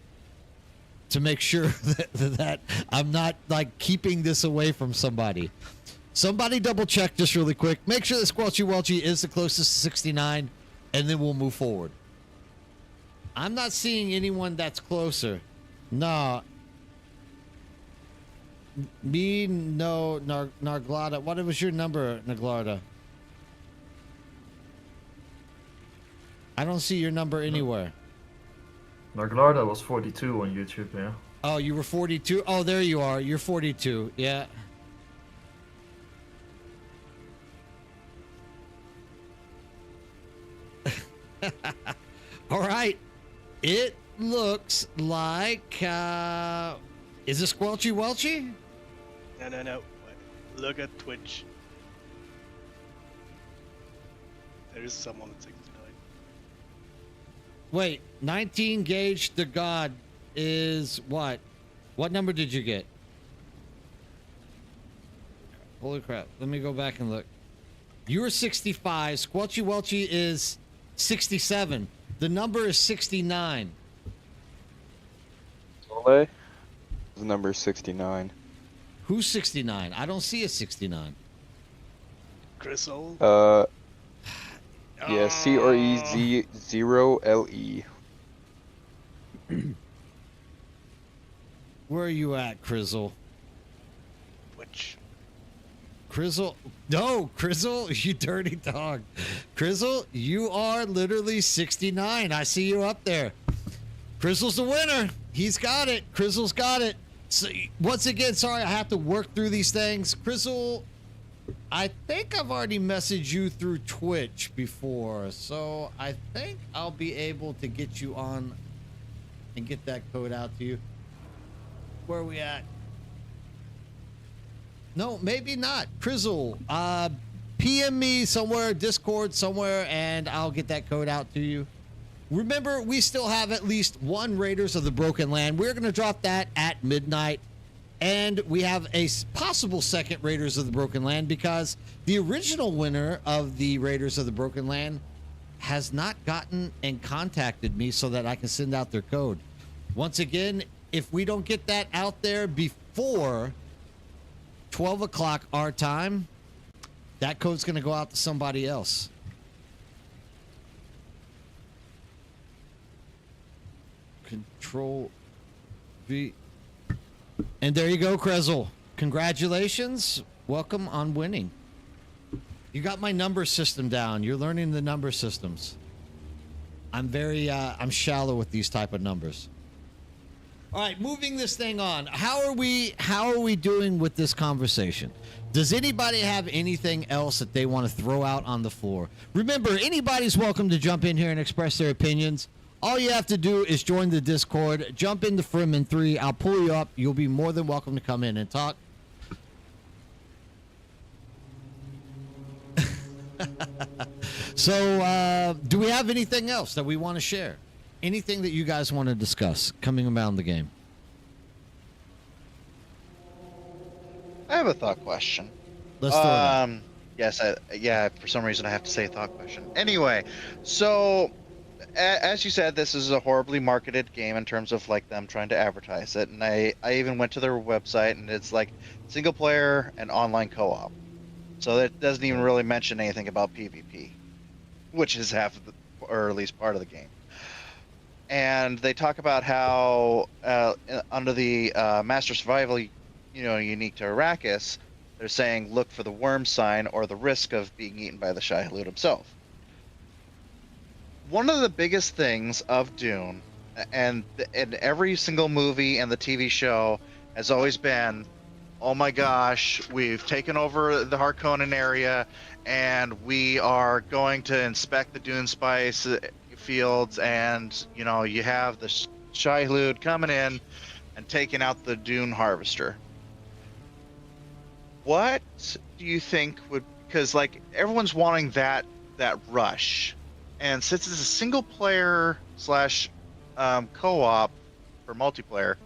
to make sure that I'm not like keeping this away from somebody. Somebody double check just really quick. Make sure that Squelchy Welchy is the closest to 69, and then we'll move forward. I'm not seeing anyone that's closer. No. Me, no, Narglada. What was your number, Narglada? I don't see your number anywhere. Narglarda was 42 on YouTube, yeah. Oh, you were 42? Oh, there you are. You're 42. Yeah. All right. It looks like, is it Squelchy Welchy? No. Look at Twitch. There is someone at 69. Wait, 19 Gauge the God is what? What number did you get? Holy crap. Let me go back and look. You were 65. Squelchy Welchy is 67. The number is 69. Ole? The number is 69. Who's 69? I don't see a 69. Crystal? Yeah, CREZ0LE. Where are you at, Crizzle? Which? Crizzle? No, Crizzle, you dirty dog. Crizzle, you are literally 69. I see you up there. Crizzle's the winner. He's got it. Crizzle's got it. So, once again, sorry, I have to work through these things. Crizzle, I think I've already messaged you through Twitch before, so I think I'll be able to get you on and get that code out to you. Where are we at? No, maybe not. Crizzle, PM me somewhere, Discord somewhere, and I'll get that code out to you. Remember, we still have at least one Raiders of the Broken Land. We're going to drop that at midnight. And we have a possible second Raiders of the Broken Land because the original winner of the Raiders of the Broken Land has not gotten and contacted me so that I can send out their code. Once again, if we don't get that out there before 12 o'clock our time, that code's going to go out to somebody else. Control V. And there you go, Krezel. Congratulations. Welcome on winning. You got my number system down. You're learning the number systems. I'm shallow with these type of numbers. All right, moving this thing on. How are we doing with this conversation? Does anybody have anything else that they want to throw out on the floor? Remember, anybody's welcome to jump in here and express their opinions. All you have to do is join the Discord, jump into Fremen 3. I'll pull you up. You'll be more than welcome to come in and talk. So, do we have anything else that we want to share? Anything that you guys want to discuss coming around the game? I have a thought question. Let's throw it out. Yes, yeah, for some reason I have to say thought question. Anyway, so as you said, this is a horribly marketed game in terms of like them trying to advertise it, and I even went to their website and it's like single player and online co-op. So it doesn't even really mention anything about PvP, which is half of the, or at least part of the game. And they talk about how under the Master Survival, unique to Arrakis, They're saying look for the worm sign or the risk of being eaten by the Shai-Hulud himself. One of the biggest things of Dune, and in every single movie and the TV show, has always been, oh my gosh, we've taken over the Harkonnen area, and we are going to inspect the Dune spice fields, and you have the Shai-Hulud coming in and taking out the Dune harvester. What do you think would, because like everyone's wanting that rush, and since it's a single player slash co-op for multiplayer,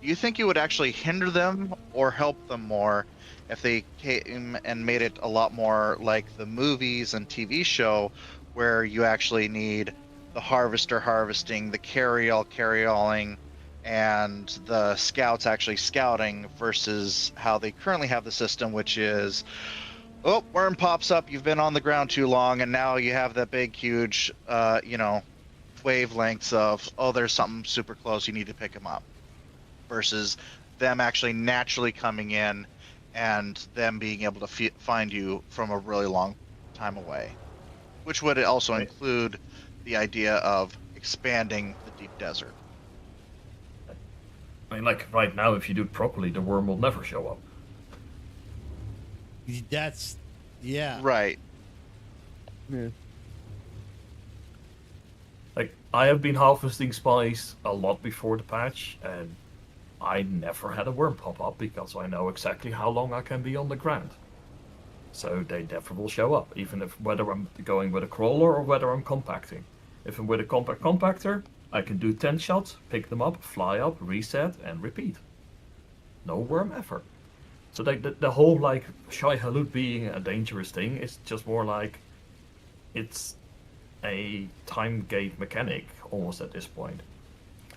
do you think it would actually hinder them or help them more if they came and made it a lot more like the movies and TV show, where you actually need the harvester harvesting, the carry-alling, and the scouts actually scouting, versus how they currently have the system, which is, oh, worm pops up, you've been on the ground too long, and now you have that big, huge, wavelengths of, oh, there's something super close, you need to pick him up, versus them actually naturally coming in and them being able to find you from a really long time away, which would also include the idea of expanding the deep desert. I mean, like right now, if you do it properly, the worm will never show up. That's, yeah. Right. Yeah. Like, I have been harvesting spice a lot before the patch, and I never had a worm pop up because I know exactly how long I can be on the ground. So they never will show up, even if whether I'm going with a crawler or whether I'm compacting. If I'm with a compactor, I can do 10 shots, pick them up, fly up, reset, and repeat. No worm ever. So the whole like Shai-Hulud being a dangerous thing is just more like it's a time gate mechanic almost at this point.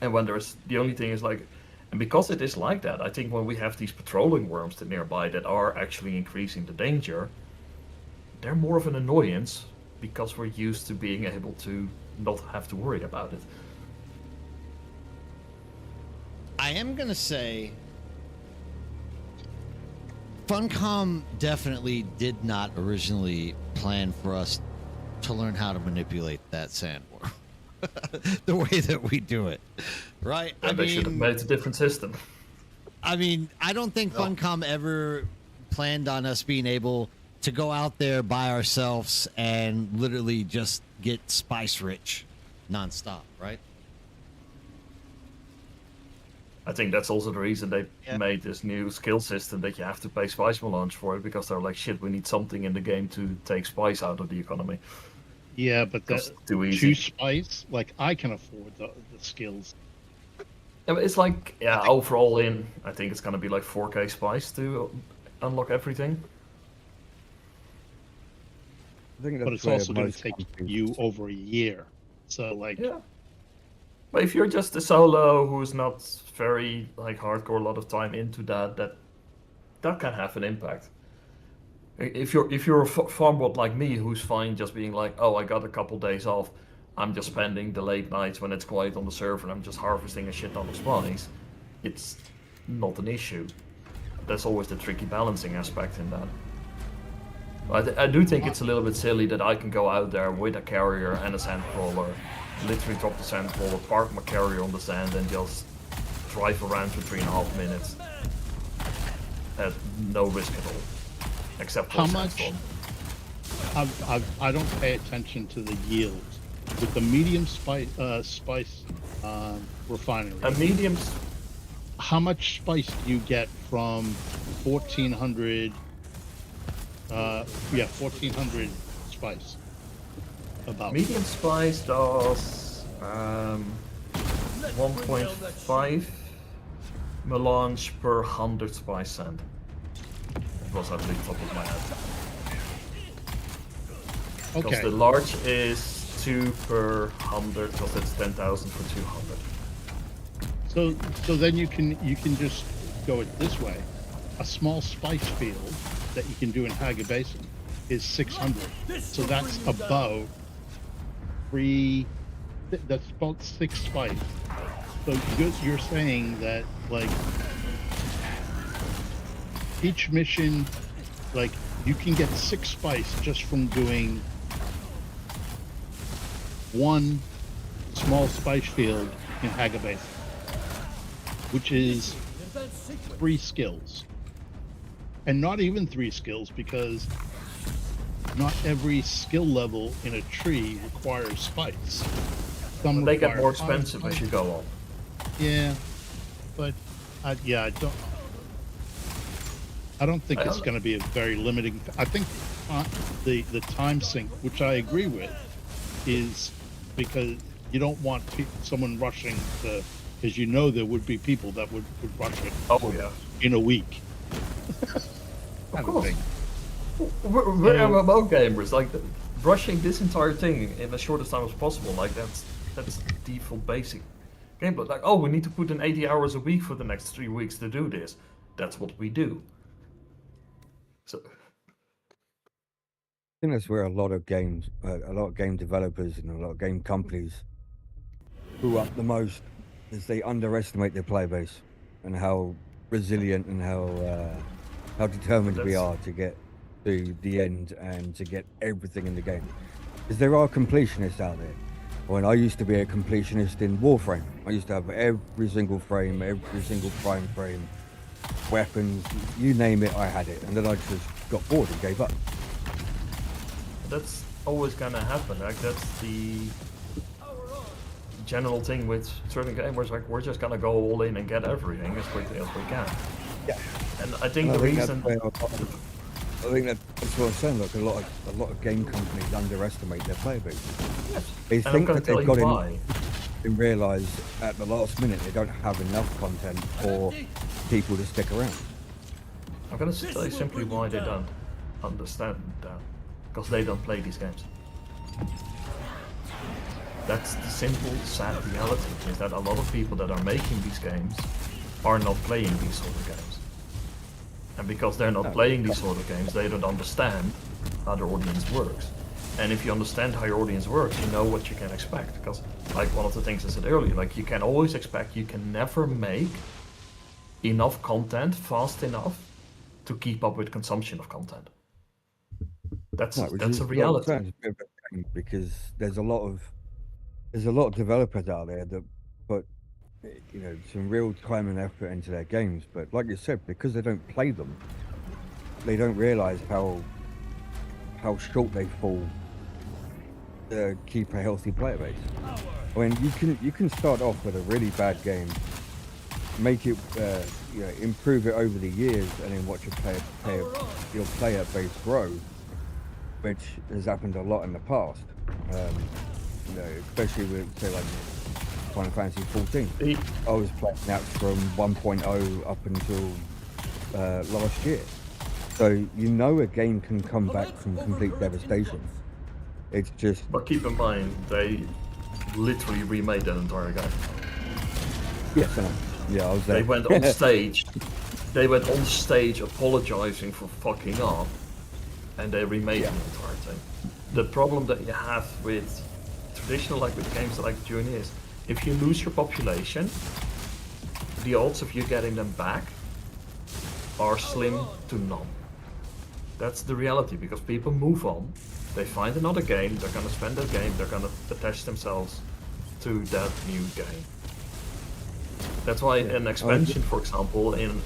And when there's the only thing is like, and because it is like that, I think when we have these patrolling worms nearby that are actually increasing the danger, they're more of an annoyance because we're used to being able to not have to worry about it. I am going to say Funcom definitely did not originally plan for us to learn how to manipulate that sandworm the way that we do it, right? And they should have made a different system. I mean, I don't think Funcom ever planned on us being able to go out there by ourselves and literally just get spice rich nonstop, right? I think that's also the reason they made this new skill system that you have to pay spice melange for it, because they're like, shit, we need something in the game to take spice out of the economy. Yeah, but that's too easy. 2 spice, like I can afford the skills. Yeah, but it's like, overall in, I think it's gonna be like 4k spice to unlock everything. I think But it's also going to take you over a year. So like, yeah. But if you're just a solo who's not very like hardcore a lot of time into that can have an impact. If you're a farm bot like me who's fine just being like, oh, I got a couple days off, I'm just spending the late nights when it's quiet on the server and I'm just harvesting a shit ton of spice, it's not an issue. That's always the tricky balancing aspect in that. I do think it's a little bit silly that I can go out there with a carrier and a sandcrawler, literally drop the sandcrawler, park my carrier on the sand, and just drive around for 3.5 minutes at no risk at all, except for how much? I don't pay attention to the yield with the medium spice refinery. A medium. How much spice do you get from 1,400? 1,400 spice. About medium spice does 1.5 melange per 100 spice sand. It was at the top of my head. Okay. Because the large is 2 per 100, because it's 10,000 for 200. So then you can just go it this way. A small spice field that you can do in Haga Basin is 600. So that's about 3. That's about 6 spice. So you're saying that like each mission like you can get 6 spice just from doing one small spice field in Hagabase, which is 3 skills. And not even 3 skills, because not every skill level in a tree requires spice. Some They get require more 5 expensive as you go on. Yeah, but I don't think it's going to be a very limiting. I think the time sink, which I agree with, is because you don't want someone rushing to, because you know there would be people that would rush it. Oh yeah. In a week. Of course. We're MMO gamers. Like rushing this entire thing in the shortest time as possible. Like that's default basic gameplay. Like, oh, we need to put in 80 hours a week for the next 3 weeks to do this. That's what we do. So I think that's where a lot of game developers and a lot of game companies screw up the most, is they underestimate their player base and how resilient and how determined we are to get to the end and to get everything in the game. Because there are completionists out there. When I used to be a completionist in Warframe, I used to have every single frame, every single prime frame, weapons, you name it, I had it, and then I just got bored and gave up. that's always gonna happen. Like that's the general thing with certain gamers. Like we're just gonna go all in and get everything as quickly as we can. Yeah. And I think the reason. I think that's what I'm saying. Like a lot of game companies underestimate their player base. Yes. They think that they've got in and realise at the last minute they don't have enough content for people to stick around. I'm gonna tell you simply why they don't understand that. Because they don't play these games. That's the simple, sad reality, is that a lot of people that are making these games are not playing these sort of games. And because they're not playing these sort of games, they don't understand how their audience works. And if you understand how your audience works, you know what you can expect. Because, like one of the things I said earlier, like you can always expect, you can never make enough content fast enough to keep up with consumption of content. That's a reality. Because there's a lot of developers out there that put some real time and effort into their games, but like you said, because they don't play them, they don't realize how short they fall to keep a healthy player base. I mean, you can start off with a really bad game, make it improve it over the years, and then watch your player base grow, which has happened a lot in the past. Especially with, say, like Final Fantasy 14. I was playing that from 1.0 up until last year. So a game can come back from complete devastation. It's just... But keep in mind, they literally remade that entire game. Yes, I know. Yeah, I was there. They went on stage. They went on stage apologizing for fucking up, and they remade the entire thing. The problem that you have with traditional, like with games like Dune, is if you lose your population, the odds of you getting them back are slim to none. That's the reality, because people move on, they find another game, they're gonna spend that game, they're gonna attach themselves to that new game. That's why an expansion, for example, in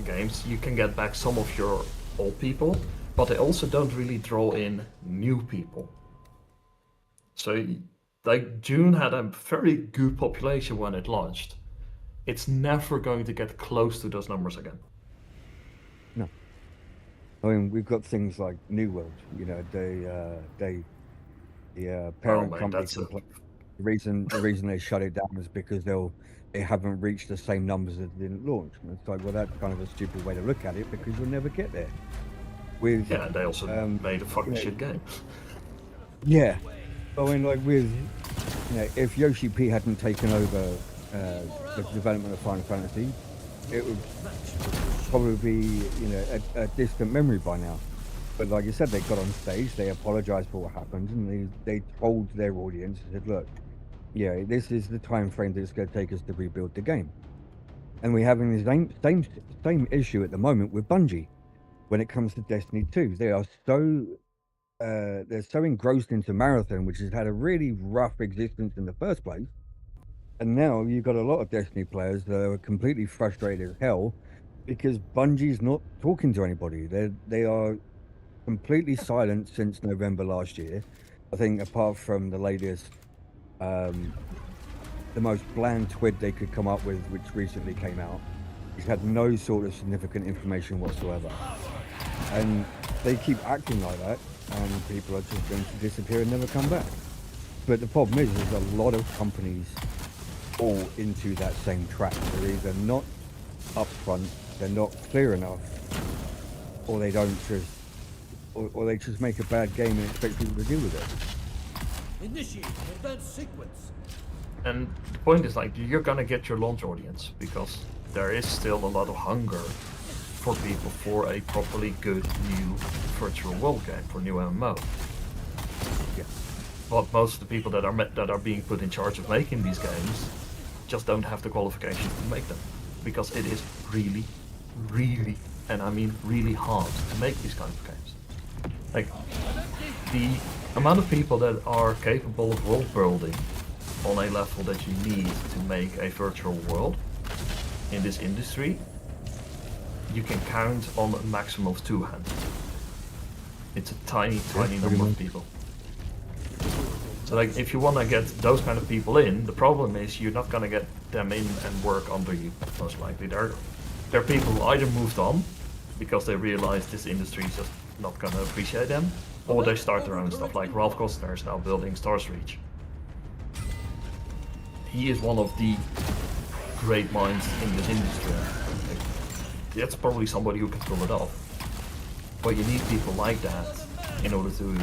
games, you can get back some of your old people, but they also don't really draw in new people. So, like, Dune had a very good population when it launched. It's never going to get close to those numbers again. No. I mean, we've got things like New World, the parent company. The reason they shut it down is because they haven't reached the same numbers that they didn't launch. And it's like, well, that's kind of a stupid way to look at it, because you'll never get there. Yeah, they also made a fucking shit game. Yeah. I mean, like if Yoshi P hadn't taken over the development of Final Fantasy, it would probably be, a distant memory by now. But like you said, they got on stage, they apologized for what happened, and they told their audience, they said, look, this is the time frame that it's going to take us to rebuild the game. And we're having the same issue at the moment with Bungie. when it comes to Destiny 2. They are so they're so engrossed into Marathon, which has had a really rough existence in the first place. And now you've got a lot of Destiny players that are completely frustrated as hell because Bungie's not talking to anybody. They are completely silent since November last year. I think apart from the latest, the most bland twid they could come up with, which recently came out, it's had no sort of significant information whatsoever. And they keep acting like that, and people are just going to disappear and never come back. But the problem is, there's a lot of companies all into that same trap. They're either not upfront, they're not clear enough, or they don't just, or they just make a bad game and expect people to deal with it. Initiate advanced sequence. And the point is, like, you're gonna get your launch audience because there is still a lot of hunger for people for a properly good new virtual world game, for new MMO. Yeah. But most of the people that are being put in charge of making these games just don't have the qualifications to make them, because it is really, really, and I mean really hard to make these kind of games. Like, the amount of people that are capable of world building on a level that you need to make a virtual world in this industry, you can count on a maximum of 2 hands. It's a tiny, tiny number of people. So, like, if you want to get those kind of people in, the problem is you're not going to get them in and work under you, most likely. They're people who either moved on because they realize this industry is just not going to appreciate them, or they start their own stuff, like Ralph Costner is now building Stars Reach. He is one of the great minds in this industry. Like, that's probably somebody who can pull it off. But you need people like that in order to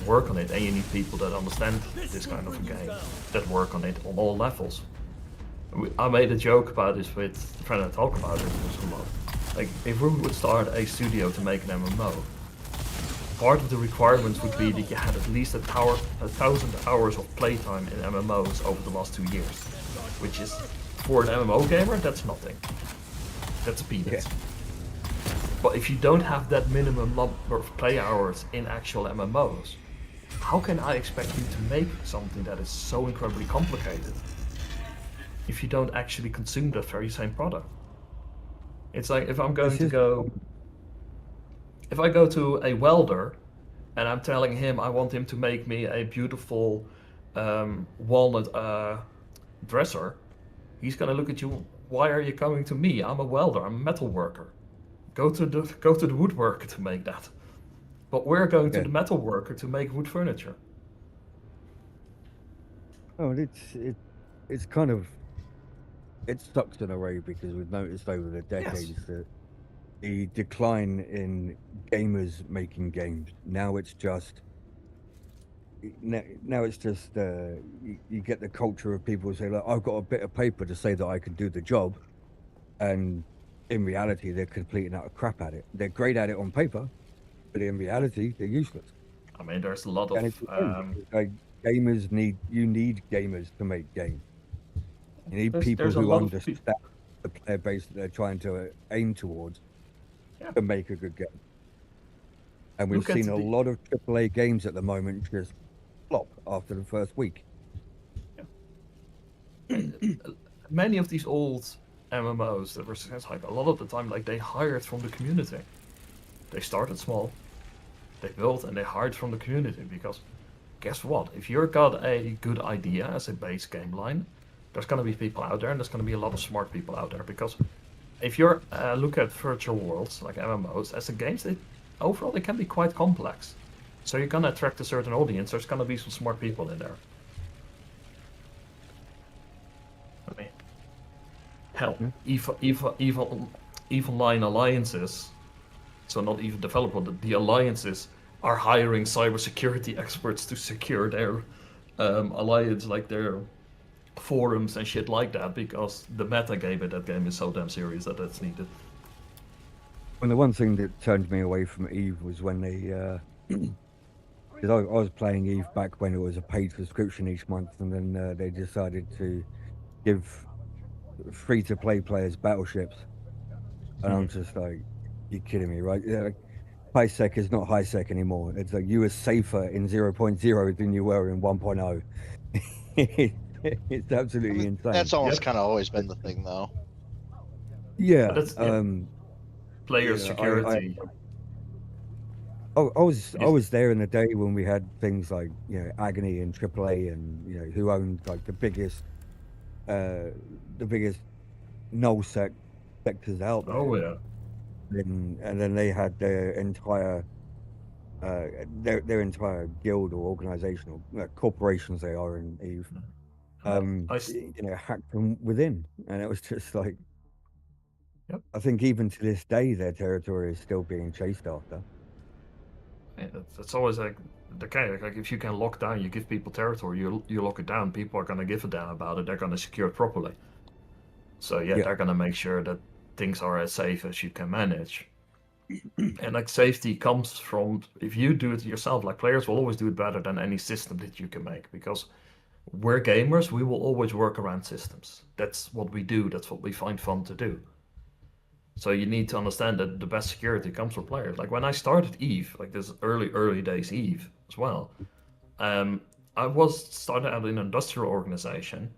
work on it, and you need people that understand this kind of a game, that work on it on all levels. I made a joke about this with a friend I talk about it a lot. Like, if we would start a studio to make an MMO, part of the requirements would be that you had at least 1,000 hours of playtime in MMOs over the last 2 years, which is, for an MMO gamer, that's nothing. That's peanuts. Yeah. But if you don't have that minimum number of play hours in actual MMOs, how can I expect you to make something that is so incredibly complicated if you don't actually consume that very same product? It's like if I go to a welder and I'm telling him I want him to make me a beautiful walnut dresser, he's gonna look at you, why are you coming to me? I'm a welder, I'm a metal worker. Go to the woodworker to make that. But we're going to the metal worker to make wood furniture. Oh, it's kind of, it sucks in a way, because we've noticed over the decades that the decline in gamers making games. Now it's just you get the culture of people who say, like, I've got a bit of paper to say that I can do the job, and in reality they're completely out of crap at it. They're great at it on paper, but in reality they're useless. I mean, there's a lot of like, gamers need gamers to make games. You need people who understand the player base that they're trying to aim towards to make a good game. And we've seen a lot of AAA games at the moment just flop after the first week. Many of these old MMOs that were successful, like, a lot of the time, like, they hired from the community. They started small, they built, and they hired from the community, because guess what? If you've got a good idea as a base game line, there's going to be people out there, and there's going to be a lot of smart people out there, because if you're look at virtual worlds like MMOs as a games, overall they can be quite complex. So you're going to attract a certain audience. There's going to be some smart people in there. I mean, hell, even line alliances, so not even developer, the alliances are hiring cybersecurity experts to secure their alliance, like their forums and shit like that, because the meta game in that game is so damn serious that that's needed. And the one thing that turned me away from EVE was when they, because I was playing EVE back when it was a paid subscription each month, and then they decided to give free-to-play players battleships, and I'm just like, you're kidding me, right? Yeah, like, high sec is not high sec anymore. It's like you were safer in 0.0 than you were in 1.0. It's absolutely insane. That's almost kind of always been the thing, though. Yeah. That's player security. I was there in the day when we had things like Agony and AAA and who owned like the biggest null sectors out there. Oh yeah. And then they had their entire guild or organization or corporations they are in Eve. Hacked from within, and it was just like. Yep. I think even to this day, their territory is still being chased after. Yeah, that's always like the case. Like if you can lock down, you give people territory. You lock it down, people are gonna give a damn about it. They're gonna secure it properly. So yeah, they're gonna make sure that things are as safe as you can manage. And like safety comes from if you do it yourself. Like players will always do it better than any system that you can make because we're gamers. We will always work around systems. That's what we do. That's what we find fun to do. So you need to understand that the best security comes from players. Like when I started Eve, like this early days Eve as well, I was started out in an industrial organization,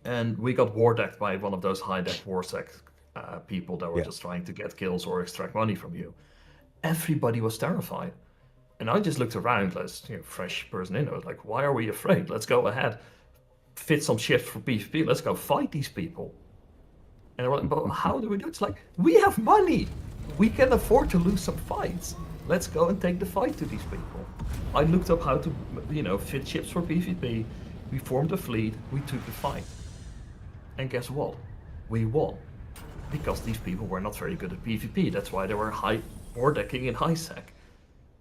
and we got war decked by one of those high deck warsec people that were just trying to get kills or extract money from you. Everybody was terrified, and I just looked around as fresh person in. I was like, why are we afraid? Let's go ahead, fit some shifts for PvP. Let's go fight these people. And they're like, but how do we do it? It's like, we have money. We can afford to lose some fights. Let's go and take the fight to these people. I looked up how to, fit ships for PvP. We formed a fleet. We took the fight. And guess what? We won. Because these people were not very good at PvP. That's why they were war decking in high sec.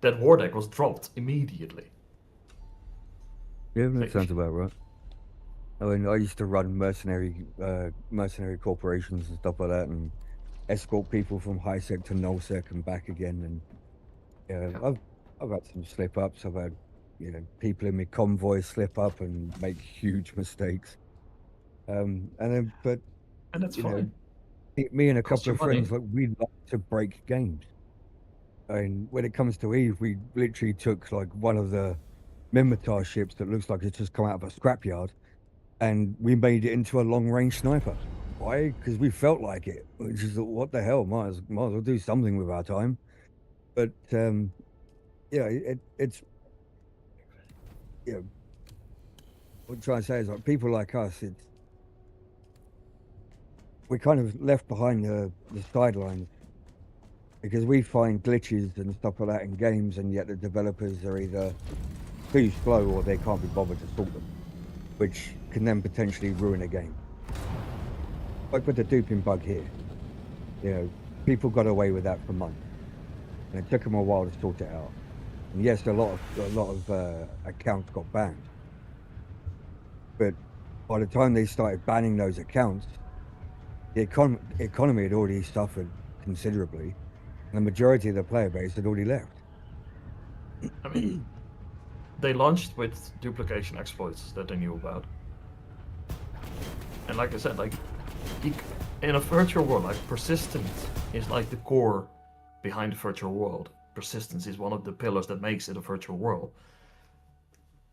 That war deck was dropped immediately. Yeah, that sounds about right. I mean, I used to run mercenary corporations and stuff like that, and escort people from high sec to null sec and back again. And I've had some slip ups. I've had people in my convoy slip up and make huge mistakes. And that's fine. Me and a couple of friends, like we like to break games. I mean, when it comes to Eve, we literally took like one of the Mimitar ships that looks like it's just come out of a scrapyard. And we made it into a long-range sniper. Why? Because we felt like it. Which is what the hell? Might as well do something with our time. But it's what I'm trying to say is like people like us. We're kind of left behind the sidelines because we find glitches and stuff like that in games, and yet the developers are either too slow or they can't be bothered to sort them, which can then potentially ruin a game. Like with the duping bug here, people got away with that for months, and it took them a while to sort it out. And yes, a lot of accounts got banned, but by the time they started banning those accounts, the economy had already suffered considerably, and the majority of the player base had already left. I mean, they launched with duplication exploits that they knew about. And like I said, like in a virtual world, like persistence is like the core behind the virtual world. Persistence is one of the pillars that makes it a virtual world.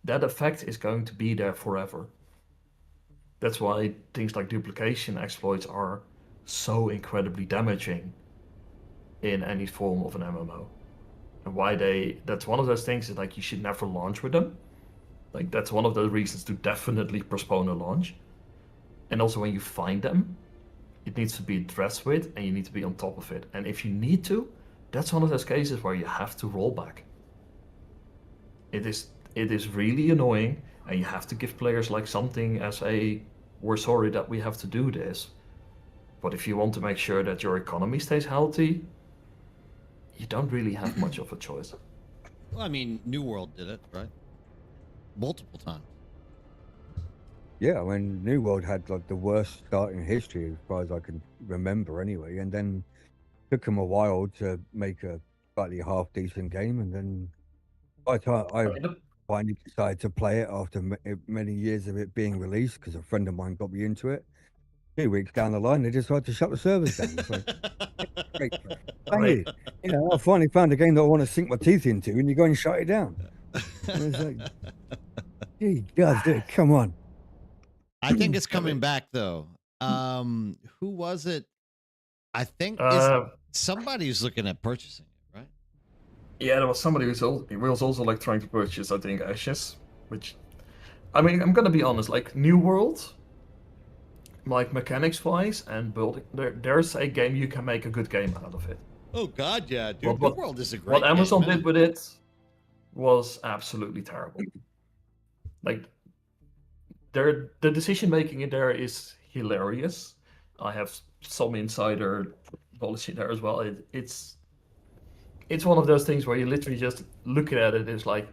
That effect is going to be there forever. That's why things like duplication exploits are so incredibly damaging in any form of an MMO. And why that's one of those things is like you should never launch with them. Like that's one of the reasons to definitely postpone a launch. And also when you find them, it needs to be addressed with and you need to be on top of it. And if you need to, that's one of those cases where you have to roll back. It is really annoying, and you have to give players like something as we're sorry that we have to do this. But if you want to make sure that your economy stays healthy, you don't really have much of a choice. Well, I mean, New World did it, right? Multiple times. Yeah, I mean, New World had like the worst start in history as far as I can remember anyway, and then took them a while to make a slightly half-decent game, and then by the time I finally decided to play it after many years of it being released, because a friend of mine got me into it, 2 weeks down the line, they decide to shut the servers down. It's like, great. Right. You know, I finally found a game that I want to sink my teeth into, and you go and shut it down. And it's like, gee, guys, come on. I think it's coming back though. Who was it? I think somebody's looking at purchasing it, right? Yeah, there was somebody who was also like trying to purchase, I think, Ashes, which, I mean, I'm gonna be honest, like New World, like mechanics wise and building, there's a game you can make a good game out of it. Oh God, yeah, dude. Well, New World is a great. What Amazon game, did with it was absolutely terrible. Like, the decision making in there is hilarious. I have some insider knowledge in there as well. It's one of those things where you literally just look at it. It's like,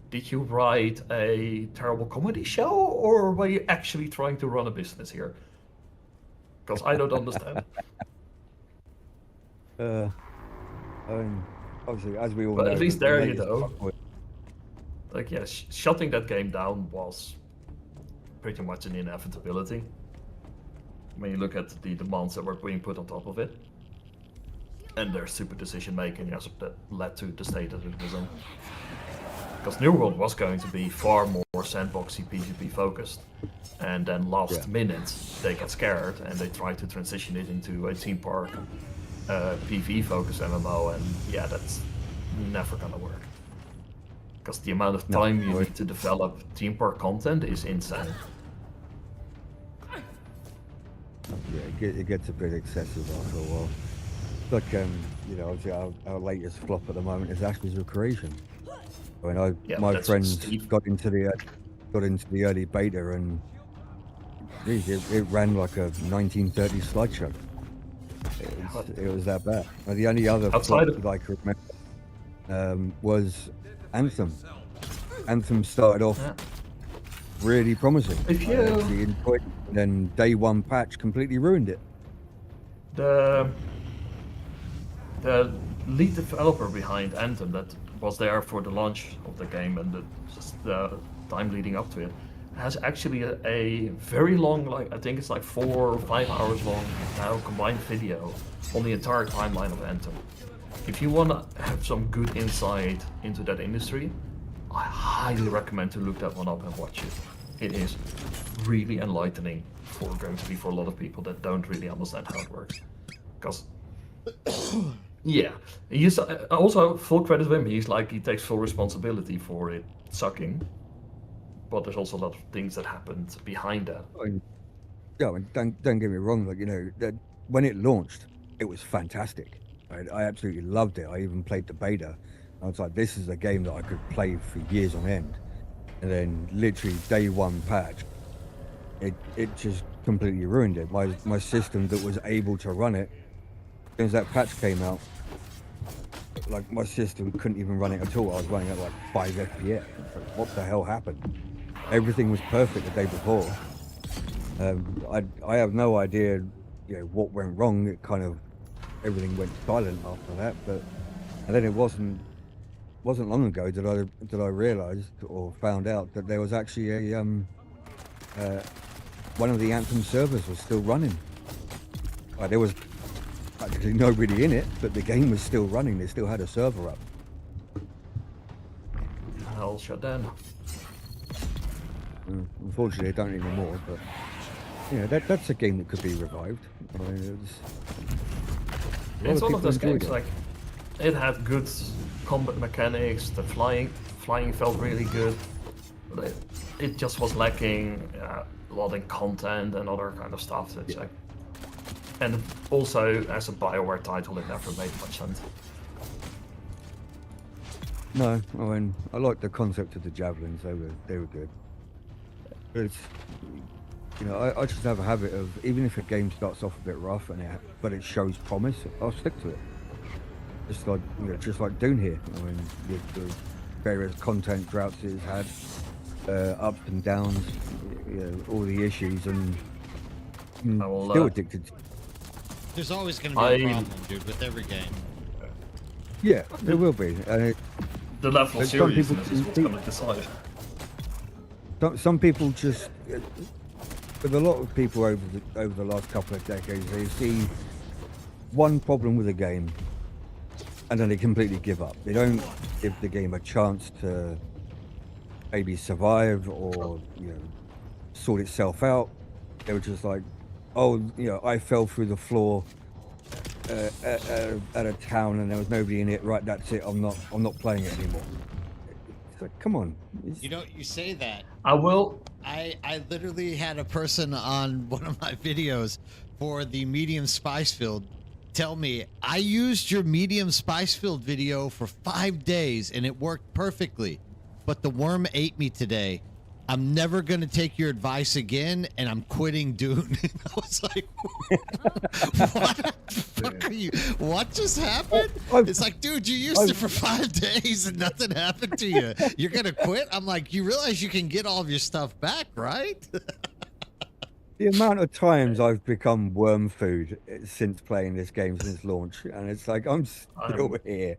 did you write a terrible comedy show, or were you actually trying to run a business here? Because I don't understand. I mean, obviously, as we all know, But at least there you latest know. upward- Like, yeah, shutting that game down was pretty much an inevitability. When you look at the demands that were being put on top of it, and their stupid decision making, yes, that led to the state that it was in. Because New World was going to be far more sandboxy, PvP focused, and then last minute they got scared and they tried to transition it into a theme park, PvE focused MMO, and yeah, that's never gonna work. Because the amount of time you need to develop theme park content is insane. Yeah, it gets a bit excessive after a while. Like, you know, obviously our latest flop at the moment is Ashes of Creation. I mean, my friends got into the early beta, and geez, it ran like a 1930s slideshow. It was that bad. And the only other flop that I could remember was Anthem. Anthem started off really promising. If you actually enjoyed it, and then day one patch completely ruined it. The lead developer behind Anthem that was there for the launch of the game and the time leading up to it has actually a very long, like I think it's like 4 or 5 hours long now combined video on the entire timeline of Anthem. If you want to have some good insight into that industry, I highly recommend to look that one up and watch it. It is really enlightening going to be for a lot of people that don't really understand how it works. Because, yeah, he's also full credit to him. He takes full responsibility for it sucking. But there's also a lot of things that happened behind that. Yeah, don't get me wrong. Like, you know, when it launched, it was fantastic. I absolutely loved it. I even played the beta. I was like, this is a game that I could play for years on end. And then literally day one patch, it just completely ruined it. My system that was able to run it, as soon as that patch came out, like my system couldn't even run it at all. I was running at like 5 FPS. Like, what the hell happened? Everything was perfect the day before. I have no idea, you know, what went wrong. It kind of everything went silent after that. And then it wasn't long ago that I realised or found out that there was actually a one of the Anthem servers was still running. There was practically nobody in it, but the game was still running. They still had a server up. I'll shut down. Unfortunately, I don't anymore. But yeah, that's a game that could be revived. I mean, it's one of those games like it had good combat mechanics. The flying felt really good. But it just was lacking a lot in content and other kind of stuff. It's like, and also as a BioWare title, it never made much sense. No, I mean, I like the concept of the javelins. They were good. But it's, you know, I just have a habit of, even if a game starts off a bit rough but it shows promise, I'll stick to it. Just like Dune here. I mean, the various content droughts it's had, ups and downs, you know, all the issues, and still addicted. There's always going to be a problem, dude, with every game. Yeah, there will be. And the level of seriousness is what's going to decide. Some people just with a lot of people over the last couple of decades, they see one problem with a game, and then they completely give up. They don't give the game a chance to maybe survive or sort itself out. They were just like, oh, I fell through the floor at a town and there was nobody in it. Right, that's it. I'm not playing it anymore. It's like, come on. You say that. I will. I literally had a person on one of my videos for the medium spice filled tell me, I used your medium spice filled video for 5 days and it worked perfectly, but the worm ate me today. I'm never going to take your advice again, and I'm quitting Dune. I was like, what the fuck are you? What just happened? It's like, dude, you used it for 5 days and nothing happened to you. You're going to quit? I'm like, you realize you can get all of your stuff back, right? The amount of times I've become worm food since playing this game since launch, and it's like, I'm still here.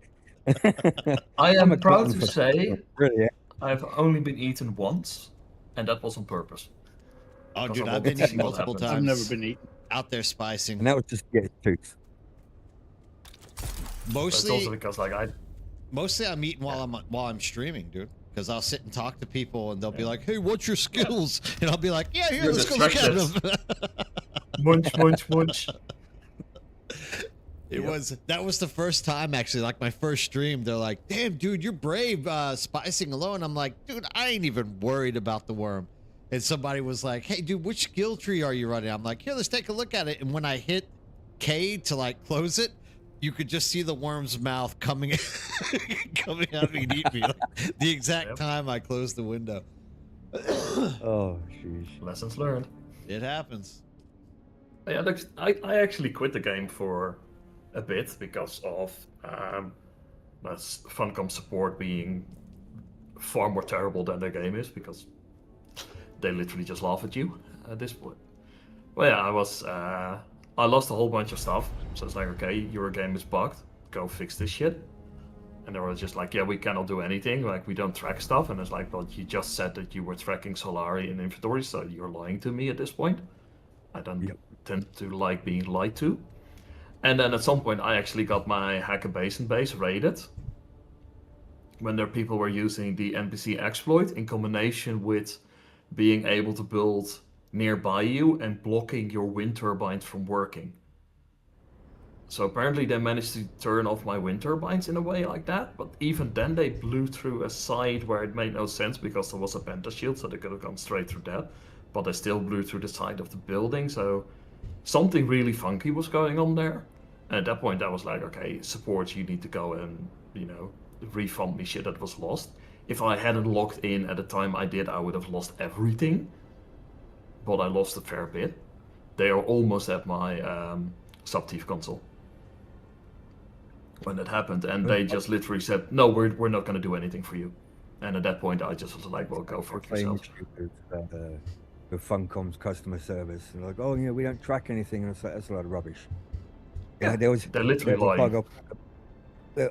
I am proud glutton to for say really. I've only been eaten once, and that was on purpose. Oh, Because dude, I I've wanted been to see eating what multiple happens. times. I've never been eaten. Out there spicing. And that was just to get his tooth. But it's Mostly, also because mostly I'm eating while I'm streaming, dude. Because I'll sit and talk to people, and they'll be like, "Hey, what's your skills?" And I'll be like, "Yeah, here, You're let's go look at them." munch, munch, munch. That was the first time, actually, like my first stream. They're like, "Damn, dude, you're brave, spicing alone." I'm like, "Dude, I ain't even worried about the worm." And somebody was like, "Hey, dude, which skill tree are you running?" I'm like, "Here, let's take a look at it." And when I hit K to like close it, you could just see the worm's mouth coming coming at me and eat me. Like, the exact time I closed the window. Oh, sheesh. Lessons learned. It happens. Yeah, look, I actually quit the game for a bit because of Funcom support being far more terrible than their game is, because they literally just laugh at you at this point. Well, yeah, I lost a whole bunch of stuff, so it's like, okay, your game is bugged, go fix this shit. And they were just like, yeah, we cannot do anything, like we don't track stuff. And it's like, well, you just said that you were tracking Solari in inventory, so you're lying to me at this point. I don't tend to like being lied to. And then at some point I actually got my Hacker Basin base raided when there people were using the NPC exploit in combination with being able to build nearby you and blocking your wind turbines from working. So apparently they managed to turn off my wind turbines in a way like that, but even then they blew through a side where it made no sense because there was a pentashield, so they could have gone straight through that. But they still blew through the side of the building, so something really funky was going on there. And at that point I was like, okay, support, you need to go and, refund me shit that was lost. If I hadn't logged in at the time I did, I would have lost everything. But I lost a fair bit. They are almost at my Subtief console when that happened, and they just literally said, no, we're not going to do anything for you. And at that point I just was like, well, go for it yourself. With Funcom's customer service, and like, oh yeah, we don't track anything, and it's like, that's a lot of rubbish. Yeah, they're literally lying.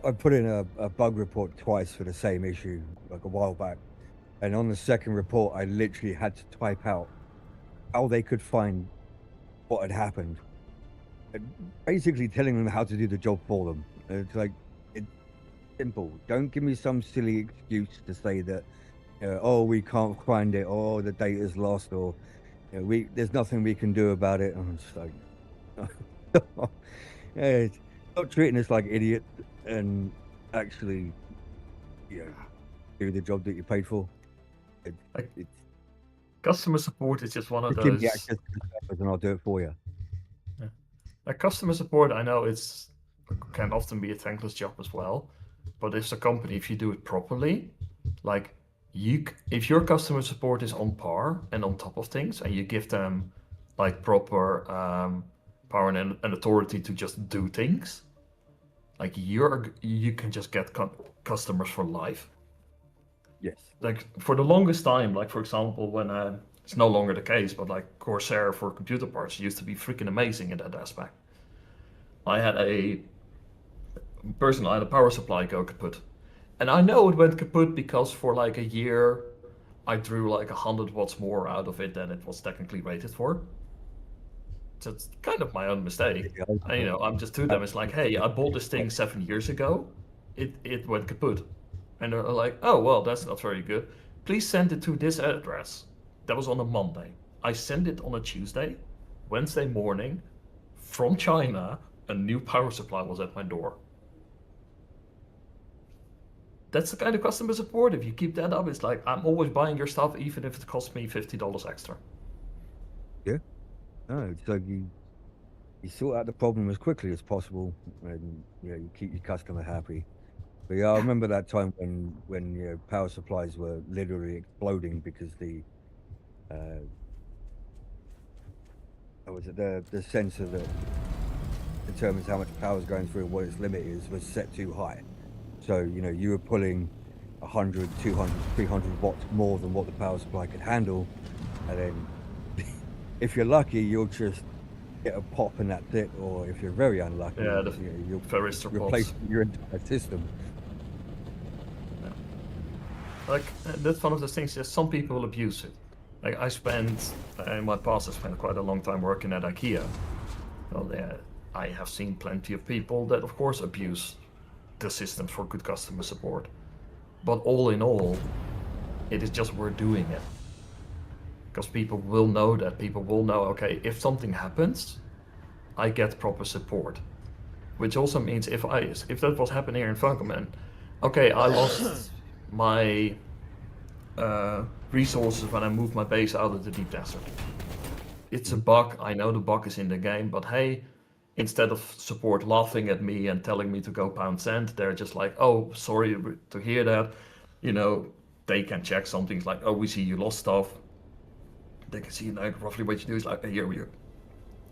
I put in a bug report twice for the same issue like a while back, and on the second report I literally had to type out how they could find what had happened, and basically telling them how to do the job for them. It's like, it's simple. Don't give me some silly excuse to say that oh, we can't find it, or the data's lost, or there's nothing we can do about it. I'm just like, stop treating us like idiots and actually, do the job that you paid for. Customer support is just one of those. Give me access to the servers and I'll do it for you. Yeah. Customer support, I know can often be a thankless job as well, but if you do it properly, like if your customer support is on par and on top of things, and you give them like proper power and authority to just do things, like you can just get customers for life. Yes. Like for the longest time, like for example, when it's no longer the case, but like Corsair for computer parts used to be freaking amazing in that aspect. I had a power supply go kaput. And I know it went kaput because for like a year I drew like 100 watts more out of it than it was technically rated for. So it's kind of my own mistake. And, you know, I'm just to them. It's like, hey, I bought this thing 7 years ago. It went kaput. And they're like, oh, well, that's not very good. Please send it to this address. That was on a Monday. I sent it on a Tuesday. Wednesday morning, from China, a new power supply was at my door. That's the kind of customer support. If you keep that up, it's like, I'm always buying your stuff, even if it costs me $50 extra. Yeah. No, it's like you sort out the problem as quickly as possible, and you keep your customer happy. But yeah, I remember that time when power supplies were literally exploding because the the sensor that determines how much power is going through and what its limit is was set too high. So you were pulling 100, 200, 300 watts more than what the power supply could handle, and then if you're lucky, you'll just get a pop and that's it, or if you're very unlucky, you'll replace your entire system. Like, that's one of those things that some people abuse it. Like, in my past, I spent quite a long time working at IKEA. Well, I have seen plenty of people that, of course, abuse the system for good customer support. But all in all, it is just worth doing it. Because people will know that. People will know, okay, if something happens, I get proper support. Which also means if that was happening here in Funkelman, okay, I lost my resources when I moved my base out of the deep desert. It's a bug. I know the bug is in the game, but hey, instead of support laughing at me and telling me to go pound sand, they're just like, oh, sorry to hear that. They can check something. It's like, oh, we see you lost stuff. They can see like roughly what you do. Is like, here we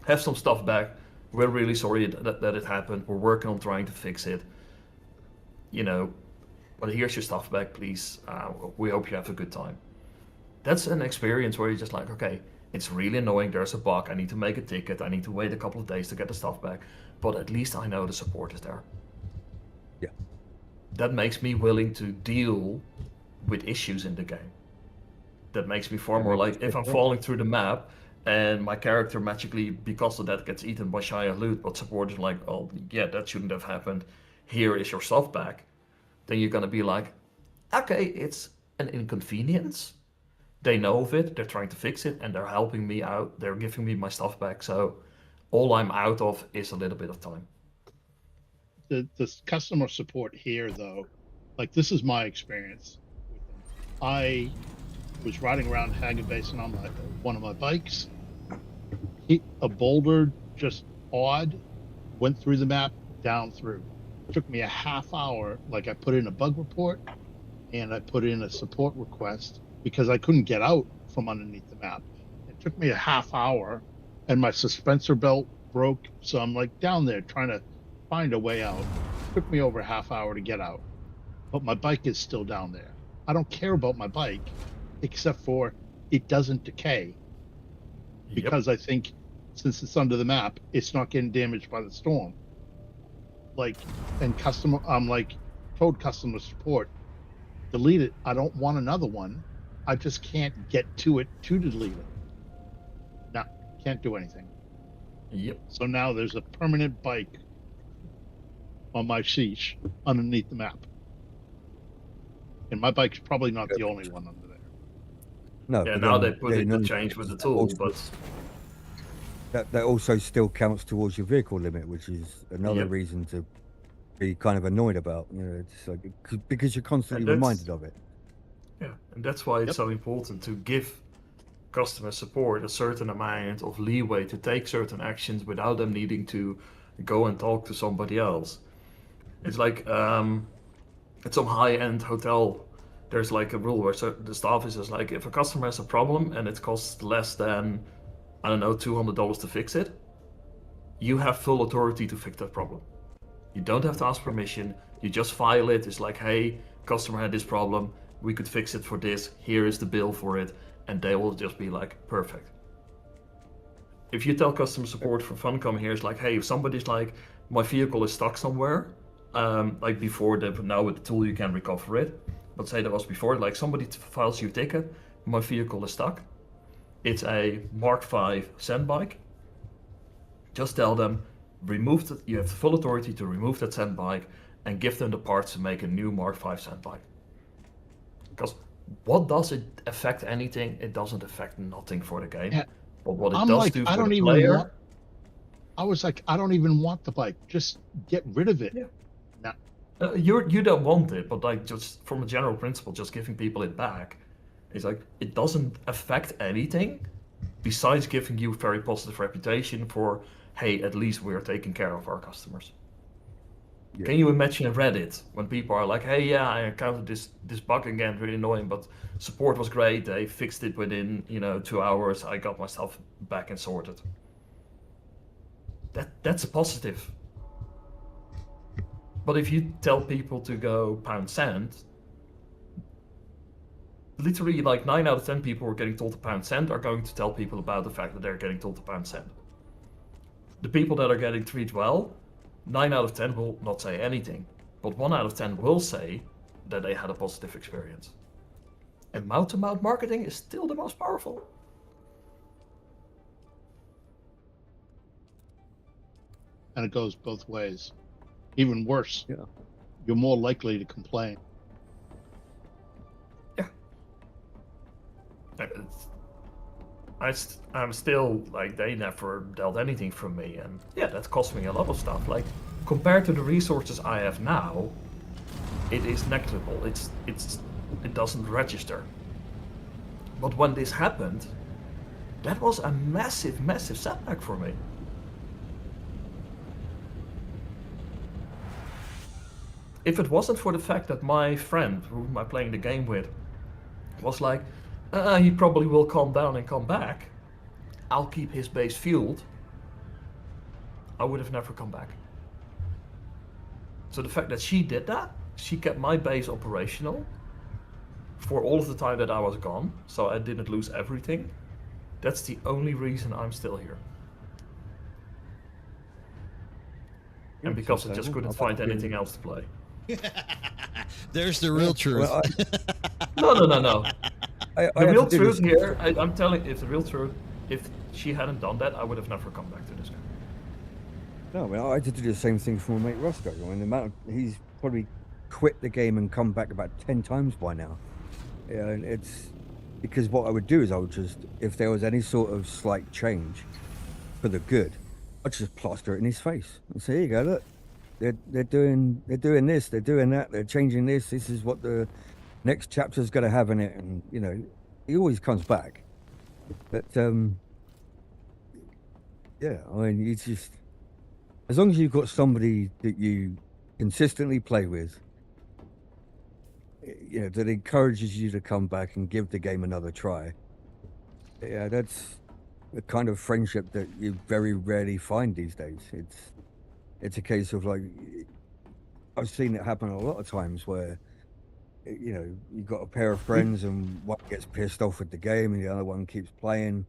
have some stuff back. We're really sorry that it happened. We're working on trying to fix it. But here's your stuff back, please. We hope you have a good time. That's an experience where you're just like, okay, it's really annoying. There's a bug. I need to make a ticket. I need to wait a couple of days to get the stuff back. But at least I know the support is there. Yeah. That makes me willing to deal with issues in the game. That makes me far more like, if I'm falling through the map and my character magically, because of that, gets eaten by Shia loot, but support is like, oh, yeah, that shouldn't have happened. Here is your stuff back. Then you're going to be like, okay, it's an inconvenience. They know of it, they're trying to fix it, and they're helping me out. They're giving me my stuff back. So all I'm out of is a little bit of time. The customer support here, though, like this is my experience with them. I was riding around Hagen Basin on one of my bikes. Hit a boulder just odd, went through the map, down through. Took me a half hour. Like I put in a bug report and I put in a support request because I couldn't get out from underneath the map. It took me a half hour and my suspensor belt broke. So I'm like down there trying to find a way out. It took me over a half hour to get out, but my bike is still down there. I don't care about my bike except for it doesn't decay because I think since it's under the map, it's not getting damaged by the storm. Told customer support, delete it. I don't want another one. I just can't get to it to delete it. No, can't do anything. Yep. So now there's a permanent bike on my sheesh underneath the map. And my bike's probably not the only one under there. No. Yeah, now they put in the change with the tool, but that also still counts towards your vehicle limit, which is another reason to be kind of annoyed about. It's like because you're constantly reminded of it. Yeah, and that's why it's so important to give customer support a certain amount of leeway to take certain actions without them needing to go and talk to somebody else. It's like at some high-end hotel, there's like a rule where the staff is just like, if a customer has a problem and it costs less than, I don't know, $200 to fix it, you have full authority to fix that problem. You don't have to ask permission. You just file it. It's like, hey, customer had this problem. We could fix it for this. Here is the bill for it. And they will just be like, perfect. If you tell customer support for Funcom here, it's like, hey, if somebody's like, my vehicle is stuck somewhere, like before, now with the tool you can recover it. But say that was before, like somebody files you a ticket, my vehicle is stuck. It's a Mark V sand bike. Just tell them, you have full authority to remove that sand bike and give them the parts to make a new Mark V sand bike. Because what does it affect anything? It doesn't affect nothing for the game. Yeah. But what it I'm does like, do I for don't the even player... want. I was like, I don't even want the bike. Just get rid of it. Yeah. No. You don't want it, but like just from a general principle, just giving people it back, it's like it doesn't affect anything besides giving you a very positive reputation for, hey, at least we're taking care of our customers. Yeah. Can you imagine Reddit when people are like, hey, yeah, I encountered this bug again, really annoying, but support was great. They fixed it within 2 hours. I got myself back and sorted. That's a positive. But if you tell people to go pound sand, literally like 9 out of 10 people who are getting told to pound sand are going to tell people about the fact that they're getting told to pound sand. The people that are getting treated well, 9 out of 10 will not say anything, but 1 out of 10 will say that they had a positive experience. And mouth-to-mouth marketing is still the most powerful. And it goes both ways. Even worse. Yeah. You're more likely to complain. Yeah. I'm still like, they never dealt anything from me, and yeah, that cost me a lot of stuff. Like, compared to the resources I have now, it is negligible. It doesn't register. But when this happened, that was a massive, massive setback for me. If it wasn't for the fact that my friend, whom I'm playing the game with, was like, he probably will calm down and come back, I'll keep his base fueled, I would have never come back. So the fact that she did that, she kept my base operational for all of the time that I was gone, so I didn't lose everything. That's the only reason I'm still here. And because I just couldn't find anything else to play. There's the real truth. Well, No. I The have real to do truth this- here, I'm telling you, it's the real truth. If she hadn't done that, I would have never come back to this game. No, I had to do the same thing for my mate Roscoe. I mean, he's probably quit the game and come back about 10 times by now. Yeah, and it's because what I would do is I would just, if there was any sort of slight change for the good, I'd just plaster it in his face and say, "Here you go, look, they're doing this, they're doing that, they're changing this. This is what the next chapter's going to have in it." And he always comes back. But yeah, I mean, it's just, as long as you've got somebody that you consistently play with, that encourages you to come back and give the game another try. Yeah, that's the kind of friendship that you very rarely find these days. It's a case of like, I've seen it happen a lot of times where, you've got a pair of friends and one gets pissed off with the game and the other one keeps playing,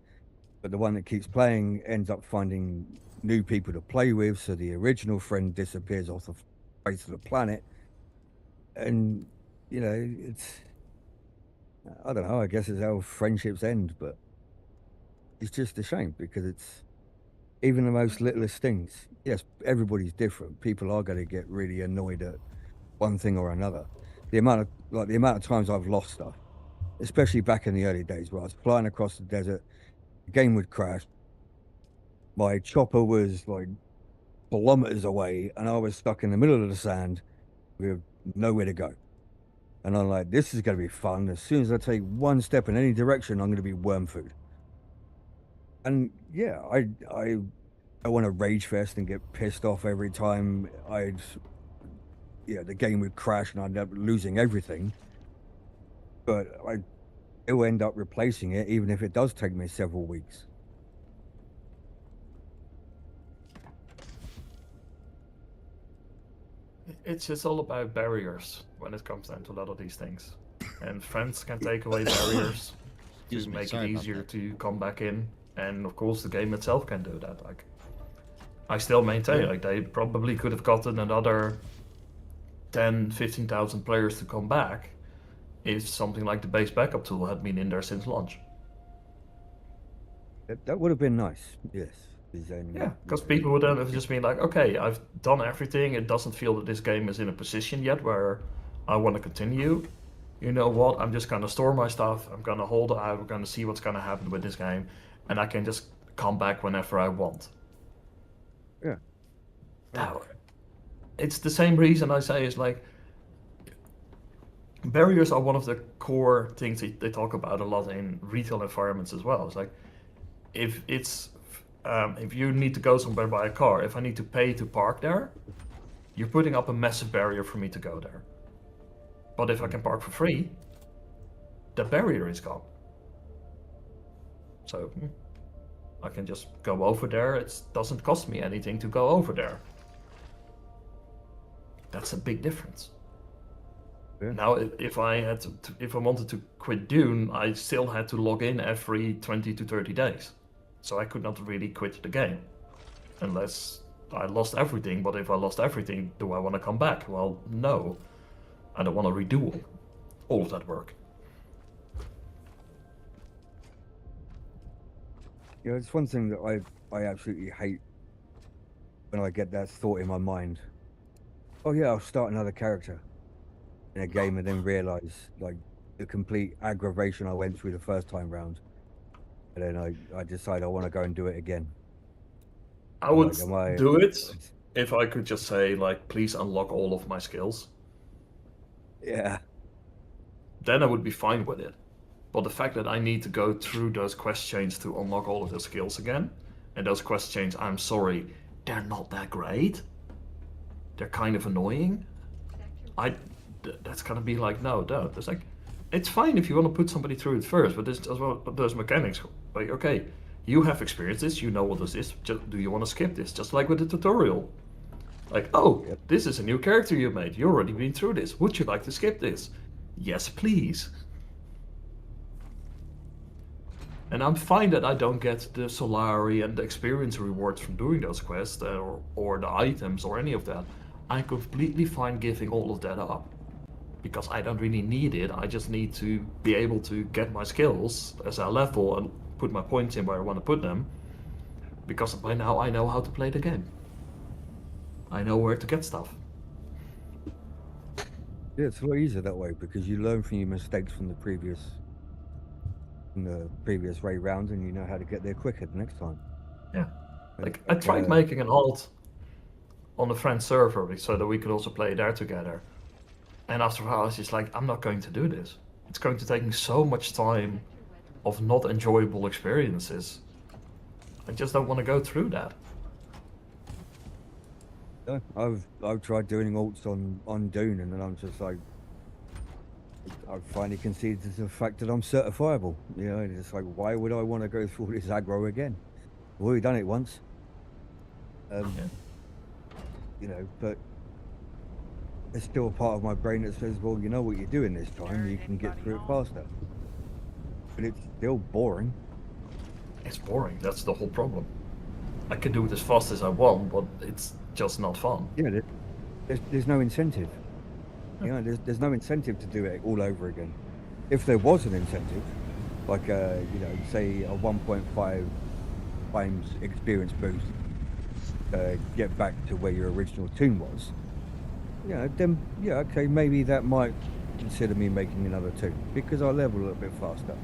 but the one that keeps playing ends up finding new people to play with, so the original friend disappears off the face of the planet. And it's, I don't know, I guess it's how friendships end, but it's just a shame because it's even the most littlest things. Yes, everybody's different. People are going to get really annoyed at one thing or another. The amount of times I've lost stuff, especially back in the early days where I was flying across the desert, the game would crash, my chopper was like kilometers away and I was stuck in the middle of the sand with nowhere to go. And I'm like, this is going to be fun. As soon as I take one step in any direction, I'm going to be worm food. And yeah, I want to rage fest and get pissed off every time the game would crash and I'd end up losing everything. But it will end up replacing it, even if it does take me several weeks. It's just all about barriers when it comes down to a lot of these things. And friends can take away barriers to make it easier to come back in. And of course the game itself can do that. Like, I still maintain, like, they probably could have gotten another 10, 15,000 players to come back if something like the base backup tool had been in there since launch. That would have been nice, yes. Yeah, because people would then have just been like, okay, I've done everything. It doesn't feel that this game is in a position yet where I want to continue. You know what? I'm just going to store my stuff. I'm going to hold it out. We're going to see what's going to happen with this game. And I can just come back whenever I want. Yeah. Now, it's the same reason I say is like, barriers are one of the core things they talk about a lot in retail environments as well. It's like, if you need to go somewhere by a car, if I need to pay to park there, you're putting up a massive barrier for me to go there. But if I can park for free, the barrier is gone. So I can just go over there. It doesn't cost me anything to go over there. That's a big difference. Yeah. Now, if I wanted to quit Dune, I still had to log in every 20 to 30 days. So I could not really quit the game unless I lost everything. But if I lost everything, do I want to come back? Well, no. I don't want to redo all of that work. Yeah, it's one thing that I absolutely hate when I get that thought in my mind. Oh yeah, I'll start another character in a game and then realize like the complete aggravation I went through the first time round. And then I decide I want to go and do it again. I would do it if I could just say, like, please unlock all of my skills. Yeah. Then I would be fine with it. But the fact that I need to go through those quest chains to unlock all of the skills again, and those quest chains, I'm sorry, they're not that great. They're kind of annoying. That's gonna be like, no, don't. It's like, it's fine if you want to put somebody through it first, but there's as well those mechanics. Like, okay, you have experienced this, you know what this is. Do you want to skip this? Just like with the tutorial. Like, oh, this is a new character you made. You've already been through this. Would you like to skip this? Yes, please. And I'm fine that I don't get the Solari and the experience rewards from doing those quests or the items or any of that. I'm completely fine giving all of that up. Because I don't really need it. I just need to be able to get my skills as I level and put my points in where I want to put them. Because by now I know how to play the game. I know where to get stuff. Yeah, it's a lot easier that way because you learn from your mistakes from the previous raid rounds and you know how to get there quicker the next time. Yeah. Like I tried making an alt on a friend server so that we could also play there together. And after a while I was just like, I'm not going to do this. It's going to take me so much time of not enjoyable experiences. I just don't want to go through that. I've tried doing alts on Dune and then I'm just like, I've finally conceded to the fact that I'm certifiable. You know, it's just like, why would I want to go through all this aggro again? I've already done it once. You know, but there's still a part of my brain that says, well, you know what you're doing this time, you can get through it faster. But it's still boring. It's boring, that's the whole problem. I can do it as fast as I want, but it's just not fun. Yeah, there's no incentive. You know, there's no incentive to do it all over again. If there was an incentive, like you know, say a 1.5 times experience boost, get back to where your original tune was, you know, then yeah, okay, maybe that might consider me making another tune because I level a little bit faster.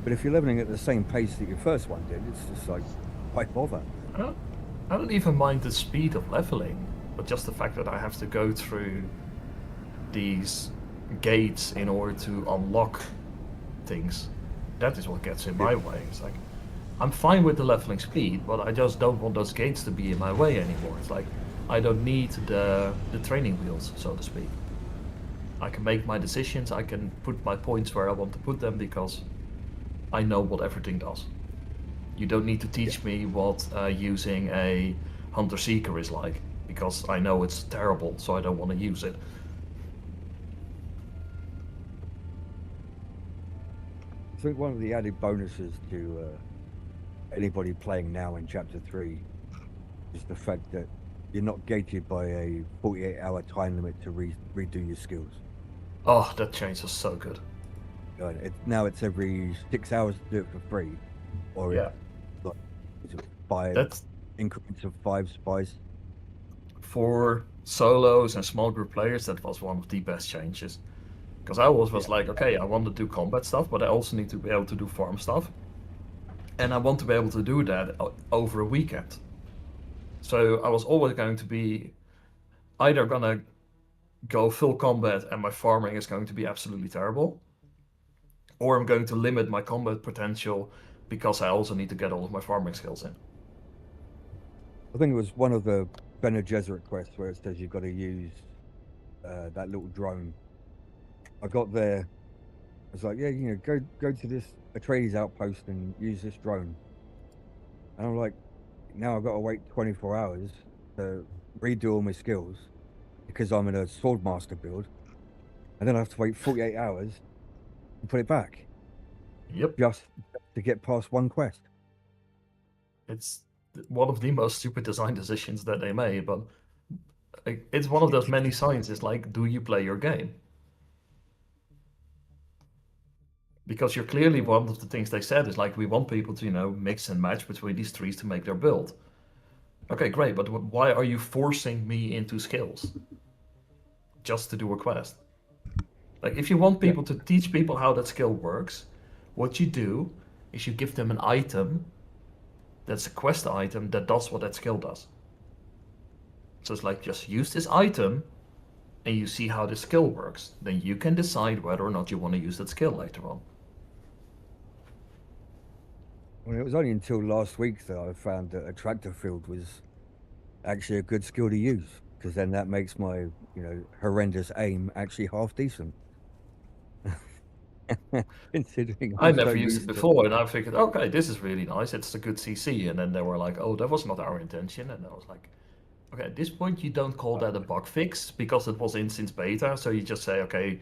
But if you're leveling at the same pace that your first one did, it's just like, why bother? I don't even mind the speed of leveling, but just the fact that I have to go through these gates in order to unlock things, that is what gets in my way. It's like, I'm fine with the leveling speed, but I just don't want those gates to be in my way anymore. It's like, I don't need the training wheels, so to speak. I can make my decisions, I can put my points where I want to put them because I know what everything does. You don't need to teach me what using a Hunter-Seeker is like, because I know it's terrible, so I don't want to use it. I think one of the added bonuses to anybody playing now in Chapter 3 is the fact that you're not gated by a 48-hour time limit to redo your skills. Oh, that change was so good. Now it's every 6 hours to do it for free, or Yeah. like, is it 5 That's increments of 5 spice. for solos and small group players. That was one of the best changes. Because I always was like, okay, I want to do combat stuff, but I also need to be able to do farm stuff. And I want to be able to do that over a weekend. So I was always going to be either gonna go full combat and my farming is going to be absolutely terrible, or I'm going to limit my combat potential because I also need to get all of my farming skills in. I think it was one of the Bene Gesserit quests where it says you've got to use that little drone. I got there, I was like, yeah, go to this Atreides outpost and use this drone. And I'm like, now I've got to wait 24 hours to redo all my skills because I'm in a Swordmaster build. And then I have to wait 48 hours to put it back. Yep. Just to get past one quest. It's one of the most stupid design decisions that they made, but it's one of those many signs. It's like, do you play your game? Because you're clearly, one of the things they said is like, we want people to, mix and match between these trees to make their build. Okay, great, but why are you forcing me into skills? Just to do a quest. Like, if you want people to teach people how that skill works, what you do is you give them an item that's a quest item that does what that skill does. So it's like, just use this item and you see how the skill works. Then you can decide whether or not you want to use that skill later on. Well, it was only until last week that I found that a tractor field was actually a good skill to use, because then that makes my, horrendous aim actually half decent. Considering I never used it before, and I figured, okay, this is really nice. It's a good CC. And then they were like, oh, that was not our intention. And I was like, okay, at this point, you don't call that a bug fix because it was in since beta. So you just say, okay,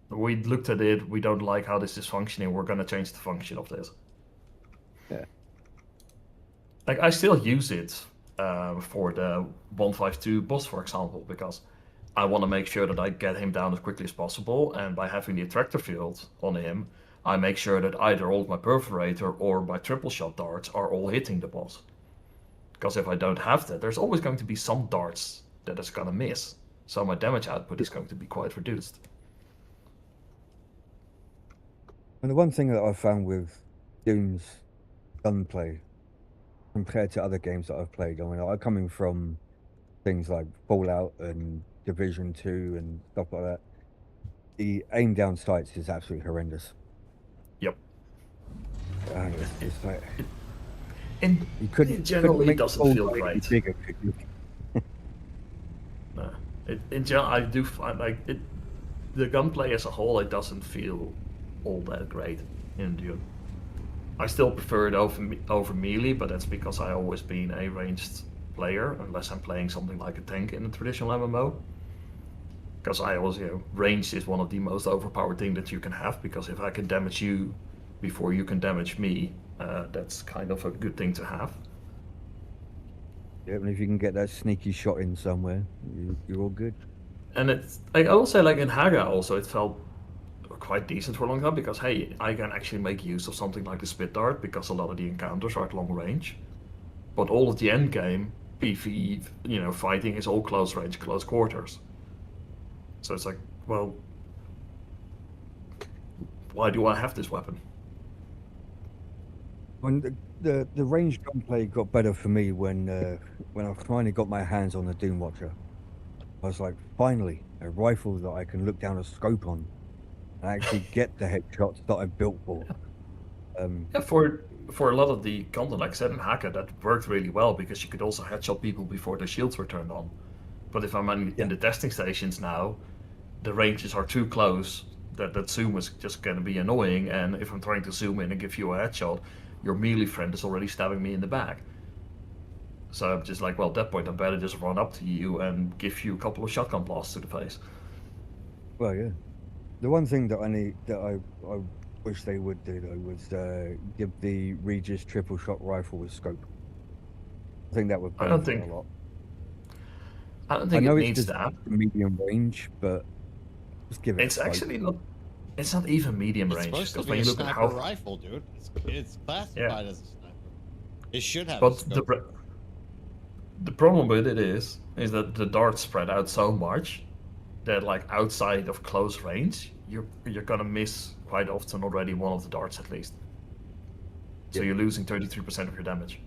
we looked at it. We don't like how this is functioning. We're going to change the function of this. Yeah. Like, I still use it for the 152 boss, for example, because I want to make sure that I get him down as quickly as possible, and by having the attractor field on him, I make sure that either all of my perforator or my triple shot darts are all hitting the boss. Because if I don't have that, there's always going to be some darts that is going to miss, so my damage output is going to be quite reduced. And the one thing that I found with Dune's gunplay compared to other games that I've played, I'm coming from things like Fallout and Division 2 and stuff like that. The aim down sights is absolutely horrendous. Yep. It's like, it generally doesn't feel great. Bigger, could you? No. In general, I do find like it. The gunplay as a whole, it doesn't feel all that great in Dune. I still prefer it over melee, but that's because I always been a ranged player, unless I'm playing something like a tank in a traditional MMO. Because I always, range is one of the most overpowered thing that you can have, because if I can damage you before you can damage me, that's kind of a good thing to have. Yeah, and if you can get that sneaky shot in somewhere, you're all good. And it's, I will say, like in Haga also, it felt quite decent for a long time, because hey, I can actually make use of something like the spit dart, because a lot of the encounters are at long range. But all of the end game PvE, fighting is all close range, close quarters. So it's like, well, why do I have this weapon? When the range gunplay got better for me when I finally got my hands on the Doom Watcher. I was like, finally, a rifle that I can look down a scope on and actually get the headshots that I built for. Yeah, for a lot of the content, like I said in Hacker, that worked really well, because you could also headshot people before their shields were turned on. But if I'm in the testing stations now, the ranges are too close, that zoom is just going to be annoying, and if I'm trying to zoom in and give you a headshot, your melee friend is already stabbing me in the back. So I'm just like, well, at that point I better just run up to you and give you a couple of shotgun blasts to the face. Well, yeah. The one thing that I wish they would do though was give the Regis triple shot rifle with scope. I think that would benefit a lot. I don't think I know it it's needs just that. medium range, but Just give it. It's a scope. actually not. It's not even medium It's range. supposed to Because be when a you look at sniper how. rifle, dude. It's classified as a sniper. It should have a But scope. the problem with it is that the darts spread out so much that like outside of close range, you're gonna miss quite often already one of the darts at least. So you're losing 33% of your damage.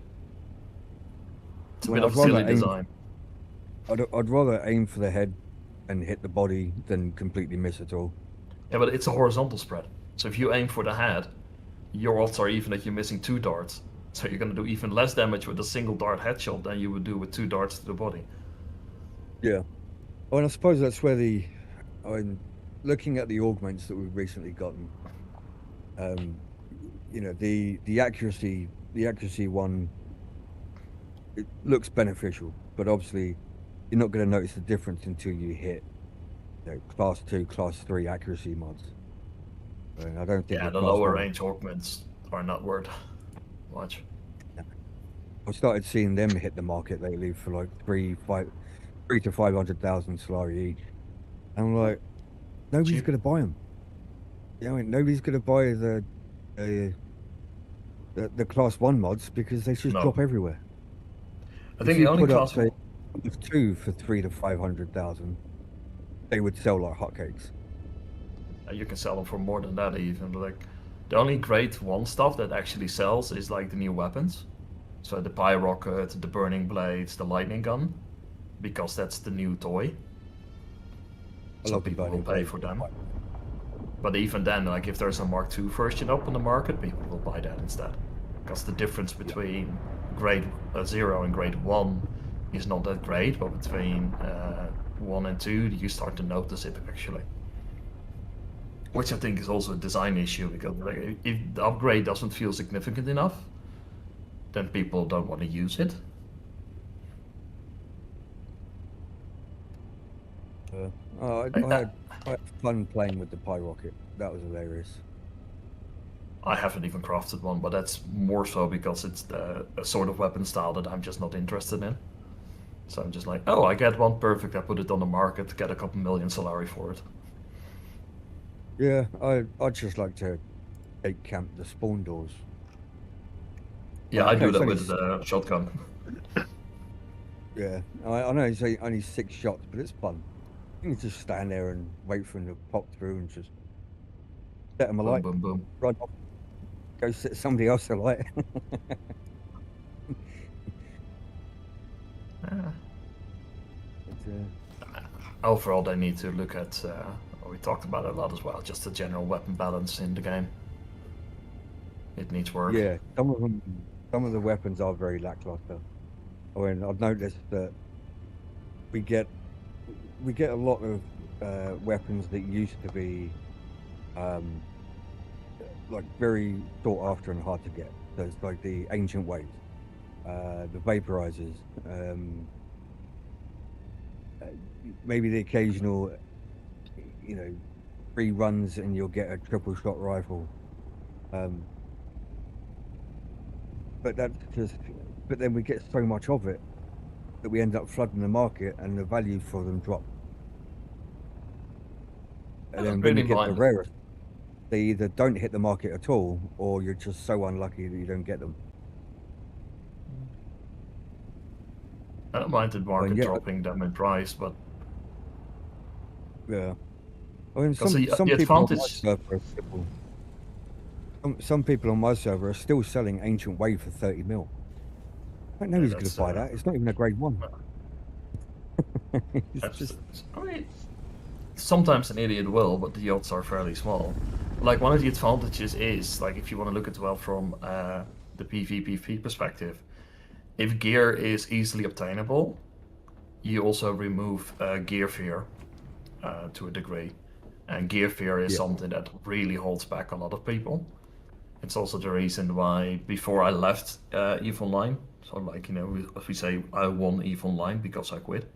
It's a bit of a silly design. I'd rather aim for the head and hit the body than completely miss at all. Yeah, but it's a horizontal spread. So if you aim for the head, your odds are even that you're missing 2 darts. So you're gonna do even less damage with a single dart headshot than you would do with 2 darts to the body. Yeah. Well, and I suppose that's where I'm looking at the augments that we've recently gotten. You know, the accuracy one, it looks beneficial, but obviously you're not going to notice the difference until you hit, class 2, class 3 accuracy mods. And I don't think. Yeah, the lower range augments are not worth much. I started seeing them hit the market lately for like 3 to 500,000 Solari each. And I'm like, nobody's going to buy them. You know, nobody's going to buy the class 1 mods because they just drop everywhere. I think the only class say, 2 for 3 to 500,000, they would sell like hotcakes. You can sell them for more than that even. Like the only grade 1 stuff that actually sells is like the new weapons. So the pyrocket, the burning blades, the lightning gun, because that's the new toy. So people will pay for them. But even then, like if there's a Mark II version up on the market, people will buy that instead. Because the difference between grade 0 and grade 1 is not that great, but between 1 and 2, you start to notice it actually. Which I think is also a design issue, because like, if the upgrade doesn't feel significant enough, then people don't want to use it. I had fun playing with the pyrocket. That was hilarious. I haven't even crafted one, but that's more so because it's a sort of weapon style that I'm just not interested in. So I'm just like, oh, I get one, perfect, I put it on the market, get a couple million Solari for it. Yeah, I'd just like to take camp the spawn doors. Yeah, I do that with the shotgun. Yeah, I know it's only 6 shots, but it's fun. You can just stand there and wait for them to pop through and just set them alight. Boom, boom, boom. Run off, go set somebody else alight. Overall, they need to look at, we talked about it a lot as well, just the general weapon balance in the game. It needs work. Yeah, some of the weapons are very lackluster. I mean, I've noticed that we get a lot of weapons that used to be like very sought after and hard to get. So it's like the ancient waves, the vaporizers, maybe the occasional, 3 runs and you'll get a triple shot rifle. But then we get so much of it that we end up flooding the market and the value for them drop. And then when you get the rarest, they either don't hit the market at all, or you're just so unlucky that you don't get them. I don't mind the market dropping them in price, but yeah, I mean, some the people advantage... on my server some people on my server are still selling Ancient Wave for 30 mil. I don't know who's going to buy that. It's not even a grade 1. I mean, sometimes an idiot will, but the odds are fairly small. Like, one of the advantages is, like, if you want to look at it well from the PvP perspective, if gear is easily obtainable, you also remove gear fear to a degree. And gear fear is something that really holds back a lot of people. It's also the reason why before I left EVE Online, so like, if we say I won EVE Online because I quit,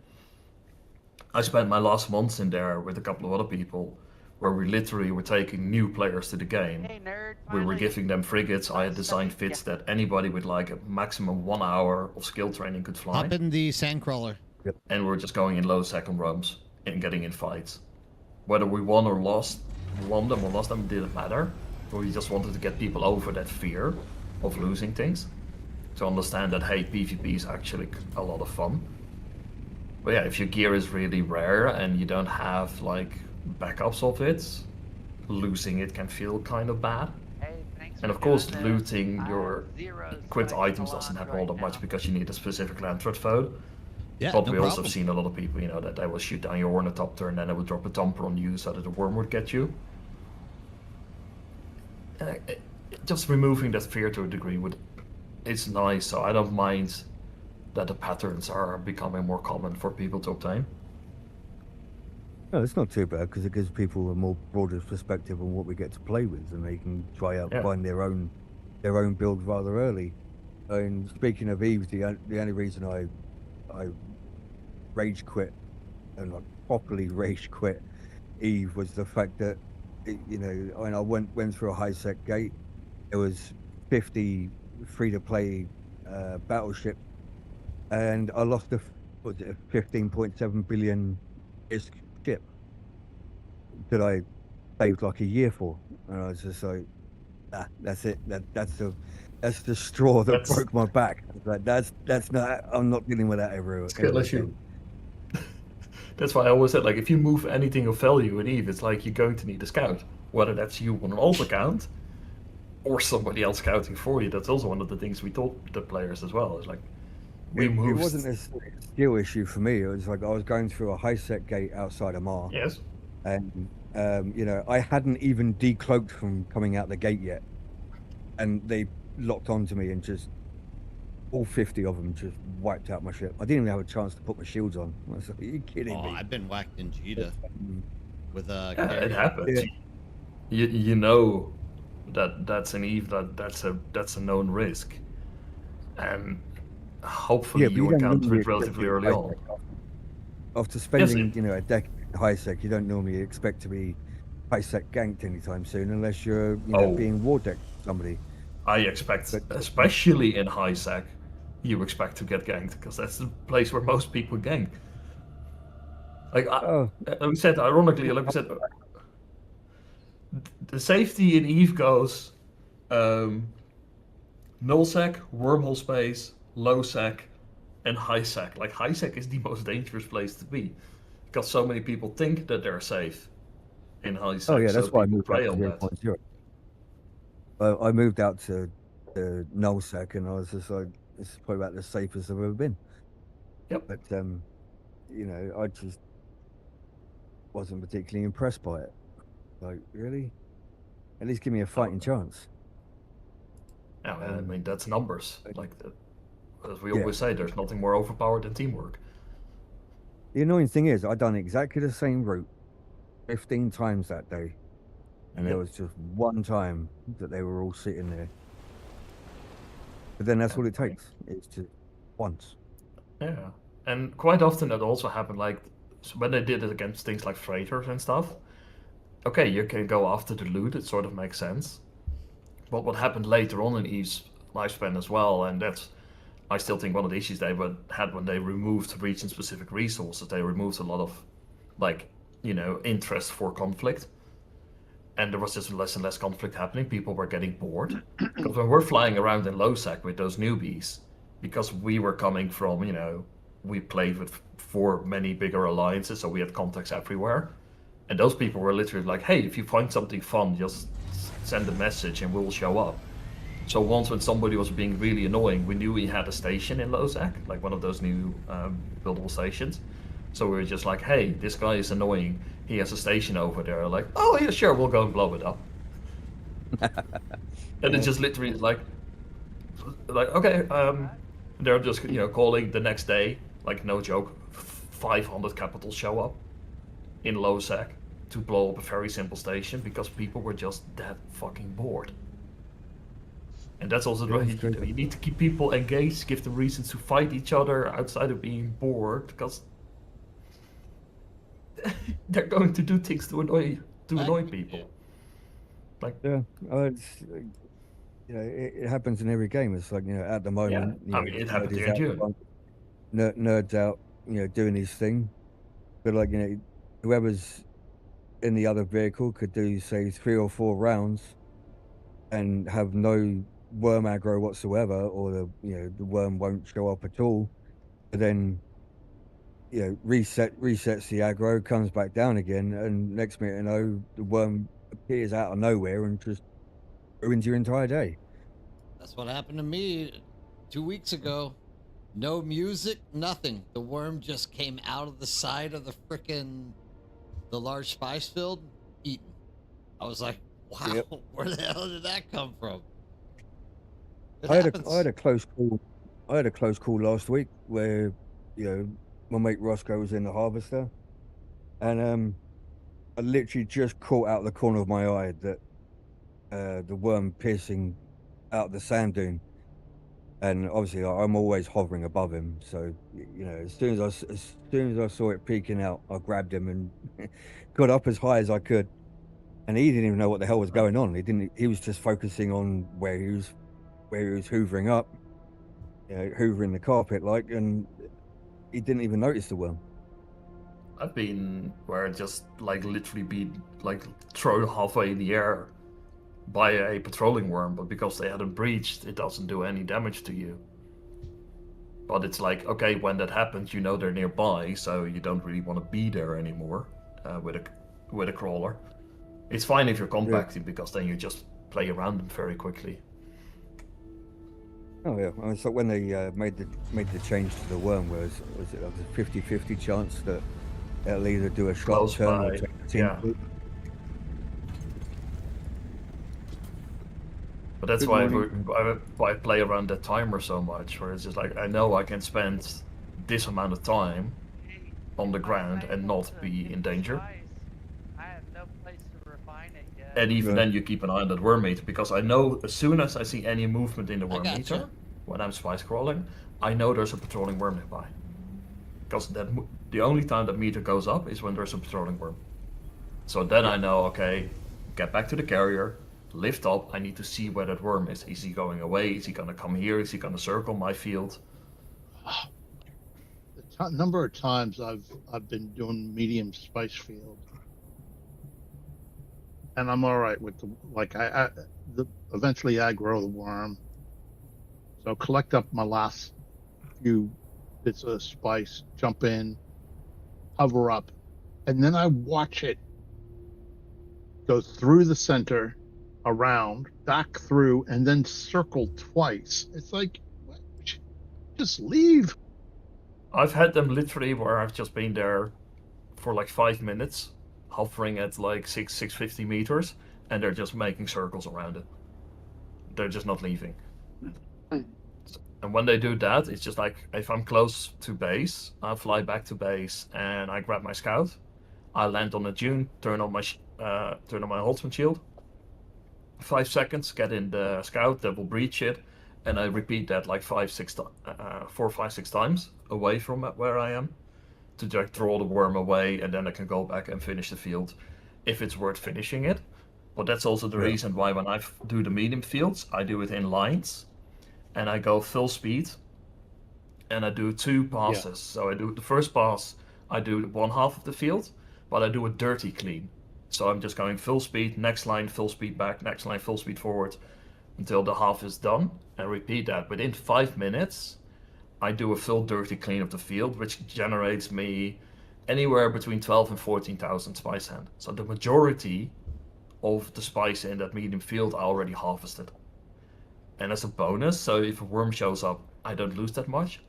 I spent my last months in there with a couple of other people where we literally were taking new players to the game. Hey, nerd, we were giving them frigates. I had designed fits that anybody with like a maximum 1 hour of skill training could fly. Hop in the sandcrawler. And we're just going in low second roams and getting in fights. whether we won them or lost them didn't matter. But we just wanted to get people over that fear of losing things, to understand that hey, PvP is actually a lot of fun. But yeah, if your gear is really rare and you don't have like backups of it, losing it can feel kind of bad. And of course, looting your equipped items doesn't happen all that much because you need a specific Lanthroid phone. Yeah, But no we also problem. have seen a lot of people, you know, that they will shoot down your Ornithopter and then they will drop a Thumper on you so that the worm would get you. Just removing that fear to a degree it's nice, so I don't mind that the patterns are becoming more common for people to obtain. No, it's not too bad because it gives people a more broader perspective on what we get to play with, and they can try out find their own build rather early. And speaking of Eve, the only reason I rage quit and like properly rage quit Eve was the fact that when I went through a high sec gate, there was 50 free to play battleship, and I lost a 15.7 billion ISK ship that I saved like a year for, and I was just like, that's it. That's the straw that broke my back. Like that's not. I'm not dealing with that ever again. That's why I always said, like, if you move anything of value in Eve, it's like you're going to need a scout, whether that's you on an alt account or somebody else scouting for you. That's also one of the things we taught the players as well. It's like It wasn't a skill issue for me. It was like I was going through a high sec gate outside of Mar. Yes. And I hadn't even decloaked from coming out the gate yet, and they locked onto me and just all 50 of them just wiped out my ship. I didn't even have a chance to put my shields on. I was like, are you kidding me? I've been whacked in Jita with a. It happens. Yeah. You know that's an Eve that's a known risk, and hopefully you encounter it relatively early on. After spending a decade in high sec, you don't normally expect to be high sec ganked anytime soon unless you're being war decked with somebody. I expect, especially in high sec, you expect to get ganked because that's the place where most people gank. Like we said, ironically, like we said, the safety in Eve goes null sec, wormhole space, low sec, and high sec. Like high sec is the most dangerous place to be because so many people think that they're safe in high sec. Oh yeah, that's why I moved out to that. 0.0. I moved out to null sec, and I was just like, this is probably about the safest I've ever been. Yep. But I just wasn't particularly impressed by it. Like, really? At least give me a fighting chance. Yeah, I mean that's numbers. Like as we always say, there's nothing more overpowered than teamwork. The annoying thing is, I'd done exactly the same route 15 times that day, and there was just one time that they were all sitting there. But then that's all it takes. It's just once. Yeah, and quite often that also happened. Like when they did it against things like freighters and stuff. Okay, you can go after the loot. It sort of makes sense. But what happened later on in Eve's lifespan as well, and that's, I still think, one of the issues they had when they removed region-specific resources. They removed a lot of, interest for conflict. And there was just less and less conflict happening. People were getting bored. Because when we're flying around in Lowsec with those newbies, because we were coming from, we played with 4 many bigger alliances, so we had contacts everywhere. And those people were literally like, hey, if you find something fun, just send a message and we'll show up. So once when somebody was being really annoying, we knew we had a station in Lozak, like one of those new buildable stations. So we were just like, hey, this guy is annoying. He has a station over there. Like, oh yeah, sure, we'll go and blow it up. And it's just literally like okay, they're just calling the next day, like no joke, 500 capitals show up in Lozak to blow up a very simple station because people were just that fucking bored. And that's also the way you need to keep people engaged, give them reasons to fight each other outside of being bored, because they're going to do things to annoy people. Like it happens in every game. It's like at the moment, I mean, it happened in Dune. Nerds out, doing his thing, but like whoever's in the other vehicle could do, say, 3 or 4 rounds and have no worm aggro whatsoever, or the worm won't show up at all. But then resets the aggro, comes back down again, and next minute you know the worm appears out of nowhere and just ruins your entire day. That's what happened to me 2 weeks ago. No music, nothing. The worm just came out of the side of the large spice field, eaten. I was like, wow, Yep. where the hell did that come from? I had a close call. I had a close call last week where, my mate Roscoe was in the harvester, and I literally just caught out the corner of my eye that the worm piercing out the sand dune, and obviously I'm always hovering above him, so as soon as I saw it peeking out, I grabbed him and got up as high as I could, and he didn't even know what the hell was going on. He was just focusing on where he was hoovering up, hoovering the carpet, and he didn't even notice the worm. I've been where it just literally be thrown halfway in the air by a patrolling worm, but because they hadn't breached, it doesn't do any damage to you. But it's okay, when that happens, they're nearby, so you don't really want to be there anymore with a crawler. It's fine if you're compacting, because then you just play around them very quickly. Oh yeah, so when they made the change to the worm, was it a 50-50 chance that it'll either do a sharp turn or take the team? But that's why I play around that timer so much, where it's just I know I can spend this amount of time on the ground and not be in danger. And even then you keep an eye on that worm meter, because I know as soon as I see any movement in the worm meter, when I'm spice crawling, I know there's a patrolling worm nearby. Because the only time that meter goes up is when there's a patrolling worm. So then I know, okay, get back to the carrier, lift up, I need to see where that worm is. Is he going away? Is he going to come here? Is he going to circle my field? The number of times I've been doing medium spice field, and I'm all right with eventually I grow the worm, so collect up my last few bits of spice, jump in, hover up, and then I watch it go through the center, around, back through, and then circle twice. It's what? Just leave. I've had them literally where I've just been there for 5 minutes, hovering at 650 meters, and they're just making circles around it. They're just not leaving. And when they do that, it's just if I'm close to base, I fly back to base and I grab my scout. I land on a dune, turn on my Holtzman shield. 5 seconds, get in the scout, that will breach it, and I repeat that 4, 5, 6 times away from where I am, to just draw the worm away, and then I can go back and finish the field if it's worth finishing it. But that's also the reason why when I do the medium fields, I do it in lines, and I go full speed, and I do 2 passes. Yeah. So I do the first pass, I do one half of the field, but I do a dirty clean. So I'm just going full speed, next line, full speed back, next line, full speed forward, until the half is done, and repeat that. Within 5 minutes, I do a full dirty clean of the field, which generates me anywhere between 12 and 14,000 spice hand. So the majority of the spice in that medium field I already harvested. And as a bonus, so if a worm shows up, I don't lose that much.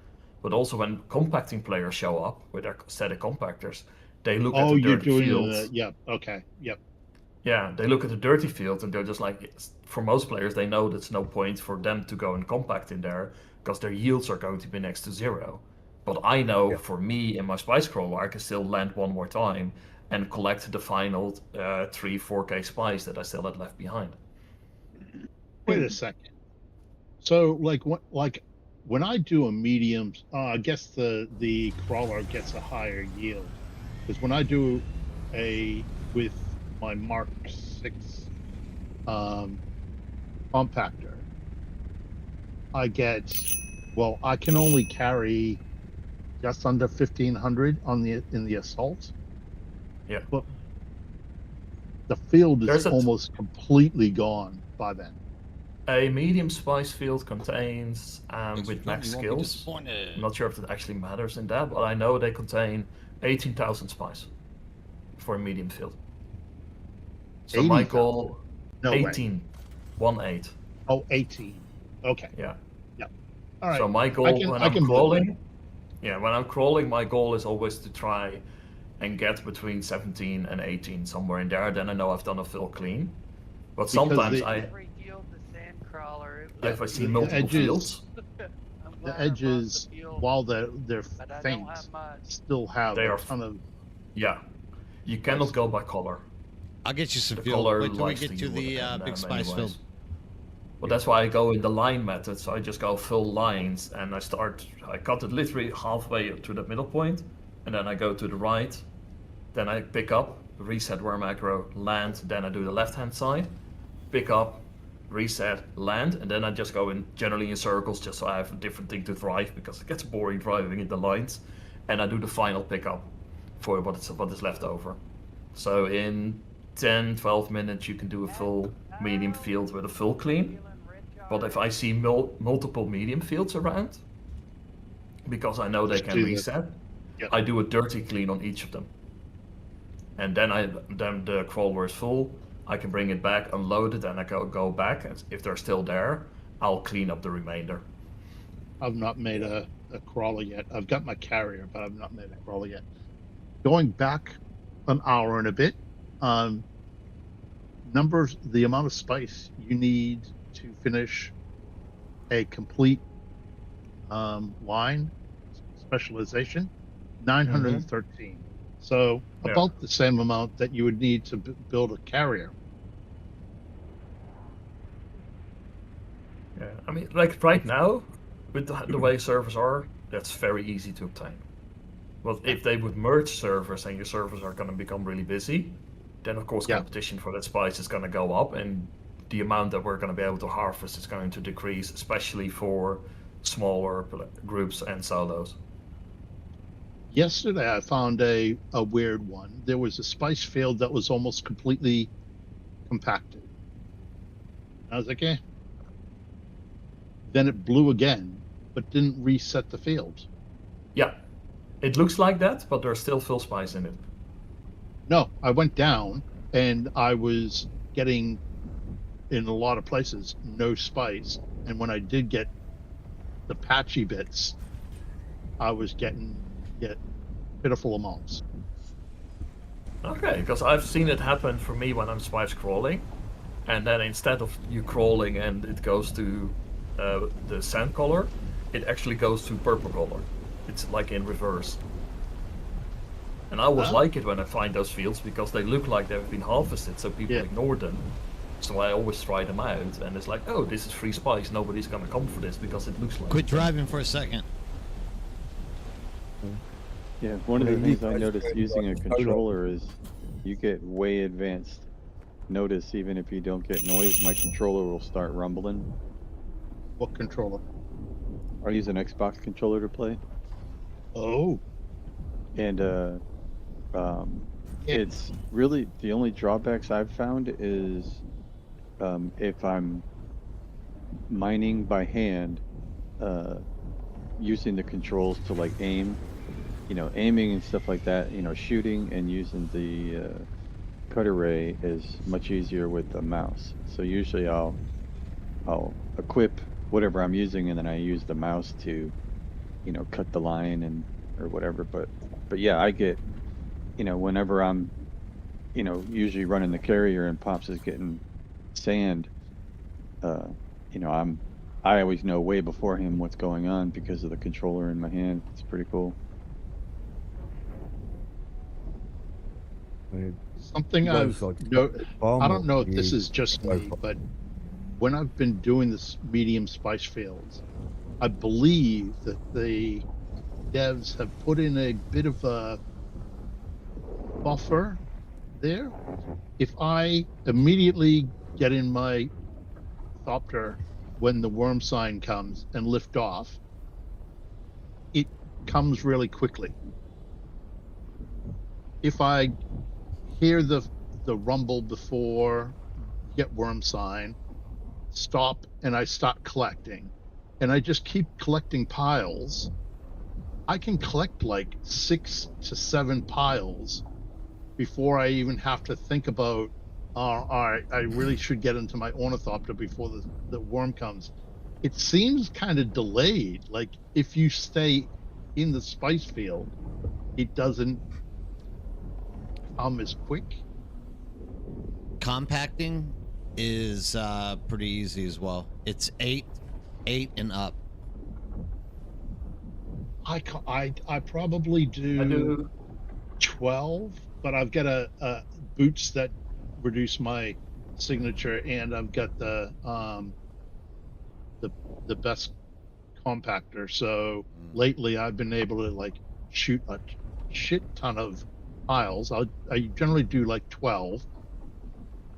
But also when compacting players show up with their static compactors, they look at the dirty field. Yeah, okay, yep. Yeah, they look at the dirty field and they're just for most players, they know there's no point for them to go and compact in there because their yields are going to be next to 0. But I know for me and my spice crawler, I can still land one more time and collect the final 3-4k spice that I still had left behind. Wait a second. So when I do a medium, I guess the crawler gets a higher yield, because when I do with my Mark 6 compactor, I can only carry just under 1,500 in the assault. Yeah. The field is There's a- almost completely gone by then. A medium spice field contains, with max You won't be skills, disappointed. I'm not sure if that actually matters in that, but I know they contain 18,000 spice for a medium field. So my 80,000? goal, No way. 18, 1-8. Oh, 18. Okay. Yeah. Yeah. All right. So my goal when I I'm can believe crawling, when I'm crawling, my goal is always to try and get between 17 and 18, somewhere in there. Then I know I've done a fill clean. But Because sometimes Every field the sand crawler. if I see the multiple edges- fields, I'm glad The I brought edges, field, while they're but I faint, don't have much. still have They a are- ton of. yeah, you cannot go by color. I'll get you some The field. color Wait till we likes get to to you the in big them spice anyways. field. But that's why I go in the line method. So I just go full lines, and I cut it literally halfway to the middle point, and then I go to the right. Then I pick up, reset where macro, land. Then I do the left hand side, pick up, reset, land, and then I just go in generally in circles, just so I have a different thing to drive, because it gets boring driving in the lines. And I do the final pickup for what is left over. So in 10, 12 minutes, you can do a full medium field with a full clean. But if I see multiple medium fields around, because I know they Just can do the- reset, Yep. I do a dirty clean on each of them. And then the crawler is full. I can bring it back, unload it, and I go back. And if they're still there, I'll clean up the remainder. I've not made a crawler yet. I've got my carrier, but I've not made a crawler yet. Going back an hour and a bit, the amount of spice you need to finish a complete line specialization, 913. So Yeah. about the same amount that you would need to build a carrier. Yeah, I mean, like right now, with the way servers are, that's very easy to obtain. But if they would merge servers and your servers are going to become really busy, then of course Yeah. competition for that spice is going to go up, and the amount that we're going to be able to harvest is going to decrease, especially for smaller groups and solos. Yesterday, I found a weird one. There was a spice field that was almost completely compacted. I was like, eh. Then it blew again, but didn't reset the field. Yeah, it looks like that, but there's still full spice in it. No, I went down and I was getting, in a lot of places, no spice. And when I did get the patchy bits, I was getting pitiful amounts. Okay, because I've seen it happen for me when I'm spice crawling, and then instead of you crawling and it goes to the sand color, it actually goes to purple color. It's like in reverse. And I always like it when I find those fields because they look like they've been harvested, so people ignore them. So I always try them out, and it's like, oh, this is free spice. Nobody's gonna come for this because it looks like. Quit driving for a second. Yeah, one of the things I noticed using a controller is you get way advanced notice. Even if you don't get noise, my controller will start rumbling. What controller? I use an Xbox controller to play. Oh. And it's really the only drawbacks I've found is if I'm mining by hand, using the controls to like aim, aiming and stuff like that, shooting and using the cutter ray is much easier with the mouse. So usually I'll equip whatever I'm using and then I use the mouse to, cut the line and or whatever. But yeah, I get, whenever I'm, usually running the carrier and Pops is getting sand, I always know way before him what's going on because of the controller in my hand. It's pretty cool. Something I've noticed, I don't know if this is just me, but when I've been doing this medium spice fields, I believe that the devs have put in a bit of a buffer there. If I immediately get in my Thopter when the worm sign comes and lift off, it comes really quickly. If I hear the the rumble before you get worm sign, stop, and I start collecting, and I just keep collecting piles. I can collect like 6 to 7 piles before I even have to think about, all right, I really should get into my ornithopter before the worm comes. It seems kind of delayed. Like if you stay in the spice field, it doesn't come as quick. Compacting is pretty easy as well. It's 8 and up. I probably do 12, but I've got a boots that reduce my signature, and I've got the best compactor. So lately I've been able to like shoot a shit ton of piles. I generally do like 12,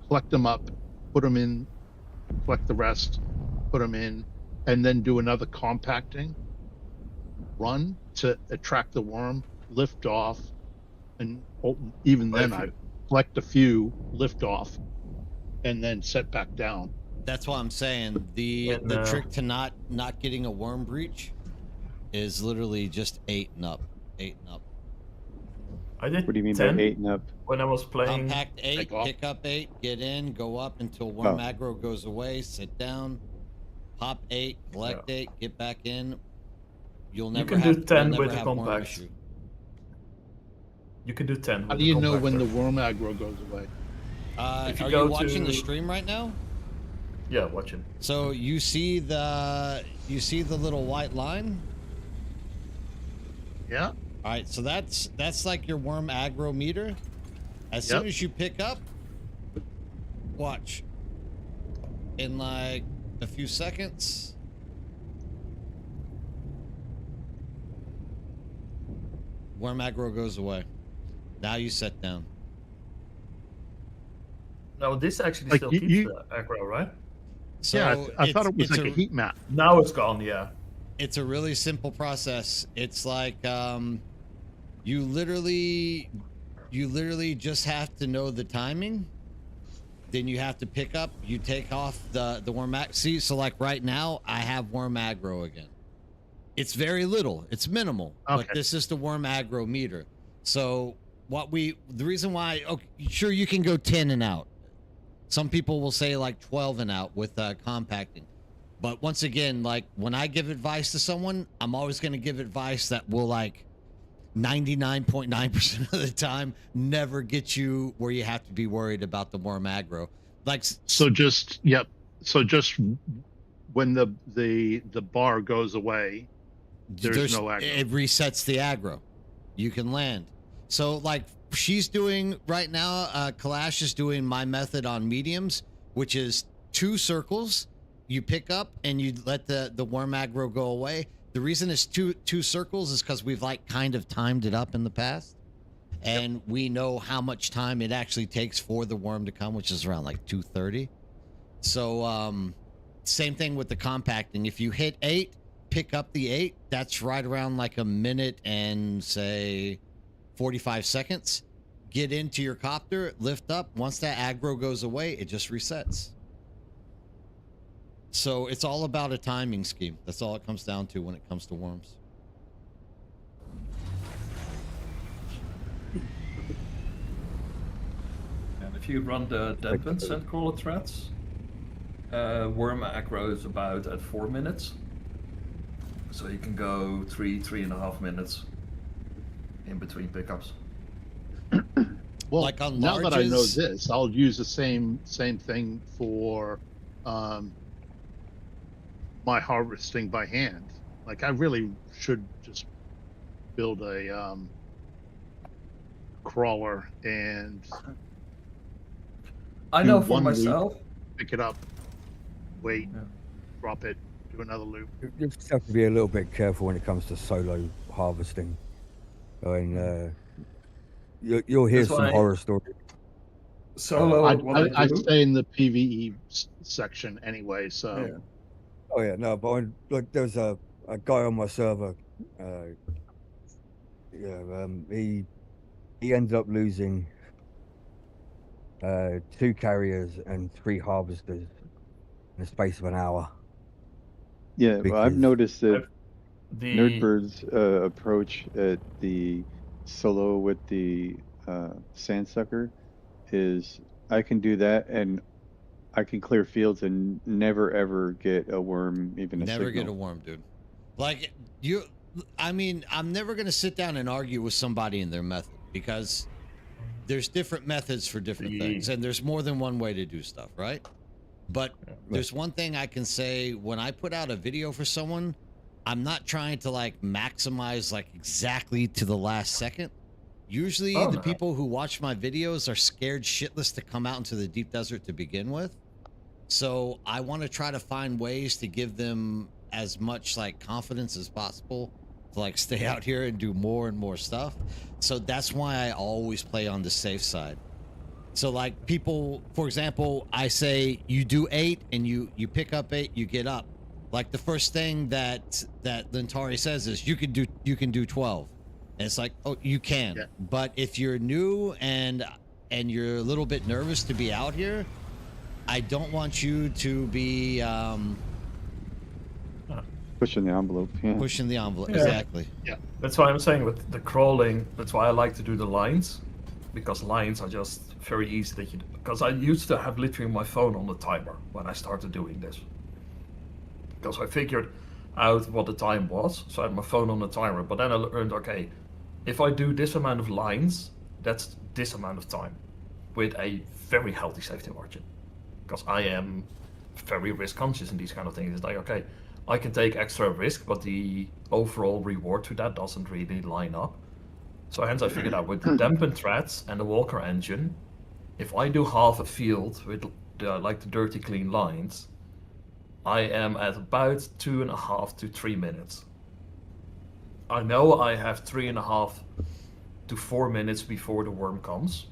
collect them up, put them in, collect the rest, put them in, and then do another compacting run to attract the worm, lift off, and even then I collect a few, lift off, and then set back down. That's why I'm saying the trick to not getting a worm breach is literally just 8 and up. 8 and up. I did. What do you mean 10 by 8 and up? when I was playing? Compact 8, pick up 8, get in, go up until worm aggro goes away, sit down, pop 8, collect 8, get back in. You'll never you can do 10 you'll with never the have worm compact. issue. You can do 10 with How do you know when the worm aggro goes away? Are you watching the stream right now? Yeah, watching. So you see the little white line? Yeah. All right, so that's like your worm aggro meter. As soon as you pick up, watch. In like a few seconds, worm aggro goes away. Now you set down. No, this actually Like still keeps the aggro, right? So yeah, I thought it was like a heat map. Now it's gone, yeah. It's a really simple process. It's like you literally just have to know the timing. Then you have to pick up, you take off the worm aggro. See, so like right now I have worm aggro again. It's very little, it's minimal, but this is the worm aggro meter. So the reason why, sure, you can go 10 and out. Some people will say like 12 and out with compacting. But once again, like when I give advice to someone, I'm always going to give advice that will like 99.9% of the time never get you where you have to be worried about the worm aggro. Like so just when the bar goes away, there's no aggro. It resets the aggro. You can land. So like she's doing right now, Kalash is doing my method on mediums, which is 2 circles. You pick up and you let the worm aggro go away. The reason it's two circles is because we've like kind of timed it up in the past, and we know how much time it actually takes for the worm to come, which is around like 2:30. So same thing with the compacting. If you hit 8, pick up the 8. That's right around like a minute and say 45 seconds. Get into your copter, lift up. Once that aggro goes away, it just resets. So it's all about a timing scheme. That's all it comes down to when it comes to worms. And if you run the dampened sandcrawler threads, worm aggro is about at 4 minutes. So you can go 3.5 minutes in between pickups. Well, like on now that I know larges- this, I'll use the same thing for my harvesting by hand. Like I really should just build a crawler and I do know for one loop, myself. pick it up, wait, drop it, do another loop. You just have to be a little bit careful when it comes to solo harvesting. I mean, you'll hear That's some why- horror stories. Solo, I stay in the PVE section anyway, so. Yeah. Oh yeah, no, but like there's a guy on my server. He ended up losing 2 carriers and 3 harvesters in the space of an hour. Yeah, well, I've Because noticed that The Nerdbird's approach at the solo with the sandsucker is I can do that and I can clear fields and never ever get a worm, even a Never signal. get a worm, dude. Like you, I mean, I'm never gonna sit down and argue with somebody in their method because there's different methods for different things, and there's more than one way to do stuff, right? But there's one thing I can say: when I put out a video for someone, I'm not trying to like maximize like exactly to the last second. Usually, Oh, the no. people who watch my videos are scared shitless to come out into the deep desert to begin with. So I want to try to find ways to give them as much like confidence as possible to like stay out here and do more and more stuff. So that's why I always play on the safe side. So like people, for example, I say you do 8 and you pick up 8, you get up. Like the first thing that Lintari says is you can do 12. And it's like, oh, you can. Yeah. But if you're new and you're a little bit nervous to be out here, I don't want you to be Pushing the envelope. Yeah. pushing the envelope. Yeah. Exactly. Yeah. That's why I'm saying with the crawling, that's why I like to do the lines, because lines are just very easy that you. Because I used to have literally my phone on the timer when I started doing this. Because I figured out what the time was, so I had my phone on the timer. But then I learned, okay, if I do this amount of lines, that's this amount of time, with a very healthy safety margin. Because I am very risk conscious in these kind of things. It's like, okay, I can take extra risk, but the overall reward to that doesn't really line up. So hence I figured out with the dampened threads and the Walker engine, if I do half a field with like the dirty clean lines, I am at about 2.5 to 3 minutes. I know I have 3.5 to 4 minutes before the worm comes.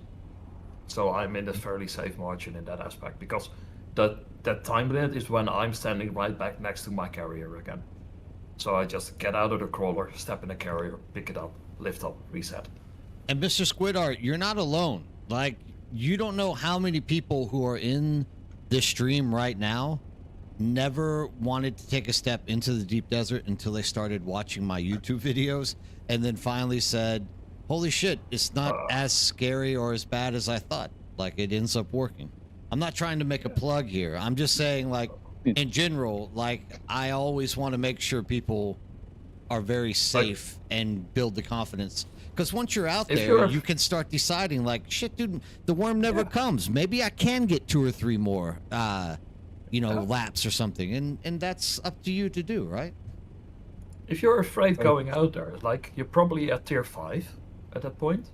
So I'm in a fairly safe margin in that aspect, because that time limit is when I'm standing right back next to my carrier again. So I just get out of the crawler, step in the carrier, pick it up, lift up, reset. And Mr. Squidart, you're not alone. Like, you don't know how many people who are in this stream right now never wanted to take a step into the deep desert until they started watching my YouTube videos and then finally said, holy shit, it's not as scary or as bad as I thought. Like, it ends up working. I'm not trying to make a plug here. I'm just saying, like, in general, like, I always want to make sure people are very safe and build the confidence. Because once you're out there, you can start deciding, like, shit, dude, the worm never comes. Maybe I can get 2 or 3 more, laps or something. And that's up to you to do, right? If you're afraid going out there, like, you're probably at tier 5 at that point.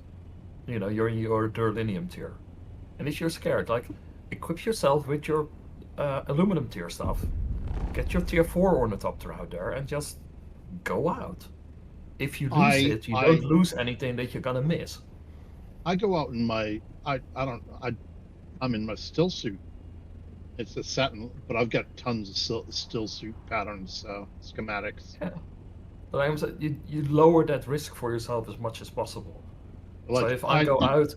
You know, you're in your Durlinium tier. And if you're scared, like, equip yourself with your aluminum tier stuff. Get your tier 4 ornithopter out there and just go out. If you lose it, you don't lose anything that you're gonna miss. I go out in my I'm in my still suit. It's a satin, but I've got tons of still suit patterns, so schematics. Yeah. But I'm saying you lower that risk for yourself as much as possisquid's. Like, So if I go out,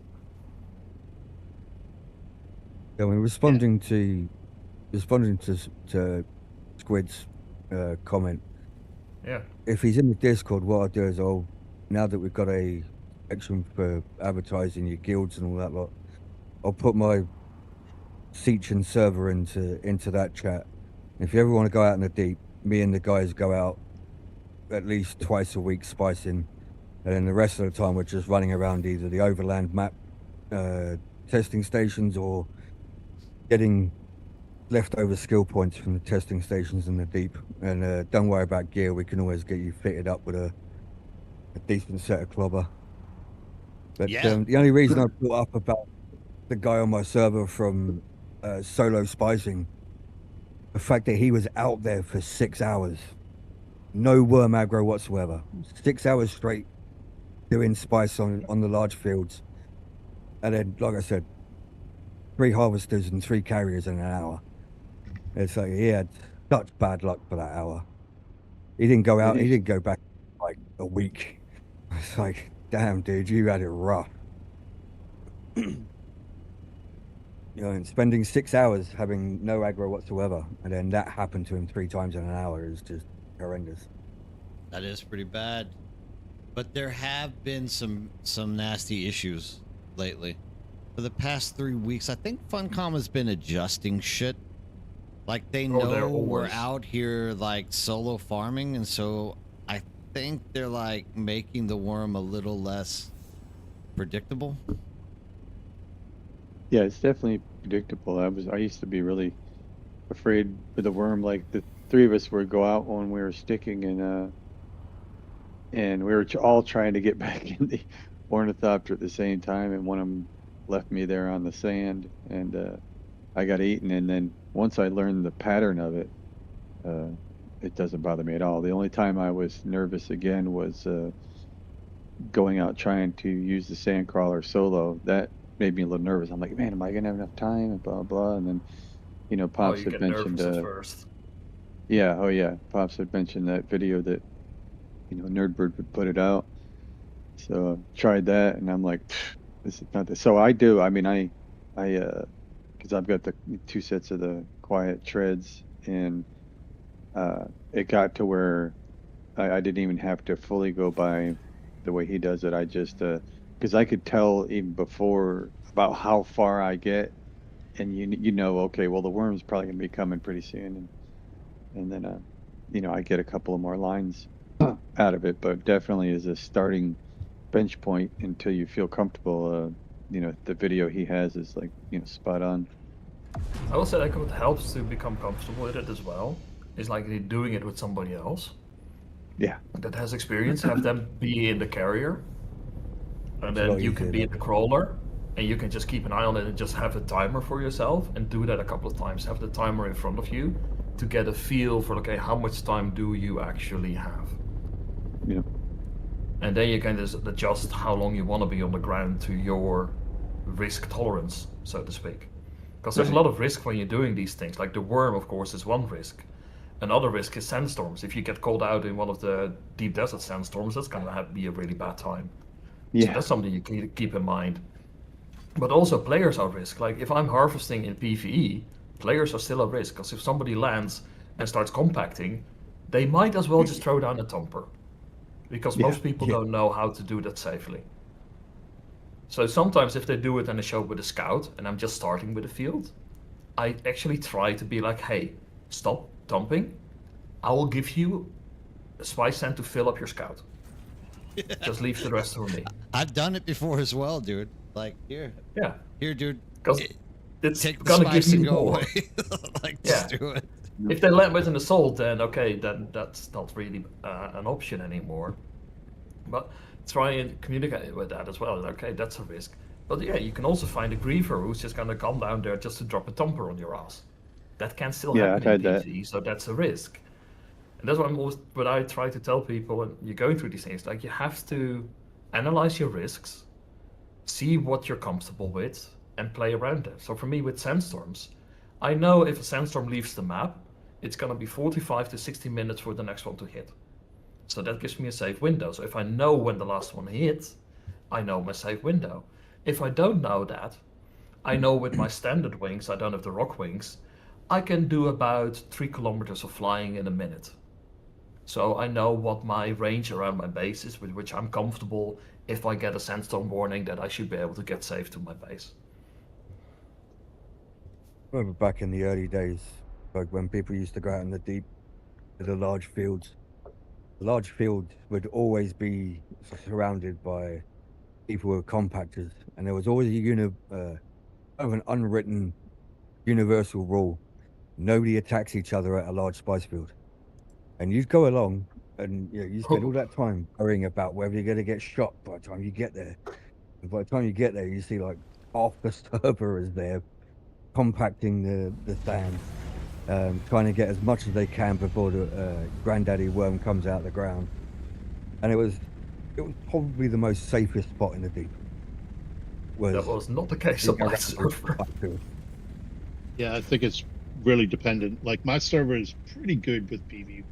I mean, responding to Squid's comment. Yeah. If he's in the Discord, what I'll do is now that we've got a section for advertising your guilds and all that lot, I'll put my Seachin server into that chat. If you ever want to go out in the deep, me and the guys go out at least twice a week spicing, and then the rest of the time we're just running around either the overland map testing stations or getting leftover skill points from the testing stations in the deep. And don't worry about gear, we can always get you fitted up with a decent set of clobber. But the only reason I brought up about the guy on my server from solo spicing, the fact that he was out there for 6 hours, no worm aggro whatsoever, 6 hours straight doing spice on the large fields, and then, like I said, 3 harvesters and 3 carriers in an hour. It's like he had such bad luck for that hour. He didn't go out. He didn't go back like a week. It's like, damn, dude, you had it rough. and spending 6 hours having no aggro whatsoever, and then that happened to him 3 times in an hour is just horrendous. That is pretty bad. But there have been some nasty issues lately. For the past 3 weeks, I think Funcom has been adjusting shit. Like, they know we're out here, like, solo farming, and so I think they're, like, making the worm a little less predictable. Yeah, it's definitely predictable. I used to be really afraid with the worm. Like the 3 of us would go out when we were sticking, and we were all trying to get back in the ornithopter at the same time, and one of them left me there on the sand, and I got eaten. And then once I learned the pattern of it, it doesn't bother me at all. The only time I was nervous again was going out trying to use the sandcrawler solo. That made me a little nervous. I'm like, man, am I gonna have enough time? And blah blah. And then, Pops had mentioned. First. Yeah, oh yeah, Pops had mentioned that video that, Nerdbird would put it out. So tried that, and I'm like, this is not this. So I do. I mean, because I've got the 2 sets of the quiet treads, and it got to where I didn't even have to fully go by the way he does it. I just because I could tell even before about how far I get, and okay, well the worm's probably gonna be coming pretty soon, and then I get a couple of more lines out of it, but definitely is a starting bench point until you feel comfortable. The video he has is like spot on. I will say like what helps to become comfortable with it as well is like doing it with somebody else. Yeah. That has experience, have them be in the carrier. And then you can be in the crawler, and you can just keep an eye on it and just have a timer for yourself and do that a couple of times. Have the timer in front of you to get a feel for, okay, how much time do you actually have? Yeah. And then you can just adjust how long you want to be on the ground to your risk tolerance, so to speak. Because there's a lot of risk when you're doing these things. Like the worm, of course, is one risk. Another risk is sandstorms. If you get caught out in one of the deep desert sandstorms, that's going to be a really bad time. Yeah. So that's something you can keep in mind. But also players are risk. Like if I'm harvesting in PvE, players are still at risk. Because if somebody lands and starts compacting, they might as well just throw down a thumper. Because most people don't know how to do that safely. So sometimes if they do it in a show with a scout, and I'm just starting with a field, I actually try to be like, hey, stop dumping. I will give you a spice sand to fill up your scout. Just leave the rest for me. I've done it before as well, dude. Like, here, dude. Because it's take the gonna spice give and you go more. away. Like, just do it. If they land with an assault, then okay, then that's not really an option anymore. But try and communicate with that as well. Okay, that's a risk. But yeah, you can also find a griever who's just gonna come down there just to drop a thumper on your ass. That can still happen in PvE, so that's a risk. And that's what I try to tell people when you're going through these things. Like you have to analyze your risks, see what you're comfortable with, and play around them. So for me with sandstorms, I know if a sandstorm leaves the map, it's gonna be 45 to 60 minutes for the next one to hit. So that gives me a safe window. So if I know when the last one hit, I know my safe window. If I don't know that, I know with my standard wings, I don't have the rock wings, I can do about 3 kilometers of flying in a minute. So I know what my range around my base is, with which I'm comfortable if I get a sandstorm warning that I should be able to get safe to my base. I remember back in the early days, like when people used to go out in the deep to the large fields. The large field would always be surrounded by people who were compactors, and there was always an unwritten universal rule: nobody attacks each other at a large spice field. And you'd go along, and you spend all that time worrying about whether you're going to get shot by the time you get there. And by the time you get there, you see like half the server is there, compacting the sand, trying to get as much as they can before the granddaddy worm comes out of the ground. And it was probably the most safest spot in the deep. That was not the case on my server. Yeah, I think it's really dependent. Like my server is pretty good with PvP,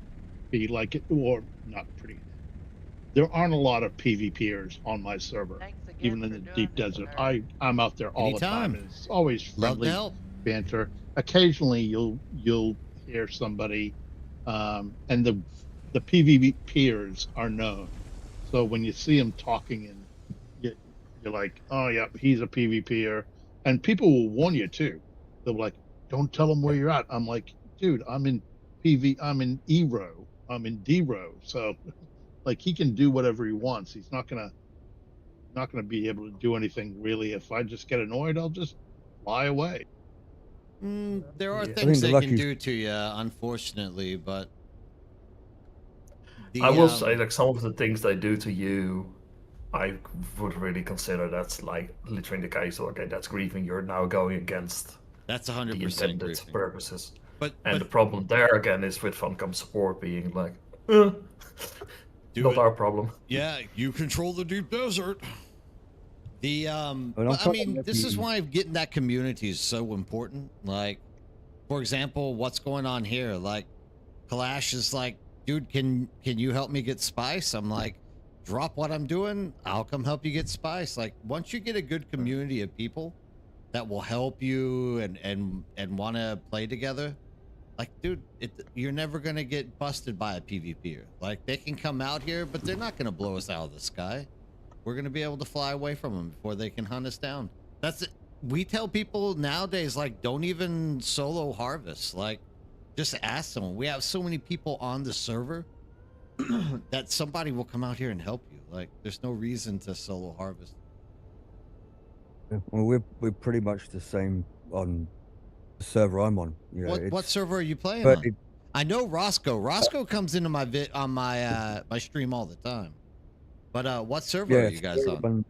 or not pretty. There aren't a lot of PvPers on my server. even in the deep desert. I'm out there all the time, Anytime. and it's always Love to friendly help. banter. Occasionally, you'll hear somebody, and the PvPers are known. So when you see them talking, and you're like, oh yeah, he's a PvPer, and people will warn you too. They're like, don't tell them where you're at. I'm like, dude, I'm in I'm in E row, I'm in D row, so like he can do whatever he wants. He's not gonna be able to do anything really. If I just get annoyed, I'll just fly away. There are Yeah. things the they can lucky- do to you, unfortunately, but I will say, like, some of the things they do to you, I would really consider that's like literally the case. Okay, that's grieving. You're now going against that's the 100% intended grieving. purposes. But And the problem there again is with Funcom support being like, not our problem. Yeah, you control the deep desert. The Well, but, I I'm mean, this is happy- why getting that community is so important. Like, for example, what's going on here? Like, Kalash is like, dude, can you help me get spice? I'm like, drop what I'm doing, I'll come help you get spice. Like, once you get a good community of people that will help you and want to play together, like, dude, you're never gonna get busted by a PvPer. Like, they can come out here, but they're not gonna blow us out of the sky. We're gonna be able to fly away from them before they can hunt us down. That's it. We tell people nowadays, like, don't even solo harvest. Like, just ask someone. We have so many people on the server that somebody will come out here and help you. Like, there's no reason to solo harvest. Well, we're pretty much the same on the server I'm on. You know, What server are you playing but on? I know Roscoe. Roscoe comes into my my stream all the time. But what server are you guys on?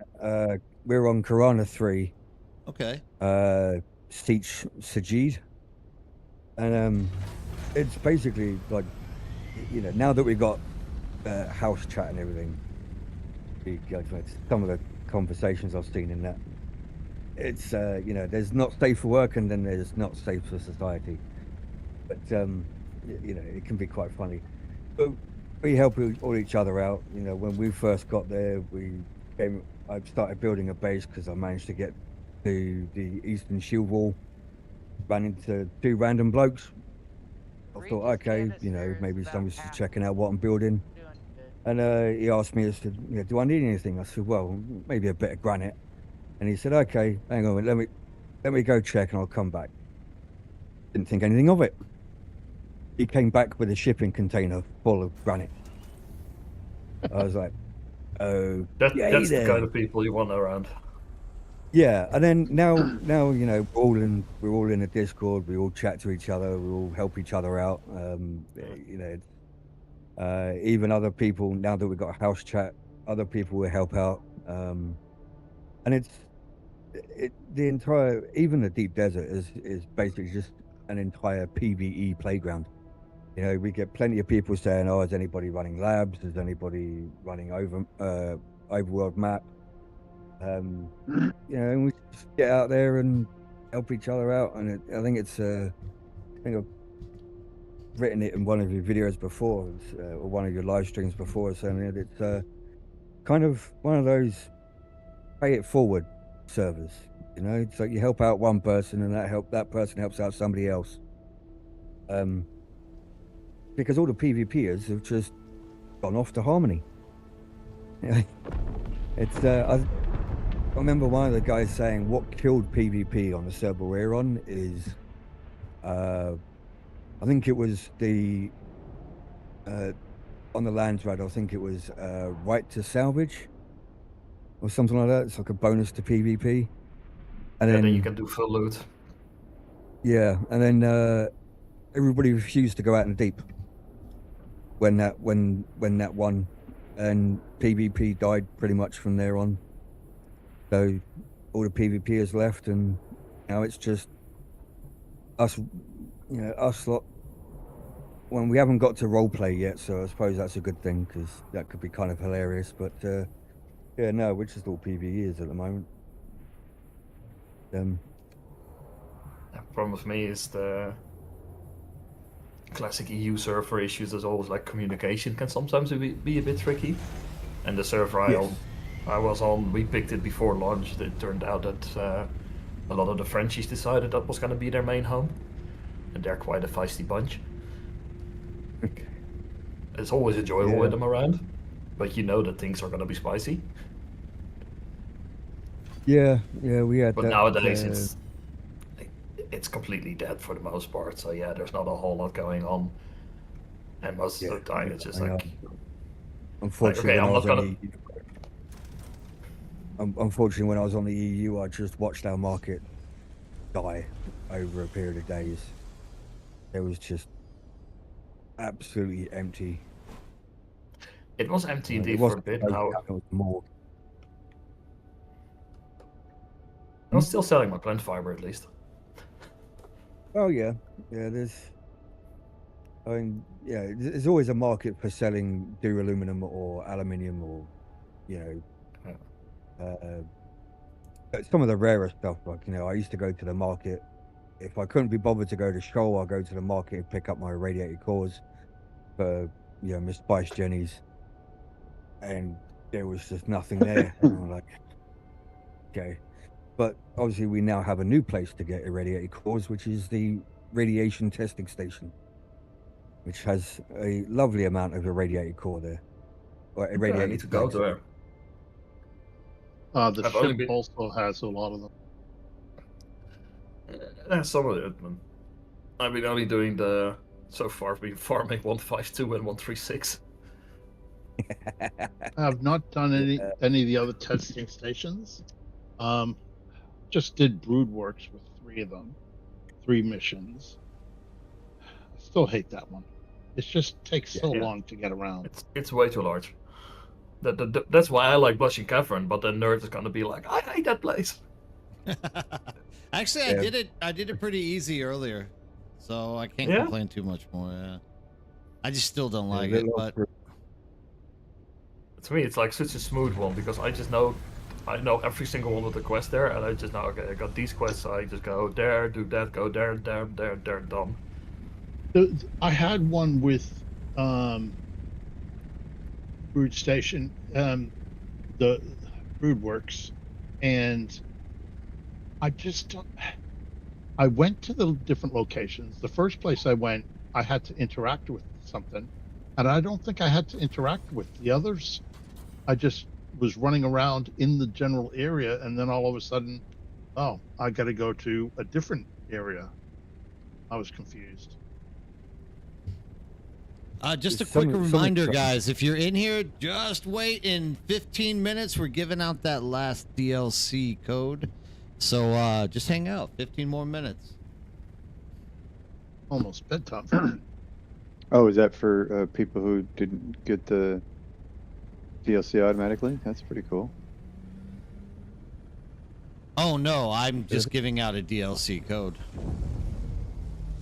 We're on Karana 3. Okay. Siege Sajid. And it's basically like, you know, now that we've got house chat and everything, some of the conversations I've seen in that, it's you know, there's not safe for work and then there's not safe for society. But you know, it can be quite funny. But we help all each other out. You know, when we first got there, I started building a base because I managed to get to the Eastern Shield Wall, ran into 2 random blokes. I thought, okay, you know, maybe someone's just checking out what I'm building. And he asked me, I said, you know, do I need anything? I said, well, maybe a bit of granite. And he said, okay, hang on, let me go check and I'll come back. Didn't think anything of it. He came back with a shipping container full of granite. I was like, oh, That's the kind of people you want around. Yeah, and then now you know, we're all in a Discord. We all chat to each other. We all help each other out. You know, even other people, now that we've got a house chat, other people will help out. And the entire, even the deep desert is basically just an entire PvE playground. You know, we get plenty of people saying, "Oh, is anybody running labs? Is anybody running overworld map?" You know, and we just get out there and help each other out. And I think it's, I think I've written it in one of your videos before, or one of your live streams before, saying that it's kind of one of those pay it forward servers. You know, it's like you help out one person, and that person helps out somebody else. Because all the PvPers have just gone off to Harmony. It's I remember one of the guys saying what killed PvP on the server we're on is I think it was the on the lands rad, I think it was right to salvage or something like that. It's like a bonus to PvP. And then you can do full loot. Yeah, and then everybody refused to go out in the deep when that won, and PvP died pretty much from there on. So all the PvPers left, and now it's just us, you know, us lot. When we haven't got to roleplay yet, so I suppose that's a good thing because that could be kind of hilarious. But yeah, no, we're just all PvEers at the moment. The problem with me is the classic EU server issues. There's always like communication can sometimes be a bit tricky, and the server I We picked it before launch. It turned out that a lot of the Frenchies decided that was going to be their main home, and they're quite a feisty bunch. It's always enjoyable with them around, but you know that things are going to be spicy. Yeah, we had But that. nowadays it's completely dead for the most part. So yeah, there's not a whole lot going on, and most of the time it's just like. Unfortunately, okay, when I'm I was not on gonna. the unfortunately when I was on the EU, I just watched our market die over a period of days. It was just absolutely empty. It was empty indeed It for a wasn't bit. closed Now down, it was more. I was still selling my plant fiber at least. Oh yeah, there's there's always a market for selling duraluminum or aluminium or, you know, some of the rarer stuff. Like, I used to go to the market. If I couldn't be bothered to go to Shoal, I'll go to the market and pick up my radiated cores for, Miss Spice Jenny's. And there was just nothing there. And I'm like, okay. But obviously we now have a new place to get irradiated cores, which is the radiation testing station, which has a lovely amount of irradiated core there. Or Okay, I irradiated need to go flags. there. The I've only ship been also has a lot of them. some of it, man. I've been only doing so far. I've been farming 152 and 136. I have not done any of the other testing stations. Just did Broodworks with 3 of them, 3 missions. I still hate that one. It just takes so long to get around. It's way too large. That's why I like Blushing Cavern, but then Nerd is gonna be like, I hate that place. Actually, I did it pretty easy earlier, so I can't complain too much more. Yeah. I just still don't like it, but to me, it's like such a smooth one because I know every single one of the quests there, and I just know, okay, I got these quests, so I just go there, do that, go there, done. I had one with Brood Station, the Broodworks, and I just don't. I went to the different locations. The first place I went, I had to interact with something, and I don't think I had to interact with the others. I just was running around in the general area, and then all of a sudden, oh, I got to go to a different area. I was confused. Just a quick reminder, guys, if you're in here, just wait. In 15 minutes, we're giving out that last DLC code. So just hang out. 15 more minutes. Almost bedtime. Oh, is that for people who didn't get the DLC automatically? That's pretty cool. Oh, no, I'm just giving out a DLC code.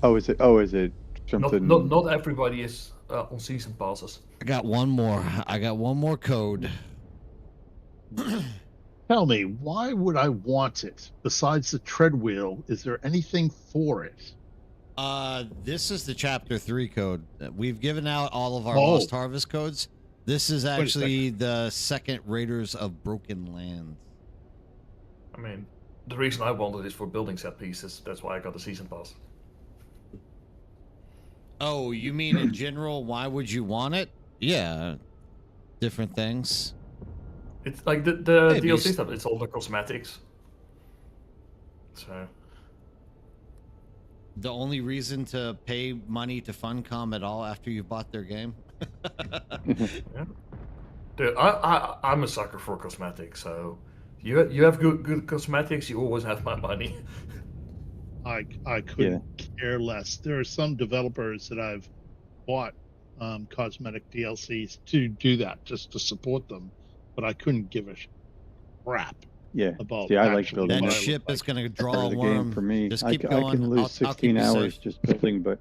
Oh, is it something? Not everybody is on season passes. I got one more. I got one more code. Tell me, why would I want it? Besides the tread wheel, is there anything for it? This is the Chapter 3 code. We've given out all of our Lost Harvest codes. This is actually the second Raiders of Broken Lands. I mean, the reason I wanted is for building set pieces. That's why I got the season pass. Oh, you mean in general, why would you want it? Yeah, different things. It's like the DLC stuff. It's all the cosmetics. So the only reason to pay money to Funcom at all after you bought their game? Yeah. Dude, I'm a sucker for cosmetics. So you have good cosmetics, you always have my money. I couldn't care less. There are some developers that I've bought cosmetic DLCs to do that, just to support them, but I couldn't give a crap. Yeah. About See, I like building. That ship is going to draw a the worm. game for me. Just I keep going. can lose 16 hours just building, but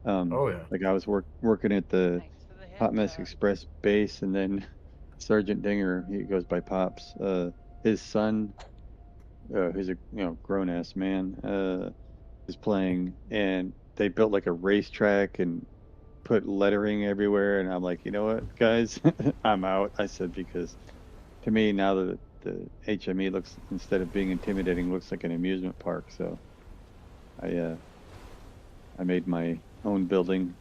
oh yeah. like I was working at the Hot Mess Express base, and then Sergeant Dinger, he goes by Pops. His son, who's a grown ass man, is playing, and they built like a racetrack and put lettering everywhere, and I'm like, you know what, guys, I'm out. I said, because to me now that the HME looks, instead of being intimidating, looks like an amusement park. So I made my own building.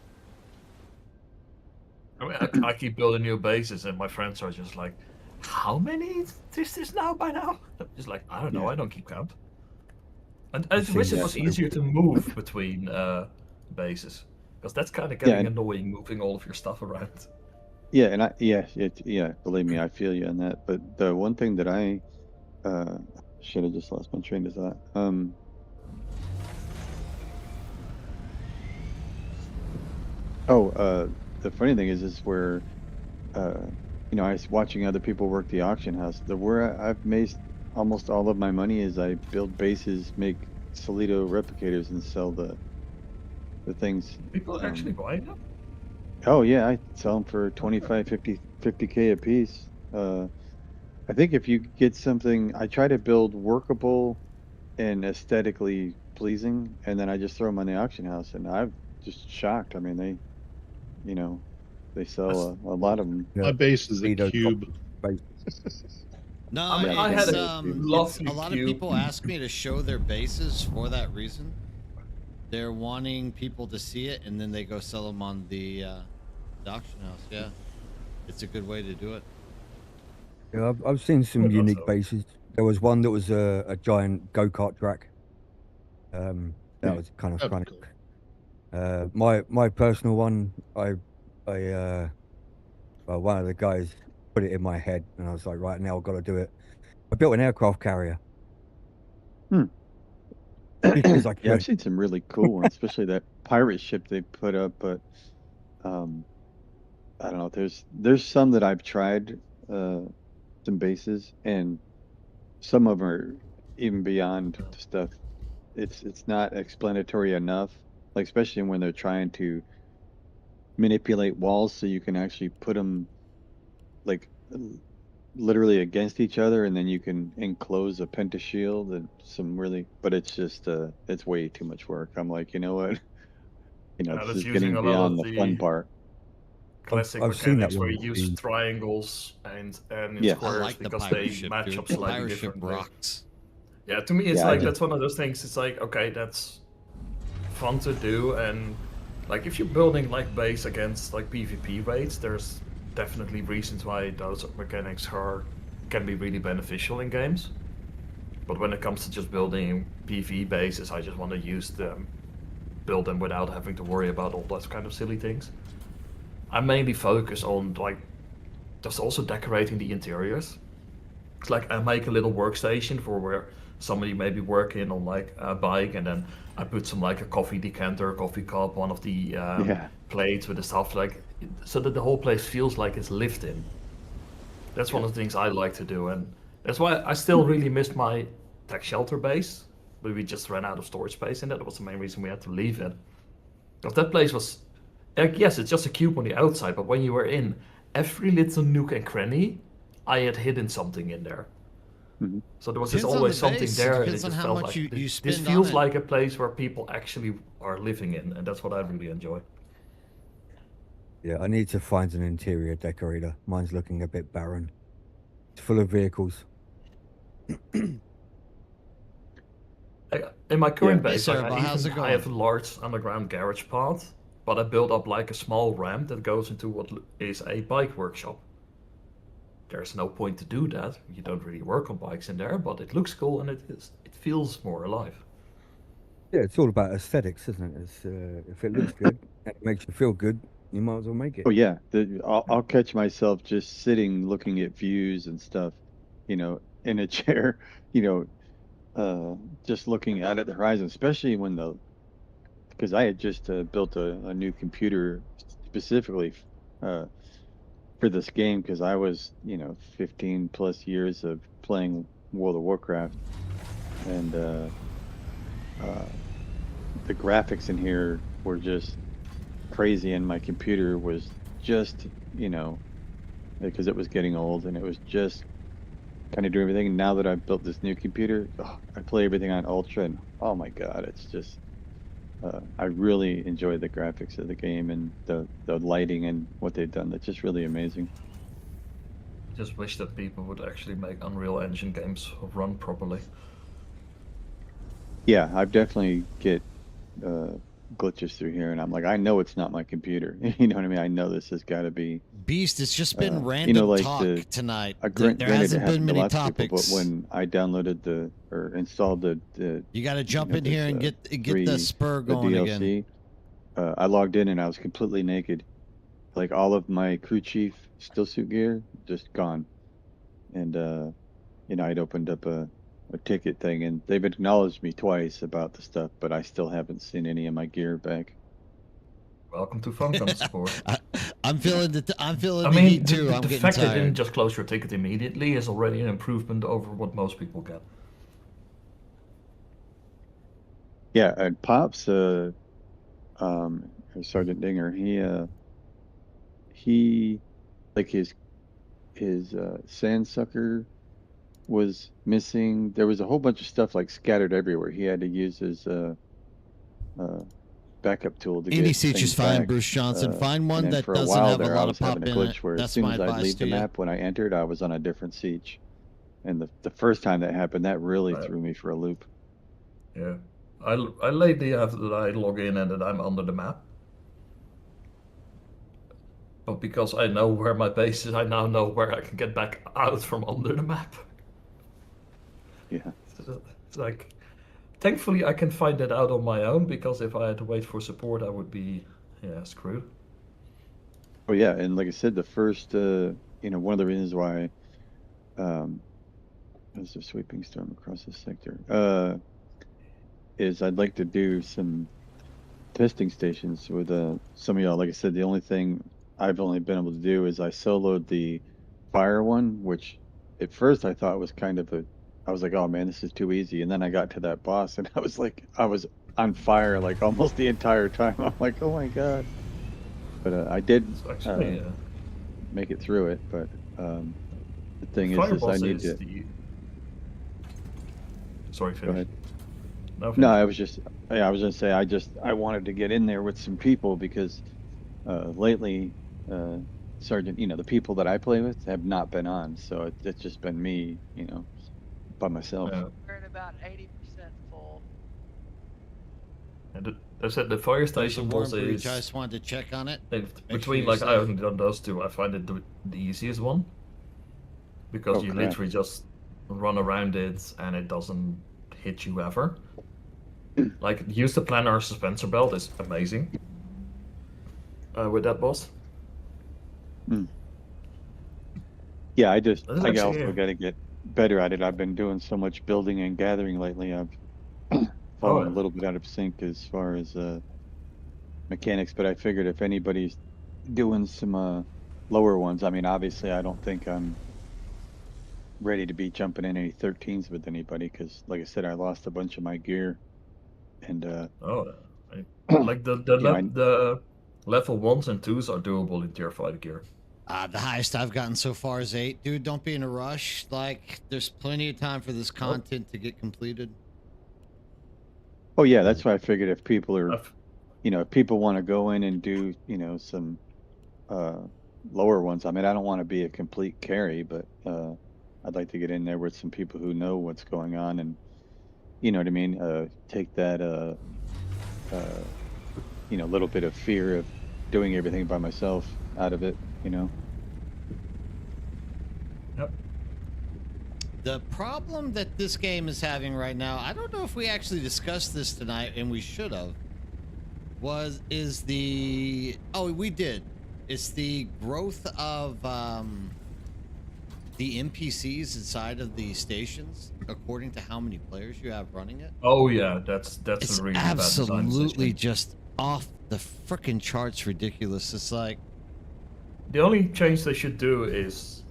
I mean, I keep building new bases, and my friends are just like, "How many is this now by now?" I'm just like, I don't know. I don't keep count. And I wish it was easier to move between bases, because that's kind of getting annoying moving all of your stuff around. Yeah, and believe me, I feel you on that. But the one thing that I should have just lost my train of thought. The funny thing is where I was watching other people work the auction house. Where I've made almost all of my money is I build bases, make Solito replicators, and sell the things. People actually buying them? Oh yeah, I sell them for 25, 50K a piece. I think if you get something, I try to build workable and aesthetically pleasing, and then I just throw them on the auction house, and I'm just shocked. I mean, they sell a lot of them. My base is a cube. No, I mean, I had a lovely a lot of cube. people ask me to show their bases for that reason. They're wanting people to see it, and then they go sell them on the auction house. Yeah, it's a good way to do it. Yeah, I've seen some unique bases. There was one that was a giant go-kart track. That was kind of funny. My personal one, well, one of the guys put it in my head, and I was like, right now I've got to do it. I built an aircraft carrier. Because I Yeah, I've seen some really cool ones, especially that pirate ship they put up. But I don't know. There's some that I've tried, some bases, and some of them are even beyond stuff. It's not explanatory enough. Like especially when they're trying to manipulate walls, so you can actually put them like literally against each other, and then you can enclose a pentashield and some really. But it's just it's way too much work. I'm like, you know what? This That's is using getting a lot beyond of the fun part. classic I've seen that mechanics where one you with use the- triangles and Yeah. I squares like the because pirate they ship, match dude. up The slightly pirate ship differently. rocks. Yeah, to me it's Yeah, I like do. that's one of those things. It's like, okay, that's fun to do, and like if you're building like base against like PvP raids, there's definitely reasons why those mechanics can be really beneficial in games. But when it comes to just building PvE bases, I just want to build them without having to worry about all those kind of silly things. I mainly focus on like just also decorating the interiors. It's like I make a little workstation for where somebody may be working on like a bike, and then I put some like a coffee decanter, coffee cup, one of the plates with the stuff, like so that the whole place feels like it's lived in. That's one of the things I like to do, and that's why I still really missed my tech shelter base, but we just ran out of storage space, and that was the main reason we had to leave it. Because that place was, like, yes, it's just a cube on the outside, but when you were in, every little nook and cranny, I had hidden something in there. So there was just Depends on always the something base. there, and it Depends on just how felt much like you this spend on feels it. like a place where people actually are living in, and that's what I really enjoy. Yeah, I need to find an interior decorator. Mine's looking a bit barren. It's full of vehicles. In my current Hey, base, like, Cerebral, how's it I going? have a large underground garage path, but I built up like a small ramp that goes into what is a bike workshop. There's no point to do that. You don't really work on bikes in there, but it looks cool and it feels more alive. Yeah, it's all about aesthetics, isn't it? It's, if it looks good and it makes you feel good, you might as well make it. Oh yeah, I'll catch myself just sitting looking at views and stuff, in a chair, just looking out at the horizon, especially because I had just built a new computer specifically for this game, because I was 15 plus years of playing World of Warcraft, and the graphics in here were just crazy, and my computer was just because it was getting old, and it was just kind of doing everything. And now that I've built this new computer, I play everything on ultra, and oh my god, it's just I really enjoy the graphics of the game and the lighting and what they've done. That's just really amazing. just wish that people would actually make Unreal Engine games run properly. Yeah, I definitely get glitches through here, and I'm like, I know it's not my computer. You know what I mean? I know this has got to be. Beast, it's just been random you know, like talk tonight. There granted, it hasn't been happened to many lots of people, topics. but when I downloaded or installed the You got to jump in here and get the spur the going DLC, again. I logged in and I was completely naked. Like all of my crew chief still suit gear just gone, and you know, I'd opened up a ticket thing, and they've acknowledged me twice about the stuff, but I still haven't seen any of my gear back. Welcome to Funcom support. I'm feeling the I mean, heat too. I'm the getting fact they didn't tired. just close your ticket immediately is already an improvement over what most people get. Yeah, and Pops, Sergeant Dinger, he like his sandsucker was missing. There was a whole bunch of stuff like scattered everywhere. He had to use his backup tool to Any get siege things is fine, back. Bruce Johnson. Find one and then that for a doesn't while have a there, I lot was of pop having a in glitch it. where as That's soon my as I'd advice leave to the you. map, when I entered, I was on a different siege. And the first time that happened, that really threw me for a loop. Yeah, I lately have that I log in and that I'm under the map. But because I know where my base is, I now know where I can get back out from under the map. Yeah. It's like, thankfully I can find that out on my own, because if I had to wait for support, I would be, screwed. Oh yeah, and like I said, the first, you know, one of the reasons why, there's a sweeping storm across the sector, is I'd like to do some testing stations with some of y'all. Like I said, the only thing I've only been able to do is I soloed the fire one, which at first I thought was kind of I was like, oh man, this is too easy. And then I got to that boss and I was like, I was on fire like almost the entire time. I'm like, oh my God. But I did make it through it. But the thing is I need to. Sorry, finish. Go ahead. No, I was gonna say I wanted to get in there with some people because lately, Sergeant, you know, the people that I play with have not been on, so it's just been me, you know, by myself. We're at about 80% full. And I said the fire station boss I is. just wanted to check on it. Between like I haven't done those two, I find it the easiest one, because you literally just run around it and it doesn't hit you ever. Like, use the planar suspensor belt is amazing with that boss. Yeah, I also got to get better at it. I've been doing so much building and gathering lately. I've fallen a little bit out of sync as far as mechanics, but I figured if anybody's doing some lower ones, I mean, obviously I don't think I'm ready to be jumping in any 13s with anybody, because like I said, I lost a bunch of my gear. And like the level 1s and 2s are doable in tier 5 gear. The highest I've gotten so far is 8. Dude, don't be in a rush. Like, there's plenty of time for this content to get completed. Oh yeah, that's why I figured if people are, you know, if people want to go in and do, you know, some lower ones. I mean, I don't want to be a complete carry, but I'd like to get in there with some people who know what's going on, and you know what I mean? Take that, you know, little bit of fear of doing everything by myself out of it, you know? Yep. The problem that this game is having right now, I don't know if we actually discussed this tonight, and we should have, is the... Oh, we did. It's the growth of the NPCs inside of the stations, according to how many players you have running it. Oh yeah, that's it's a really bad design absolutely decision. just off the frickin' charts ridiculous. It's like, the only change they should do is,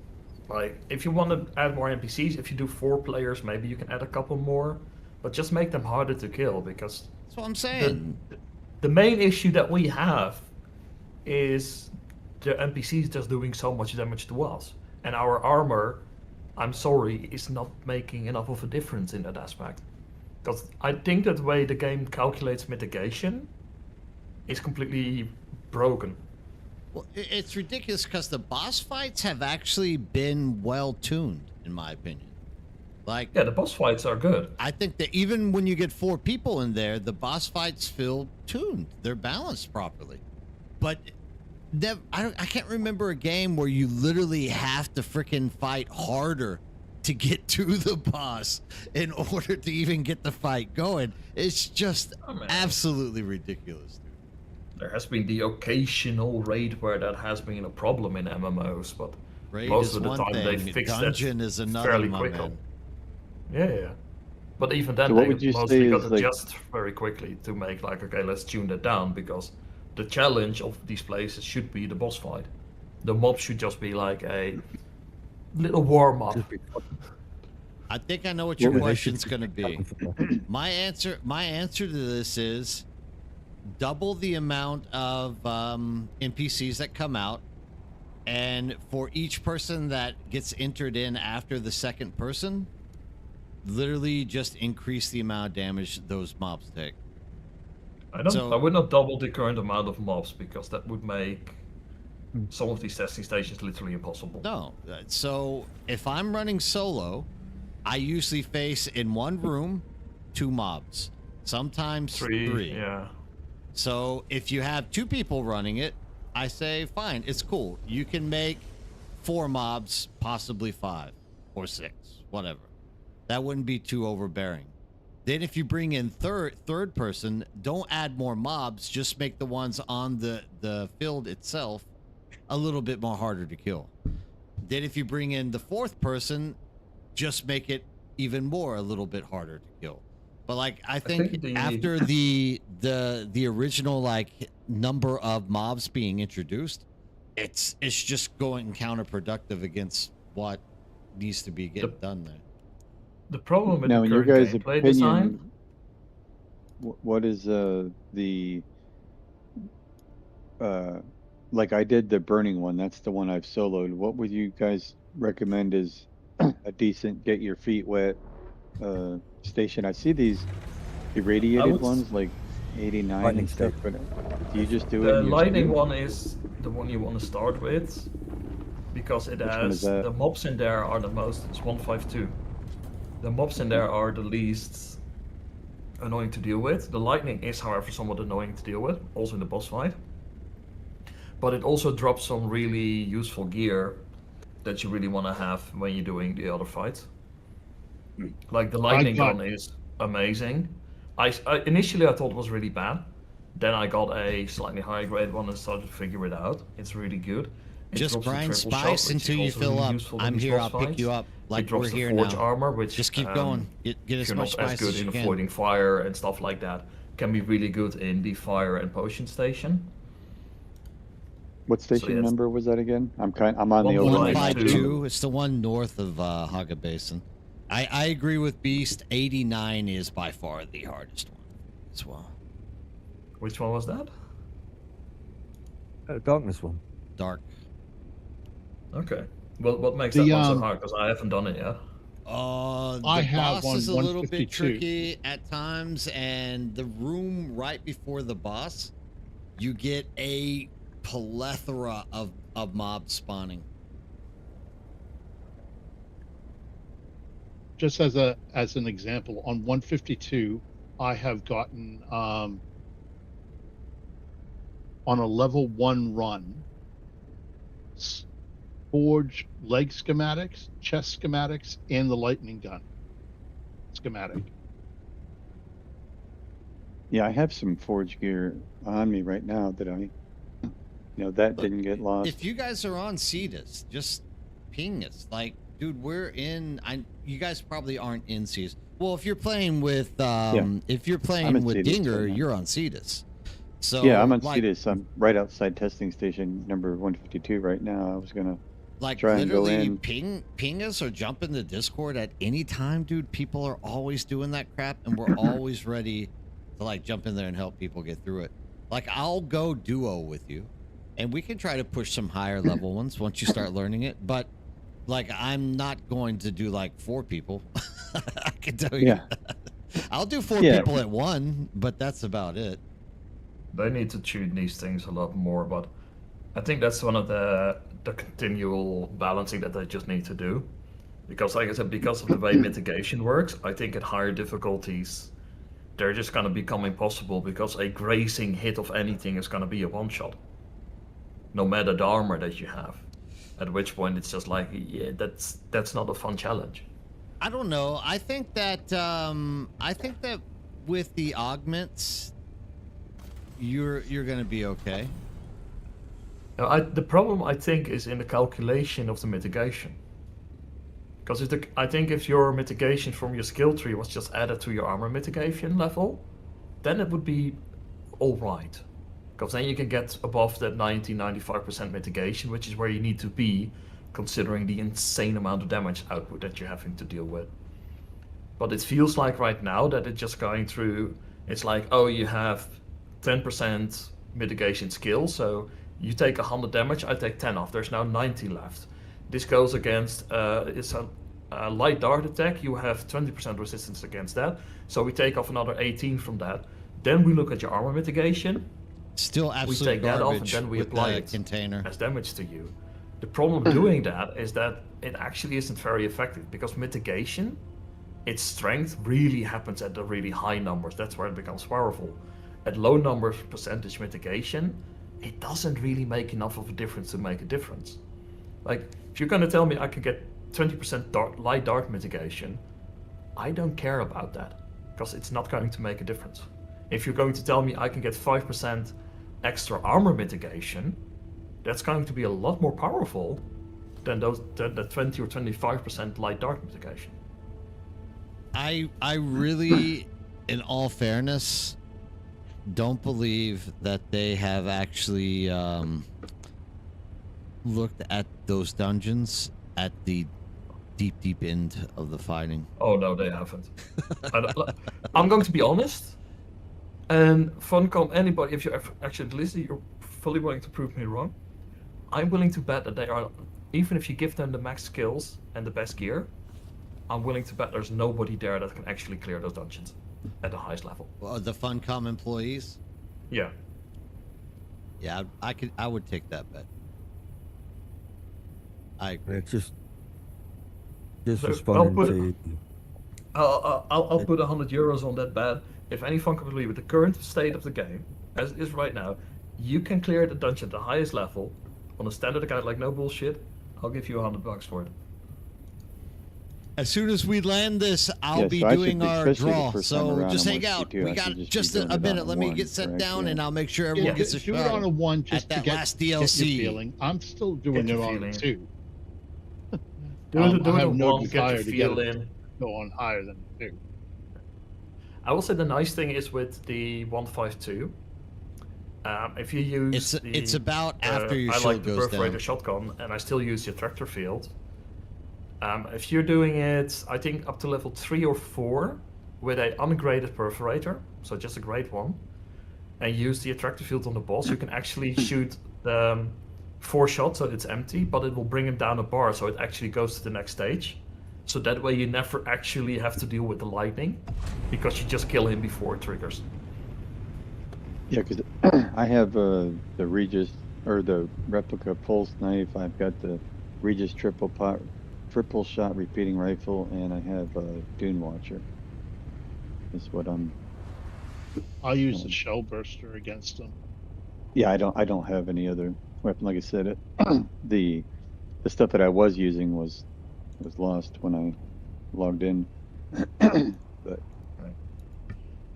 like, if you want to add more NPCs, if you do 4 players, maybe you can add a couple more, but just make them harder to kill, because that's what I'm saying. The main issue that we have is the NPCs just doing so much damage to us. And our armor, I'm sorry, is not making enough of a difference in that aspect. Because I think that the way the game calculates mitigation is completely broken. Well, it's ridiculous because the boss fights have actually been well tuned, in my opinion. Like, Yeah, the boss fights are good. I think that even when you get 4 people in there, the boss fights feel tuned. They're balanced properly. But I can't remember a game where you literally have to freaking fight harder to get to the boss in order to even get the fight going. It's just absolutely ridiculous, dude. There has been the occasional raid where that has been a problem in MMOs, but Raid most is of the one time they thing, fixed dungeon that is another, fairly my quickly. man. Yeah. But even then, So what they would you mostly say got is, like- adjust very quickly to make like, okay, let's tune that down, because the challenge of these places should be the boss fight. The mob should just be like a little warm up. I think I know what your What would they question's should- going to be. My answer to this is double the amount of NPCs that come out, and for each person that gets entered in after the second person, literally just increase the amount of damage those mobs take. I would not double the current amount of mobs, because that would make some of these testing stations literally impossible. No. So if I'm running solo, I usually face in one room 2 mobs, sometimes 3. Yeah. So if you have 2 people running it, I say, fine, it's cool. You can make 4 mobs, possibly 5 or 6, whatever. That wouldn't be too overbearing. Then if you bring in third person, don't add more mobs, just make the ones on the field itself a little bit more harder to kill. Then if you bring in the 4th person, just make it even more a little bit harder to kill. But like I think after the original like number of mobs being introduced, it's just going counterproductive against what needs to be getting done there. The problem with Now, the in your current guys' gameplay opinion, design, what is like I did the burning one, that's the one I've soloed. What would you guys recommend is a decent get your feet wet station? I see these irradiated ones like 89 Lightning and stuff, but do you just do it? the in your lightning stream? one is the one you want to start with, because it Which one has is that? the mobs in there are the most. It's 152. The mobs in there are the least annoying to deal with. The lightning is, however, somewhat annoying to deal with, also in the boss fight. But it also drops some really useful gear that you really want to have when you're doing the other fights. Like the lightning gun is amazing. Initially I thought it was really bad. Then I got a slightly higher grade one and started to figure it out. It's really good. It Just drops the grind triple shot, spice which until is you also fill really up. useful in I'm these here. boss I'll pick fights. you up. Like it drops we're the here forge now. armor, which Just keep going. Get if as you're much not as spice good as in you can. avoiding fire and stuff like that, can be really good in the fire and potion station. What station yes. number was that again? I'm on the old 152. It's the one north of Haga Basin. I agree with Beast. 89 is by far the hardest one as well. Which one was that? Darkness one. Dark. Okay. Well, what makes The, that one so hard? Because I haven't done it yet. The I have boss is a on little bit 152. tricky at times, and the room right before the boss, you get a plethora of mobs spawning. Just as an example, on 152, I have gotten on a level 1 run, forge leg schematics, chest schematics, and the lightning gun schematic. Yeah, I have some forge gear on me right now that that didn't get lost. If you guys are on Cetus, just ping us. Like, dude, we're in. You guys probably aren't in Cetus. Well, if you're playing with if you're I'm playing in with Cetus Dinger, right now. you're on Cetus. So Yeah, I'm on like, Cetus. I'm right outside testing station number 152 right now. I was gonna Like try and go literally in. ping us or jump in the Discord at any time, dude. People are always doing that crap, and we're always ready to like jump in there and help people get through it. Like I'll go duo with you, and we can try to push some higher level ones once you start learning it. But like I'm not going to do like 4 people. I can tell you. Yeah. I'll do 4 Yeah. people at one, but that's about it. They need to tune these things a lot more, but I think that's one of the continual balancing that they just need to do. Because like I said, because of the way mitigation works, I think at higher difficulties, they're just going to become impossible because a grazing hit of anything is going to be a one-shot. No matter the armor that you have. At which point it's just like, yeah, that's not a fun challenge. I don't know. I think that with the augments, you're gonna be okay. The problem I think is in the calculation of the mitigation. Because I think if your mitigation from your skill tree was just added to your armor mitigation level, then it would be alright. Because then you can get above that 90-95% mitigation, which is where you need to be, considering the insane amount of damage output that you're having to deal with. But it feels like right now that it's just going through, it's like, oh, you have 10% mitigation skill, so you take 100 damage, I take 10 off, there's now 90 left. This goes against, it's a light dart attack, you have 20% resistance against that, so we take off another 18 from that. Then we look at your armor mitigation, Still absolute we take that off and garbage then we with apply the it container. as damage to you. The problem doing that is that it actually isn't very effective because mitigation, its strength really happens at the really high numbers. That's where it becomes powerful. At low numbers percentage mitigation, it doesn't really make enough of a difference to make a difference. Like, if you're going to tell me I can get 20% light dart mitigation, I don't care about that because it's not going to make a difference. If you're going to tell me I can get 5% extra armor mitigation, that's going to be a lot more powerful than the 20 or 25% light dart mitigation. I really, in all fairness, don't believe that they have actually looked at those dungeons at the deep end of the fighting. Oh no, they haven't. I'm going to be honest. And Funcom, anybody, if you're actually listening, you're fully willing to prove me wrong. I'm willing to bet that they are, even if you give them the max skills and the best gear, I'm willing to bet there's nobody there that can actually clear those dungeons at the highest level. Well, the Funcom employees? Yeah. Yeah, I would take that bet. I agree. It's just So responding to. I'll put €100 on that bet. If any Funcom employee with the current state of the game, as it is right now, you can clear the dungeon at the highest level on a standard account like no bullshit, I'll give you $100 for it. As soon as we land this, I'll Yeah, be so I should doing be- our especially the draw. first time So around just on hang out. 152, We I got should just just be doing a it minute. on Let me one, get set correct? down, Yeah. and I'll make sure everyone gets a do it shot on a one just at that to get, last get your DLC. feeling. I'm still doing Get it your on feeling. two. Do I it have no one, get desire your to feel get it in. go on higher than two. I will say the nice thing is with the 152, if you use It's about after your I shield like the goes perforator down. shotgun, and I still use the attractor field. If you're doing it, I think up to level 3 or 4 with a ungraded perforator, so just a grade 1, and use the attractor field on the boss, you can actually shoot 4 shots so it's empty, but it will bring him down a bar so it actually goes to the next stage. So that way you never actually have to deal with the lightning, because you just kill him before it triggers. Yeah, because I have the Regis or the replica pulse knife. I've got the Regis triple shot repeating rifle, and I have a Dune Watcher. Is what I'm. I'll use the shell burster against them. Yeah, I don't have any other weapon. Like I said, the stuff that I was using was lost when I logged in. But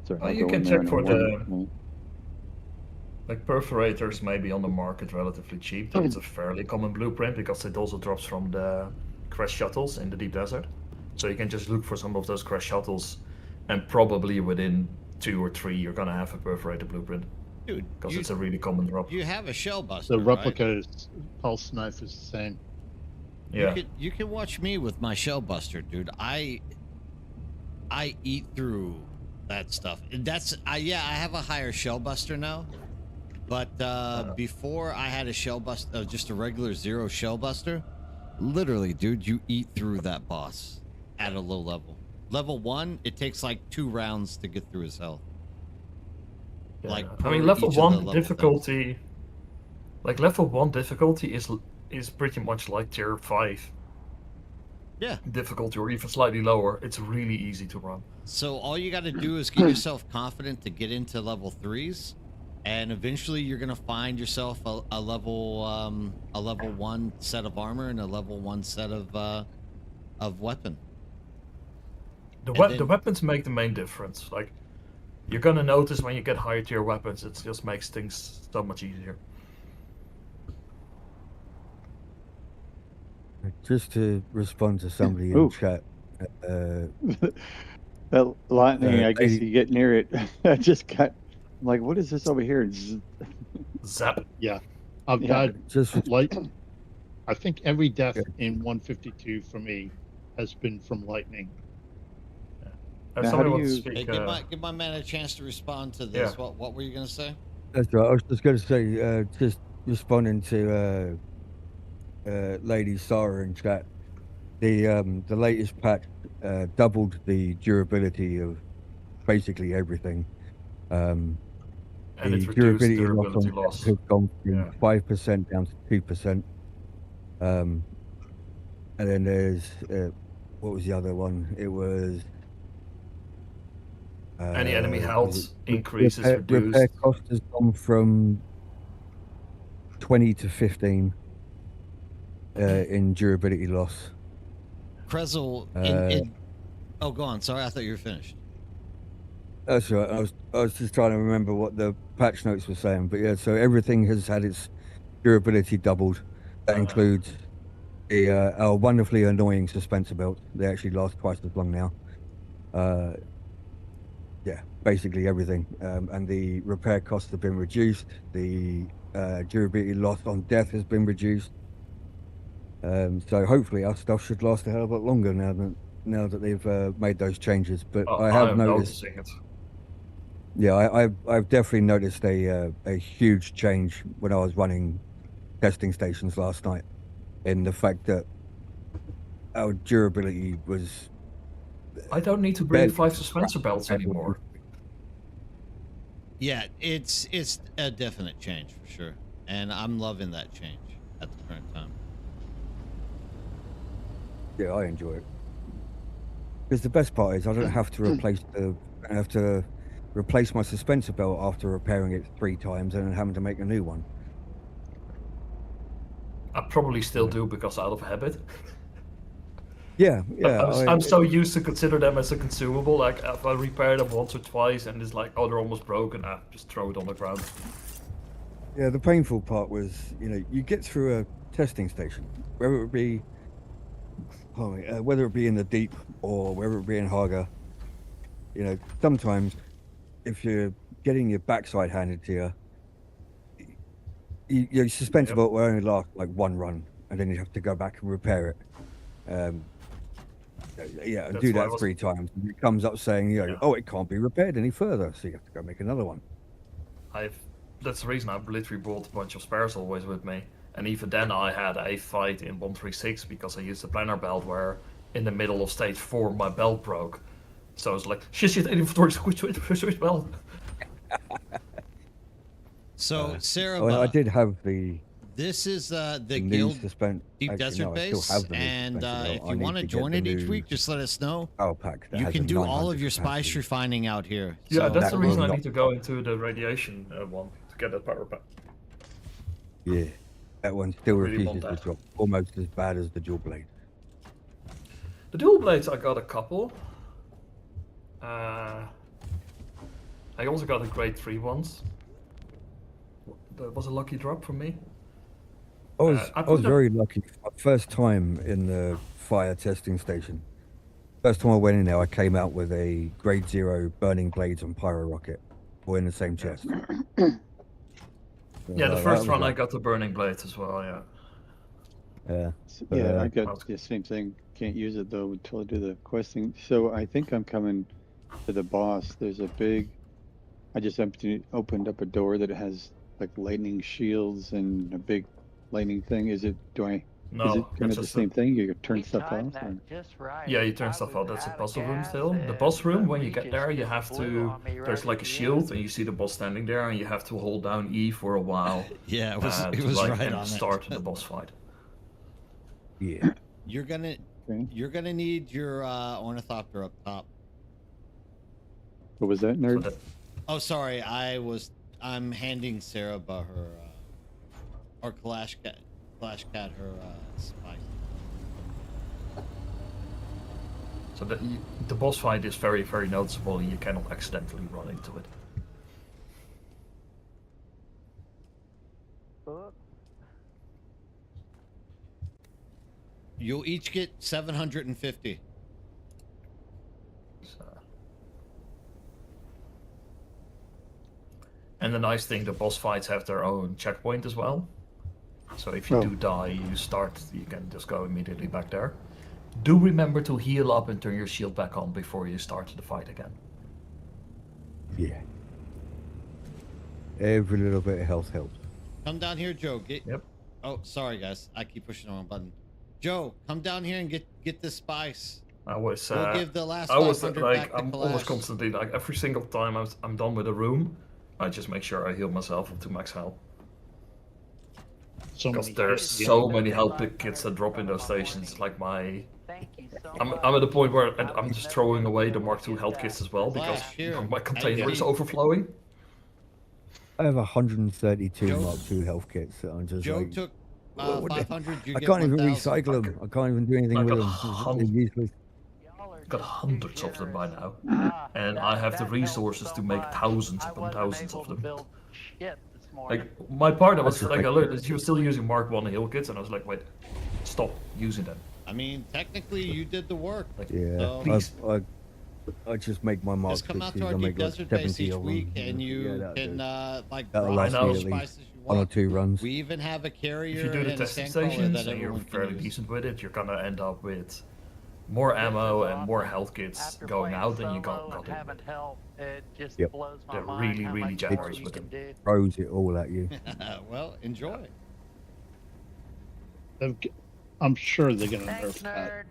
sorry, Well, I'll you go can in there check in a for one. like perforators may be on the market relatively cheap. That's a fairly common blueprint because it also drops from the crash shuttles in the deep desert. So you can just look for some of those crash shuttles, and probably within 2 or 3 you're gonna have a perforator blueprint. Dude, because it's a really common drop. You have a shell buster, The replica pulse knife is the same. Yeah. You can watch me with my shell buster, dude. I eat through that stuff. That's I have a higher shell buster now. But before I had a shell buster, just a regular 0 shell buster, literally, dude, you eat through that boss at a low level. Level 1, it takes like 2 rounds to get through his health. Yeah. Like I mean, per level each of the 1 level difficulty. Like level 1 difficulty is pretty much like tier 5 Yeah. difficulty, or even slightly lower. It's really easy to run. So all you got to do is get yourself confident to get into level 3s, and eventually you're gonna find yourself a level 1 set of armor and a level 1 set of weapon. The weapons make the main difference. Like, you're gonna notice when you get higher tier weapons, it just makes things so much easier. Just to respond to somebody in chat. That lightning, I guess lady- you get near it. I just got. I'm like, what is this over here? Zap. Yeah, I've Yeah. got I think every death in 152 for me has been from lightning. If Now, somebody how do wants to you- speak, Give my man a chance to respond to this. Yeah. What were you gonna say? That's right. I was just going to say, just responding to Lady Sarah in chat. The latest patch doubled the durability of basically everything. and The it reduced durability durability loss loss. has gone from Yeah. 5% down to 2%. And then there's what was the other one? It was Any enemy was health it- increase is repair reduced. cost has gone from 20 to 15 in durability loss. Krezel, oh, go on. Sorry, I thought you were finished. That's right. I was just trying to remember what the patch notes were saying, but yeah. So everything has had its durability doubled. That includes our wonderfully annoying suspensor belts. They actually last twice as long now. Yeah, basically everything. And the repair costs have been reduced. The durability loss on death has been reduced. So hopefully our stuff should last a hell of a lot longer now that they've made those changes. But I have noticed. Noticing it. Yeah, I've definitely noticed a huge change when I was running testing stations last night, in the fact that our durability was. I don't need to bring 5 suspensor belts anymore. Yeah, it's a definite change for sure, and I'm loving that change at the current time. Yeah, I enjoy it. Because the best part is I don't have to replace my suspensor belt after repairing it 3 times and then having to make a new one. I probably still do because out of habit. Yeah. I'm so used to consider them as a consumable. Like, if I repair them once or twice and it's like, oh, they're almost broken, I just throw it on the ground. Yeah, the painful part was, you get through a testing station, whether it be in the deep or whether it be in Haga. Sometimes if you're getting your backside handed to you, your suspensor belt will only last like 1 run, and then you have to go back and repair it. And do that 3 times. And it comes up saying, oh, it can't be repaired any further, so you have to go make another one. That's the reason I've literally brought a bunch of spares always with me. And even then I had a fight in 136 because I used a planar belt where in the middle of stage 4 my belt broke. So I was like, shit, inventory, switch belt. So, Sarah, I did have the. This is the new Guild Deep Actually, Desert no, I still base, have the new and suspension belt. if I you need want to to get join the it each new week, just let us know. power pack that You has can a do all 900 of your spice capacity. refining out here. Yeah, So that's the reason I will need to go into the radiation one to get that power pack. Yeah, that one still Really want refuses to that. drop. Almost as bad as the dual blade. The dual blades, I got a couple. I also got a grade 3 ones. That was a lucky drop for me. I was put very lucky. My first time in the fire testing station. First time I went in there, I came out with a grade 0 burning blades and pyro rocket, all in the same chest. Yeah, the That first was run I like- got the burning blades as well, yeah. Yeah. Yeah, I but, got the same thing. Can't use it though until I do the questing. So I think I'm coming to the boss. There's a big. I just opened up a door that has like lightning shields and a big lightning thing. Is it? Do I No, Is it kind it's of the just same thing? You turn We stuff timed off? that Or? just right. Yeah, you turn I stuff was out. That's a out of puzzle room gas still. The and boss room, when you Regis get there, you just have blew to. on me right There's at like a the shield, end. and you see the boss standing there, and you have to hold down E for a while. Yeah, it to was like right end on the it. start of the boss fight. Yeah. You're gonna need your ornithopter up top. What was that, nerd? Oh, sorry, I'm handing Sarah her or Clash Cat her spice. So the boss fight is very, very noticeable, and you cannot accidentally run into it. You'll each get 750. And the nice thing, the boss fights have their own checkpoint as well. So if you do die, you can just go immediately back there. Do remember to heal up and turn your shield back on before you start the fight again. Yeah. Every little bit of health helps. Come down here, Joe. Yep. Oh, sorry guys, I keep pushing the wrong button. Joe, come down here and get this spice. We'll give the last I was 500 like, back to I'm Kalash. almost constantly like every single time I'm done with a room, I just make sure I heal myself up to max health. Because there's so many health kits that drop in those stations. Like I'm at the point where I'm just throwing away the Mark II health kits as well because my container is overflowing. I have 132 Mark II health kits that I'm just Joe like. took what the- 500. You I get can't even 1,000. recycle them. I can't even do anything with them. They're useless. Got hundreds of them by now, and I have the resources to make thousands upon thousands of them. Like my partner was like, I learned that she was still using Mark I heal kits, and I was like, wait, stop using them. I mean, technically, you did the work. Yeah, So, I just make my Mark just come out 60s. to our I deep make like desert base 70 each of them. week, and Yeah, you that'll can do. like That'll drop last me all at the least spices you 1 or want. 2 runs. We even have a carrier If you do the and a testing sand crawler stations that and you're everyone can fairly use. decent with it, you're gonna end up with more ammo and more health kits going out than you got in. Yep. They're really, really generous with them. Throws it all at you. Well, enjoy. I'm sure they're gonna nerf that.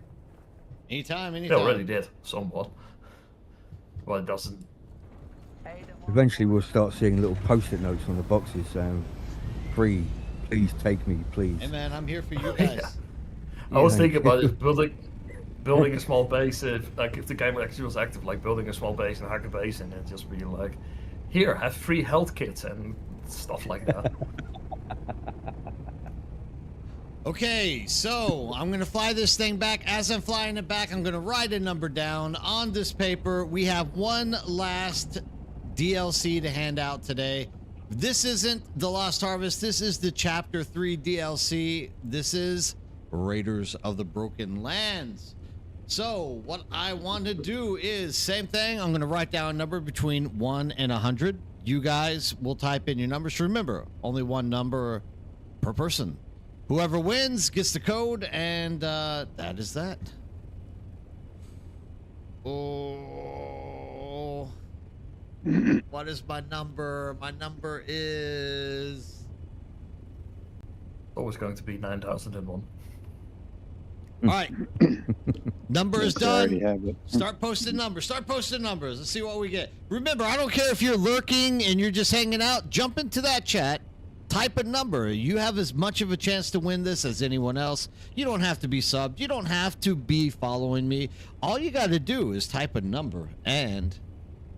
Anytime. They already did, somewhat. Well, it doesn't. Eventually, we'll start seeing little post-it notes on the boxes saying, "Free, please take me, please." Hey man, I'm here for you guys. I was thinking about it, building a small base, if the game actually was active, like building a small base and hack a base and then just be like, here, have free health kits and stuff like that. Okay, so I'm gonna fly this thing back. As I'm flying it back, I'm gonna write a number down on this paper. We have one last DLC to hand out today. This isn't the Lost Harvest. This is the Chapter 3 DLC. This is Raiders of the Broken Lands. So what I want to do is same thing. I'm gonna write down a number between 1 and 100. You guys will type in your numbers. Remember, only one number per person. Whoever wins gets the code, and that is that. Oh, what is my number? My number is... Always going to be 9001. All right. Number is Yes, I already done. have it. Start posting numbers. Start posting numbers. Let's see what we get. Remember, I don't care if you're lurking and you're just hanging out. Jump into that chat. Type a number. You have as much of a chance to win this as anyone else. You don't have to be subbed. You don't have to be following me. All you got to do is type a number. And,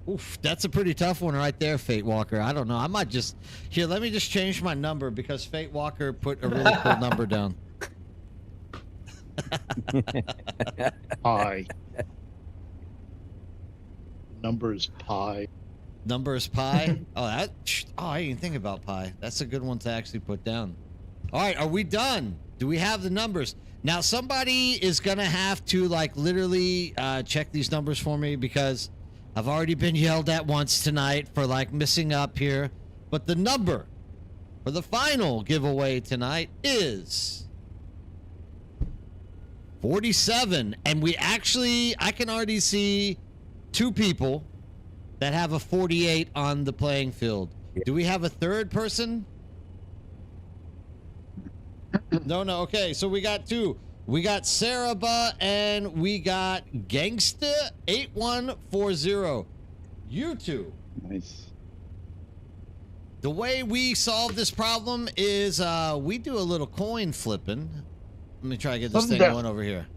oof, that's a pretty tough one right there, Fate Walker. I don't know. I might just... Here, let me just change my number because Fate Walker put a really cool number down. Pi. Number is pi. Number is pi. I didn't even think about pi. That's a good one to actually put down. All right, are we done? Do we have the numbers? Now, somebody is going to have to, like, literally check these numbers for me because I've already been yelled at once tonight for, like, missing up here. But the number for the final giveaway tonight is 47. And I can already see 2 people that have a 48 on the playing field. Do we have a third person? No. Okay, so we got two. We got Saraba and we got Gangsta8140. You two. Nice. The way we solve this problem is we do a little coin flipping. Let me try to get this thing going over here.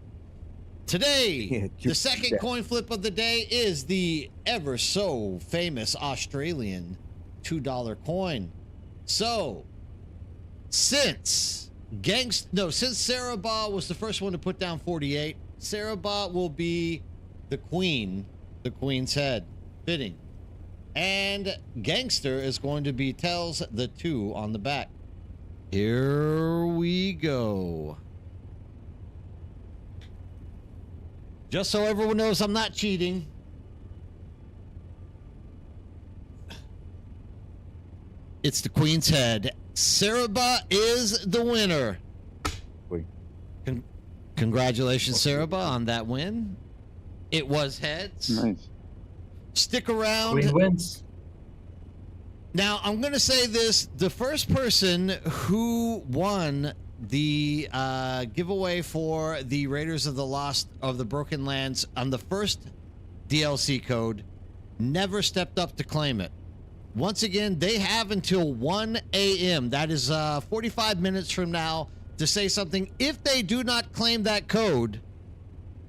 Today, the second coin flip of the day is the ever so famous Australian $2 coin. So, since Saraba was the first one to put down 48, Saraba will be the queen's head, fitting. And Gangster is going to be tells the 2 on the back. Here we go. Just so everyone knows I'm not cheating. It's the queen's head. Saraba is the winner. Congratulations, Saraba, on that win. It was heads. Nice. Stick around. Queen wins. Now, I'm going to say this. The first person who won the giveaway for the Raiders of the Broken Lands on the first DLC code never stepped up to claim it. Once again, they have until 1 a.m. That is 45 minutes from now to say something. If they do not claim that code,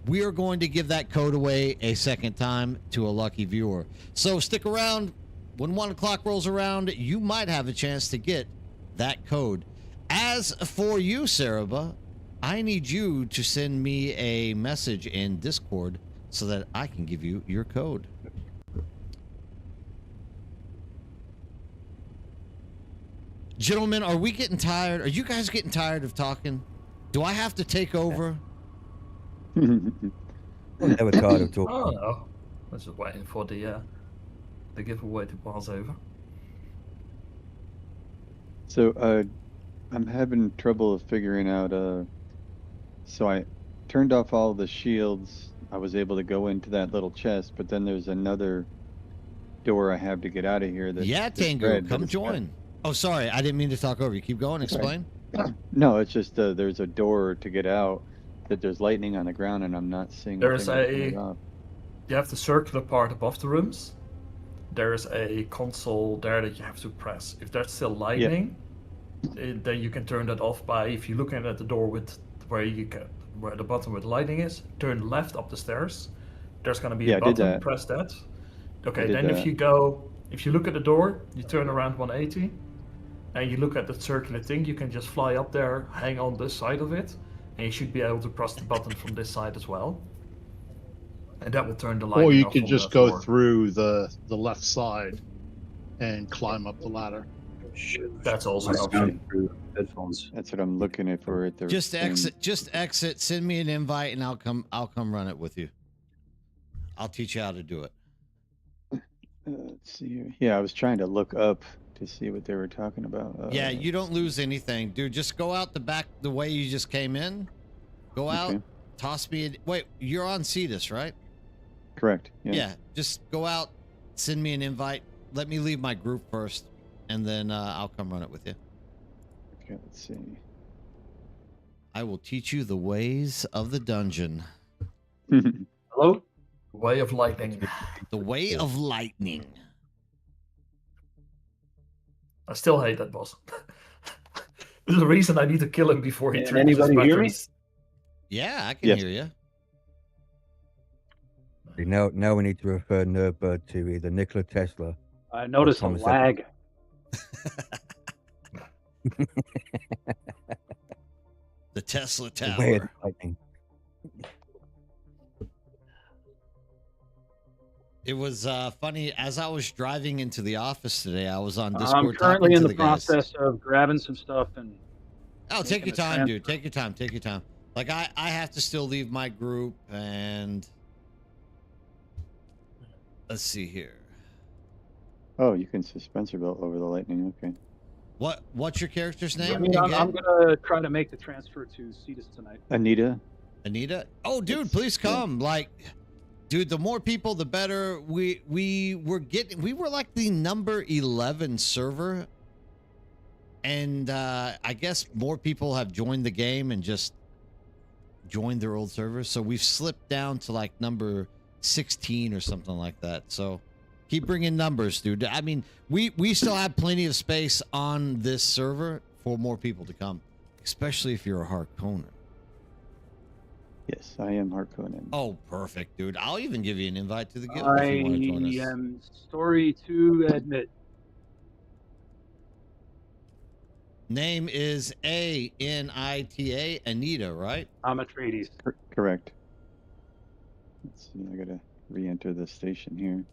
we are going to give that code away a second time to a lucky viewer. So stick around. When 1 o'clock rolls around, you might have a chance to get that code. As for you, Saraba, I need you to send me a message in Discord so that I can give you your code. Gentlemen, are we getting tired? Are you guys getting tired of talking? Do I have to take over? Never tired of talking. Oh no, I was just waiting for the giveaway to pass over. So I'm having trouble figuring out. So I turned off all the shields. I was able to go into that little chest, but then there's another door I have to get out of here. Yeah, Tango, come join. Oh, sorry, I didn't mean to talk over you. Keep going. Explain. No, it's just there's a door to get out. That there's lightning on the ground, and I'm not seeing. There's you have the circular part above the rooms. There's a console there that you have to press. If that's still lightning, then you can turn that off by, if you're looking at the door with where the button with lightning is, turn left up the stairs. There's gonna be a button. Press that. Okay, then if you look at the door, you turn around 180, and you look at the circular thing. You can just fly up there, hang on this side of it. And you should be able to press the button from this side as well. And that will turn the light off. Or you could just go through the left side and climb up the ladder. That's also an option. Headphones. That's what I'm looking at for it. Just exit, send me an invite and I'll come run it with you. I'll teach you how to do it. Let's see here. Yeah, I was trying to look up to see what they were talking about. Yeah, you don't lose anything, dude. Just go out the back the way you just came in. Go out, toss me. Wait, you're on Cetus, right? Correct. Yeah, just go out, send me an invite. Let me leave my group first, and then I'll come run it with you. Okay, let's see. I will teach you the ways of the dungeon. Hello? Way of lightning. The way of lightning. I still hate that boss. There's a reason I need to kill him before he triggers his anybody hear me? weapons. Yeah, I can hear you. Now we need to refer Nerdbird to either Nikola Tesla. I noticed a Thomas lag. The Tesla The way of Tower. lightning. It was funny. As I was driving into the office today, I was on Discord. I'm currently in talking to the guys. process of grabbing some stuff and. Oh, take your making a time, dude. transfer. Take your time. Take your time. Like I have to still leave my group, and let's see here. Oh, you can suspensor belt over the lightning. Okay. What's your character's name? I mean, I'm gonna try to make the transfer to Cetus tonight. Anita. Anita. Oh, dude, please come. Like, dude, the more people, the better. We were like the number 11 server And I guess more people have joined the game and just joined their old servers. So we've slipped down to like number 16 or something like that. So keep bringing numbers, dude. I mean, we still have plenty of space on this server for more people to come, especially if you're a Harkonnen. Yes, I am Harkonnen. Oh, perfect, dude. I'll even give you an invite to the guild I if you want to join us. am sorry to admit. Name is Anita, Anita, right? I'm Atreides. Correct. Let's see. I gotta re-enter the station here.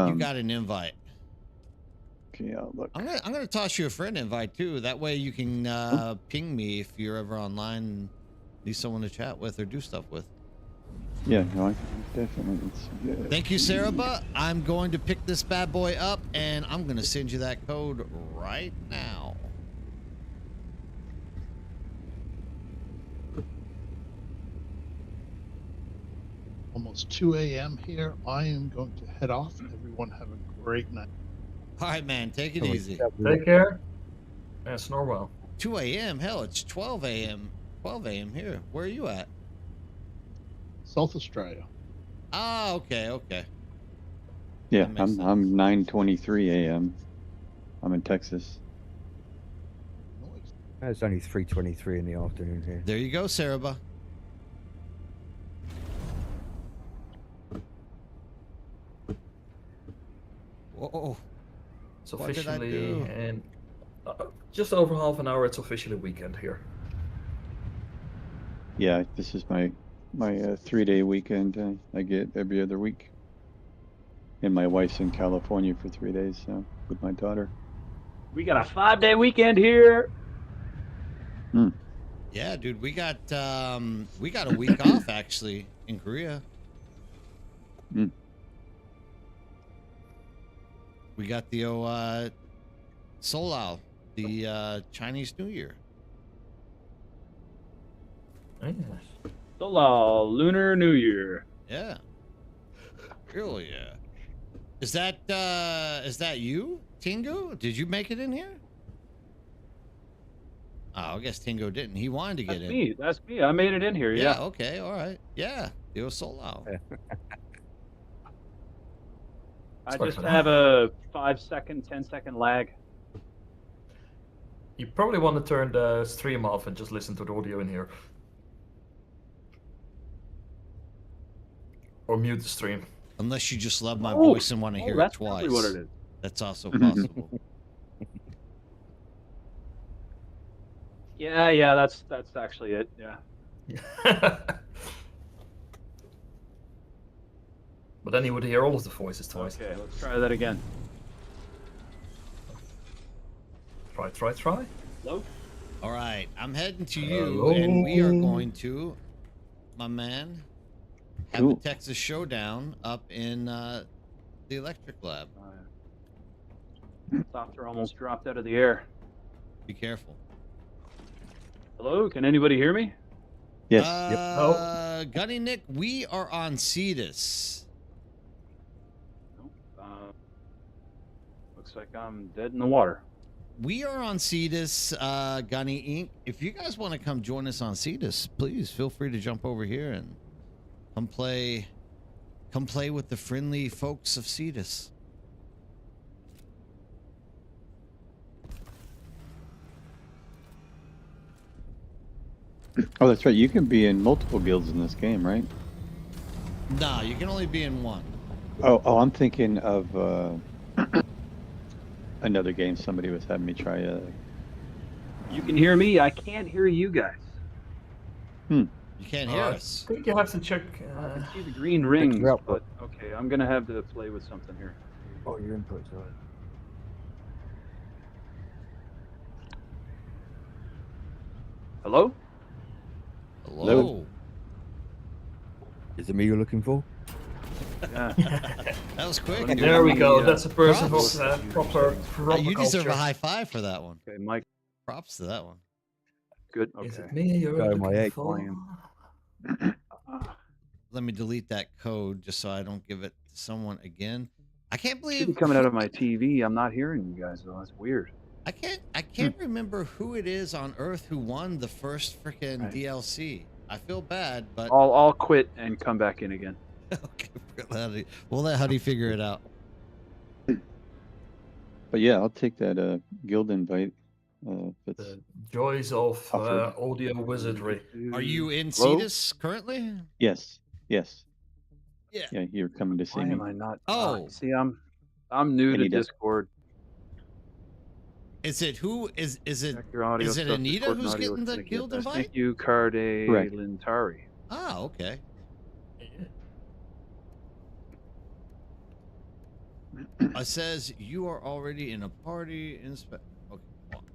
You got an invite. Okay, I'll look. I'm gonna toss you a friend invite too. That way you can ping me if you're ever online and need someone to chat with or do stuff with. Yeah, no, I definitely. Yeah. Thank you, Sarah. I'm going to pick this bad boy up and I'm gonna send you that code right now. Almost 2 a.m. here. I am going to head off. Everyone have a great night. All right, man. Take it easy. Take care. And snore well. 2 a.m. Hell, it's 12 a.m. 12 a.m. here. Where are you at? South Australia. Ah, okay. Yeah, I'm 9:23 a.m. I'm in Texas. It's only 3:23 in the afternoon here. There you go, Sarah. Whoa. It's What did I officially do? in just over half an hour. It's officially weekend here. Yeah, this is my 3-day weekend I get every other week. And my wife's in California for 3 days, so with my daughter. We got a 5-day weekend here. Yeah, dude, we got a week off actually in Korea. We got the Solal, the Chinese New Year. Solal, Lunar New Year. Yeah. Really, yeah. Is that you, Tingo? Did you make it in here? Oh, I guess Tingo didn't. He wanted to get in. That's me. I made it in here. Yeah. Okay. All right. Yeah. Dio Solal. I just have a 5-second, 10-second lag. You probably want to turn the stream off and just listen to the audio in here. Or mute the stream. Unless you just love my voice and want to hear it that's twice. probably what it is. That's also possible. Yeah, that's actually it. Yeah. But then you would hear all of the voices twice. Okay, let's try that again. Try. Hello? All right, I'm heading to you, and we are going to, my man, have a Texas showdown up in the electric lab. Software almost dropped out of the air. Be careful. Hello, can anybody hear me? Yes. Gunny Nick, we are on Cetus. Looks like I'm dead in the water. We are on Cetus, Gunny Inc. If you guys want to come join us on Cetus, please feel free to jump over here and come play with the friendly folks of Cetus. Oh, that's right. You can be in multiple guilds in this game, right? Nah, you can only be in one. Oh, I'm thinking of another game somebody was having me try. You can hear me. I can't hear you guys. You can't hear us. I think you have to check. I can see the green rings, but okay, I'm gonna have to play with something here. Oh, your input's right. Hello? Hello. Is it me you're looking for? Yeah. That was quick. There we go. That's a person Props. of proper You deserve culture. a high five for that one. Okay, Mike. Props to that one. Good. Okay. Is it me you're Go my looking egg. for? Let me delete that code just so I don't give it to someone again. I can't Should be believe coming out of my TV. I'm not hearing you guys though. That's weird. I can't remember who it is on Earth who won the first freaking Right. DLC. I feel bad, but I'll quit and come back in again. okay, we'll let Huddy figure it out. But yeah, I'll take that guild invite. If it's The joys of offered. audio wizardry. Are you in Hello? Cetus currently? Yes, yes. Yeah. Yeah, you're coming to see Why me. am I not? Oh. See, I'm new to Any day. Discord. Is it who is it? Check your audio Is it stuff, Anita Discord and who's audio getting the etiquette. guild invite? Thank you, Carde Correct. Lintari. Ah, okay. It says you are already in a party. Okay.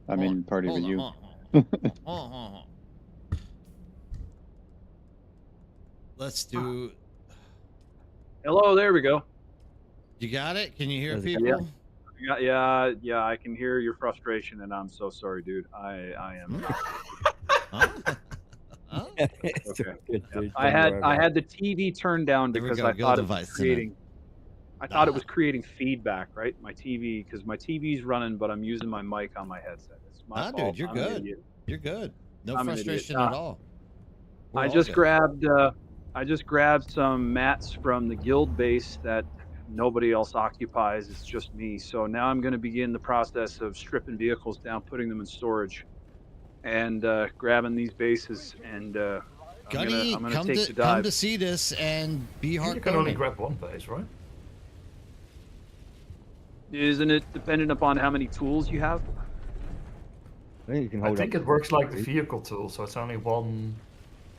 I'm in party hold with on, you. hold on. Let's do. Hello, there we go. You got it? Can you hear There's a people? Yeah, I can hear your frustration, and I'm so sorry, dude. I am. Huh? It's Okay. good, dude. I Don't had worry I about had the TV turned down Here we because go, I guild thought it was invites tonight. creating. I thought it was creating feedback, right? My TV, because my TV's running, but I'm using my mic on my headset. It's my Ah, fault. dude, you're I'm an good. idiot. You're good. No I'm an idiot. frustration at all. We're I all just good. grabbed some mats from the guild base that nobody else occupies. It's just me. So now I'm going to begin the process of stripping vehicles down, putting them in storage, and grabbing these bases. And Gunny, I'm gonna come take to the dive. Cetus and be You hard. can only grab one base, right? Isn't it dependent upon how many tools you have? I think you can I hold think up it works like the please. vehicle tool, so it's only one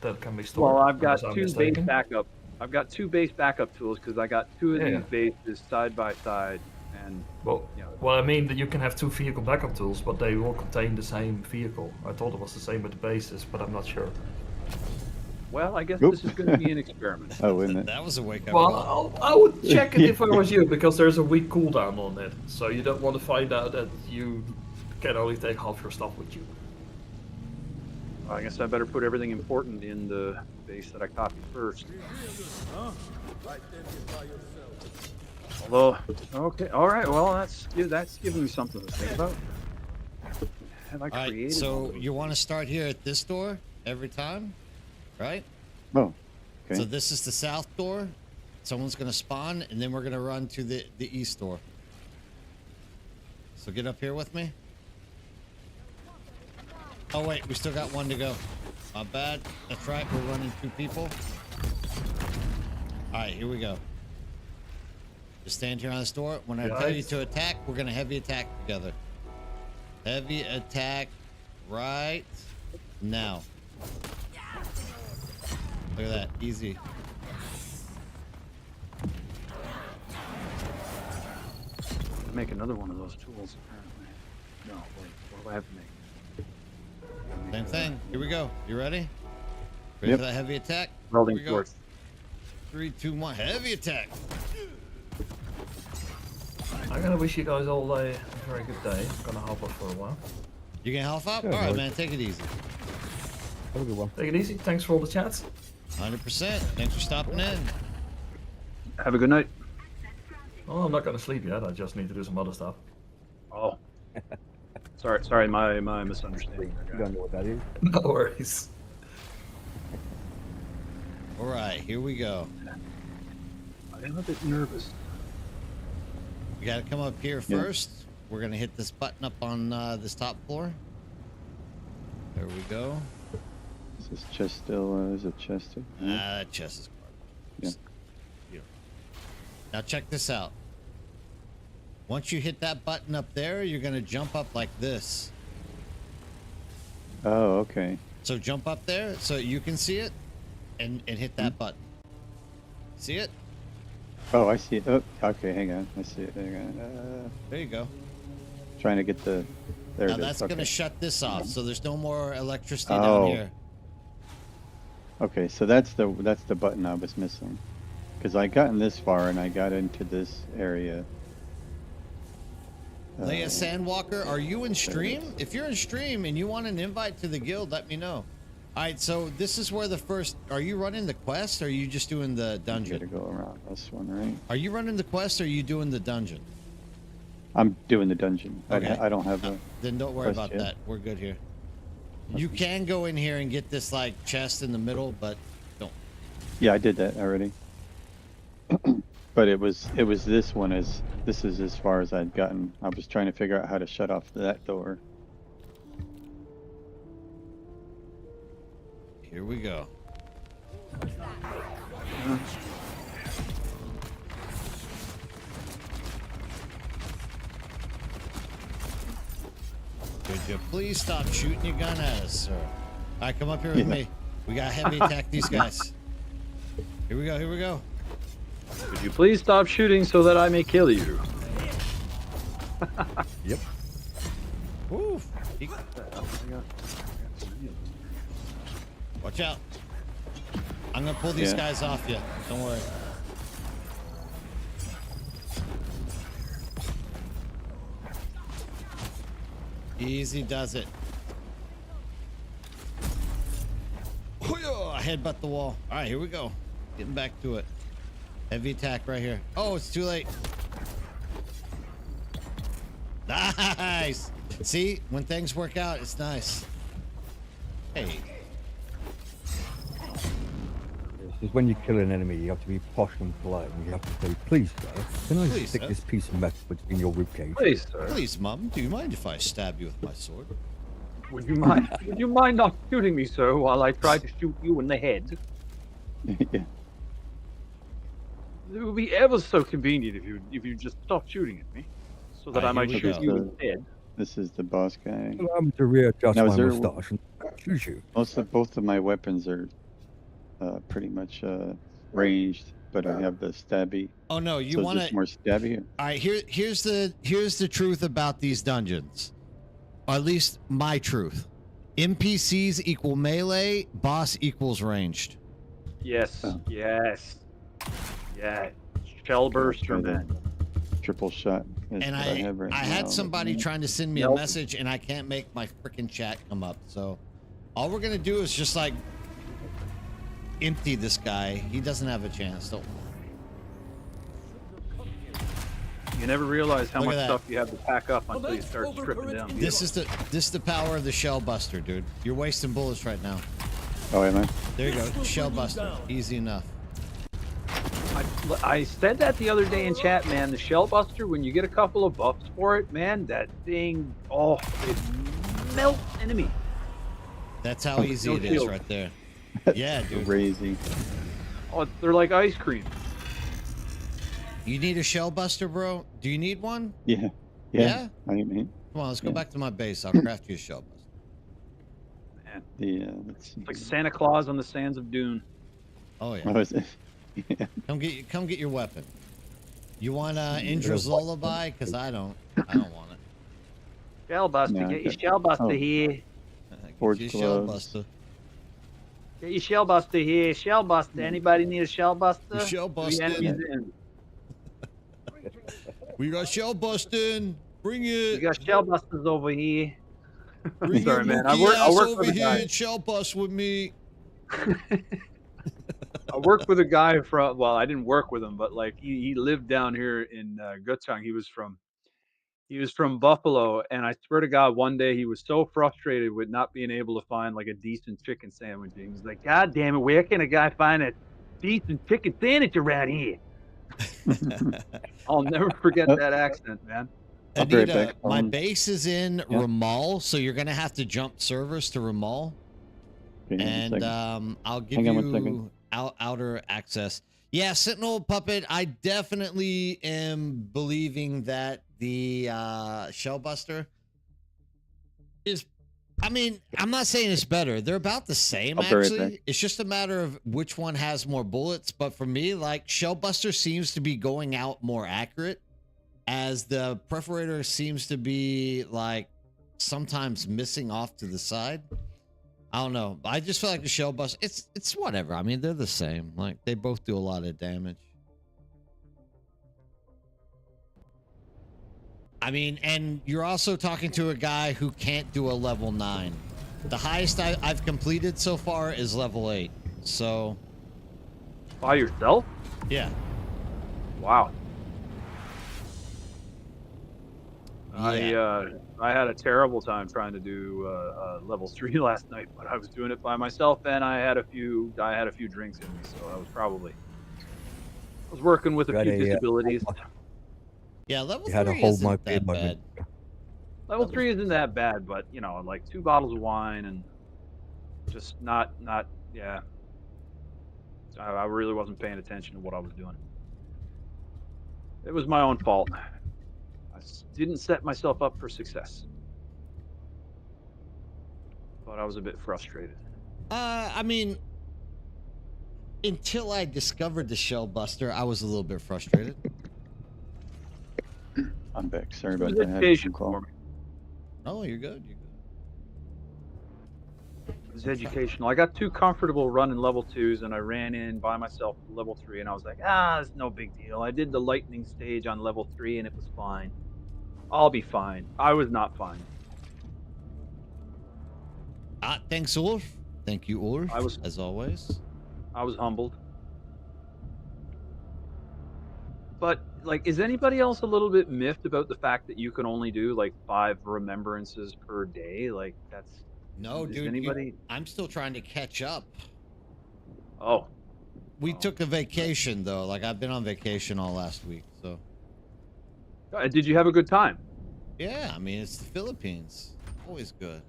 that can be stored. Well, I've got unless I'm two base mistaken. backup. I've got two base backup tools because I got two of Yeah. these bases side by side, and Well, I mean that you can have two vehicle backup tools, but they will contain the same vehicle. I thought it was the same with the bases, but I'm not sure. well, I guess Oop. this is going to be an experiment. Oh, isn't it? That was a wake up Well, call. I would check it if I was you, because there's a weak cooldown on it, so you don't want to find out that you can only take half your stuff with you. I guess I better put everything important in the base that I copied first. Although, okay, all right. Well, that's giving me something to think about. Have I All right, created? so you want to start here at this door every time, right? Oh, okay. So this is the south door. Someone's going to spawn, and then we're going to run to the east door. So get up here with me. Oh, wait, we still got one to go. Not bad. That's right, we're running two people. All right, here we go. Just stand here on this door. When I tell you to attack, we're going to heavy attack together. Heavy attack right now. Look at that. Easy. Make another one of those tools. Apparently. No, wait. What do I have to make? Same thing. Here we go. You ready? Ready Yep. for that heavy attack? Welding Here we go. torch. 3, 2, 1. Heavy attack. I'm gonna wish you guys all a very good day. I'm gonna hop off for a while. You can health up? Good, All right, boy. man. Take it easy. Have a good one. Take it easy. Thanks for all the chats. 100%. Thanks for stopping in. Have a good night. Oh, I'm not gonna sleep yet. I just need to do some other stuff. Oh. Sorry, my misunderstanding. You don't know what that is. No worries. All right, here we go. I am a bit nervous. We got to come up here Yeah. first. We're going to hit this button up on this top floor. There we go. Is this chest still? Is it chest? That chest is garbage. Yeah. Now check this out. Once you hit that button up there, you're going to jump up like this. Oh, okay. So jump up there so you can see it and hit that button. See it? Oh, I see it. Oh, okay. Hang on. I see it. Hang on. There you go. Trying to get the. There Now it is. that's Okay. going to shut this off, so there's no more electricity Oh. down here. Okay, so that's the button I was missing, because I gotten this far and I got into this area. Leia Sandwalker, are you in stream? If you're in stream and you want an invite to the guild, let me know. All right, so this is where the first. Are you running the quest, or are you just doing the dungeon? Gotta go around this one, right? Are you running the quest, or are you doing the dungeon? I'm doing the dungeon. Okay. I don't have a. Then don't worry quest about yet. that. We're good here. You can go in here and get this like chest in the middle, but don't. Yeah, I did that already. But it was this one this is as far as I'd gotten. I was trying to figure out how to shut off that door. Here we go. Could you please stop shooting your gun at us, sir? All right, come up here with me. We got heavy attack these guys. Here we go. Here we go. Could you please stop shooting so that I may kill you? Yep. Woo. Watch out. I'm gonna pull these guys off you. Don't worry. Easy does it. I headbutt the wall. All right, here we go. Getting back to it. Heavy attack right here. Oh, it's too late. Nice. See, when things work out, it's nice. Hey. Because when you kill an enemy, you have to be posh and polite, and you have to say, "Please, sir, can I Please, stick sir. this piece of metal between your ribcage?" Please, sir. Please, Mum, do you mind if I stab you with my sword? Would you mind? Would you mind not shooting me, sir, while I try to shoot you in the head? Yeah. It would be ever so convenient if you just stopped shooting at me, so that I might here we shoot go. you instead. This is the boss guy. Allow me to readjust Now, my is there- moustache and choose you. Both of my weapons are pretty much ranged, but I have the stabby. Oh no, you so want just to? more stabby. All right, here's the truth about these dungeons, or at least my truth. NPCs equal melee, boss equals ranged. Yes, Oh. yes, yeah. Shell burster, Try the man. triple shot. Is And what I have right I now. had somebody trying to send me a Nope. message, and I can't make my freaking chat come up. So all we're gonna do is just like empty this guy. He doesn't have a chance. Don't. You never realize how Look much at that. stuff you have to pack up until you start stripping down. This is the power of the shell buster, dude. You're wasting bullets right now. Oh, am I? There you go, shell buster, easy enough. I said that the other day in chat, man. The shell buster, when you get a couple of buffs for it, man, that thing, it melts enemy. That's how easy No it is shield. right there. Yeah, dude. Crazy. Oh, they're like ice cream. You need a shell buster, bro? Do you need one? Yeah. Yeah? I mean, Come on, let's go Yeah. back to my base. I'll craft you a shell buster. Man, let's see. it's like Santa Claus on the sands of Dune. Oh yeah. What was it? Yeah. Come get your weapon. You want Indra's lullaby? Cause I don't want it. Shell buster, No, get your okay. shell buster Oh. here. Get Forge your shell gloves. buster. Get your shell buster here. Shell buster. Anybody need a shell buster? Your shell Three buster. enemies in. We got shell busting. Bring We it. got shell busters over here. Bring Sorry, your man. I mookie work ass for over the here guy. and shell bust with me. I worked with a guy from. Well, I didn't work with him, but like he lived down here in Guchang. He was from Buffalo, and I swear to God, one day he was so frustrated with not being able to find like a decent chicken sandwich. He was like, "God damn it, where can a guy find a decent chicken sandwich around here?" I'll never forget that accent, man. I'll be right Anita, back. my base is in Yeah. Ramal, so you're gonna have to jump servers to Ramal, Okay, and one second. I'll give Hang on 1 you second. outer access. Yeah, Sentinel Puppet. I definitely am believing that the Shellbuster is. I mean, I'm not saying it's better. They're about the same, I'll be right actually. back. It's just a matter of which one has more bullets. But for me, like Shellbuster seems to be going out more accurate, as the Perforator seems to be like sometimes missing off to the side. I don't know. I just feel like the Shellbuster, it's whatever. I mean, they're the same. Like they both do a lot of damage. I mean, and you're also talking to a guy who can't do a level 9. The highest I've completed so far is level 8. So, By yourself? yeah. Wow. I had a terrible time trying to do level 3 last night, but I was doing it by myself, and I had a few drinks in me, so I was working with a You had few a, disabilities. Yeah, level You had to 3 hold my isn't beer that moment. bad. Level 3 isn't that bad, but you know, like 2 bottles of wine and just not yeah. I really wasn't paying attention to what I was doing. It was my own fault. Didn't set myself up for success. But I was a bit frustrated. I mean, until I discovered the Shell Buster, I was a little bit frustrated. I'm back. Sorry It was about that. I had a education phone call. Oh, you're good. You're good. It was educational. I got too comfortable running level 2s, and I ran in by myself to level 3, and I was like, it's no big deal. I did the lightning stage on level 3, and it was fine. I'll be fine. I was not fine. Thanks, Ulf. Thank you, Ulf, as always. I was humbled. But, like, is anybody else a little bit miffed about the fact that you can only do, like, 5 remembrances per day? Like, that's... No, is dude. anybody... I'm still trying to catch up. Oh. We took a vacation, though. Like, I've been on vacation all last week, so... Did you have a good time? Yeah, I mean, it's the Philippines. Always good.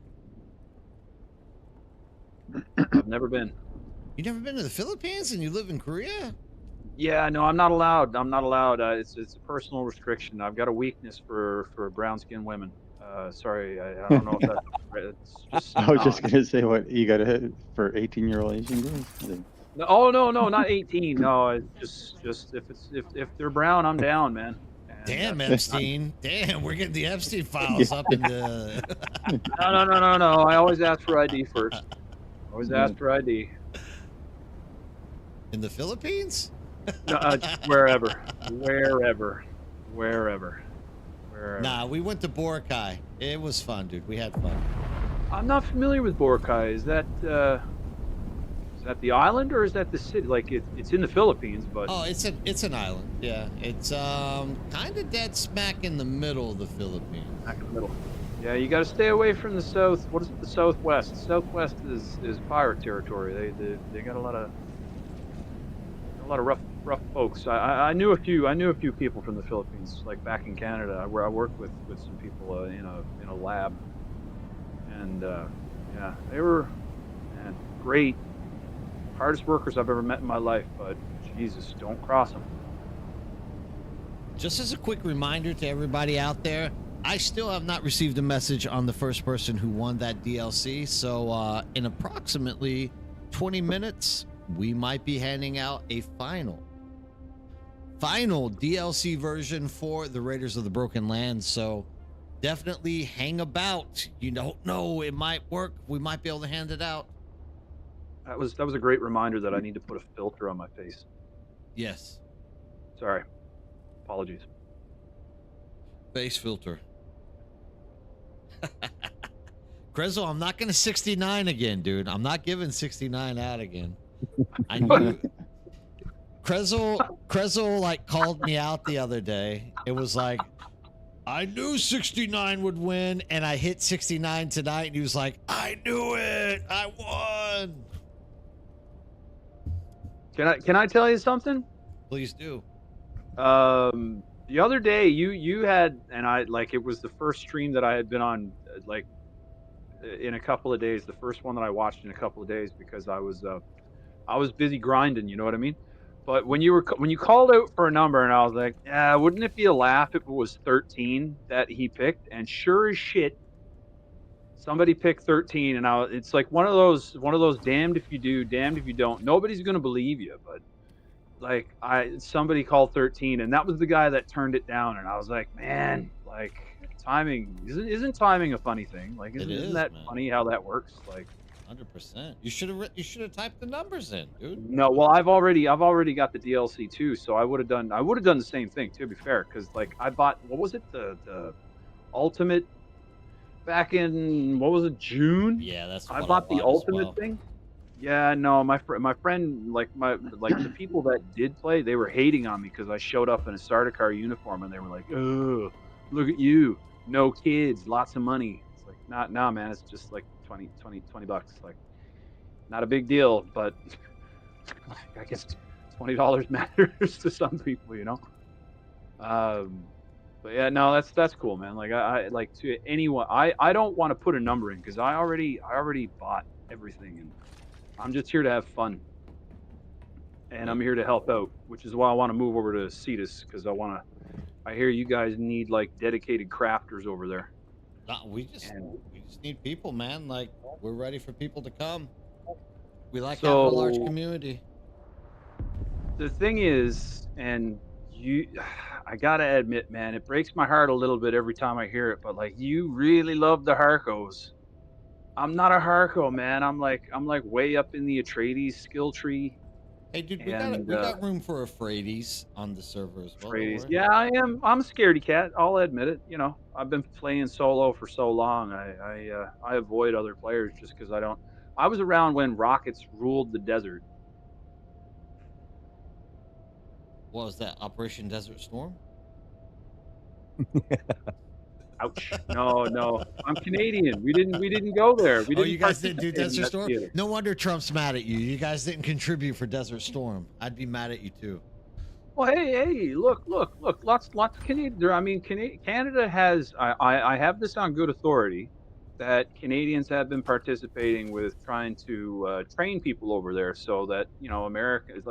I've never been. You never been to the Philippines and you live in Korea? Yeah, no, I'm not allowed. I'm not allowed. It's a personal restriction. I've got a weakness for brown-skinned women. Sorry, I don't know if that's... It's just I was just gonna say, what you got to for 18-year-old Asian girls? No, oh no, not 18. No, it's just if they're brown, I'm down, man. And Damn, Epstein. Damn, we're getting the Epstein files up in the... No. I always ask for ID first. Always ask for ID. In the Philippines? No, wherever. Nah, we went to Boracay. It was fun, dude. We had fun. I'm not familiar with Boracay. Is that the island or is that the city? Like it's in the Philippines, but Oh, it's an island. Yeah, it's kind of dead smack in the middle of the Philippines. Smack in the middle. Yeah, you got to stay away from the south. What is it? The southwest. Southwest is pirate territory. They got a lot of rough folks. I knew a few people from the Philippines, like back in Canada, where I worked with some people in a lab, and yeah, they were great, hardest workers I've ever met in my life. But Jesus, don't cross them. Just as a quick reminder to everybody out there, I still have not received a message on the first person who won that DLC. So in approximately 20 minutes, we might be handing out a final DLC version for the Raiders of the Broken Lands. So definitely hang about. You don't know, it might work. We might be able to hand it out. That was a great reminder that I need to put a filter on my face. Yes. Sorry. Apologies. Face filter. Krezel, I'm not going to 69 again, dude. I'm not giving 69 out again. I knew Krezel like called me out the other day. It was like, I knew 69 would win, and I hit 69 tonight, and he was like, I knew it. I won. Can I tell you something? Please do. The other day you had, and I like, it was the first stream that I had been on like in a couple of days, the first one that I watched in a couple of days, because I was busy grinding, you know what I mean? But when you called out for a number, and I was like, yeah, wouldn't it be a laugh if it was 13 that he picked? And sure as shit, somebody picked 13, and it's like one of those damned if you do, damned if you don't. Nobody's gonna believe you, but like somebody called 13, and that was the guy that turned it down, and I was like, man, like timing isn't timing a funny thing? Like isn't that funny how that works? Like 100%. You should have typed the numbers in, dude. No, well, I've already got the DLC too, so I would have done the same thing, to be fair, because like I bought, what was it, the ultimate back in, what was it, June? Yeah, that's I what bought the ultimate well. thing. Yeah, no, my friend, like the people that did play, they were hating on me because I showed up in a Sardaukar uniform, and they were like, "Oh, look at you, no kids, lots of money. It's like, nah, man, it's just like 20 bucks. Like, not a big deal, but I guess $20 matters to some people, you know? But yeah, no, that's cool, man. Like I like to anyone, I don't want to put a number in because I already bought everything and I'm just here to have fun. And I'm here to help out, which is why I want to move over to Cetus because I hear you guys need like dedicated crafters over there. No, we just need people, man. Like we're ready for people to come. We like having a large community. The thing is, and I gotta admit, man, it breaks my heart a little bit every time I hear it, but like you really love the Harkos. I'm not a Harko, man. I'm like way up in the Atreides skill tree. Hey, dude, we got room for Atreides on the server as well. Atreides. Yeah, I am. I'm a scaredy cat. I'll admit it. You know, I've been playing solo for so long. I avoid other players just because I don't. I was around when rockets ruled the desert. What was that? Operation Desert Storm? Ouch. No. I'm Canadian. We didn't go there. We didn't you guys didn't do participate in Desert that Storm? theater. No wonder Trump's mad at you. You guys didn't contribute for Desert Storm. I'd be mad at you too. Well, hey, look. Lots of Canadian. I mean, Canada has. I have this on good authority that Canadians have been participating with trying to train people over there, so that the Americans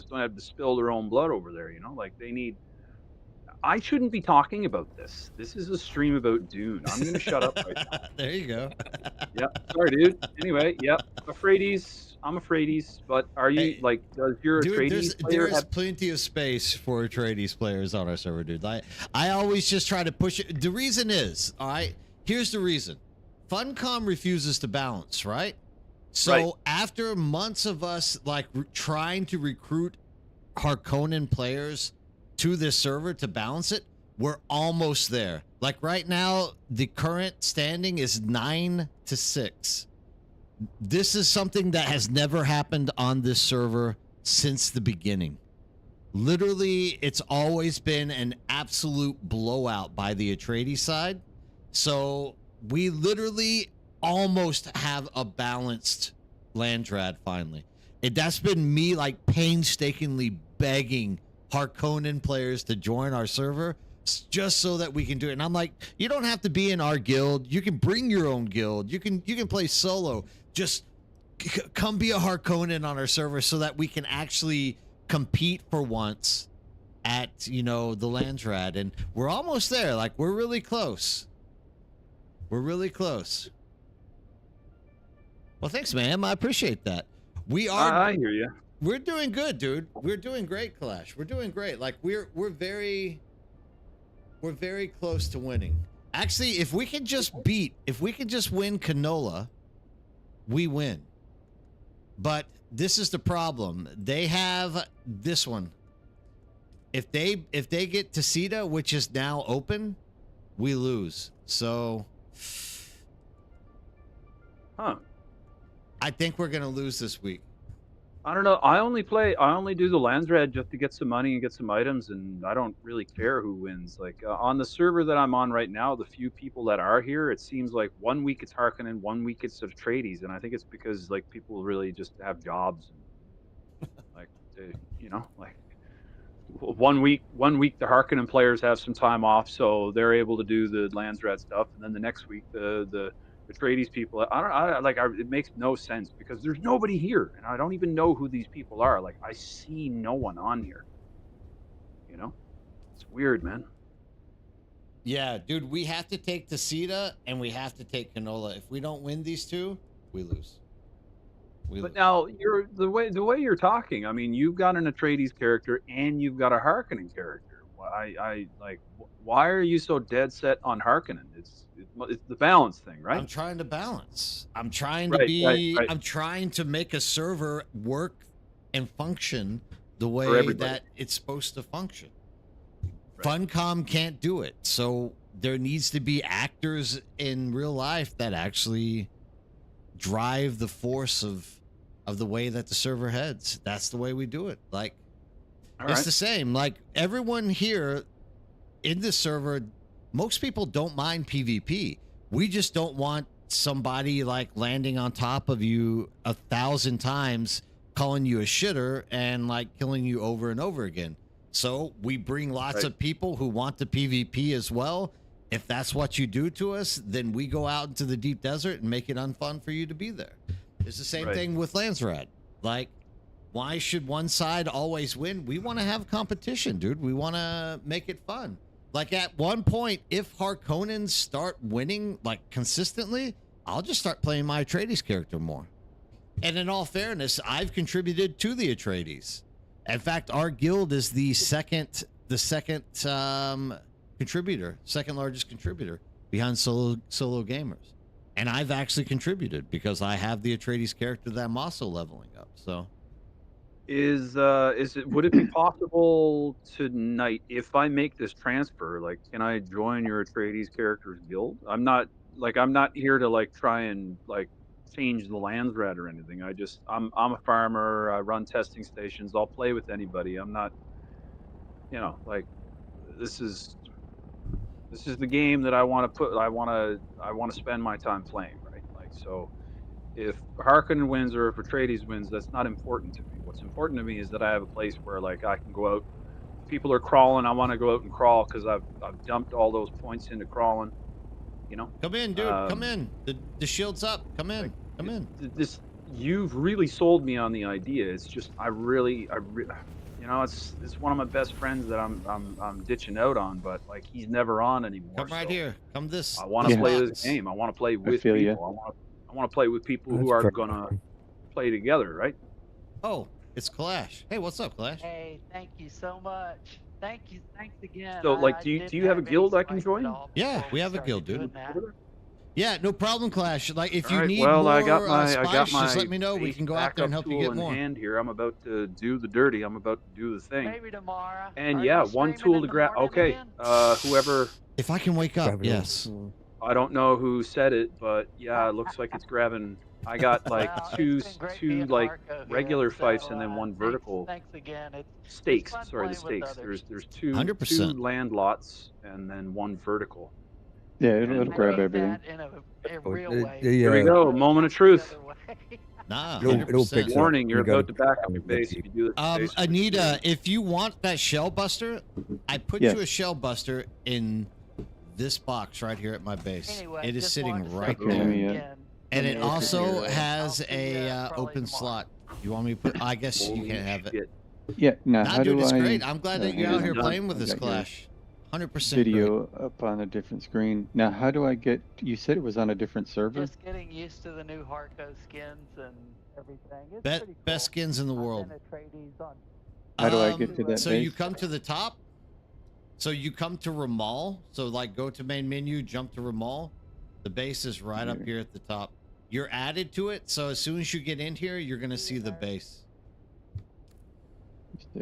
don't have to spill their own blood over there. You know, like they need. I shouldn't be talking about this. This is a stream about Dune. I'm going to shut up right now. There you go. Yep. Sorry, dude. Anyway, yep. I'm Atreides, but are you does your Atreides player there is plenty of space for Atreides players on our server, dude. I always just try to push it. The reason is, all right, here's the reason. Funcom refuses to balance, right? So after months of us trying to recruit Harkonnen players to this server to balance it, we're almost there. Like right now, the current standing is 9-6. This is something that has never happened on this server since the beginning. Literally, it's always been an absolute blowout by the Atreides side. So we literally almost have a balanced Landrad finally. That's been me like painstakingly begging Harkonnen players to join our server just so that we can do it. And I'm like, you don't have to be in our guild. You can bring your own guild. You can play solo. Just come be a Harkonnen on our server so that we can actually compete for once at, the Landrad. And we're almost there. Like, we're really close. We're really close. Well, thanks, man. I appreciate that. I hear you. We're doing good, dude. We're doing great, Clash. We're doing great. Like we're very close to winning. Actually, if we can just win Canola, we win. But this is the problem. They have this one. If they get Tacita, which is now open, we lose. So I think we're gonna lose this week. I don't know. I only do the Landsrad just to get some money and get some items, and I don't really care who wins. Like on the server that I'm on right now, the few people that are here, it seems like 1 week it's Harkonnen, 1 week it's Atreides, and I think it's because like people really just have jobs and like like 1 week the Harkonnen players have some time off, so they're able to do the Landsrad stuff, and then the next week the Atreides people, it makes no sense because there's nobody here, and I don't even know who these people are. Like, I see no one on here. It's weird, man. Yeah, dude, we have to take Tacita and we have to take Canola. If we don't win these two, we lose. But now the way you're talking. I mean, you've got an Atreides character and you've got a Harkonnen character. Why are you so dead set on Harkonnen? It's the balance thing, right? I'm trying to balance. I'm trying to I'm trying to make a server work and function the way that it's supposed to function. Funcom can't do it, so there needs to be actors in real life that actually drive the force of the way that the server heads. That's the way we do it. Like, it's the same. Like, everyone here in this server most people don't mind PvP. We just don't want somebody like landing on top of you 1,000 times, calling you a shitter and like killing you over and over again. So we bring lots of people who want the PvP as well. If that's what you do to us, then we go out into the deep desert and make it unfun for you to be there. It's the same thing with Landsrad. Like, why should one side always win? We want to have competition, dude. We want to make it fun. Like, at one point, if Harkonnens start winning, like, consistently, I'll just start playing my Atreides character more. And in all fairness, I've contributed to the Atreides. In fact, our guild is the second contributor, second largest contributor behind solo gamers. And I've actually contributed because I have the Atreides character that I'm also leveling up. So would it be possible tonight, if I make this transfer, like, can I join your Atreides character's guild? I'm not here to like try and like change the Landsrat or anything. I'm a farmer. I run testing stations. I'll play with anybody. I'm not, like, this is the game that I want to spend my time playing, right? Like, so if Harkonnen wins or if Atreides wins, that's not important to me. What's important to me is that I have a place where like I can go out. If people are crawling, I want to go out and crawl because I've dumped all those points into crawling. Come in, dude. Come in. The shield's up. Come in. Come in. You've really sold me on the idea. It's just it's one of my best friends that I'm ditching out on, but like he's never on anymore. Come right here. Come this. I want to play this game. I want to play with people. I want to play with people who are gonna play together, right? Oh, it's Clash. Hey, what's up, Clash? Hey, thank you so much. Thanks again. So, like, do you have a guild I can join? Yeah, we have a guild, dude. Yeah, no problem, Clash. Like, if you need well, more I got my just let me know. We can go out there and help you get more. Hand here. I'm about to do the dirty. I'm about to do the thing. Maybe tomorrow. And yeah, one tool to grab. Okay, whoever. If I can wake up, yes. I don't know who said it, but yeah, it looks like it's grabbing. I got like two like regular fights and then one vertical. Thanks again. Stakes. Sorry, the stakes. There's two 100%. land lots and then one vertical. Yeah, it'll grab everything. In a real way. Here we go. Moment of truth. Nah, it'll pick up. Warning, you're You gotta about to back up pick your up base the- if you do this. Anita, if you want that shell buster, I put you a shell buster in this box right here at my base. Anyway, it is just sitting wanted to right say there. again. And it Let me look also here. has I'll see a you, probably open tomorrow. slot. You want me to put? I guess you can't have it. Yeah. Now, Nah, how dude, do it's I? great. I'm glad that you're hang out here on. playing with I this got your Clash. 100% Video up on a different screen. Now, how do I get? You said it was on a different server. Just getting used to the new Harko skins and everything. It's Best, pretty cool. best skins in the I've world. been at Atreides on How do I get to that So base? you come to the top. So you come to Ramal. So like go to main menu, jump to Ramal. The base is right up here at the top. You're added to it. So as soon as you get in here, you're gonna see the base.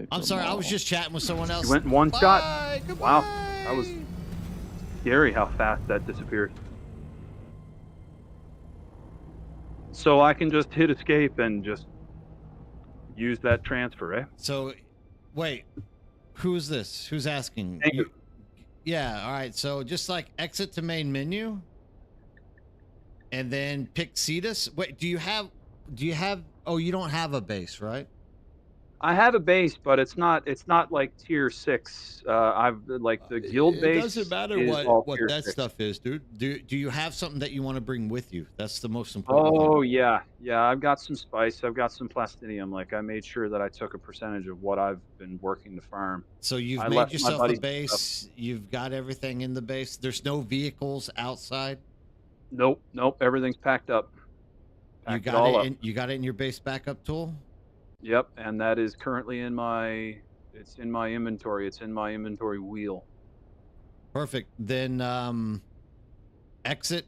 I'm sorry, I was just chatting with someone else. You went in one shot. Wow, Goodbye. that was scary how fast that disappeared. So I can just hit escape and just use that transfer, eh? So, wait, who's this? Who's asking? Thank you. Yeah, all right. So just like exit to main menu, and then pick Cetus. Wait, do you have? Oh, you don't have a base, right? I have a base, but it's not like tier 6. I've like the guild base. It doesn't matter is what all tier that 6. stuff is, dude. Do you have something that you want to bring with you? That's the most important. Oh thing. yeah. I've got some spice. I've got some plastinium. Like I made sure that I took a percentage of what I've been working to farm. So you've I made left my yourself a buddies base. You've got everything in the base. There's no vehicles outside. Nope. Everything's packed up. You Packed it got all it. up. You got it in your base backup tool. Yep, and that is currently in my. It's in my inventory. It's in my inventory wheel. Perfect. Then exit.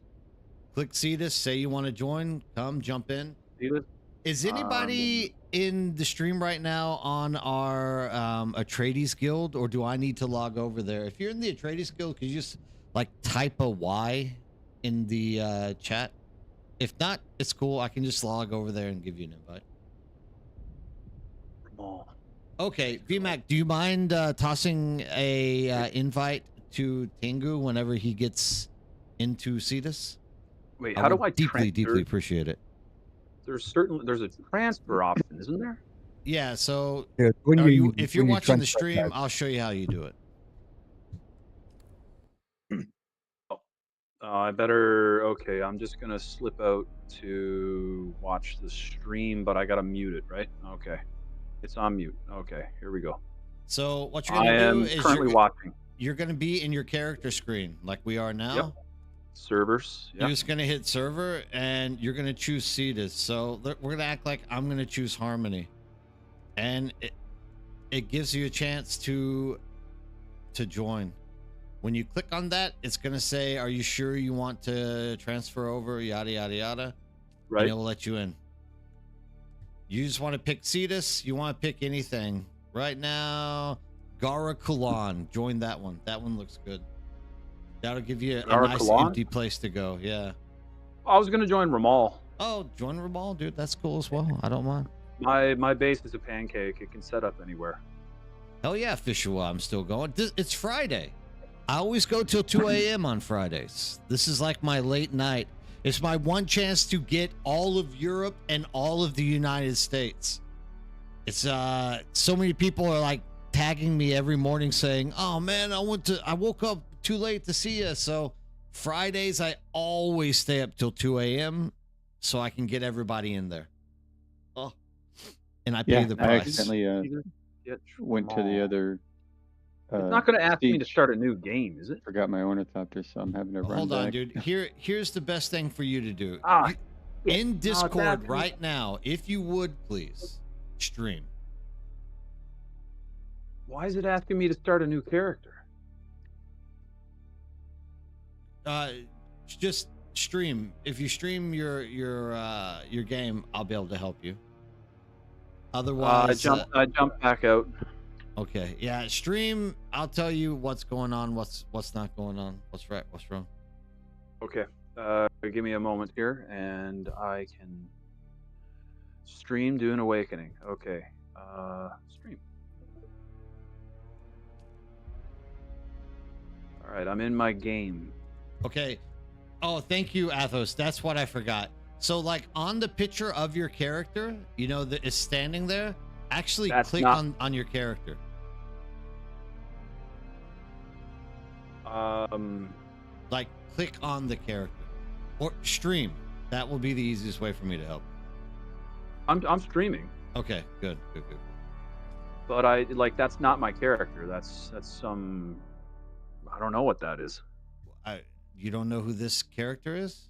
Click Cetus. Say you want to join. Come jump in. Cetus? Is anybody in the stream right now on our Atreides guild, or do I need to log over there? If you're in the Atreides guild, could you just like type a Y in the chat? If not, it's cool. I can just log over there and give you an invite. Okay, VMAC, do you mind tossing a invite to Tengu whenever he gets into Cetus? Wait, how do I deeply appreciate it. There's a transfer option, isn't there? Yeah, so Yeah, when are you- if you're when you watching the transfer stream, tags. I'll show you how you do it. I better. Okay, I'm just gonna slip out to watch the stream, but I gotta mute it, right? Okay, it's on mute. Okay, here we go. So what you're gonna do is currently watching. You're gonna be in your character screen like we are now. Yep. Servers. You're just gonna hit server and you're gonna choose Cetus. So we're gonna act like I'm gonna choose Harmony, and it gives you a chance to join. When you click on that, it's gonna say, "Are you sure you want to transfer over?" Yada yada yada. Right. And it will let you in. You just want to pick Cetus. You want to pick anything right now. Gara Kulan, join that one. That one looks good. That'll give you a Gara nice Kulan? empty place to go. Yeah. I was gonna join Ramal. Oh, join Ramal, dude. That's cool as well. I don't mind. My base is a pancake. It can set up anywhere. Hell yeah, Fishua. I'm still going. It's Friday. I always go till 2 a.m. on Fridays. This is like my late night. It's my one chance to get all of Europe and all of the United States. It's so many people are like tagging me every morning saying, "Oh man, I woke up too late to see you." So Fridays I always stay up till 2 a.m. so I can get everybody in there. Oh, and I pay the I price. accidentally went to the other. It's not going to ask me to start a new game, is it? Forgot my ornithopter, so I'm having to run Hold on, back. dude. Here's the best thing for you to do. Ah, in Discord that- right now, if you would please stream. Why is it asking me to start a new character? Just stream. If you stream your game, I'll be able to help you. Otherwise, I jumped back out. Okay, yeah, stream. I'll tell you what's going on, what's not going on, what's right, what's wrong. Okay, give me a moment here, and I can stream Dune Awakening. Okay, stream. All right, I'm in my game. Okay. Oh, thank you, Athos. That's what I forgot. So, like on the picture of your character, you know that is standing there. Actually, click on your character. Like click on the character or stream. That will be the easiest way for me to help. I'm streaming. Okay, good. But that's not my character. That's some. I don't know what that is. You don't know who this character is?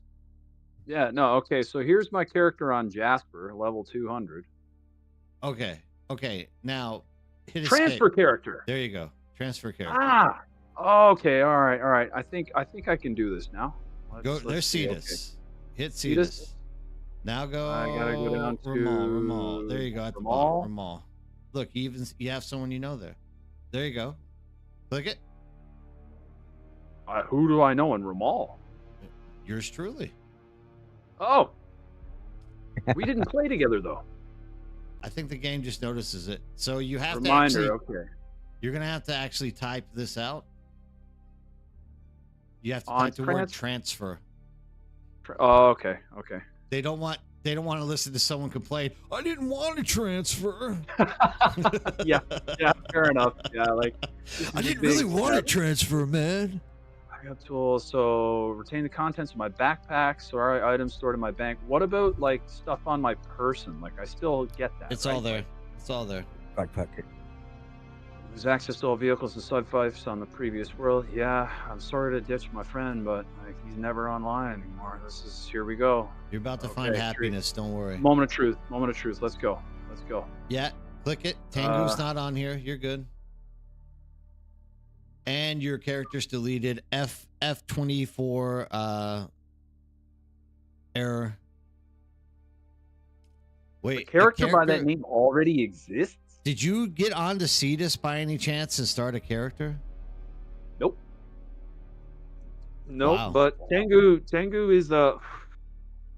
Yeah, no. Okay, so here's my character on Jasper, level 200. Okay. Now hit transfer escape. Character. There you go. Transfer character. Ah. Okay. All right. I think I can do this now. There's Cetus. Okay. Hit Cetus. Now go. I gotta go down to Ramal. There you go. At the Ramal. bottom. Ramal. Look, you have someone you know there. There you go. Click it. Who do I know in Ramal? Yours truly. Oh. We didn't play together though. I think the game just notices it. So you have Reminder, to actually. Okay. You're gonna have to actually type this out. You have to type the word transfer. Oh, okay. They don't want to listen to someone complain. I didn't want to transfer. yeah, fair enough. Yeah, like I didn't really want to transfer, man. I got tools. So retain the contents of my backpack. So items stored in my bank. What about like stuff on my person? Like I still get that. It's right? all there. It's all there. Backpack it. There's access to all vehicles and sub-fifes on the previous world. Yeah, I'm sorry to ditch my friend, but like he's never online anymore. Here we go. You're about to find happiness. Don't worry. Moment of truth. Let's go. Yeah, click it. Tango's not on here. You're good. And your character's deleted. F24 error. Wait, the character by that name already exists? Did you get on to Cetus by any chance and start a character? Nope. Wow. But Tengu is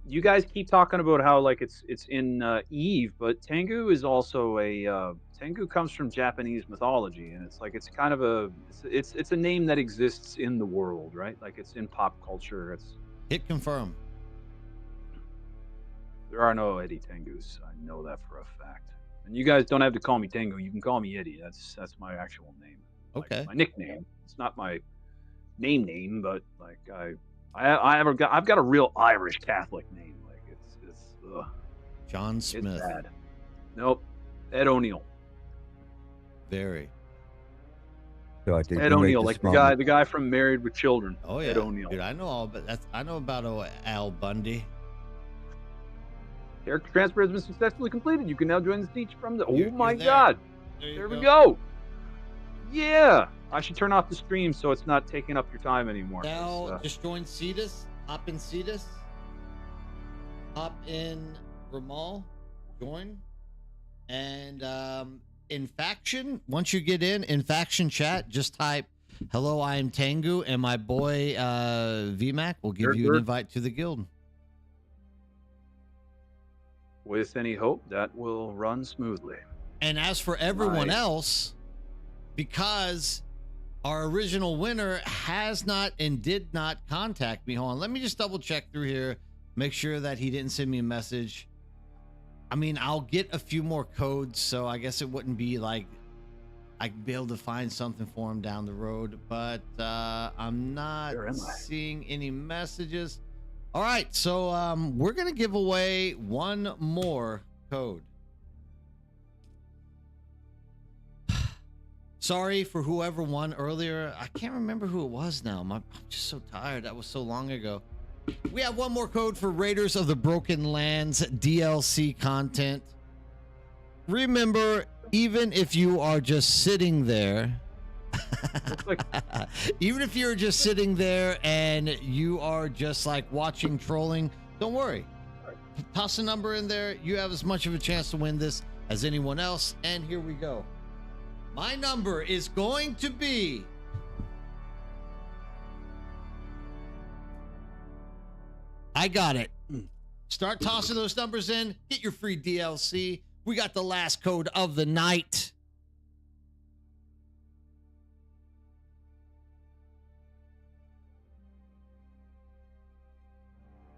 you guys keep talking about how like it's in Eve, but Tengu is also a Tengu comes from Japanese mythology, and it's like it's kind of a it's a name that exists in the world, right? Like it's in pop culture. It's Hit confirm. There are no Eddie Tengus. I know that for a fact. And you guys don't have to call me Tengu. You can call me Eddie. That's my actual name. Okay. My nickname. It's not my name, but like I've got a real Irish Catholic name. Like it's ugh. John Smith. It's bad. Nope. Ed O'Neill. Very. So I did. Ed You made O'Neill, like the guy from Married with Children. Oh yeah. Ed O'Neill. Dude, I know all, but I know about Al Bundy. Character transfer has been successfully completed. You can now join the siege from the. You're Oh my there. God! There we go. Yeah, I should turn off the stream so it's not taking up your time anymore. Now just join Cetus. Hop in Cetus. Hop in Ramal. Join. And in faction, once you get in faction chat, just type "Hello, I am Tengu," and my boy VMAC will give you an invite to the guild. With any hope, that will run smoothly. And as for everyone else, because our original winner has not and did not contact me. Hold on, let me just double check through here, make sure that he didn't send me a message. I mean, I'll get a few more codes, so I guess it wouldn't be like I'd be able to find something for him down the road, but I'm not seeing any messages. All right, so we're going to give away one more code. Sorry for whoever won earlier. I can't remember who it was now. I'm just so tired. That was so long ago. We have one more code for Raiders of the Broken Lands DLC content. Remember, even if you are just sitting there, even if you're just sitting there and you are just like watching trolling, don't worry. Toss a number in there. You have as much of a chance to win this as anyone else. And here we go. My number is going to be I got it. Start tossing those numbers in. Get your free DLC. We got the last code of the night.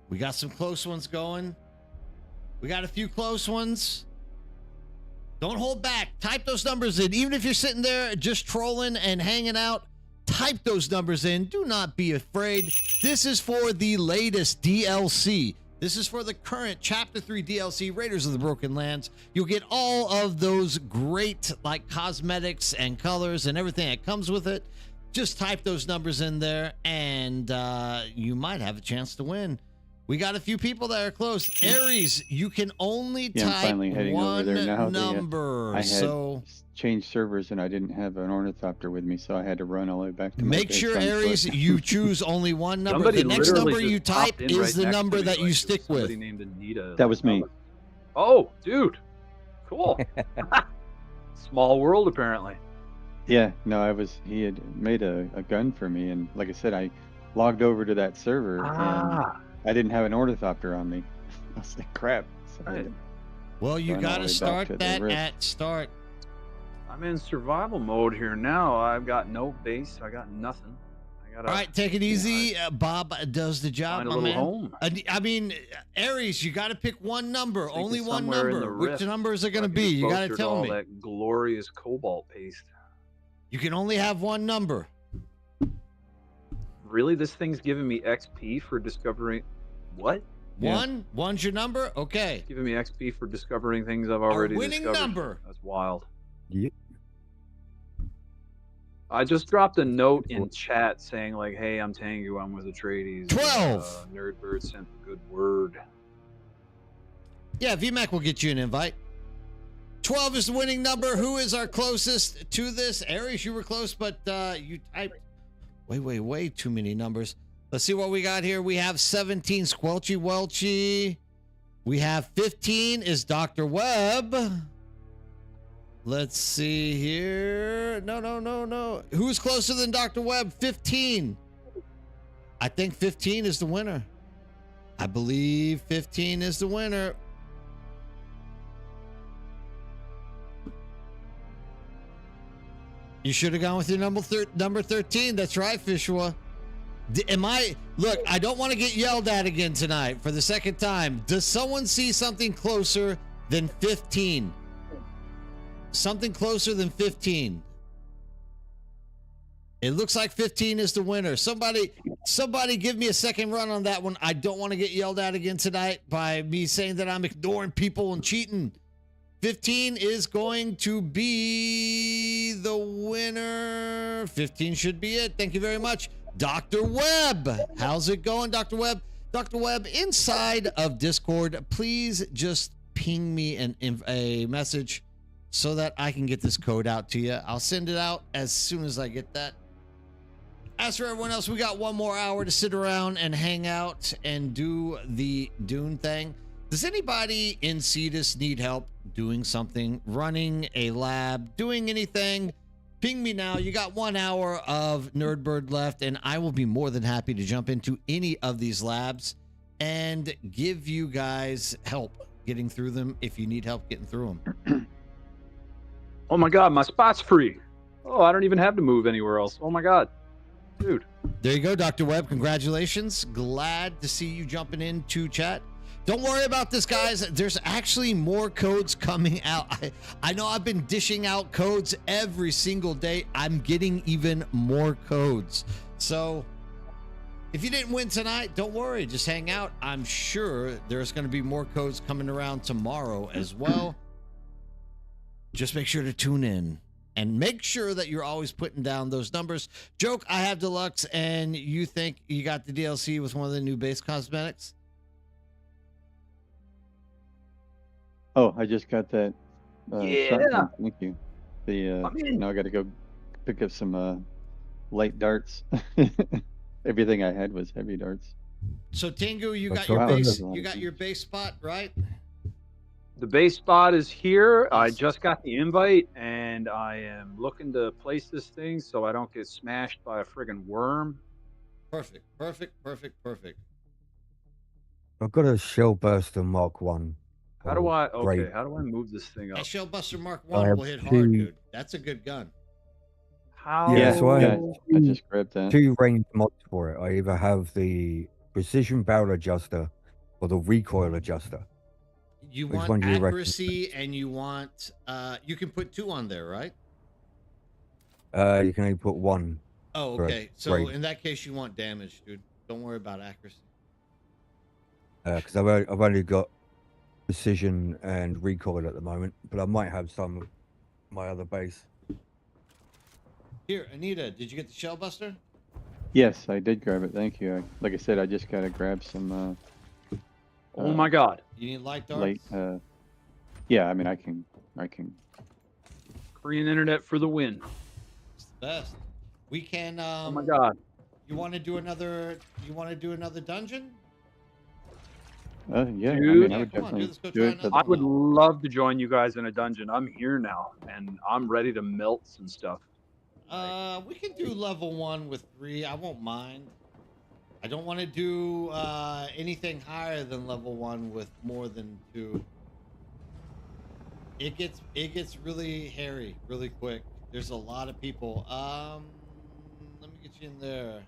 We got some close ones going. We got a few close ones. Don't hold back. Type those numbers in. Even if you're sitting there just trolling and hanging out, type those numbers in. Do not be afraid. This is for the latest DLC. This is for the current Chapter 3 DLC, Raiders of the Broken Lands. You'll get all of those great like cosmetics and colors and everything that comes with it. Just type those numbers in there and you might have a chance to win. We got a few people that are close. Aries, you can only type one number. I had changed servers and I didn't have an ornithopter with me, so I had to run all the way back to Make sure, Aries, you choose only one number. The next number you type is the number that you stick with. Named Anita. That was me. Oh, dude. Cool. Small world, apparently. Yeah, no, he had made a gun for me, and like I said, I logged over to that server and I didn't have an ornithopter on me. I was like, crap. So well, you got to start that at start. I'm in survival mode here now. I've got no base. I got nothing. All right, take it easy. Bob does the job, Find a my little man. home. I mean, Aries, you got to pick one number. Only one Somewhere in number. the Which rift, number is it so going I to can be? get You got to closer to tell all me. That glorious cobalt paste. You can only have one number. Really? This thing's giving me XP for discovering... What? One's your number? Okay. It's giving me XP for discovering things I've already winning discovered. number. That's wild. Yep. I just dropped a note in chat saying like, "Hey, I'm Tengu. I'm with Atreides." 12. Nerdbird sent a good word. Yeah, VMAC will get you an invite. 12 is the winning number. Who is our closest to this? Aries, you were close, but you typed way too many numbers. Let's see what we got here. We have 17, Squelchy Welchy. We have 15 is Dr. Webb. Let's see here. No. Who's closer than Dr. Webb? 15. I think 15 is the winner. I believe 15 is the winner. You should have gone with your number 13. That's right, Fishwa. Look, I don't want to get yelled at again tonight for the second time. Does someone see something closer than 15? Something closer than 15. It looks like 15 is the winner. Somebody give me a second run on that one. I don't want to get yelled at again tonight by me saying that I'm ignoring people and cheating. 15 is going to be the winner. 15 should be it. Thank you very much. Dr. Webb. How's it going, Dr. Webb? Dr. Webb, inside of Discord, please just ping me a message so that I can get this code out to you. I'll send it out as soon as I get that. As for everyone else, we got one more hour to sit around and hang out and do the Dune thing. Does anybody in Cetus need help doing something, running a lab, doing anything? Ping me now. You got 1 hour of Nerdbird left, and I will be more than happy to jump into any of these labs and give you guys help getting through them if you need help getting through them. Oh my God, my spot's free. Oh, I don't even have to move anywhere else. Oh my God. Dude. There you go, Dr. Webb. Congratulations. Glad to see you jumping into chat. Don't worry about this, guys. There's actually more codes coming out. I know I've been dishing out codes every single day. I'm getting even more codes. So if you didn't win tonight, don't worry. Just hang out. I'm sure there's going to be more codes coming around tomorrow as well. Just make sure to tune in. And make sure that you're always putting down those numbers. Joke, I have deluxe, and you think you got the DLC with one of the new base cosmetics? Oh, I just got that. Yeah. Shotgun. Thank you. Now I got to go pick up some light darts. Everything I had was heavy darts. So Tengu, you got your base spot, right? The base spot is here. I just got the invite, and I am looking to place this thing so I don't get smashed by a friggin' worm. Perfect. I've got a Shell Burster Mark 1. How do I Great. how do I move this thing up? That Shellbuster Mark 1 will hit hard, dude. That's a good gun. How? Yeah, so I have I just grabbed that. 2 range mods for it. I either have the precision barrel adjuster or the recoil adjuster. You Which want one do you accuracy and you want you can put 2 on there, right? You can only put 1. Oh, for okay. So grade. in that case you want damage, dude. Don't worry about accuracy. Because I've only got precision and recoil at the moment, but I might have some of my other base. Here, Anita, did you get the Shellbuster? Yes, I did grab it. Thank you. Like I said, I just got to grab some. Oh my God. You need light darts? Yeah, I mean, I can. Korean internet for the win. It's the best. We can Oh my God. You want to do another dungeon? Yeah, Dude. I mean, I Yeah, would come on, definitely dude, let's go do try it. another but- I would love to join you guys in a dungeon. I'm here now, and I'm ready to melt some stuff. We can do level 1 with 3. I won't mind. I don't want to do anything higher than level 1 with more than 2. It gets really hairy really quick. There's a lot of people. Let me get you in there.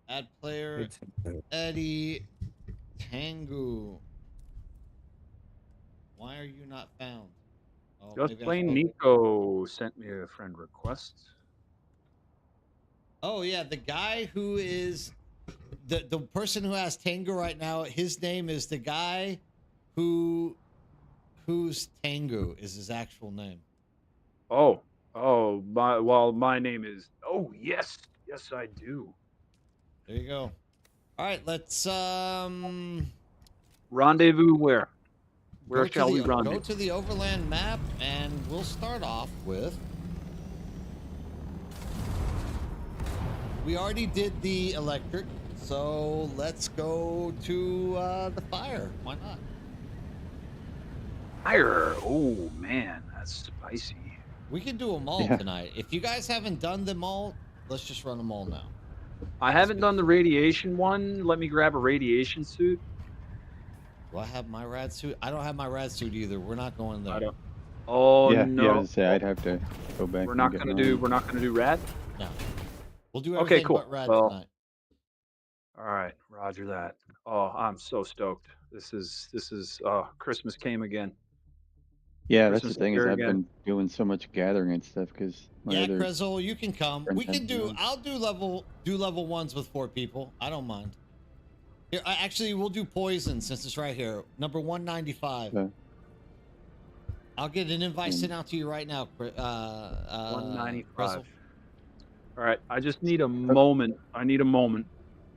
Add player Eddie Tangu. Why are you not found? Oh, Just maybe I plain spoke- Nico sent me a friend request. Oh yeah, the guy who is the person who has Tango right now. His name is the guy whose Tango is his actual name. Oh, my name is. Oh yes, I do. There you go. All right, let's Rendezvous where? Where go shall we Go rendezvous? to the overland map, and we'll start off with. We already did the electric, so let's go to the fire. Why not? Fire. Oh man, that's spicy. We can do them all Yeah. tonight. If you guys haven't done them all, let's just run them all now. I haven't done the radiation one. Let me grab a radiation suit. Do I have my rad suit? I don't have my rad suit either. We're not going there. Oh yeah, no. I was gonna say I'd have to go back. We're and not get gonna mine. do. We're not gonna do rad. No. We'll do Okay, everything cool. but rad Well, tonight. all right, Roger that. Oh, I'm so stoked. This is. Christmas came again. Yeah, that's the Christmas is thing is here I've again. been doing so much gathering and stuff because my Yeah, other Krezel, you can come. friends We can haven't been do. on. I'll do level ones with 4 people. I don't mind. Here, actually, we'll do poison since it's right here. Number 195. Yeah. I'll get an invite sent out to you right now. 195. Krezel. All right, I just need a moment. I need a moment.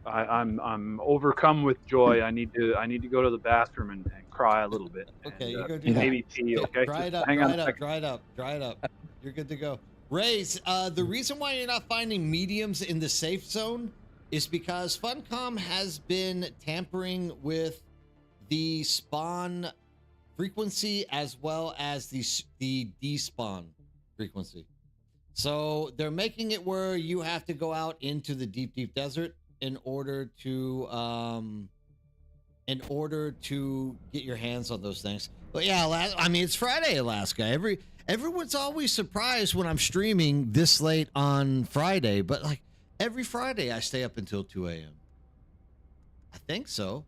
I'm overcome with joy. I need to go to the bathroom and cry a little bit. Okay, and, you go do that. maybe pee. Okay, Dry it just up. hang Dry on it a up. second. Dry it up. Dry it up. You're good to go. Rays, the reason why you're not finding mediums in the safe zone is because Funcom has been tampering with the spawn frequency as well as the despawn frequency. So they're making it where you have to go out into the deep desert in order to get your hands on those things. But yeah, I mean, it's Friday, Alaska. Everyone's always surprised when I'm streaming this late on Friday, but like every Friday I stay up until 2 a.m. I think so.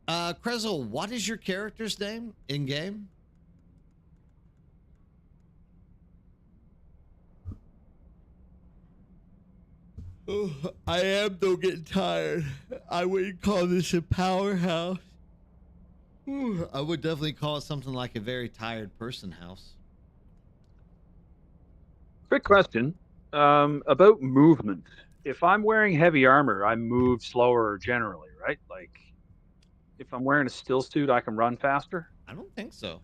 Krezel, what is your character's name in game? Oh, I am though getting tired. I wouldn't call this a powerhouse. I would definitely call it something like a very tired person house. Quick question about movement. If I'm wearing heavy armor, I move slower generally, right? Like, if I'm wearing a still suit, I can run faster. I don't think so.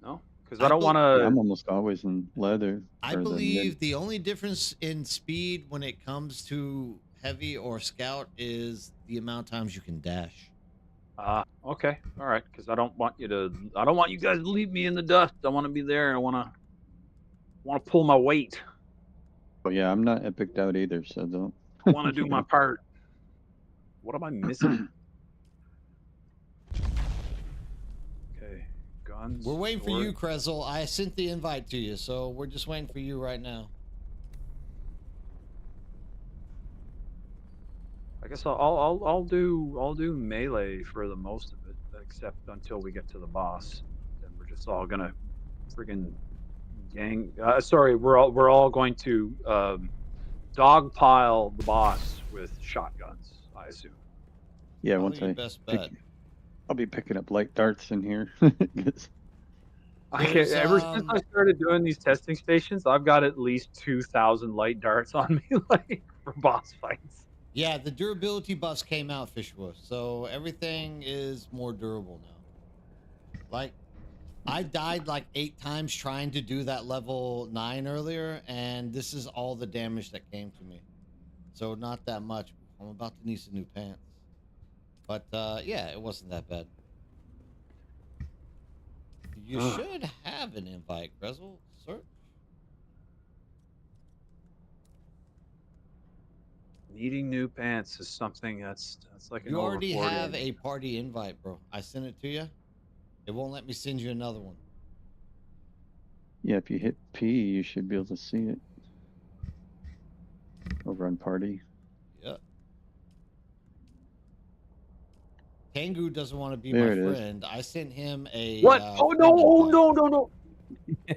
No, because I don't want to. Yeah, I'm almost always in leather. I believe the only difference in speed when it comes to heavy or scout is the amount of times you can dash. Okay, all right. Because I don't want you guys to leave me in the dust. I want to be there. I want to pull my weight. Oh yeah, I'm not epicked out either, so don't. I want to do my part. What am I missing? Okay, guns. We're waiting for sword. you, Krezel. I sent the invite to you, so we're just waiting for you right now. I guess I'll do melee for the most of it, except until we get to the boss. Then we're just all gonna friggin' gang. Sorry, we're all going to dogpile the boss with shotguns, I assume. Yeah, Probably once your I best pick, bet. I'll be picking up light darts in here. 'Cause- Ever since I started doing these testing stations, I've got at least 2,000 light darts on me, like for boss fights. Yeah, the durability buffs came out, Fishwolf, so everything is more durable now. Like, I died like 8 times trying to do that level 9 earlier, and this is all the damage that came to me. So not that much. I'm about to need some new pants. But yeah, it wasn't that bad. You should have an invite, Krezel. Search. Needing new pants is something that's like an You already over 40. have a party invite, bro. I sent it to you. It won't let me send you another one. Yeah, if you hit P, you should be able to see it. Over on party. Yep. Tengu doesn't want to be There my it is. friend. I sent him a What? Oh no! Oh friend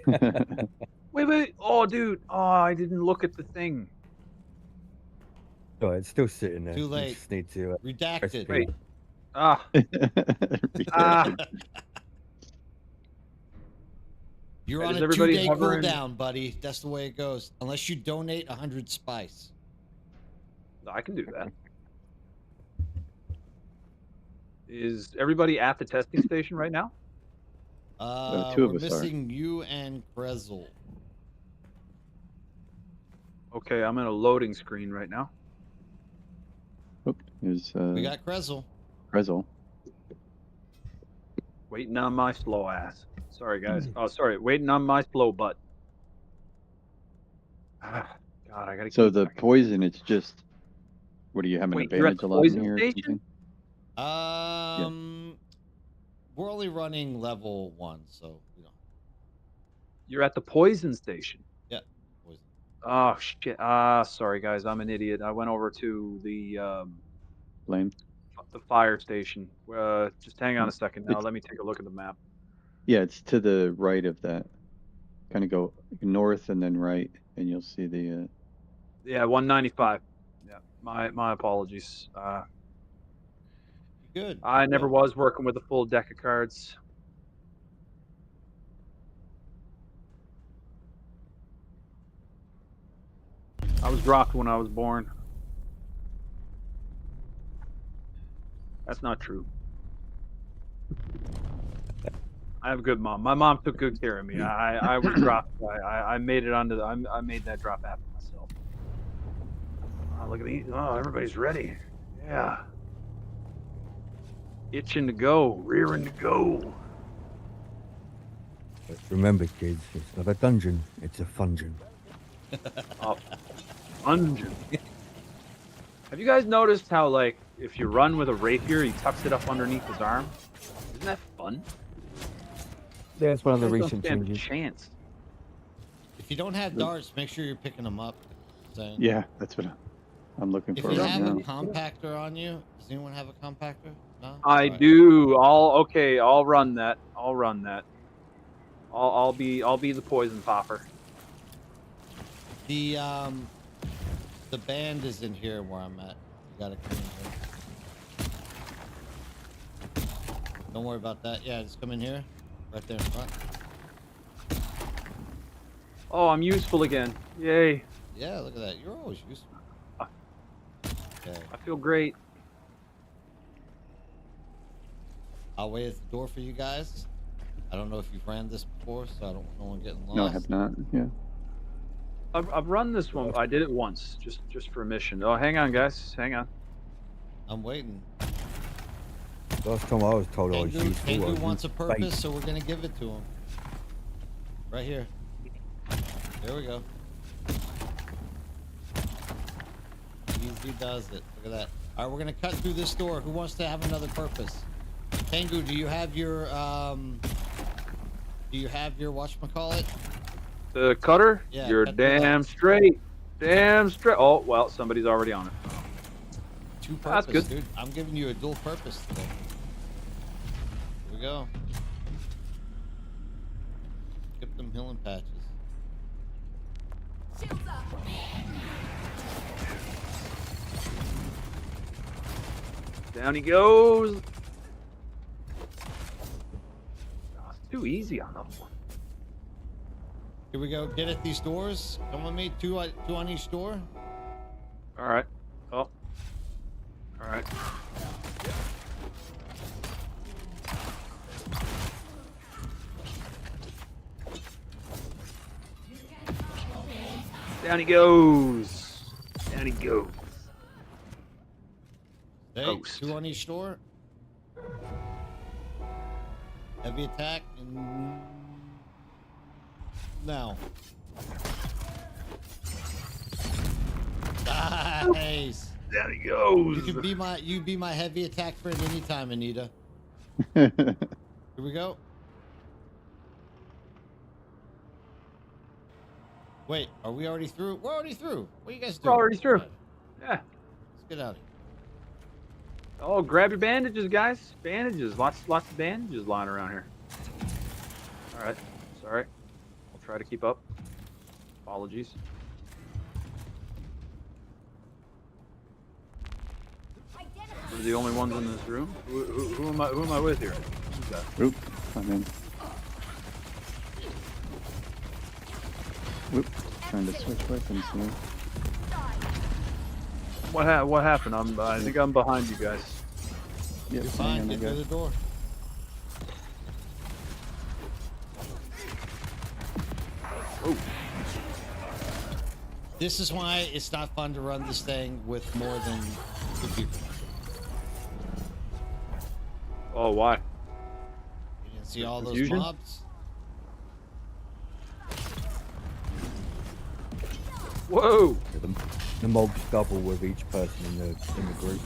no! No! Wait! Oh, dude! Oh, I didn't look at the thing. Oh, it's still sitting there. Too You late. just need to Redacted. Wait. Ah. You're Hey, on does a everybody 2-day hover in- cooldown, buddy. That's the way it goes. Unless you donate 100 spice. I can do that. Is everybody at the testing station right now? Two of We're us are. missing you and Krezel. Okay, I'm in a loading screen right now. Here's We got Krezel. Krezel. Waiting on my slow ass. Sorry, guys. Oh, sorry. Waiting on my slow butt. God, I gotta. So keep the poison, it's just. What do you have an Wait, you're at advantage the allowed in poison here or station? something? We're only running level 1, so you know. You're at the poison station. Yeah. Poison. Oh shit. Sorry guys, I'm an idiot. I went over to the Flame. the fire station. Just hang on a second now. It's- Let me take a look at the map. Yeah, it's to the right of that. Kind of go north and then right, and you'll see the. Yeah, 195. Yeah, my apologies. Good. I never was working with a full deck of cards. I was dropped when I was born. That's not true. I have a good mom. My mom took good care of me. I was dropped. I made it onto the. I made that drop happen myself. Oh, look at me. Oh, everybody's ready. Yeah. Itching to go, rearing to go. But remember, kids, it's not a dungeon, it's a fungeon. Oh, dungeon. Have you guys noticed how, like, if you run with a rapier, he tucks it up underneath his arm? Isn't that fun? Yeah, it's one of the You guys recent don't stand a changes. chance. If you don't have darts, make sure you're picking them up. Saying. Yeah, that's what I'm looking If for you right have now. a compactor on you, does anyone have a compactor? No. I Alright. do. Okay. I'll run that. I'll run that. I'll be the poison popper. The band is in here where I'm at. You gotta come in here. Don't worry about that. Yeah, just come in here. Right there in front. Oh, I'm useful again. Yay. Yeah, look at that. You're always useful. Okay. I feel great. I'll wait at the door for you guys. I don't know if you've ran this before, so I don't want no one getting lost. No, I have not. Yeah. I've run this one. I did it once, just for a mission. Oh, hang on, guys. Hang on. I'm waiting. Last time I was told I was useful. I Tengu was wants a used purpose, bait. so we're gonna give it to him. Right here. There we go. Easy does it. Look at that. All right, we're gonna cut through this door. Who wants to have another purpose? Tengu, do you have your whatchamacallit? The cutter? Yeah, You're cut through damn that. straight. Damn straight. Oh, well, somebody's already on it. Two That's purpose, good. dude. I'm giving you a dual purpose today. Here we go. Skip them healing patches. Down he goes. Oh, it's too easy on that one. Here we go. Get at these doors. Come with me. Two on each door. All right. Oh. All right. Down he goes. Down he goes. Hey, Ghost. two on each door. Heavy attack and now. Nice. Down he goes. You can be my heavy attack friend anytime, Anita. Here we go. Wait, are we already through? We're already through. What are you guys doing? We're already through. Right, Yeah. let's get out of here. Oh, grab your bandages, guys. Bandages. Lots of bandages lying around here. All right. Sorry. I'll try to keep up. Apologies. We're the only ones in this room. Who am I with here? Who's that? Oop, I'm in. Whoop, trying to switch weapons here. What happened? I think I'm behind you guys. Yep, You're hang fine. on, I Get through got- the door. Oh. This is why it's not fun to run this thing with more than 2 people. Oh, why? You can see all those Confusion? mobs. Whoa! The mobs double with each person in the group.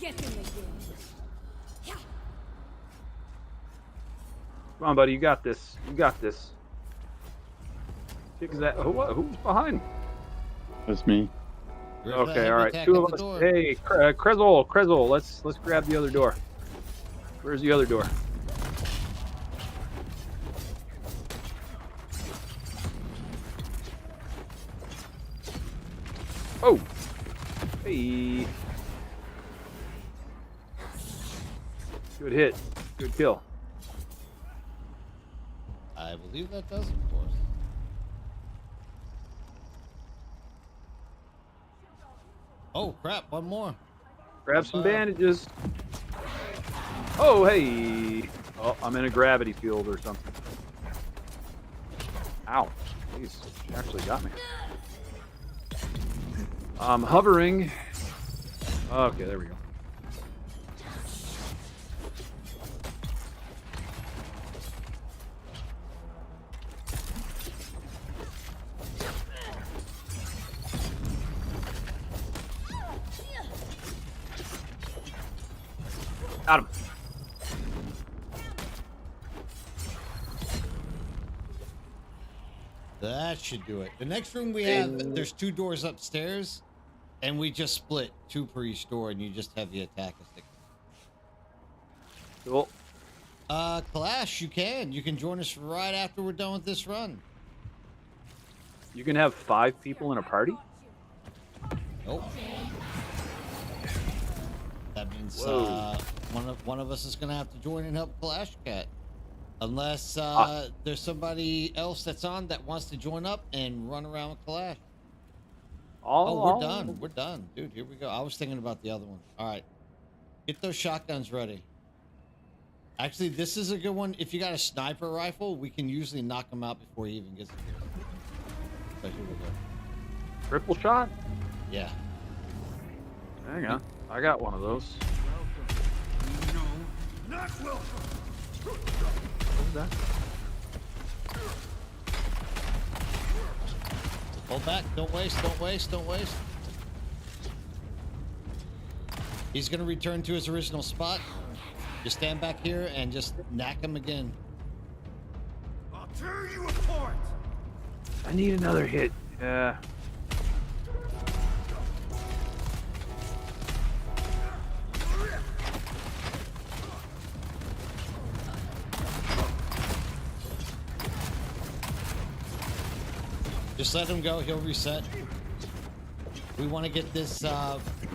Get in the game. Come on, buddy. You got this. You got this. Who's behind? That's me. Okay, all right. Two of us. Hey, Krezel, let's grab the other door. Where's the other door? Oh. Hey. Good hit. Good kill. I believe that does, of course. Oh crap! One more. Grab some bandages. Oh hey! Oh, I'm in a gravity field or something. Ow! Jeez, she actually got me. I'm hovering. Okay, there we go. Got him. That should do it. The next room we have, there's 2 doors upstairs, and we just split 2 per each door, and you just have the attack stick. Cool. Kalash, you can join us right after we're done with this run. You can have 5 people in a party? Nope. That means one of us is gonna have to join and help Kalash Cat. Unless there's somebody else that's on that wants to join up and run around with Kalash. We're done. We're done. Dude, here we go. I was thinking about the other one. All right. Get those shotguns ready. Actually, this is a good one. If you got a sniper rifle, we can usually knock him out before he even gets here. So here we go. Triple shot? Yeah. Hang on. I got one of those. No, not welcome. What's that? Hold back. Don't waste. Don't waste. Don't waste. He's going to return to his original spot. Just stand back here and just knack him again. I'll tear you apart. I need another hit. Yeah. Just let him go. He'll reset. We want to get this,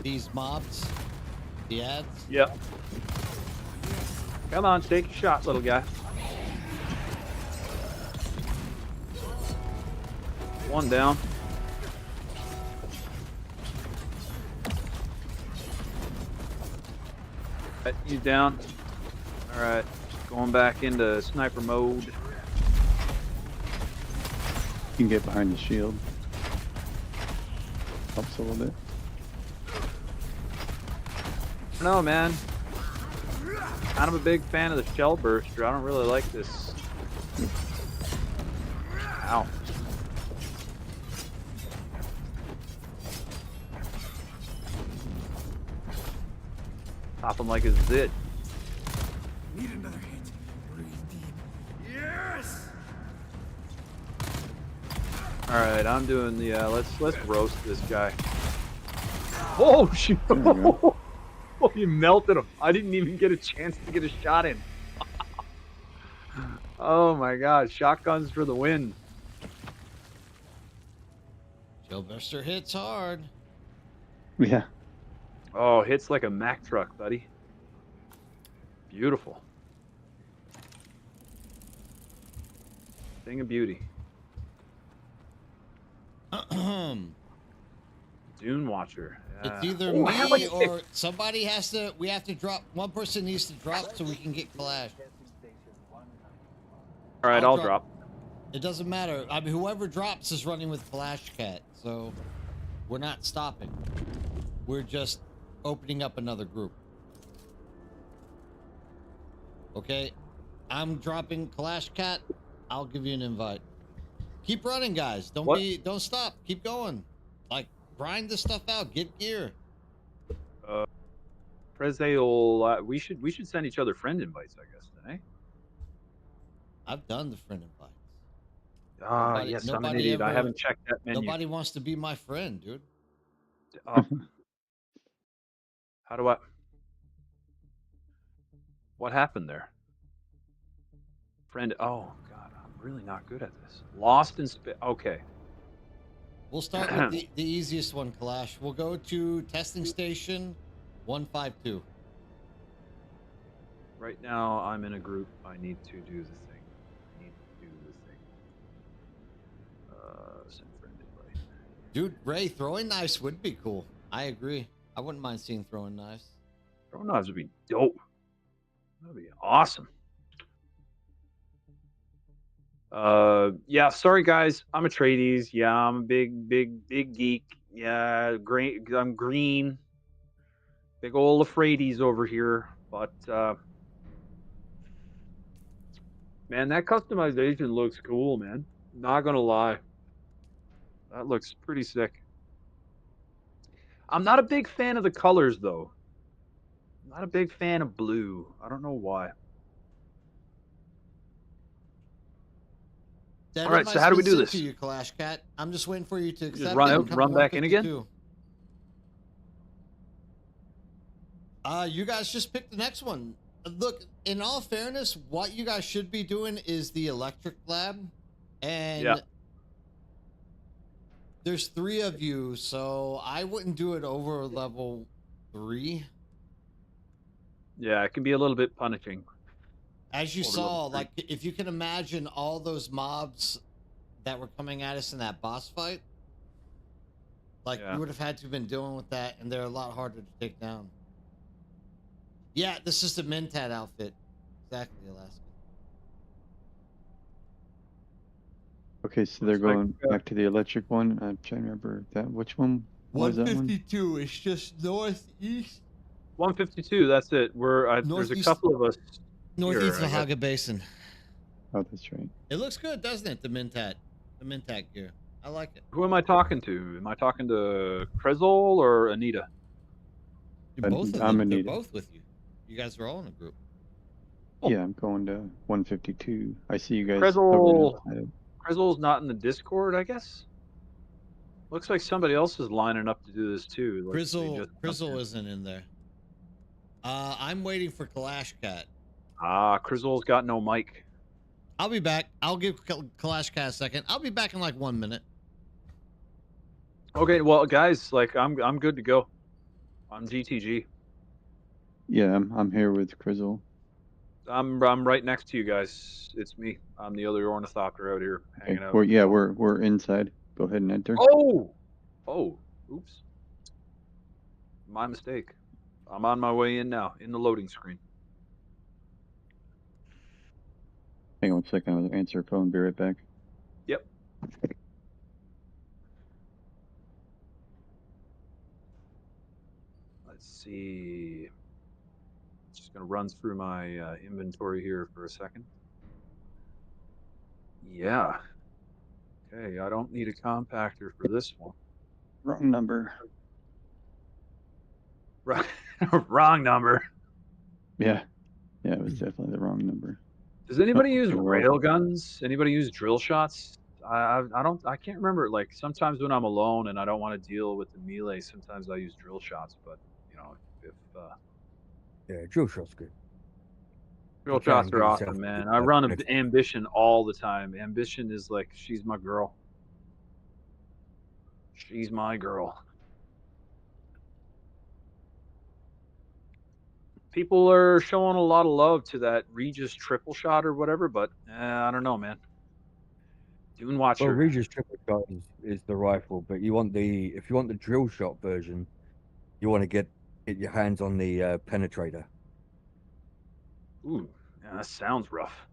these mobs, the ads. Yep. Come on, take a shot, little guy. One down. Right, you down. All right, going back into sniper mode. You can get behind the shield. Helps a little bit. No, man. Kind of a big fan of the shell burster. I don't really like this. Ow. Pop him like a zit. Need another hit. Breathe deep. Yes. All right, I'm doing the. Let's roast this guy. Oh shoot! Oh, you melted him. I didn't even get a chance to get a shot in. Oh my god, shotguns for the win. Shellbuster hits hard. Yeah. Oh, hits like a Mack truck, buddy. Beautiful. Thing of beauty. Dune Watcher. Yeah. It's either me or somebody has to. We have to drop. One person needs to drop so we can get Kalash. All right, I'll drop. It doesn't matter. I mean, whoever drops is running with Kalash Cat, so we're not stopping. We're just opening up another group. Okay, I'm dropping Kalash Cat. I'll give you an invite. Keep running, guys. Don't stop. Keep going. Like, grind this stuff out. Get gear. Prezale, we should send each other friend invites, I guess, then, eh? I've done the friend invites. Ah, yes, I'm an idiot. I haven't checked that menu. Nobody wants to be my friend, dude. How do I? What happened there? Friend. Oh God, I'm really not good at this. Lost in space. Okay. We'll start with the easiest one, Kalash. We'll go to testing station 152. Right now, I'm in a group. I need to do the thing. Send friend invite. Dude, Ray, throwing knives would be cool. I agree. I wouldn't mind seeing throwing knives. Throwing knives would be dope. That'd be awesome. Yeah, sorry guys. I'm a tradies. Yeah, I'm a big geek. Yeah, great. I'm green. Big ol' Afraides over here. But man, that customization looks cool, man. Not gonna lie. That looks pretty sick. I'm not a big fan of the colors though. I'm not a big fan of blue. I don't know why. That All right, so how do we do this? To you, Kalash Cat. I'm just waiting for you to accept Just run it out and and come run to back in again? 152. You guys just pick the next one. Look, in all fairness, what you guys should be doing is the electric lab. And there's 3 of you, so I wouldn't do it over level 3. Yeah, it can be a little bit punishing. As you saw, like, if you can imagine all those mobs that were coming at us in that boss fight, like, you would have had to have been dealing with that, and they're a lot harder to take down. Yeah, this is the Mentat outfit. Exactly, Alaska. Okay, so they're going back to the electric one. I'm trying to remember that. Which one was that one? 152 is just northeast. 152, that's it. There's a couple of us. Northeast here, of Haga Basin. Oh, that's right. It looks good, doesn't it? The Mentat gear. I like it. Who am I talking to? Am I talking to Krezel or Anita? Both of them. I'm They're Anita. both with you. You guys are all in a group. Yeah, I'm going to 152. I see you guys. Krezel's not in the Discord, I guess. Looks like somebody else is lining up to do this too. Like Krizzle isn't in there. I'm waiting for Kalash Cat. Krizzle's got no mic. I'll be back. I'll give Kalash Cat a second. I'll be back in like 1 minute. Okay, well, guys, like I'm good to go. I'm GTG. Yeah, I'm here with Krizzle. I'm right next to you guys. It's me. I'm the other ornithopter out here hanging out. We're inside. Go ahead and enter. Oh, oops. My mistake. I'm on my way in now, in the loading screen. Hang on 1 second. I'll answer a phone. Be right back. Yep. Let's see. Just gonna run through my inventory here for a second. Yeah. Okay, I don't need a compactor for this one. Wrong number. Right. Wrong number. Yeah, it was definitely the wrong number. Does anybody use rail guns? Anybody use drill shots? I can't remember. Like sometimes when I'm alone and I don't want to deal with the melee, sometimes I use drill shots. But you know, yeah, drill shots good. Drill shots are awesome, man. I run Ambition all the time. Ambition is like she's my girl. She's my girl. People are showing a lot of love to that Regis triple shot or whatever, but I don't know, man. Dune Watcher. Well, Regis triple shot is the rifle, but if you want the drill shot version, you want to get your hands on the penetrator. Ooh, yeah, that sounds rough.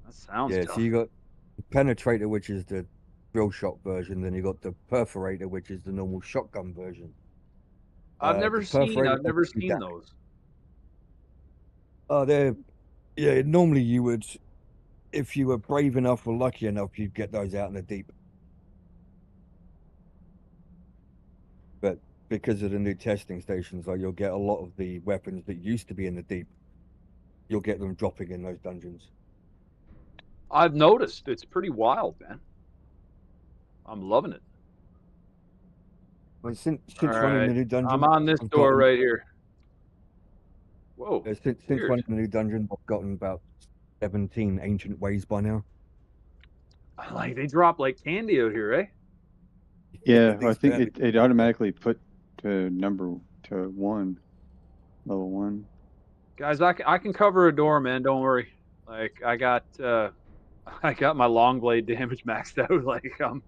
That sounds tough. So you got the penetrator, which is the drill shot version, then you got the perforator, which is the normal shotgun version. I've never seen those. Normally you would, if you were brave enough or lucky enough, you'd get those out in the deep. But because of the new testing stations, like you'll get a lot of the weapons that used to be in the deep. You'll get them dropping in those dungeons. I've noticed it's pretty wild, man. I'm loving it. Well, since All running right, the new dungeon, I'm on this I've door gotten- right here. Whoa. since weird. running the new dungeon, I've gotten about 17 ancient ways by now. Like they drop like candy out here, eh? Yeah, I think Exactly. it automatically put to one, level 1. Guys, I can cover a door, man. Don't worry. Like I got my long blade damage maxed out. Like I'm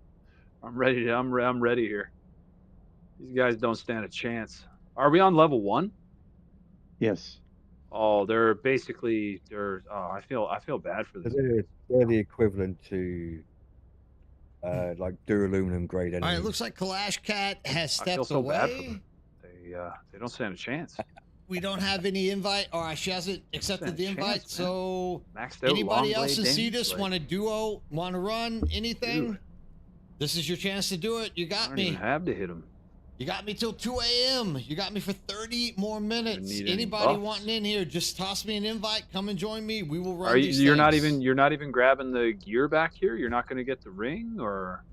ready. I'm ready here. These guys don't stand a chance. Are we on level 1? Yes. Oh, they're basically Oh, I feel bad for So this. they're the equivalent to like duraluminum grade All enemies. right, looks like Kalash Cat has I feel stepped so bad for away. them. They don't stand a chance. We don't have any invite, or she hasn't accepted the Stand a invite. chance, man. So, Maxed out anybody long else in blade Cetus damage, want to duo, want to run anything? Dude. This is your chance to do it. You I got don't me. even have to hit him. You got me till 2 a.m. You got me for 30 more minutes. need any Anybody buffs. wanting in here, just toss me an invite. Come and join me. We will run Are you? these You're not things. even grabbing the gear back here. You're not going to get the ring, or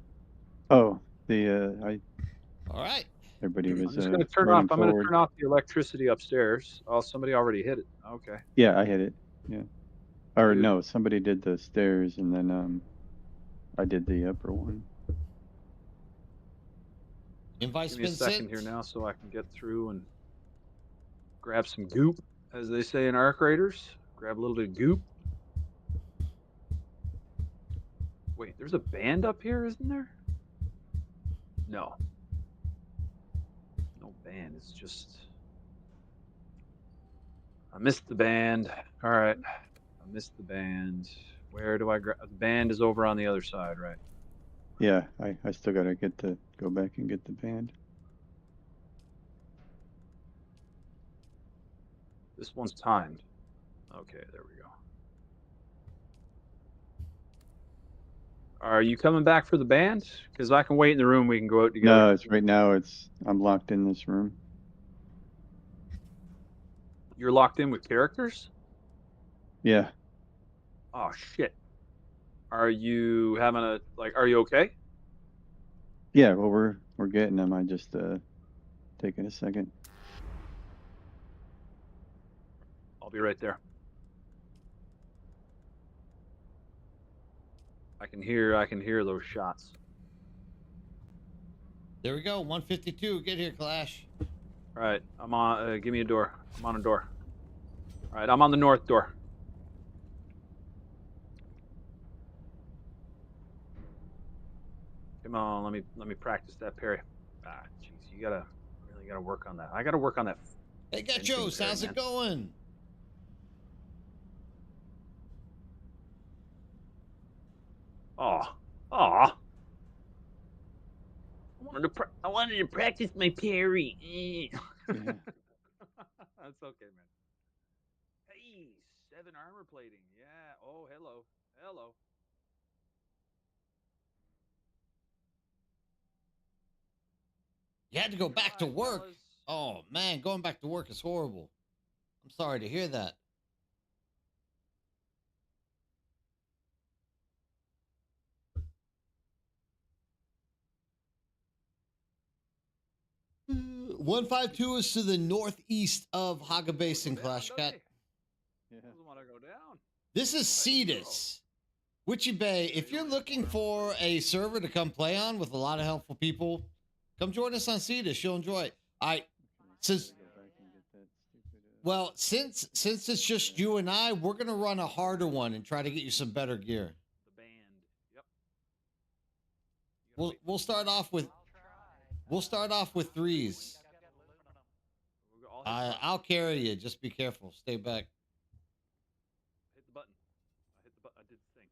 Oh, All right. everybody I'm was just going to turn running off. I'm going to forward. turn off the electricity upstairs. Oh, somebody already hit it. Okay. Yeah, I hit it. Yeah. Or Dude. no, somebody did the stairs, and then I did the upper one. Invite's Give me a been second sent. here now, so I can get through and grab some goop, as they say in Arc Raiders. Grab a little bit of goop. Wait, there's a band up here, isn't there? No. No band. It's just. I missed the band. All right. I missed the band. Where do I grab? The band is over on the other side, right? Yeah, I still gotta go back and get the band. This one's timed. Okay, there we go. Are you coming back for the band? Because I can wait in the room. We can go out together. No, it's right now. I'm locked in this room. You're locked in with characters? Yeah. Oh shit. Are you having are you okay? Yeah. Well, we're getting them. I just taking a second. I'll be right there. I can hear those shots. There we go. 152. Get here, Clash. All right, I'm on. Give me a door. I'm on a door. All right, I'm on the north door. Come on, let me practice that parry. Ah, jeez, you really gotta work on that. I gotta work on that. Hey, Getchos, how's it going? Oh. I wanted to practice my parry. Yeah. That's okay, man. Hey, 7 armor plating. Yeah. Oh, hello. You had to go back to work. Oh, man, going back to work is horrible. I'm sorry to hear that. Uh, 152 is to the northeast of Haga Basin, Clash Cat. Yeah. Doesn't want to go down. This is Cetus. Witchy Bay, if you're looking for a server to come play on with a lot of helpful people, come join us on Cetus. You'll enjoy it. Since it's just you and I, we're gonna run a harder one and try to get you some better gear. The band. Yep. We'll start off with threes. I'll carry you. Just be careful. Stay back. Hit the button. I did the thing.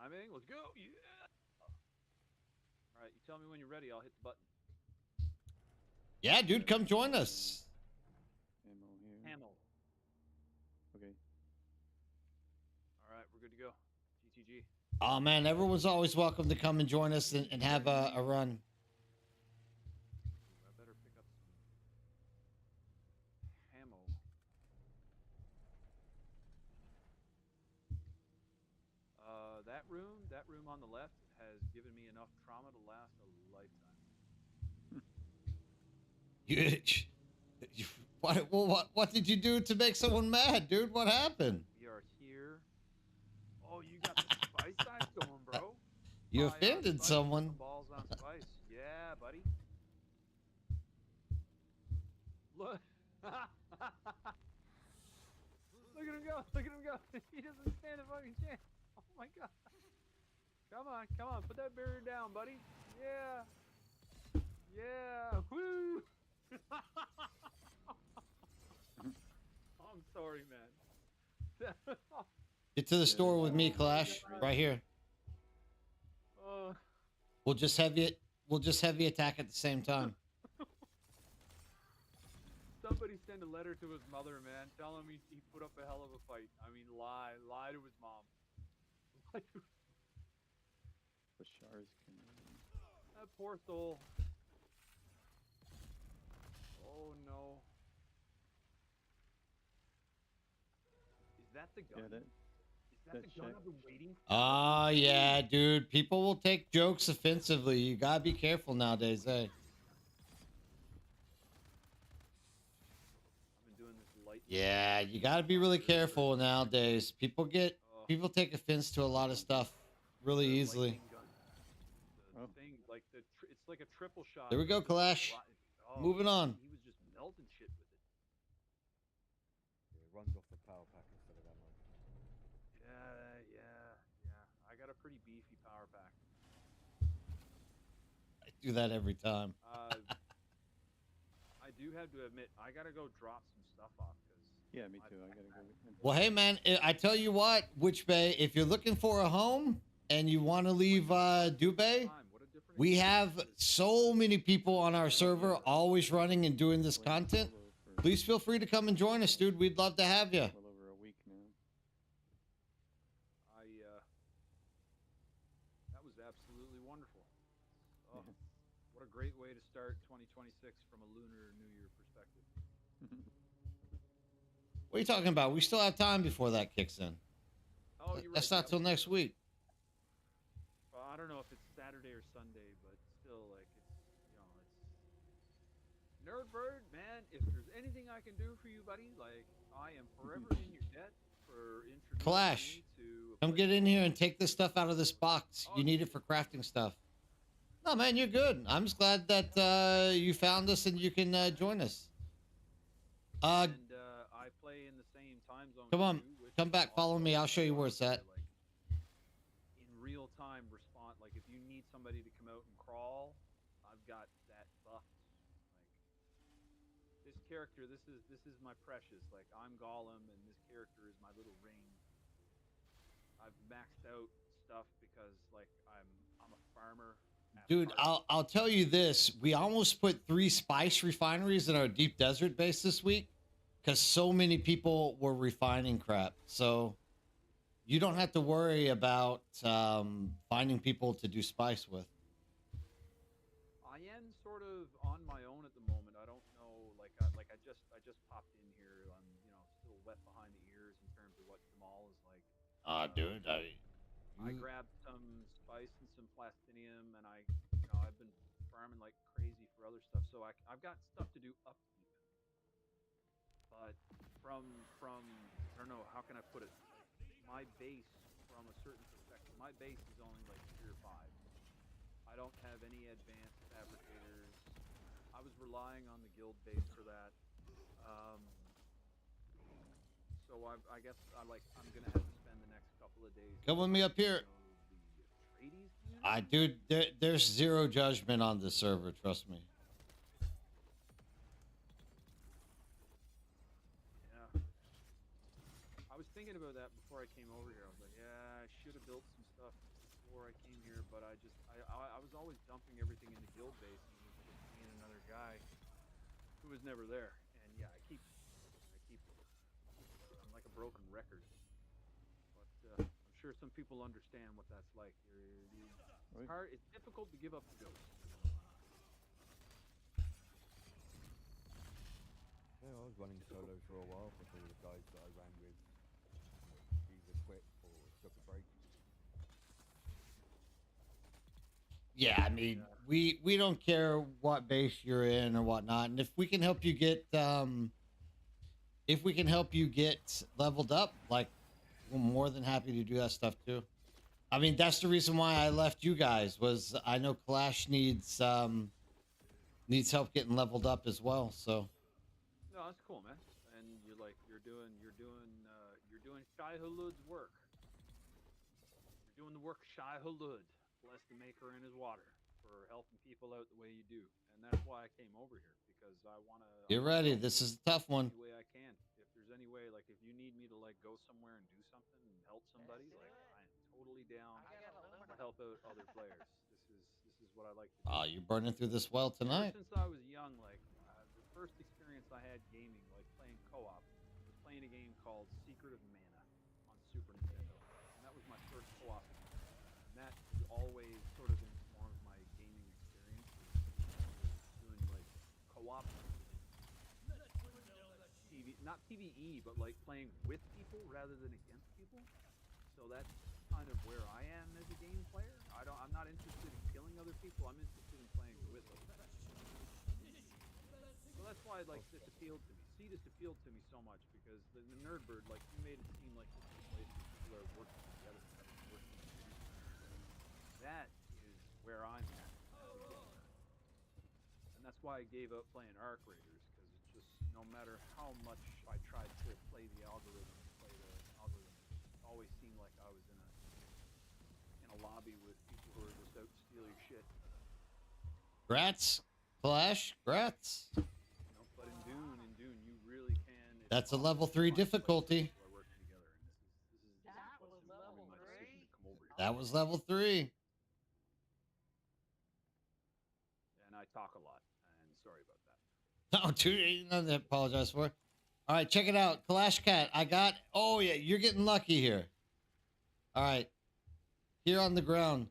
Timing. Let's go. Yeah. All right. You tell me when you're ready. I'll hit the button. Yeah, dude, come join us. Hamel. Okay. All right, we're good to go. BTG. Oh man, everyone's always welcome to come and join us and have a run. Ooh, I better pick up some ammo. That room on the left has given me enough trauma to last a lifetime. What did you do to make someone mad, dude? What happened? We are here. Oh, you got the spice side going, bro. You High on offended spice, someone. some balls on spice. Yeah, buddy. Look. Look at him go. Look at him go. He doesn't stand a fucking chance. Oh my god. Come on. Put that barrier down, buddy. Yeah. Yeah. Woo. I'm sorry, man. Get to the store with me, Clash. Right here. We'll just heavy attack at the same time. Somebody send a letter to his mother, man. Tell him he put up a hell of a fight. I mean, lie to his mom. Bashar's coming. That poor soul. Oh no. Is that the gun? Yeah, Is that the gun I've been waiting for? Oh yeah, dude. People will take jokes offensively. You gotta be careful nowadays, eh? I've been doing this light. Yeah, you gotta be really careful nowadays. People take offense to a lot of stuff really easily. The thing, like it's like a triple shot. There we go, Clash. Moving on. He was just melting shit with it. It runs off the power pack instead of ammo. Yeah. I got a pretty beefy power pack. I do that every time. I do have to admit, I gotta go drop some stuff off because. Yeah, me too. I gotta go. Well, hey man, I tell you what, Witch Bay, if you're looking for a home and you want to leave Dubay, we have so many people on our server always running and doing this content. Please feel free to come and join us, dude. We'd love to have you. Well over a week now. That was absolutely wonderful. Oh, what a great way to start 2026 from a Lunar New Year perspective. What are you talking about? We still have time before that kicks in. Oh, you're That's right. not till next week. Well, I don't know if it's Saturday or Sunday, but still, like, it's Nerdbird, man. If there's anything I can do for you, buddy, like, I am forever in your debt for introducing Clash, me to. come get in here and take this stuff out of this box. You need it for crafting stuff. No, man, you're good. I'm just glad that you found us and you can join us. And I play in the same time zone. Come on, come back, follow me. I'll show you where it's at. Like, in real time respond. Like, if you need somebody to come out and crawl, I've got that buffed. Like, this character, this is my precious. Like, I'm Gollum, and this character is my little ring. I've maxed out stuff because, like, I'm a farmer. Dude, I'll tell you this. We almost put 3 spice refineries in our deep desert base this week because so many people were refining crap. So you don't have to worry about finding people to do spice with. I am sort of on my own at the moment. I don't know, I just popped in here. I'm, still wet behind the ears in terms of what Jamal is like. Dude, I grabbed some spice and some plastinium, and I've been farming like crazy for other stuff. So I've got stuff to do upkeep. But from I don't know, how can I put it? My base, from a certain perspective, my base is only like tier 5. I don't have any advanced fabricators. I was relying on the guild base for that. So I guess I'm gonna have to spend the next couple of days. Come with me up here. Dude, there's zero judgment on this server. Trust me. Yeah. I was thinking about that before I came over here. I was like, yeah, I should have built some stuff before I came here, but I was always dumping everything into guild base and it was just being another guy who was never there. And yeah, I keep I'm like a broken record. But I'm sure some people understand what that's like. It's Right. hard. It's difficult to give up the ghost. Yeah, I was running solo for a while before the guys that I ran with either quit or took a break. Yeah, I mean, we don't care what base you're in or whatnot, and if we can help you get leveled up, like we're more than happy to do that stuff too. I mean, that's the reason why I left you guys. Was I know Clash needs help getting leveled up as well. So No, that's cool, man. And you're doing Shai Hulud's work. You're doing the work of Shai Hulud, bless the maker in his water, for helping people out the way you do. And that's why I came over here, because I wanna get ready. This is a tough one. any way I can. If there's any way, like if you need me to like go somewhere and do something and help somebody, like I am totally down to help out other players. This is what I like to do. Oh, you're burning through this well Ever tonight. since I was young, like the first experience I had gaming, like playing co-op, was playing a game called Secret of Mana on Super Nintendo, and that was my first co-op game. And that has always sort of informed my gaming experience. Doing like co-op, not PVE, but like playing with people rather than against people. So that's kind of where I am as a game player. I'm not interested in killing other people. I'm interested in playing with them. So that's why like this appealed to me. See, this appealed to me so much because the Nerdbird, like you made it seem like this is a place where people are working together. That is where I'm at. And that's why I gave up playing Arc Raiders, because it's just no matter how much I tried to play the algorithm, it always seemed like I was in a lobby with people who are just out to steal your shit. Grats, Clash, grats. You know, but in Dune, you really can. That's a level 3 difficulty. That was level 3. And I talk a lot, and sorry about that. No, dude, ain't nothing to apologize for. All right, check it out. Clash Cat, I got... Oh, yeah, you're getting lucky here. All right. Here on the ground.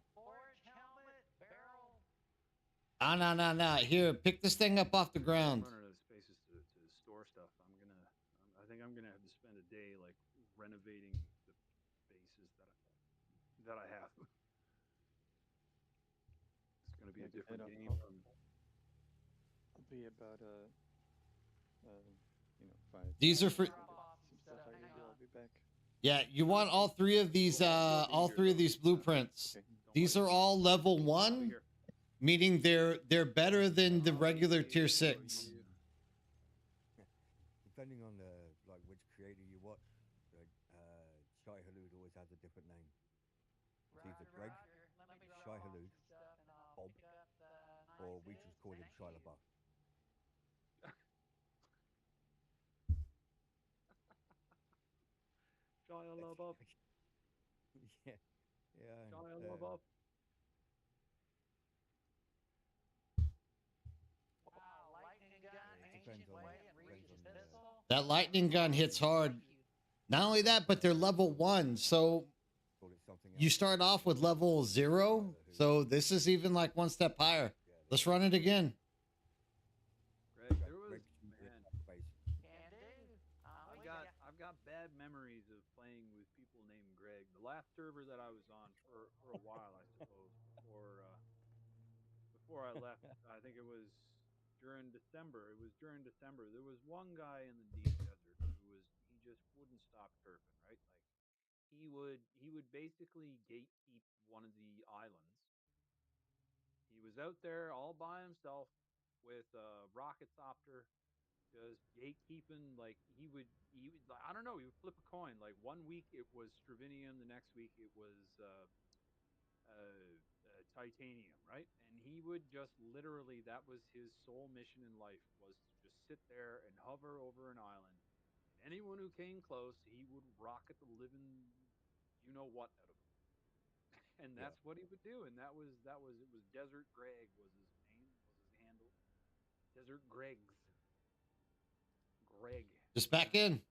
Nah. Here, pick this thing up off the ground. I'm running out of spaces to store stuff. I think I'm gonna have to spend a day like renovating the bases that I have. It's gonna be a different game from. I'll be about 5. These are for... I'll be back. Yeah, you want all three of these blueprints. These are all level 1, meaning they're better than the regular tier 6. Depending on which creator you watch, Shai Hulud always has a different name. It's either Greg, Shai Hulud, Bob, or we just call him Shia LaBeouf. Shia LaBeouf. Yeah. Shia LaBeouf. That lightning gun hits hard. Not only that, but they're level 1. So you start off with level 0. So this is even like one step higher. Let's run it again. Greg, there was man. I've got bad memories of playing with people named Greg. The last server that I was on for a while, I suppose, before I left, I think it was during December. It was during December. There was one guy in the deep desert he just wouldn't stop turfing, right? Like he would basically gatekeep one of the islands. He was out there all by himself with a rocket copter, just gatekeeping. Like he would I don't know, he would flip a coin. Like one week it was Stravinium, the next week it was titanium, right? And he would just literally, that was his sole mission in life, was to just sit there and hover over an island, and anyone who came close he would rocket the living you know what out of them. And that's what he would do. And it was Desert Greg was his name, was his handle. Desert Greg's Greg. Just back in.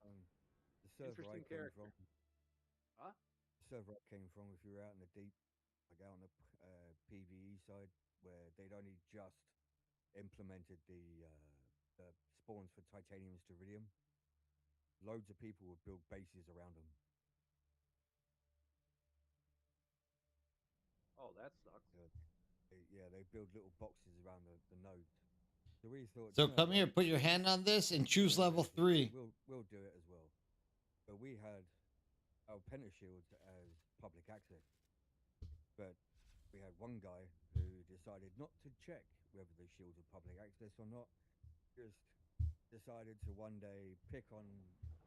The server Interesting I came character. from, Huh? the server I came from, if you were out in the deep, like out on the PVE side, where they'd only just implemented the spawns for titanium and iridium, loads of people would build bases around them. Oh, that sucks. They build little boxes around the nodes. So we thought, So come here, put your hand on this, and choose level 3. We'll do it as well. But we had our pentashields as public access, but we had one guy who decided not to check whether the shields were public access or not. Just decided to one day pick on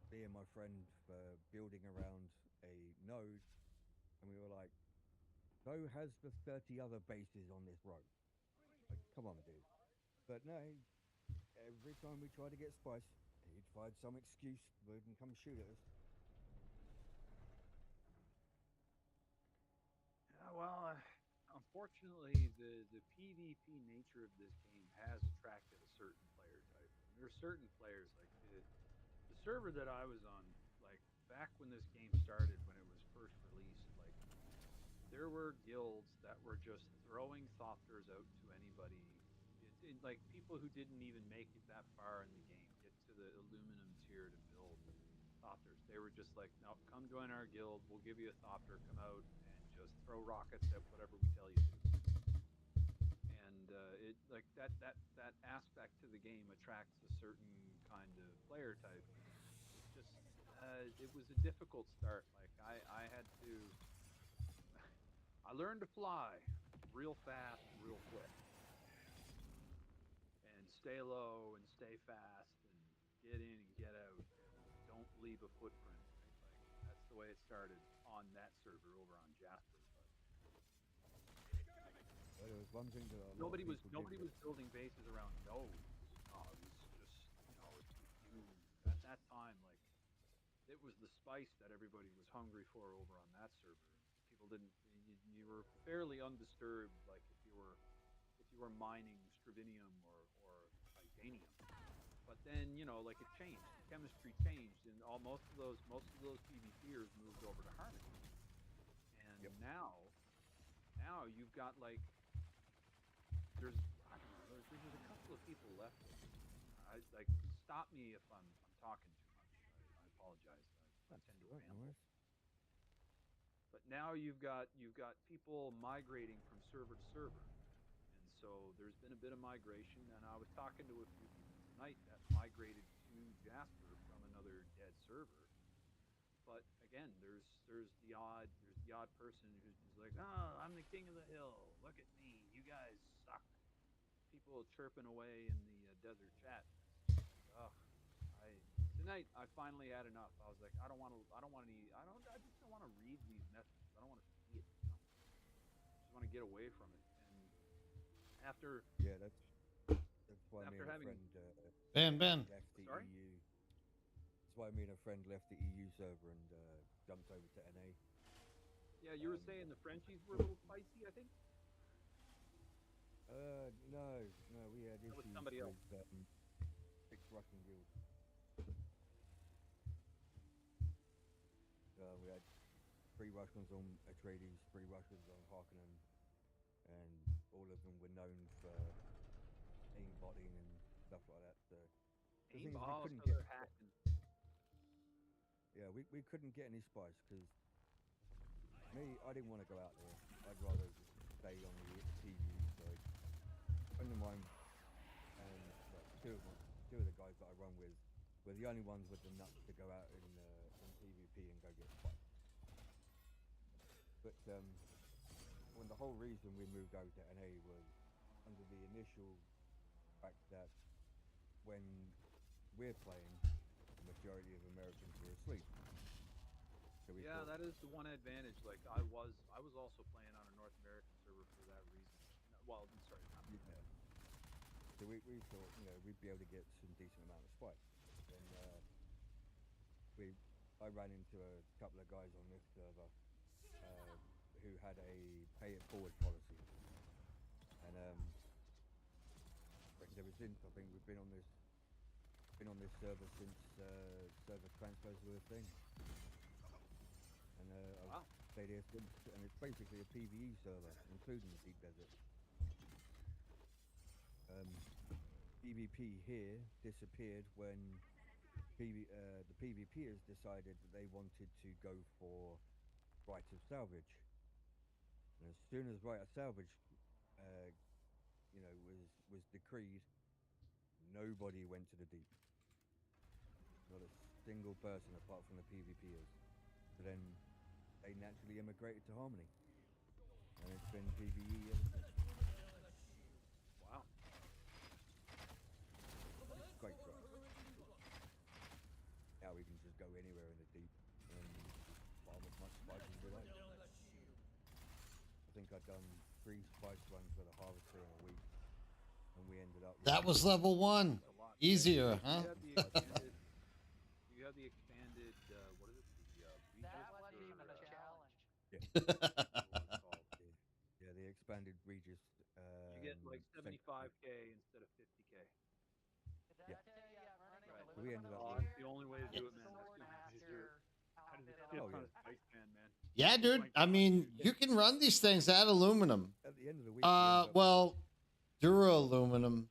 me and my friend for building around a node, and we were like, "So has the 30 other bases on this road." Like, come on, dude. But no, every time we tried to get spice, he'd find some excuse and come shoot at us. Yeah, well, unfortunately, the PvP nature of this game has attracted a certain player type. And there are certain players like the server that I was on, like back when this game started, when it was first released, like there were guilds that were just throwing Thopters out to anybody. Like people who didn't even make it that far in the game, get to the aluminum tier to build Thopters. They were just like, no, come join our guild. We'll give you a Thopter. Come out and just throw rockets at whatever we tell you to. And it like that aspect to the game attracts a certain kind of player type. It just it was a difficult start. Like I had to. I learned to fly real fast, real quick, and stay low and stay fast and get in and get out and don't leave a footprint. Right? Like that's the way it started on that server over on Jasper. But it was one thing that nobody was building bases around nodes. No, it was just if you at that time like it was the spice that everybody was hungry for over on that server. People didn't. You were fairly undisturbed. Like if you were mining stravinium or titanium, but then like it changed. The chemistry changed, and most of those PvPers moved over to Harmony. And now you've got like there's a couple of people left. Stop me if I'm talking too much. I apologize. I tend to ramble. But now you've got people migrating from server to server, and so there's been a bit of migration. And I was talking to a few people tonight that migrated to Jasper from another dead server. But again, there's the odd person who's just like, oh, I'm the king of the hill. Look at me. You guys suck. People chirping away in the desert chat. Tonight I finally had enough. I was like, I just don't want to read these messages. I don't want to see it. I just want to get away from it. And after that's why me and a friend left the EU. That's why me and a friend left the EU server and jumped over to NA. Yeah, you were saying the Frenchies were a little spicy, I think. No, we had issues with somebody else. 6 Russian guilds. We had 3 Russians on Atreides, 3 Russians on Harkonnen, and all of them were known for aimbotting and stuff like that. So we couldn't get any spice because I didn't want to go out there. I'd rather just stay on the TV side. A friend of mine and two of the guys that I run with were the only ones with the nuts to go out in PvP and go get spice. But when the whole reason we moved over to NA was under the initial fact that when we're playing, the majority of Americans were asleep. So that is the one advantage. Like I was also playing on a North American server for that reason. Well, I'm sorry. So we thought we'd be able to get some decent amount of spice. And I ran into a couple of guys on this server who had a pay it forward policy, and ever since I think we've been on this server since server transfers were a thing. And stay there since, and it's basically a PvE server, including the Deep Desert. PvP here disappeared when the PvPers decided that they wanted to go for right of salvage. And as soon as right of salvage, was decreed, nobody went to the deep. Not a single person apart from the PvPers. So then they naturally immigrated to Harmony, and it's been PvE ever since. Wow. Great stuff. Now we can just go anywhere in the deep and farm as much spice as we like. I think I've done 3 spice runs with a harvester in a week, and we ended up. That was level 1. Easier, huh? You have the expanded, what is it? That wasn't even a challenge. Yeah, the expanded Regis. You get like 75k instead of 50k. Yeah. Right. We ended up. That's the only way to do it, man. That's the easier. How did it feel on Spice Man? Yeah, dude. I mean, you can run these things at aluminum. At the end of the week. Well, duraluminum.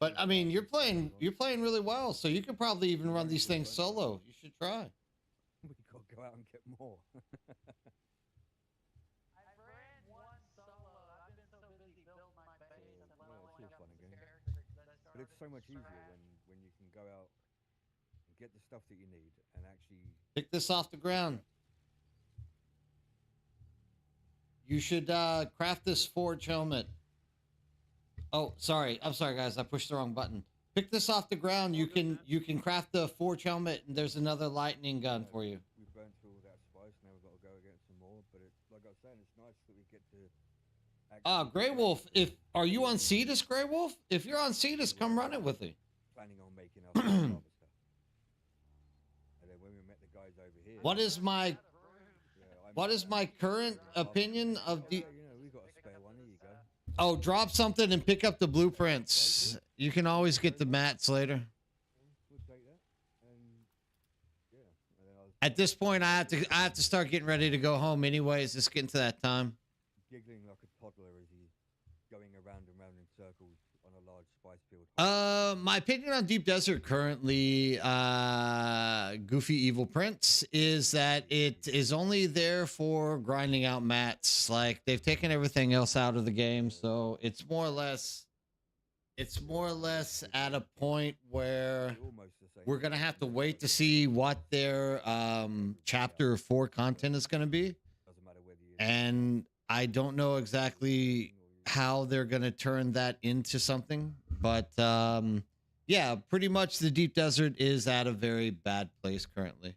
But I mean, you're playing really well, so you could probably even run these things solo. You should try. We could go out and get more. I ran one solo. I've been so busy building my base and leveling up the character. But it's so much easier when you can go out and get the stuff that you need and actually pick this off the ground. You should craft this forge helmet. Oh, sorry. I'm sorry, guys. I pushed the wrong button. Pick this off the ground. You can craft the forge helmet, and there's another lightning gun for you. We burnt through all that spice. Now we've got to go against some more. But like I was saying, it's nice that we get to. Grey Wolf. Are you on Cetus, Grey Wolf? If you're on Cetus, come run it with me. Planning on making our harvester. And then when we met the guys over here. What is my current opinion of the? We got a spare one. Here you go. Oh, drop something and pick up the blueprints. You can always get the mats later. We'll take that. And yeah. At this point, I have to start getting ready to go home. Anyways, it's getting to that time. Giggling like a toddler as he's going around and round in circles on a large spice field. My opinion on Deep Desert currently, Goofy Evil Prince, is that it is only there for grinding out mats. Like, they've taken everything else out of the game, so it's more or less at a point where we're gonna have to wait to see what their chapter 4 content is gonna be. And I don't know exactly how they're going to turn that into something, but yeah, pretty much the Deep Desert is at a very bad place currently.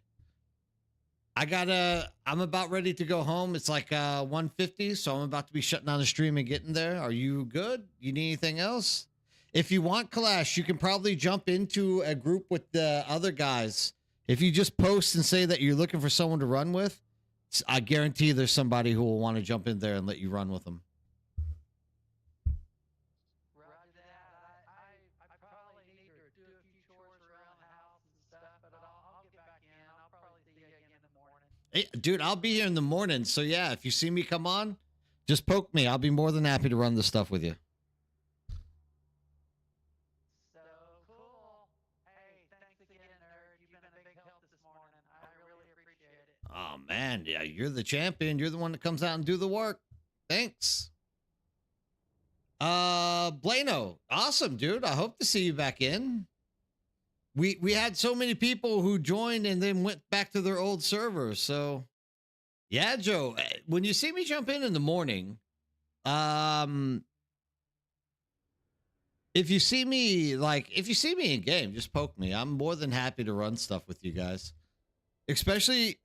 I'm about ready to go home. It's like 1:50, so I'm about to be shutting down the stream and getting there. Are you good? You need anything else? If you want, Kalash, you can probably jump into a group with the other guys. If you just post and say that you're looking for someone to run with, I guarantee there's somebody who will want to jump in there and let you run with them. Roger that. I probably need to do a few chores around the house and stuff, but I'll get back in. I'll probably see you again in the morning. Hey, dude, I'll be here in the morning. So yeah, if you see me come on, just poke me. I'll be more than happy to run the stuff with you. So cool. Hey, thanks again, nerd. You've been a big help this morning. I really appreciate it. Oh man, yeah, you're the champion. You're the one that comes out and do the work. Thanks. Blano, awesome, dude. I hope to see you back in. We had so many people who joined and then went back to their old servers. So yeah, Joe, when you see me jump in the morning, if you see me in game, just poke me. I'm more than happy to run stuff with you guys. Especially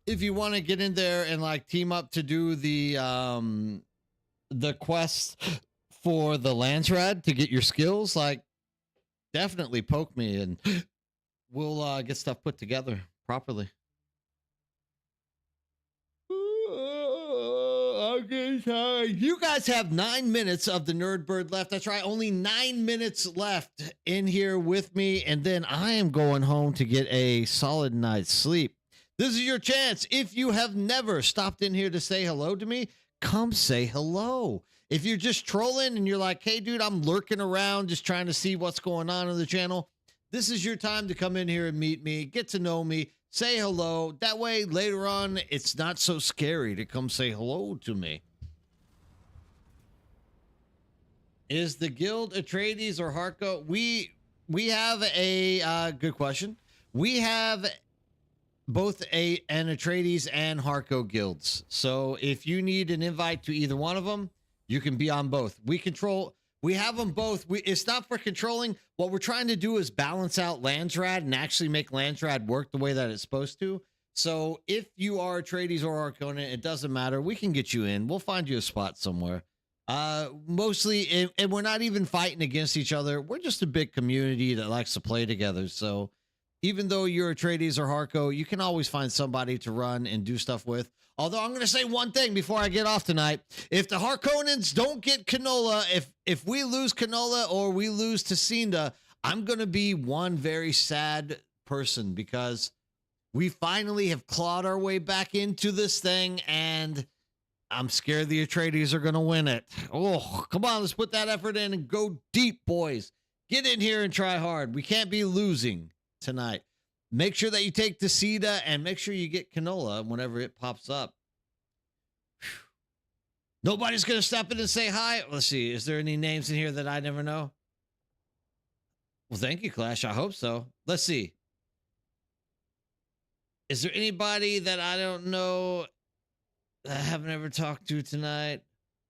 if you want to get in there and like team up to do the quest for the Landsrad to get your skills, like definitely poke me and we'll get stuff put together properly. Okay, sorry. You guys have 9 minutes of the Nerd Bird left. That's right. Only 9 minutes left in here with me. And then I am going home to get a solid night's sleep. This is your chance. If you have never stopped in here to say hello to me, come say hello. If you're just trolling and you're like, hey, dude, I'm lurking around just trying to see what's going on the channel, this is your time to come in here and meet me, get to know me, say hello. That way, later on, it's not so scary to come say hello to me. Is the guild Atreides or Harco? We have a good question. We have both an Atreides and Harco guilds. So if you need an invite to either one of them, you can be on both. We have them both. It's not for controlling. What we're trying to do is balance out Landsrad and actually make Landsrad work the way that it's supposed to. So if you are Atreides or Harkonnen, it doesn't matter. We can get you in. We'll find you a spot somewhere. Mostly, and we're not even fighting against each other. We're just a big community that likes to play together. So even though you're Atreides or Harco, you can always find somebody to run and do stuff with. Although I'm going to say one thing before I get off tonight. If the Harkonnens don't get Canola, if we lose Canola or we lose Tacinda, I'm going to be one very sad person because we finally have clawed our way back into this thing and I'm scared the Atreides are going to win it. Oh, come on. Let's put that effort in and go deep, boys. Get in here and try hard. We can't be losing tonight. Make sure that you take Tacinda and make sure you get Canola whenever it pops up. Whew. Nobody's going to step in and say hi. Let's see. Is there any names in here that I never know? Well, thank you, Clash. I hope so. Let's see. Is there anybody that I don't know that I haven't ever talked to tonight?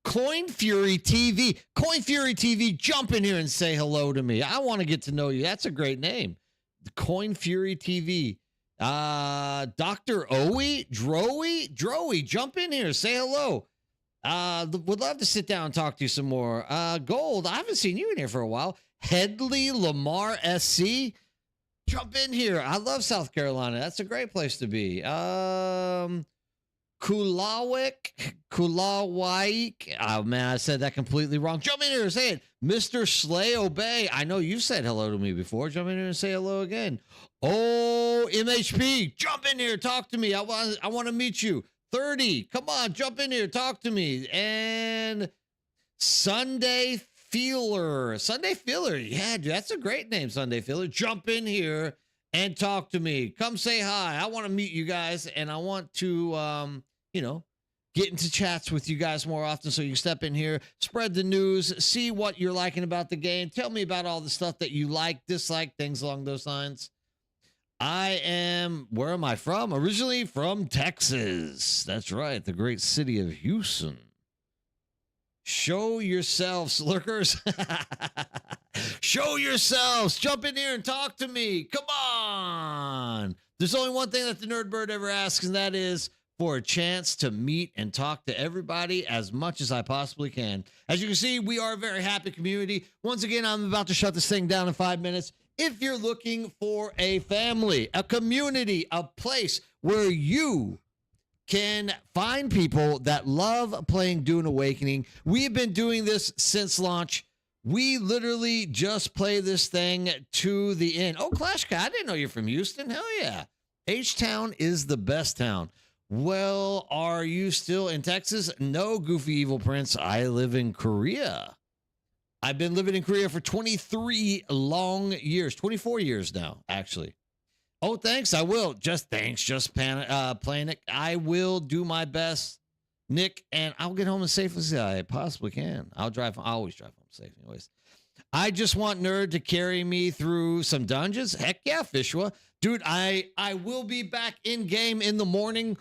Coin Fury TV. Coin Fury TV, jump in here and say hello to me. I want to get to know you. That's a great name. Coin Fury TV. Dr. Owie, Droey, jump in here. Say hello. Would love to sit down and talk to you some more. Gold, I haven't seen you in here for a while. Headley Lamar SC. Jump in here. I love South Carolina. That's a great place to be. Kulawik. Oh, man, I said that completely wrong. Jump in here and say it. Mr. Slay Obey. I know you've said hello to me before. Jump in here and say hello again. Oh, MHP. Jump in here. Talk to me. I want to meet you. 30. Come on. Jump in here. Talk to me. And Sunday Feeler. Sunday Feeler. Yeah, dude, that's a great name, Sunday Feeler. Jump in here and talk to me. Come say hi. I want to meet you guys, and I want to, get into chats with you guys more often so you can step in here, spread the news, see what you're liking about the game. Tell me about all the stuff that you like, dislike, things along those lines. Where am I from? Originally from Texas. That's right, the great city of Houston. Show yourselves, lurkers. Show yourselves. Jump in here and talk to me. Come on. There's only one thing that the Nerd Bird ever asks, and that is for a chance to meet and talk to everybody as much as I possibly can. As you can see, we are a very happy community. Once again, I'm about to shut this thing down in 5 minutes. If you're looking for a family, a community, a place where you can find people that love playing Dune Awakening, we've been doing this since launch. We literally just play this thing to the end. Oh, Clash Cat, I didn't know you're from Houston. Hell yeah. H-Town is the best town. Well, are you still in Texas? No, Goofy Evil Prince. I live in Korea. I've been living in Korea for 23 long years, 24 years now, actually. Oh, thanks. I will. Just playing it. I will do my best, Nick, and I'll get home as safe as I possibly can. I always drive home safe anyways. I just want Nerd to carry me through some dungeons. Heck yeah, Fishwa. Dude, I will be back in game in the morning,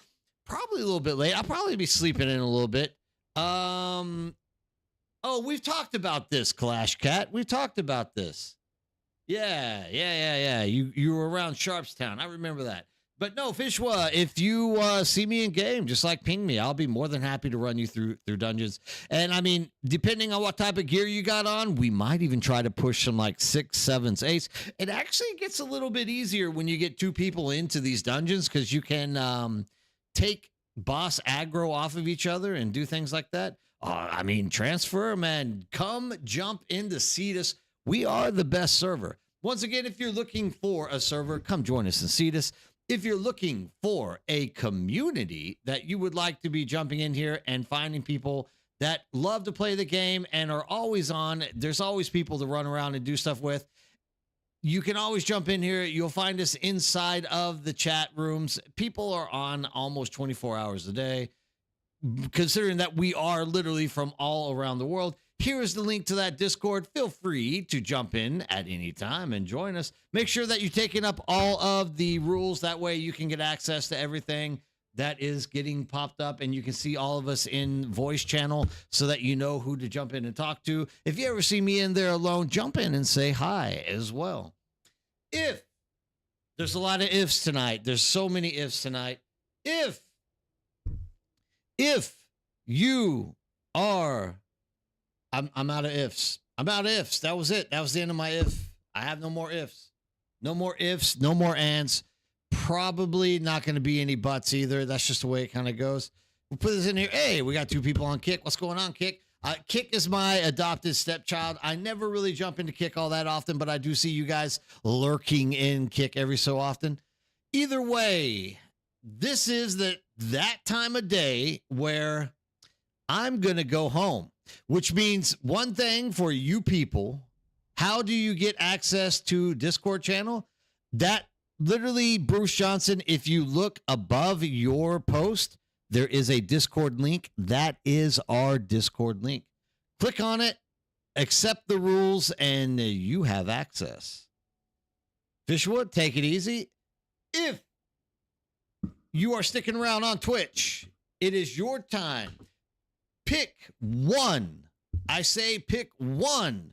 probably a little bit late. I'll probably be sleeping in a little bit. Oh, we've talked about this, Clash Cat. We've talked about this. Yeah. You were around Sharpstown. I remember that. But no, Fishwa, if you see me in game, just like ping me. I'll be more than happy to run you through dungeons. And I mean, depending on what type of gear you got on, we might even try to push some like 6, 7s, 8s. It actually gets a little bit easier when you get 2 people into these dungeons because you can take boss aggro off of each other and do things like that. I mean, transfer, man. Come jump into Cetus. We are the best server. Once again, if you're looking for a server, come join us in Cetus. If you're looking for a community that you would like to be jumping in here and finding people that love to play the game and are always on, there's always people to run around and do stuff with. You can always jump in here. You'll find us inside of the chat rooms. People are on almost 24 hours a day, considering that we are literally from all around the world. Here is the link to that Discord. Feel free to jump in at any time and join us. Make sure that you're taking up all of the rules. That way you can get access to everything that is getting popped up, and you can see all of us in voice channel so that you know who to jump in and talk to. If you ever see me in there alone, jump in and say hi as well. If there's a lot of ifs tonight, there's so many ifs tonight. If you are, I'm out of ifs. I'm out of ifs. That was it. That was the end of my if. I have no more ifs. No more ifs. No more ands. Probably not going to be any buts either. That's just the way it kind of goes. We'll put this in here. Hey, we got 2 people on Kick. What's going on, Kick? Kick is my adopted stepchild. I never really jump into Kick all that often, but I do see you guys lurking in Kick every so often. Either way, this is that time of day where I'm going to go home, which means one thing for you people. How do you get access to Discord channel? That literally, Bruce Johnson, if you look above your post, there is a Discord link. That is our Discord link. Click on it, accept the rules, and you have access. Fishwood, take it easy. If you are sticking around on Twitch, it is your time. Pick one. I say pick one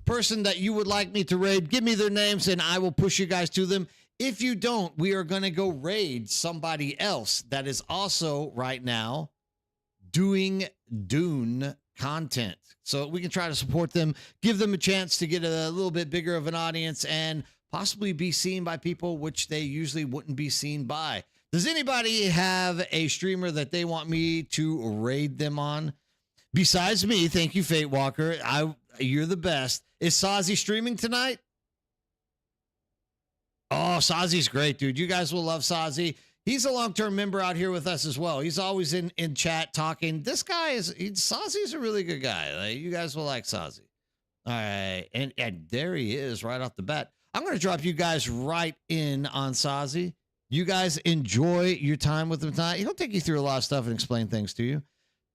person that you would like me to raid. Give me their names, and I will push you guys to them. If you don't, we are going to go raid somebody else that is also right now doing Dune content. So we can try to support them, give them a chance to get a little bit bigger of an audience and possibly be seen by people which they usually wouldn't be seen by. Does anybody have a streamer that they want me to raid them on? Besides me, thank you, Fate Walker. You're the best. Is Sazi streaming tonight? Oh, Sazi's great, dude. You guys will love Sazi. He's a long-term member out here with us as well. He's always in chat talking. This guy Sazi's a really good guy. Like, you guys will like Sazi. All right. And there he is right off the bat. I'm going to drop you guys right in on Sazi. You guys enjoy your time with him tonight. He'll take you through a lot of stuff and explain things to you.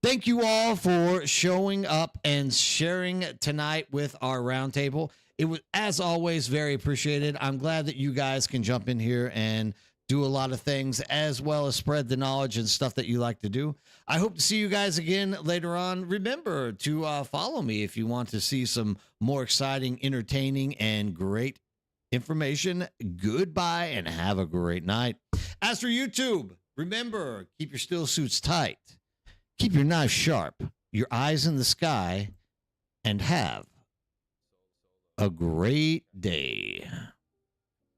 Thank you all for showing up and sharing tonight with our roundtable. It was, as always, very appreciated. I'm glad that you guys can jump in here and do a lot of things as well as spread the knowledge and stuff that you like to do. I hope to see you guys again later on. Remember to follow me if you want to see some more exciting, entertaining, and great information. Goodbye and have a great night. As for YouTube, remember, keep your still suits tight. Keep your knife sharp, your eyes in the sky, and have a great day.